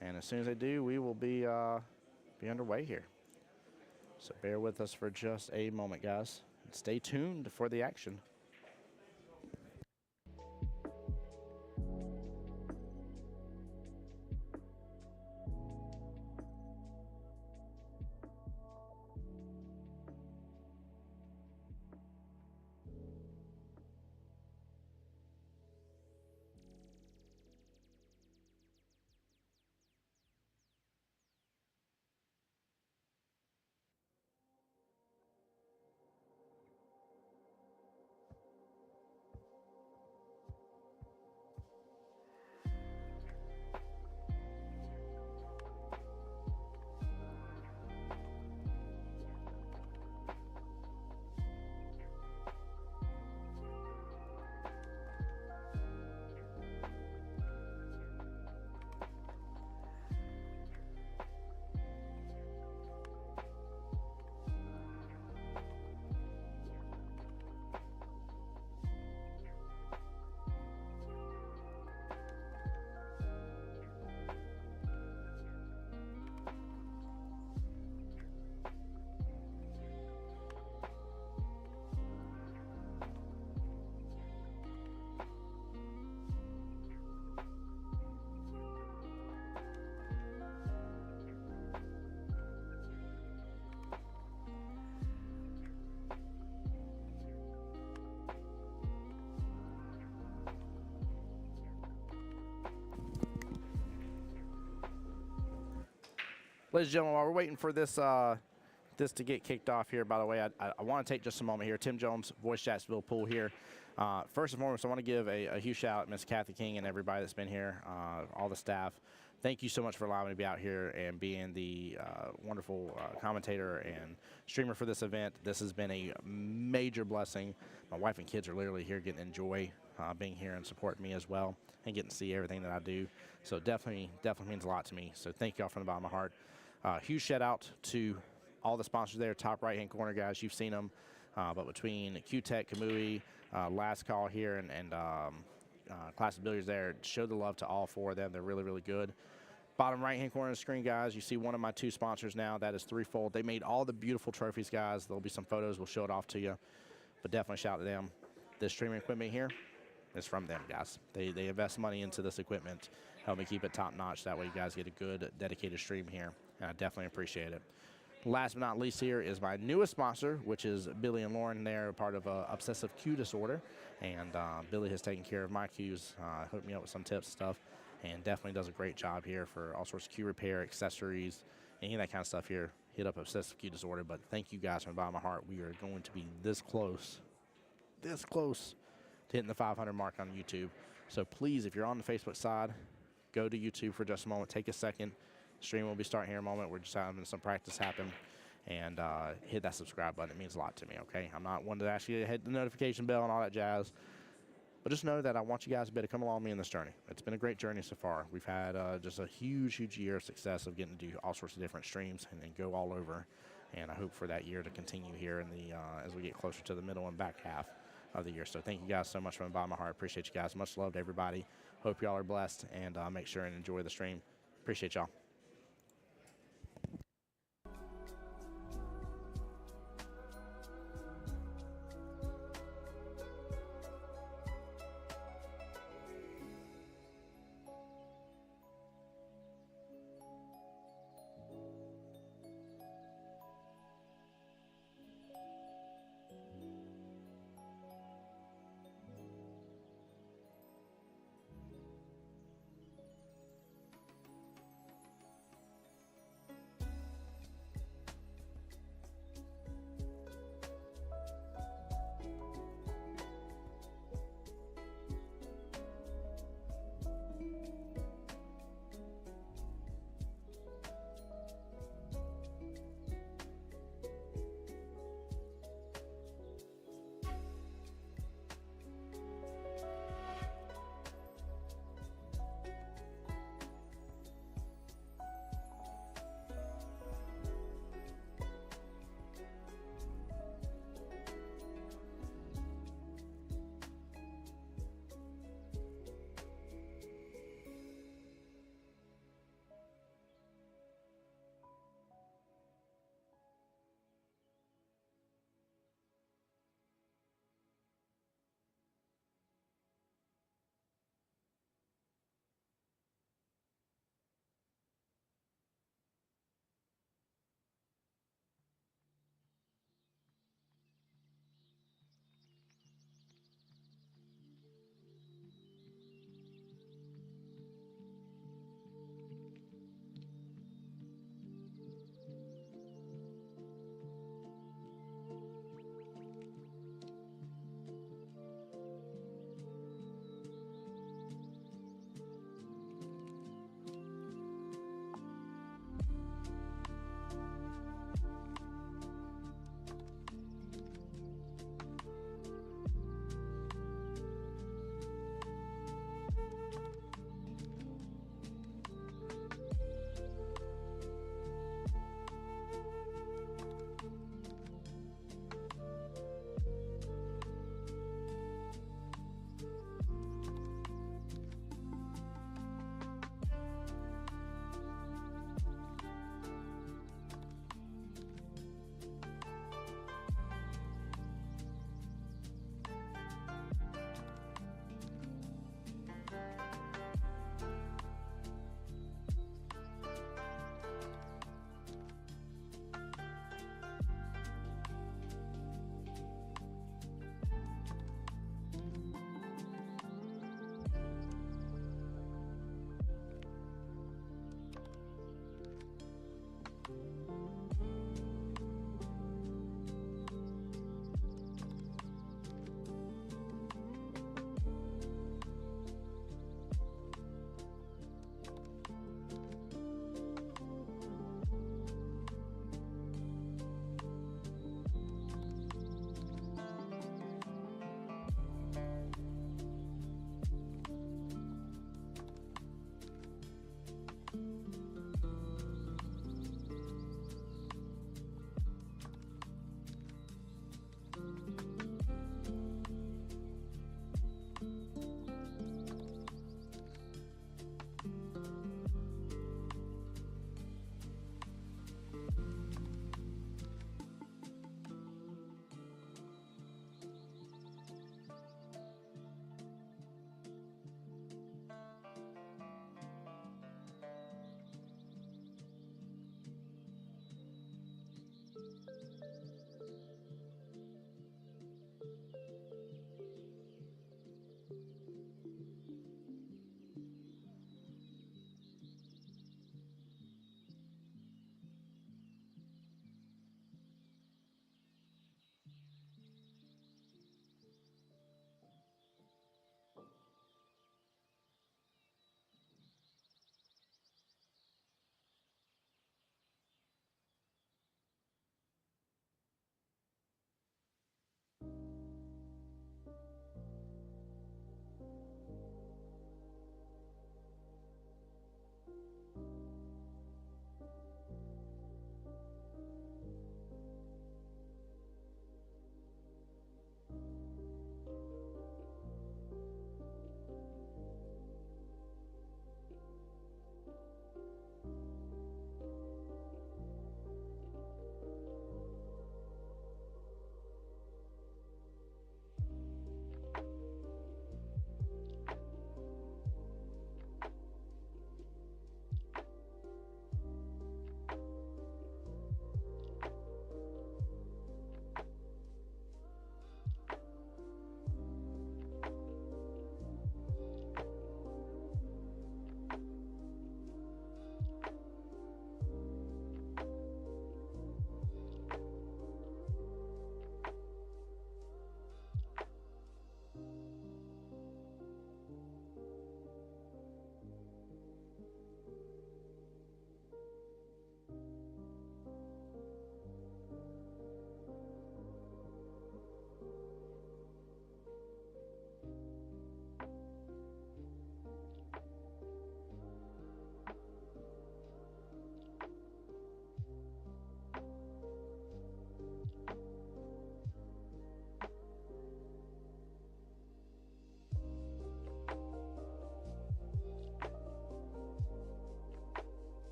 S1: And as soon as they do, we will be underway here. So bear with us for just a moment, guys. And stay tuned for the action. Ladies and gentlemen, while we're waiting for this this to get kicked off here, by the way, I want to take just a moment here. Tim Jones, Voice Jacksonville Pool here. First and foremost, I want to give a huge shout out to Miss Kathy King and everybody that's been here, all the staff. Thank you so much for allowing me to be out here and being the wonderful commentator and streamer for this event. This has been a major blessing. My wife and kids are literally here getting to enjoy being here and supporting me as well and getting to see everything that I do. So definitely means a lot to me. So thank y'all from the bottom of my heart. Huge shout out to all the sponsors there, top right-hand corner, guys. You've seen them. But between Q-Tech, Kamui, Last Call here, and Classic Billiards there, show the love to all four of them. They're really, really good. Bottom right-hand corner of the screen, guys, you see one of my two sponsors now. That is Threefold. They made all the beautiful trophies, guys. There'll be some photos. We'll show it off to you. But definitely shout out to them. This streaming equipment here is from them, guys. They invest money into this equipment, help me keep it top-notch. That way you guys get a good, dedicated stream here, and I definitely appreciate it. Last but not least here is my newest sponsor, which is Billy and Lauren. They're part of obsessive cue disorder, and Billy has taken care of my cues, hooked me up with some tips and stuff, and definitely does a great job here for all sorts of cue repair, accessories, any of that kind of stuff here. Hit up obsessive cue disorder, but thank you guys from the bottom of my heart. We are going to be this close to hitting the 500 mark on YouTube. So please, if you're on the Facebook side, go to YouTube for just a moment. Take a second. Stream will be starting here in a moment. We're just having some practice happen. And hit that subscribe button. It means a lot to me, okay? I'm not one to ask you to hit the notification bell and all that jazz. But just know that I want you guys to be able to come along with me in this journey. It's been a great journey so far. We've had just a huge year of success of getting to do all sorts of different streams and go all over. And I hope for that year to continue here in the as we get closer to the middle and back half of the year. So thank you guys so much from the bottom of my heart. Appreciate you guys. Much love to everybody. Hope y'all are blessed, and make sure and enjoy the stream. Appreciate y'all.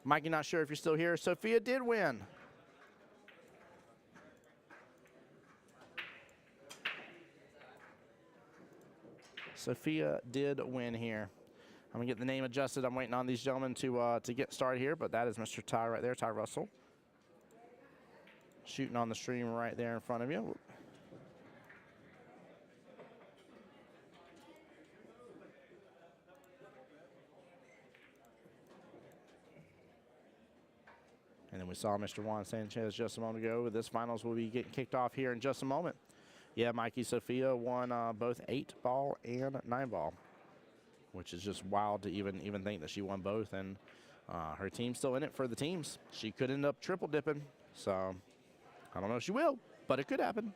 S1: Mikey, not sure if you're still here. Sophia did win. Sophia did win here. I'm gonna get the name adjusted. I'm waiting on these gentlemen to get started here, but that is Mr. Ty right there, Ty Russell. Shooting on the stream right there in front of you. And then we saw Mr. Juan Sanchez just a moment ago. This finals will be getting kicked off here in just a moment. Yeah, Mikey, Sophia won both 8-ball and 9-ball, which is just wild to even think that she won both. And her team's still in it for the teams. She could end up triple dipping. So I don't know if she will, but it could happen.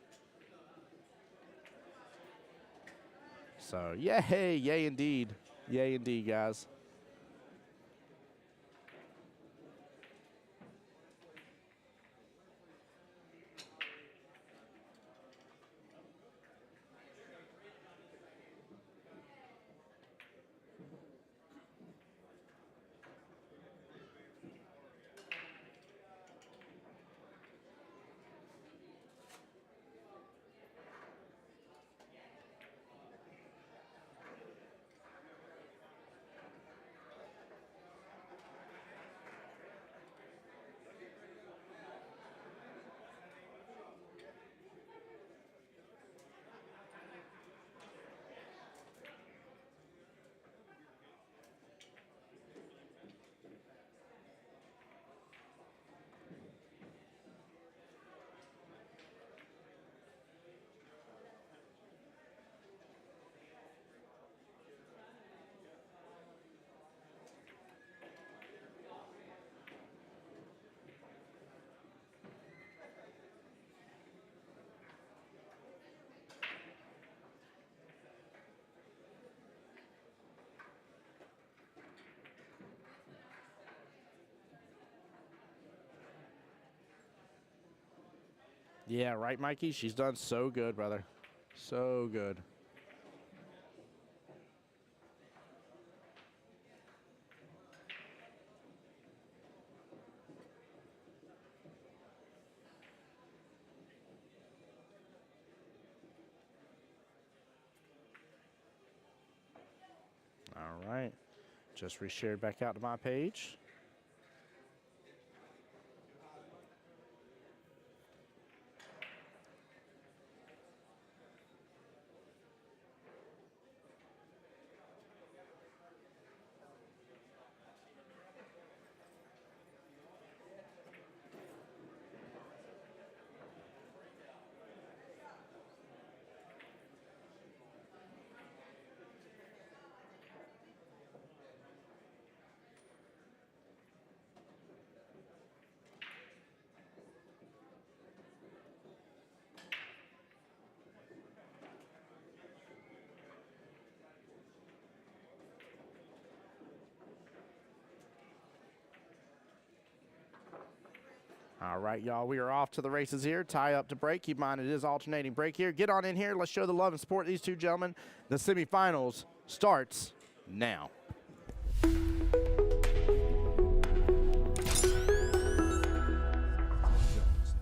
S1: So yay, yay indeed. Yay indeed, guys. Yeah, right, Mikey? She's done so good, brother. So good. All right. Just reshared back out to my page. All right, y'all, we are off to the races here. Tie up to break. Keep in mind, it is alternating break here. Get on in here. Let's show the love and support these two gentlemen. The semifinals starts now.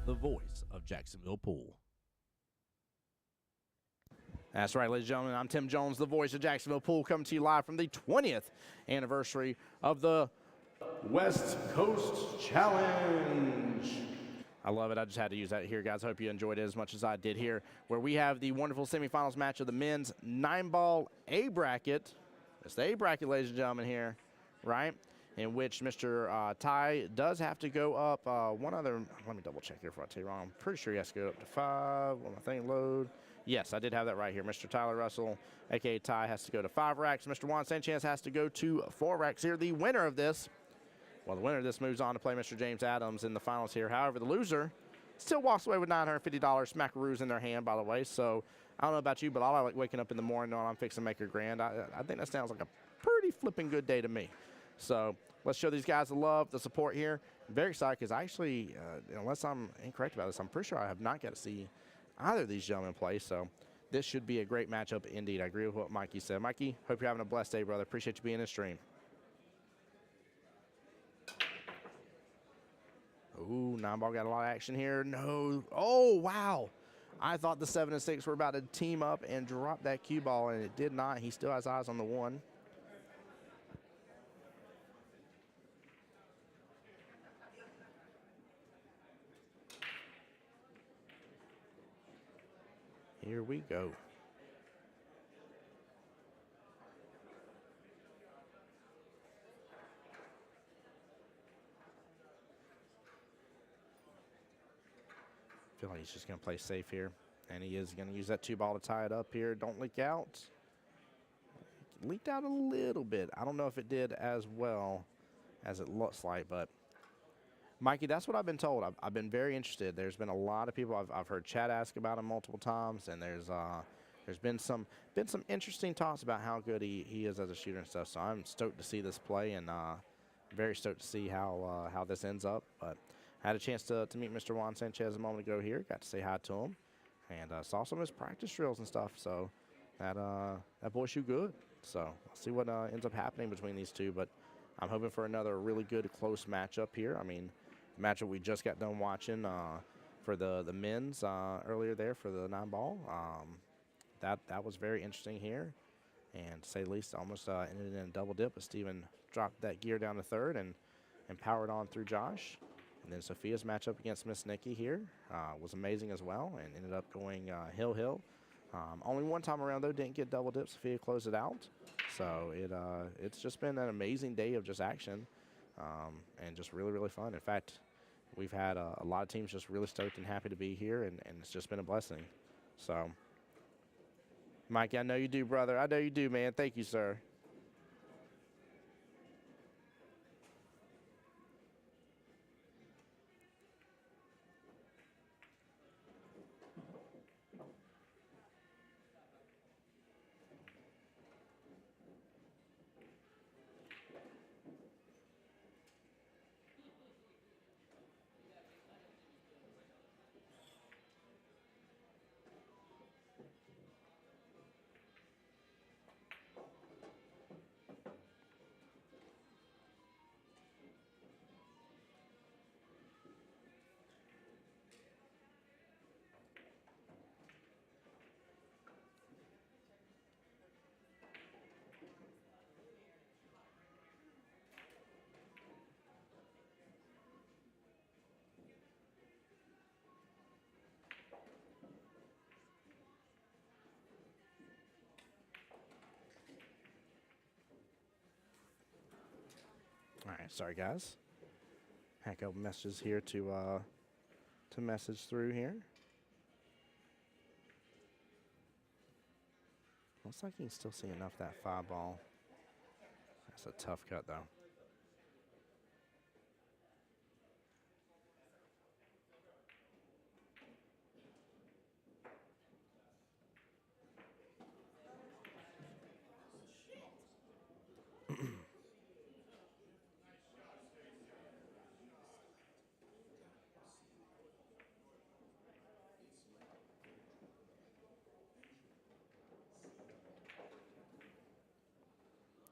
S11: The voice of Jacksonville Pool.
S1: That's right, ladies and gentlemen. I'm Tim Jones, the voice of Jacksonville Pool, coming to you live from the 20th anniversary of the West Coast Challenge. I love it. I just had to use that here, guys. Hope you enjoyed it as much as I did here, where we have the wonderful semifinals match of the men's 9-ball A bracket. It's the A bracket, ladies and gentlemen, here, right? In which Mr. Ty does have to go up one other. Let me double check here before I tell you wrong. I'm pretty sure he has to go up to 5. Will my thing load? Yes, I did have that right here. Mr. Tyler Russell, a.k.a. Ty, has to go to 5 racks. Mr. Juan Sanchez has to go to 4 racks here. The winner of this, well, the winner of this moves on to play Mr. James Adams in the finals here. However, the loser still walks away with $950 smackaroos in their hand, by the way. So I don't know about you, but I like waking up in the morning knowing I'm fixing to make a grand. I think that sounds like a pretty flipping good day to me. So let's show these guys the love, the support here. I'm very excited because I actually, unless I'm incorrect about this, I'm pretty sure I have not got to see either of these gentlemen play. So this should be a great matchup indeed. I agree with what Mikey said. Mikey, hope you're having a blessed day, brother. Appreciate you being in the stream. Ooh, 9-ball got a lot of action here. No. Oh, wow. I thought the 7 and 6 were about to team up and drop that cue ball, and it did not. He still has eyes on the 1. Here we go. I feel like he's just going to play safe here. And he is going to use that 2-ball to tie it up here. Don't leak out. It leaked out a little bit. I don't know if it did as well as it looks like, but Mikey, that's what I've been told. I've been very interested. There's been a lot of people. I've heard Chad ask about him multiple times, and there's been some interesting talks about how good he is as a shooter and stuff. So I'm stoked to see this play, and very stoked to see how this ends up. But I had a chance to meet Mr. Juan Sanchez a moment ago here. Got to say hi to him, and saw some of his practice drills and stuff. So that boy shoot good. So I'll see what ends up happening between these two. But I'm hoping for another really good close matchup here. I mean, the matchup we just got done watching for the men's earlier there for the 9-ball. That was very interesting here, and to say the least, almost ended in a double dip. But Steven dropped that gear down to 3rd and powered on through Josh. And then Sophia's matchup against Miss Nikki here was amazing as well, and ended up going hill. Only one time around, though, didn't get double dip. Sophia closed it out. So it's just been an amazing day of just action and just really, really fun. In fact, we've had a lot of teams just really stoked and happy to be here, and it's just been a blessing. So, Mikey, I know you do, brother. I know you do, man. Thank you, sir. Sorry, guys. Had a couple messages here to message through here. Looks like you can still see enough of that 5 ball. That's a tough cut, though.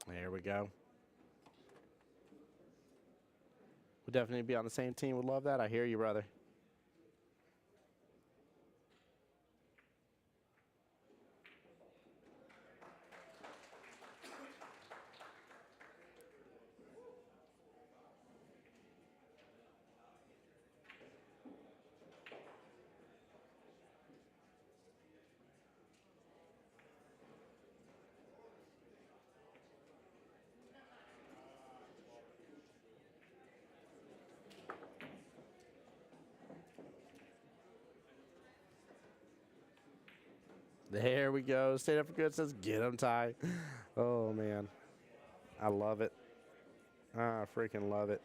S1: There we go. We'll definitely be on the same team. Would love that. I hear you, brother. There we go. Stayed up for good says, get him, Ty. Oh, man. I love it. I freaking love it.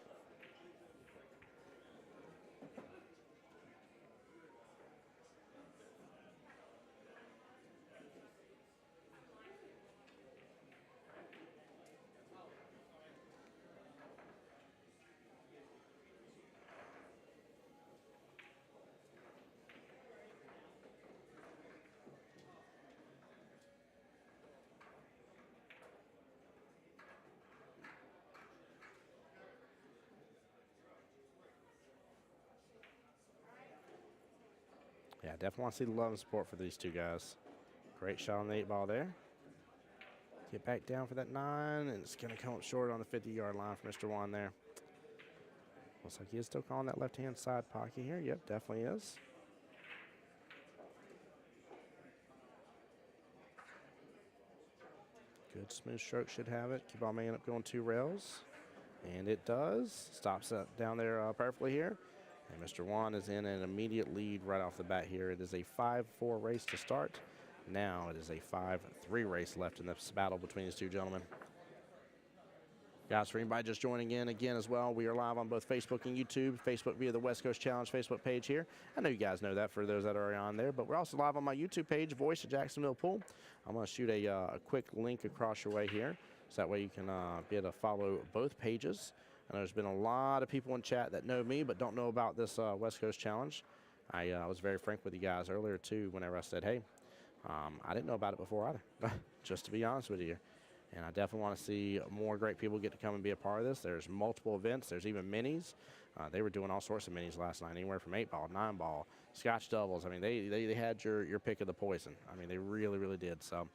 S1: Yeah, definitely want to see the love and support for these two guys. Great shot on the 8 ball there. Get back down for that 9, and it's going to come up short on the 50-yard line for Mr. Juan there. Looks like he is still calling that left-hand side pocket here. Yep, definitely is. Good smooth stroke should have it. Keep on making up going 2 rails. And it does. Stops that down there perfectly here. And Mr. Juan is in an immediate lead right off the bat here. It is a 5-4 race to start. Now it is a 5-3 race left in this battle between these two gentlemen. Guys, for anybody just joining in again as well, we are live on both Facebook and YouTube. Facebook via the West Coast Challenge Facebook page here. I know you guys know that for those that are on there, but we're also live on my YouTube page, Voice of Jacksonville Pool. I'm going to shoot a quick link across your way here, so that way you can be able to follow both pages. I know there's been a lot of people in chat that know me but don't know about this West Coast Challenge. I was very frank with you guys earlier, too, whenever I said, hey, I didn't know about it before either, just to be honest with you. And I definitely want to see more great people get to come and be a part of this. There's multiple events. There's even minis. They were doing all sorts of minis last night, anywhere from 8 ball, 9 ball, scotch doubles. I mean, they had your pick of the poison. I mean, they really, really did. So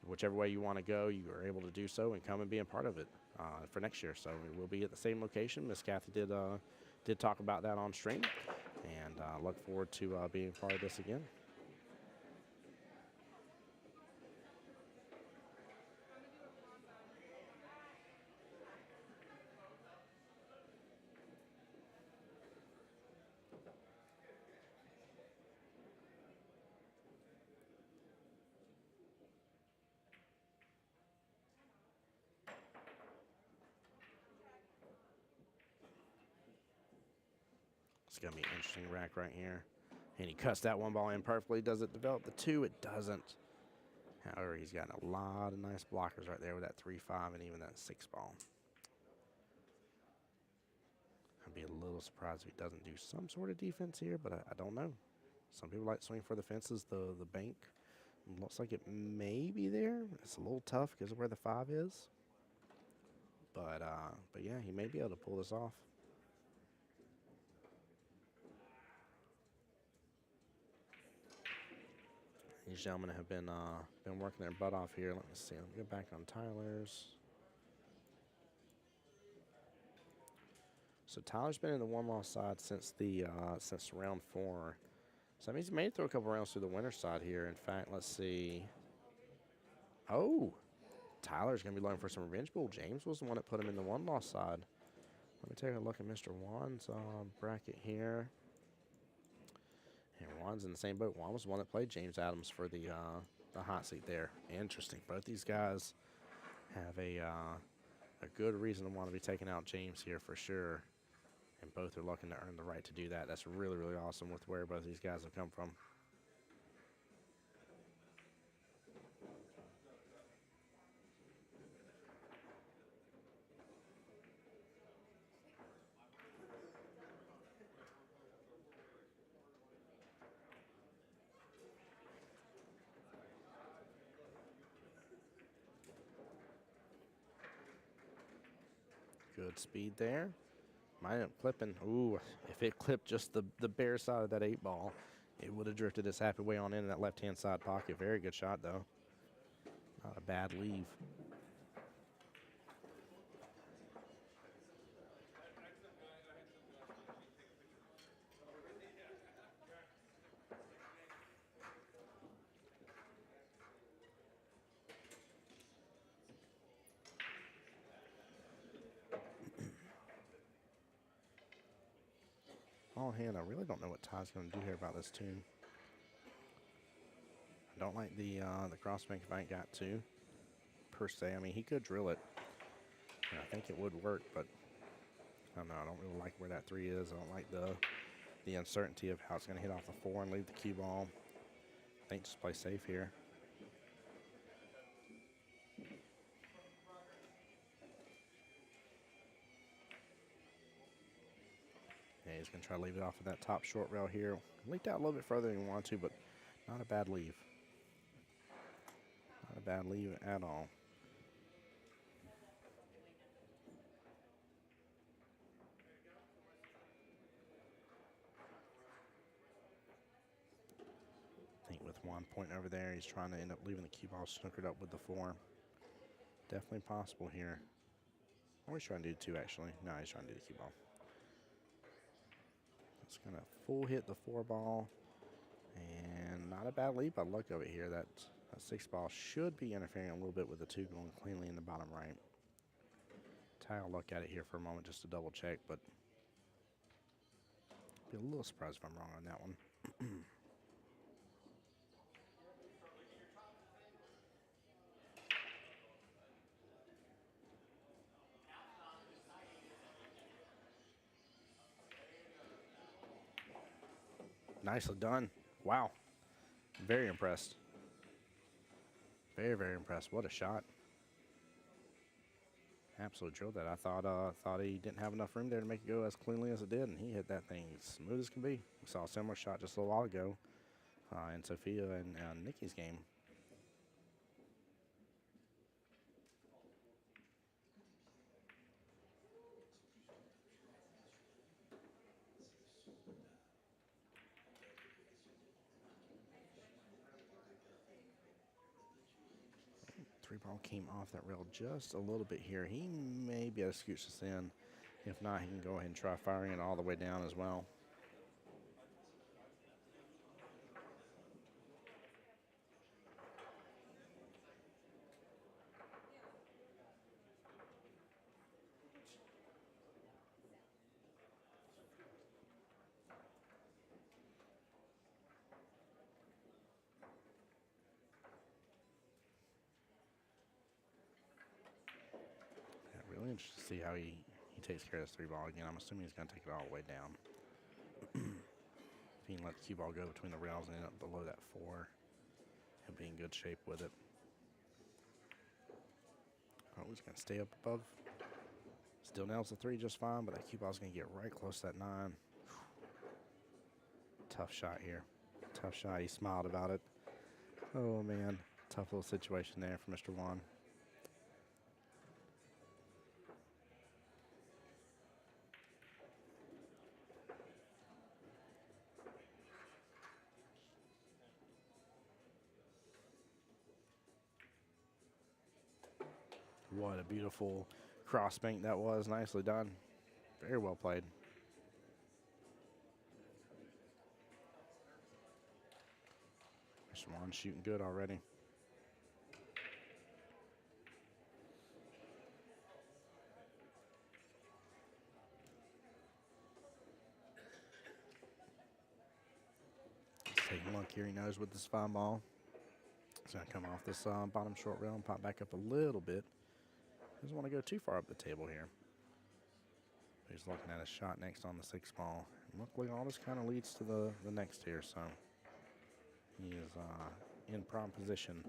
S1: whichever way you want to go, you are able to do so and come and be a part of it for next year. So we'll be at the same location. Miss Kathy did talk about that on stream. And look forward to being a part of this again. It's going to be an interesting rack right here. And he cuts that 1 ball in perfectly. Does it develop the 2? It doesn't. However, he's got a lot of nice blockers right there with that 3-5 and even that 6 ball. I'd be a little surprised if he doesn't do some sort of defense here, but I don't know. Some people like to swing for the fences, the bank. Looks like it may be there. It's a little tough because of where the 5 is. But yeah, he may be able to pull this off. These gentlemen have been working their butt off here. Let me see. Let me go back on Tyler's. So Tyler's been in the 1-loss side since since round 4. So that means he may throw a couple rounds through the winner side here. In fact, let's see. Oh, Tyler's gonna be looking for some revenge pool. James was the one that put him in the 1-loss side. Let me take a look at Mr. Juan's bracket here. And Juan's in the same boat. Juan was the one that played James Adams for the hot seat there. Interesting. Both these guys have a good reason to want to be taking out James here for sure. And both are looking to earn the right to do that. That's really, really awesome with where both these guys have come from. Good speed there. Might end up clipping. Ooh, if it clipped just the bare side of that 8-ball, it would have drifted this happy way on in that left-hand side pocket. Very good shot, though. Not a bad leave. Oh, hand, I really don't know what Todd's going to do here about this tune. I don't like the crossbank if I ain't got to, per se. I mean, he could drill it. And I think it would work, but I don't know. I don't really like where that 3 is. I don't like the uncertainty of how it's going to hit off the 4 and leave the cue ball. I think just play safe here. Yeah, he's going to try to leave it off of that top short rail here. Leaked out a little bit further than he wanted to, but not a bad leave. Not a bad leave at all. I think with 1 point over there, he's trying to end up leaving the cue ball snookered up with the 4. Definitely possible here. Or he's trying to do 2, actually. No, he's trying to do the cue ball. It's going to full hit the 4 ball. And not a bad lead by luck of it here. That 6 ball should be interfering a little bit with the 2 going cleanly in the bottom right. Ty will look at it here for a moment just to double check, but be a little surprised if I'm wrong on that one. Nicely done. Wow. Very impressed. Very, very impressed. What a shot. Absolutely drilled that. I thought he didn't have enough room there to make it go as cleanly as it did, and he hit that thing as smooth as can be. We saw a similar shot just a little while ago in Sophia and Nikki's game. Three ball came off that rail just a little bit here. He may be able to scooch this in. If not, he can go ahead and try firing it all the way down as well. Really interested to see how he takes care of this 3 ball again. I'm assuming he's going to take it all the way down. If he can let the cue ball go between the rails and end up below that 4, he'll be in good shape with it. Oh, he's going to stay up above. Still nails the 3 just fine, but that cue ball's going to get right close to that 9. Tough shot here. Tough shot. He smiled about it. Oh, man. Tough little situation there for Mr. Juan. What a beautiful cross bank that was. Nicely done. Very well played. Mr. Juan shooting good already. here, he knows, with this fine ball. It's going to come off this bottom short rail and pop back up a little bit. Doesn't want to go too far up the table here. He's looking at a shot next on the 6 ball. And luckily, all this kind of leads to the next here, so he is in prime position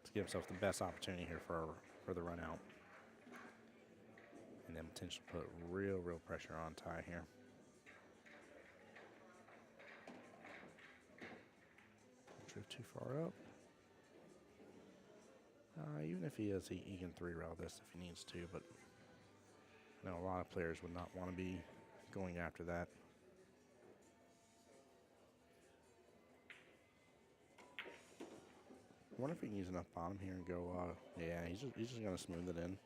S1: to give himself the best opportunity here for the run out. And then potentially put real pressure on Ty here. Drift too far up. Even if he is, he can 3-rail this if he needs to, but I know a lot of players would not want to be going after that. I wonder if he can use enough bottom here and go, yeah, he's just going to smooth it in.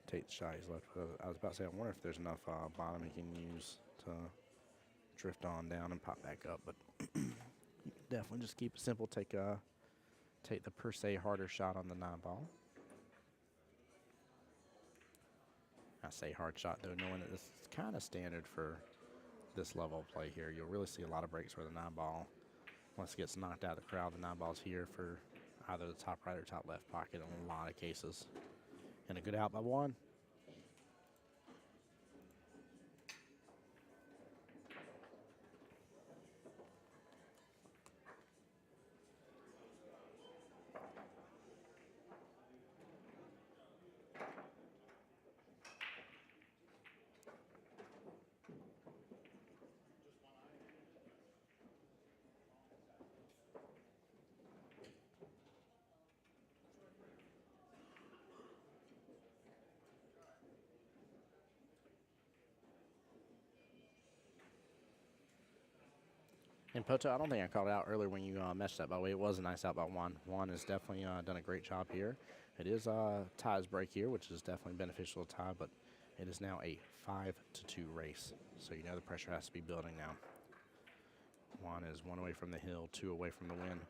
S1: Take the shot he's left. I was about to say, I wonder if there's enough bottom he can use to drift on down and pop back up, but definitely just keep it simple. Take the per se harder shot on the 9 ball. I say hard shot though, knowing that this is kind of standard for this level of play here. You'll really see a lot of breaks where the 9 ball, once it gets knocked out of the crowd, the 9 ball's here for either the top right or top left pocket in a lot of cases. And a good out by 1. And Poto, I don't think I called it out earlier when you messed that. By the way, it was a nice out by 1. 1 has definitely done a great job here. It is Ty's break here, which is definitely beneficial to Ty, but it is now a 5-2 race. So you know the pressure has to be building now. 1 is 1 away from the hill, 2 away from the win.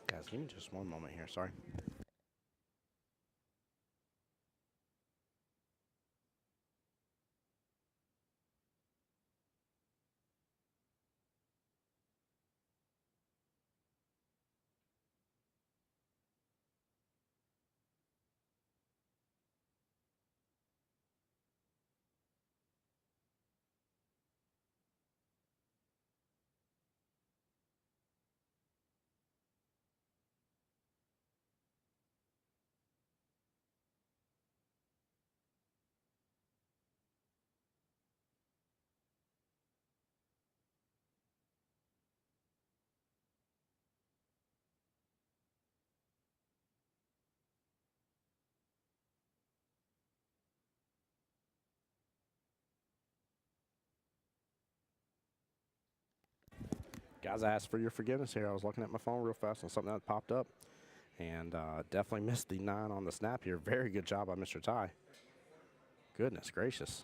S1: Guys, give me just one moment here, sorry. Guys, I asked for your forgiveness here. I was looking at my phone real fast on something that popped up. And definitely missed the 9 on the snap here. Very good job by Mr. Ty. Goodness gracious.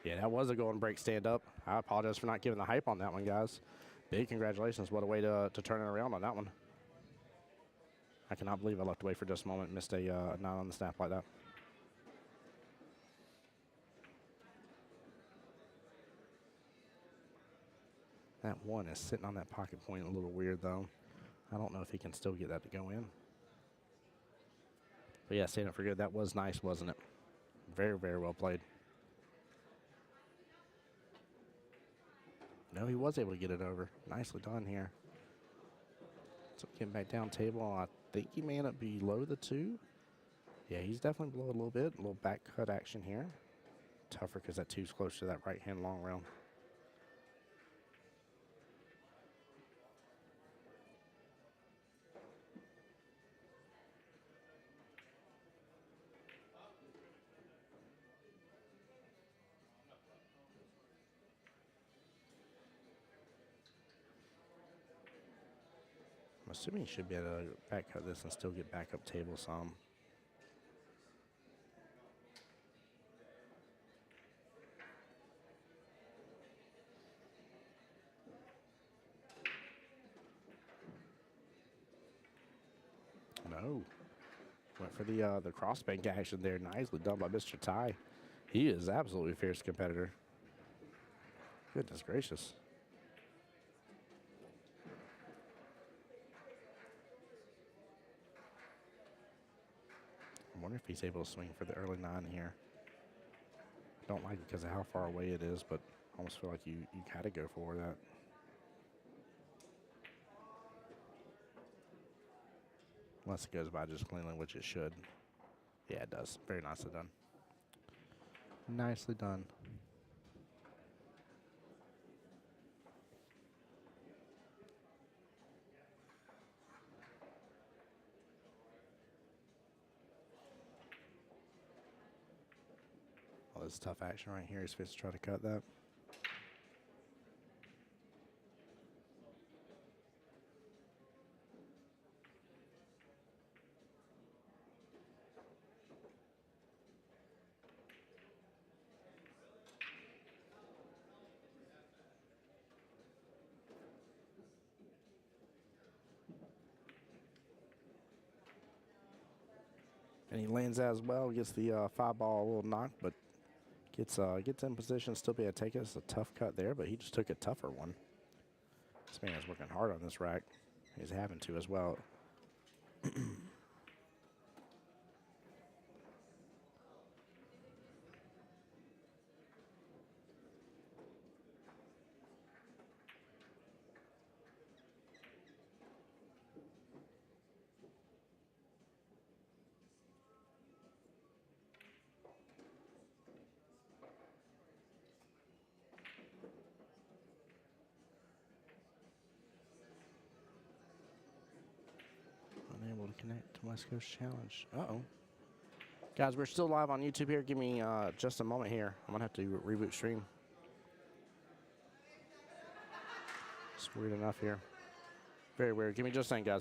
S1: Yeah, that was a golden break stand up. I apologize for not giving the hype on that one, guys. Big congratulations. What a way to turn it around on that one. I cannot believe I left away for just a moment and missed a 9 on the snap like that. That 1 is sitting on that pocket point a little weird, though. I don't know if he can still get that to go in. But yeah, stand up for good. That was nice, wasn't it? Very well played. No, he was able to get it over. Nicely done here. So getting back down table. I think he may end up below the 2. Yeah, he's definitely below a little bit. A little back cut action here. Tougher because that 2's close to that right hand long rail. I'm assuming he should be able to back cut this and still get back up table some. No. Went for the crossbank action there. Nicely done by Mr. Ty. He is absolutely a fierce competitor. Goodness gracious. I wonder if he's able to swing for the early 9 here. Don't like it because of how far away it is, but I almost feel like you got to go for that. Unless it goes by just cleanly, which it should. Yeah, it does. Very nicely done. Nicely done. Oh, this is tough action right here. He's supposed to try to cut that. And he lands that as well. Gets the 5-ball a little knock, but gets in position. Still be able to take it. It's a tough cut there, but he just took a tougher one. This man is working hard on this rack. He's having to as well. Unable to connect to West Coast Challenge. Uh-oh. Guys, we're still live on YouTube here. Give me just a moment here. I'm going to have to reboot stream. It's weird enough here. Very weird. Give me just a second, guys.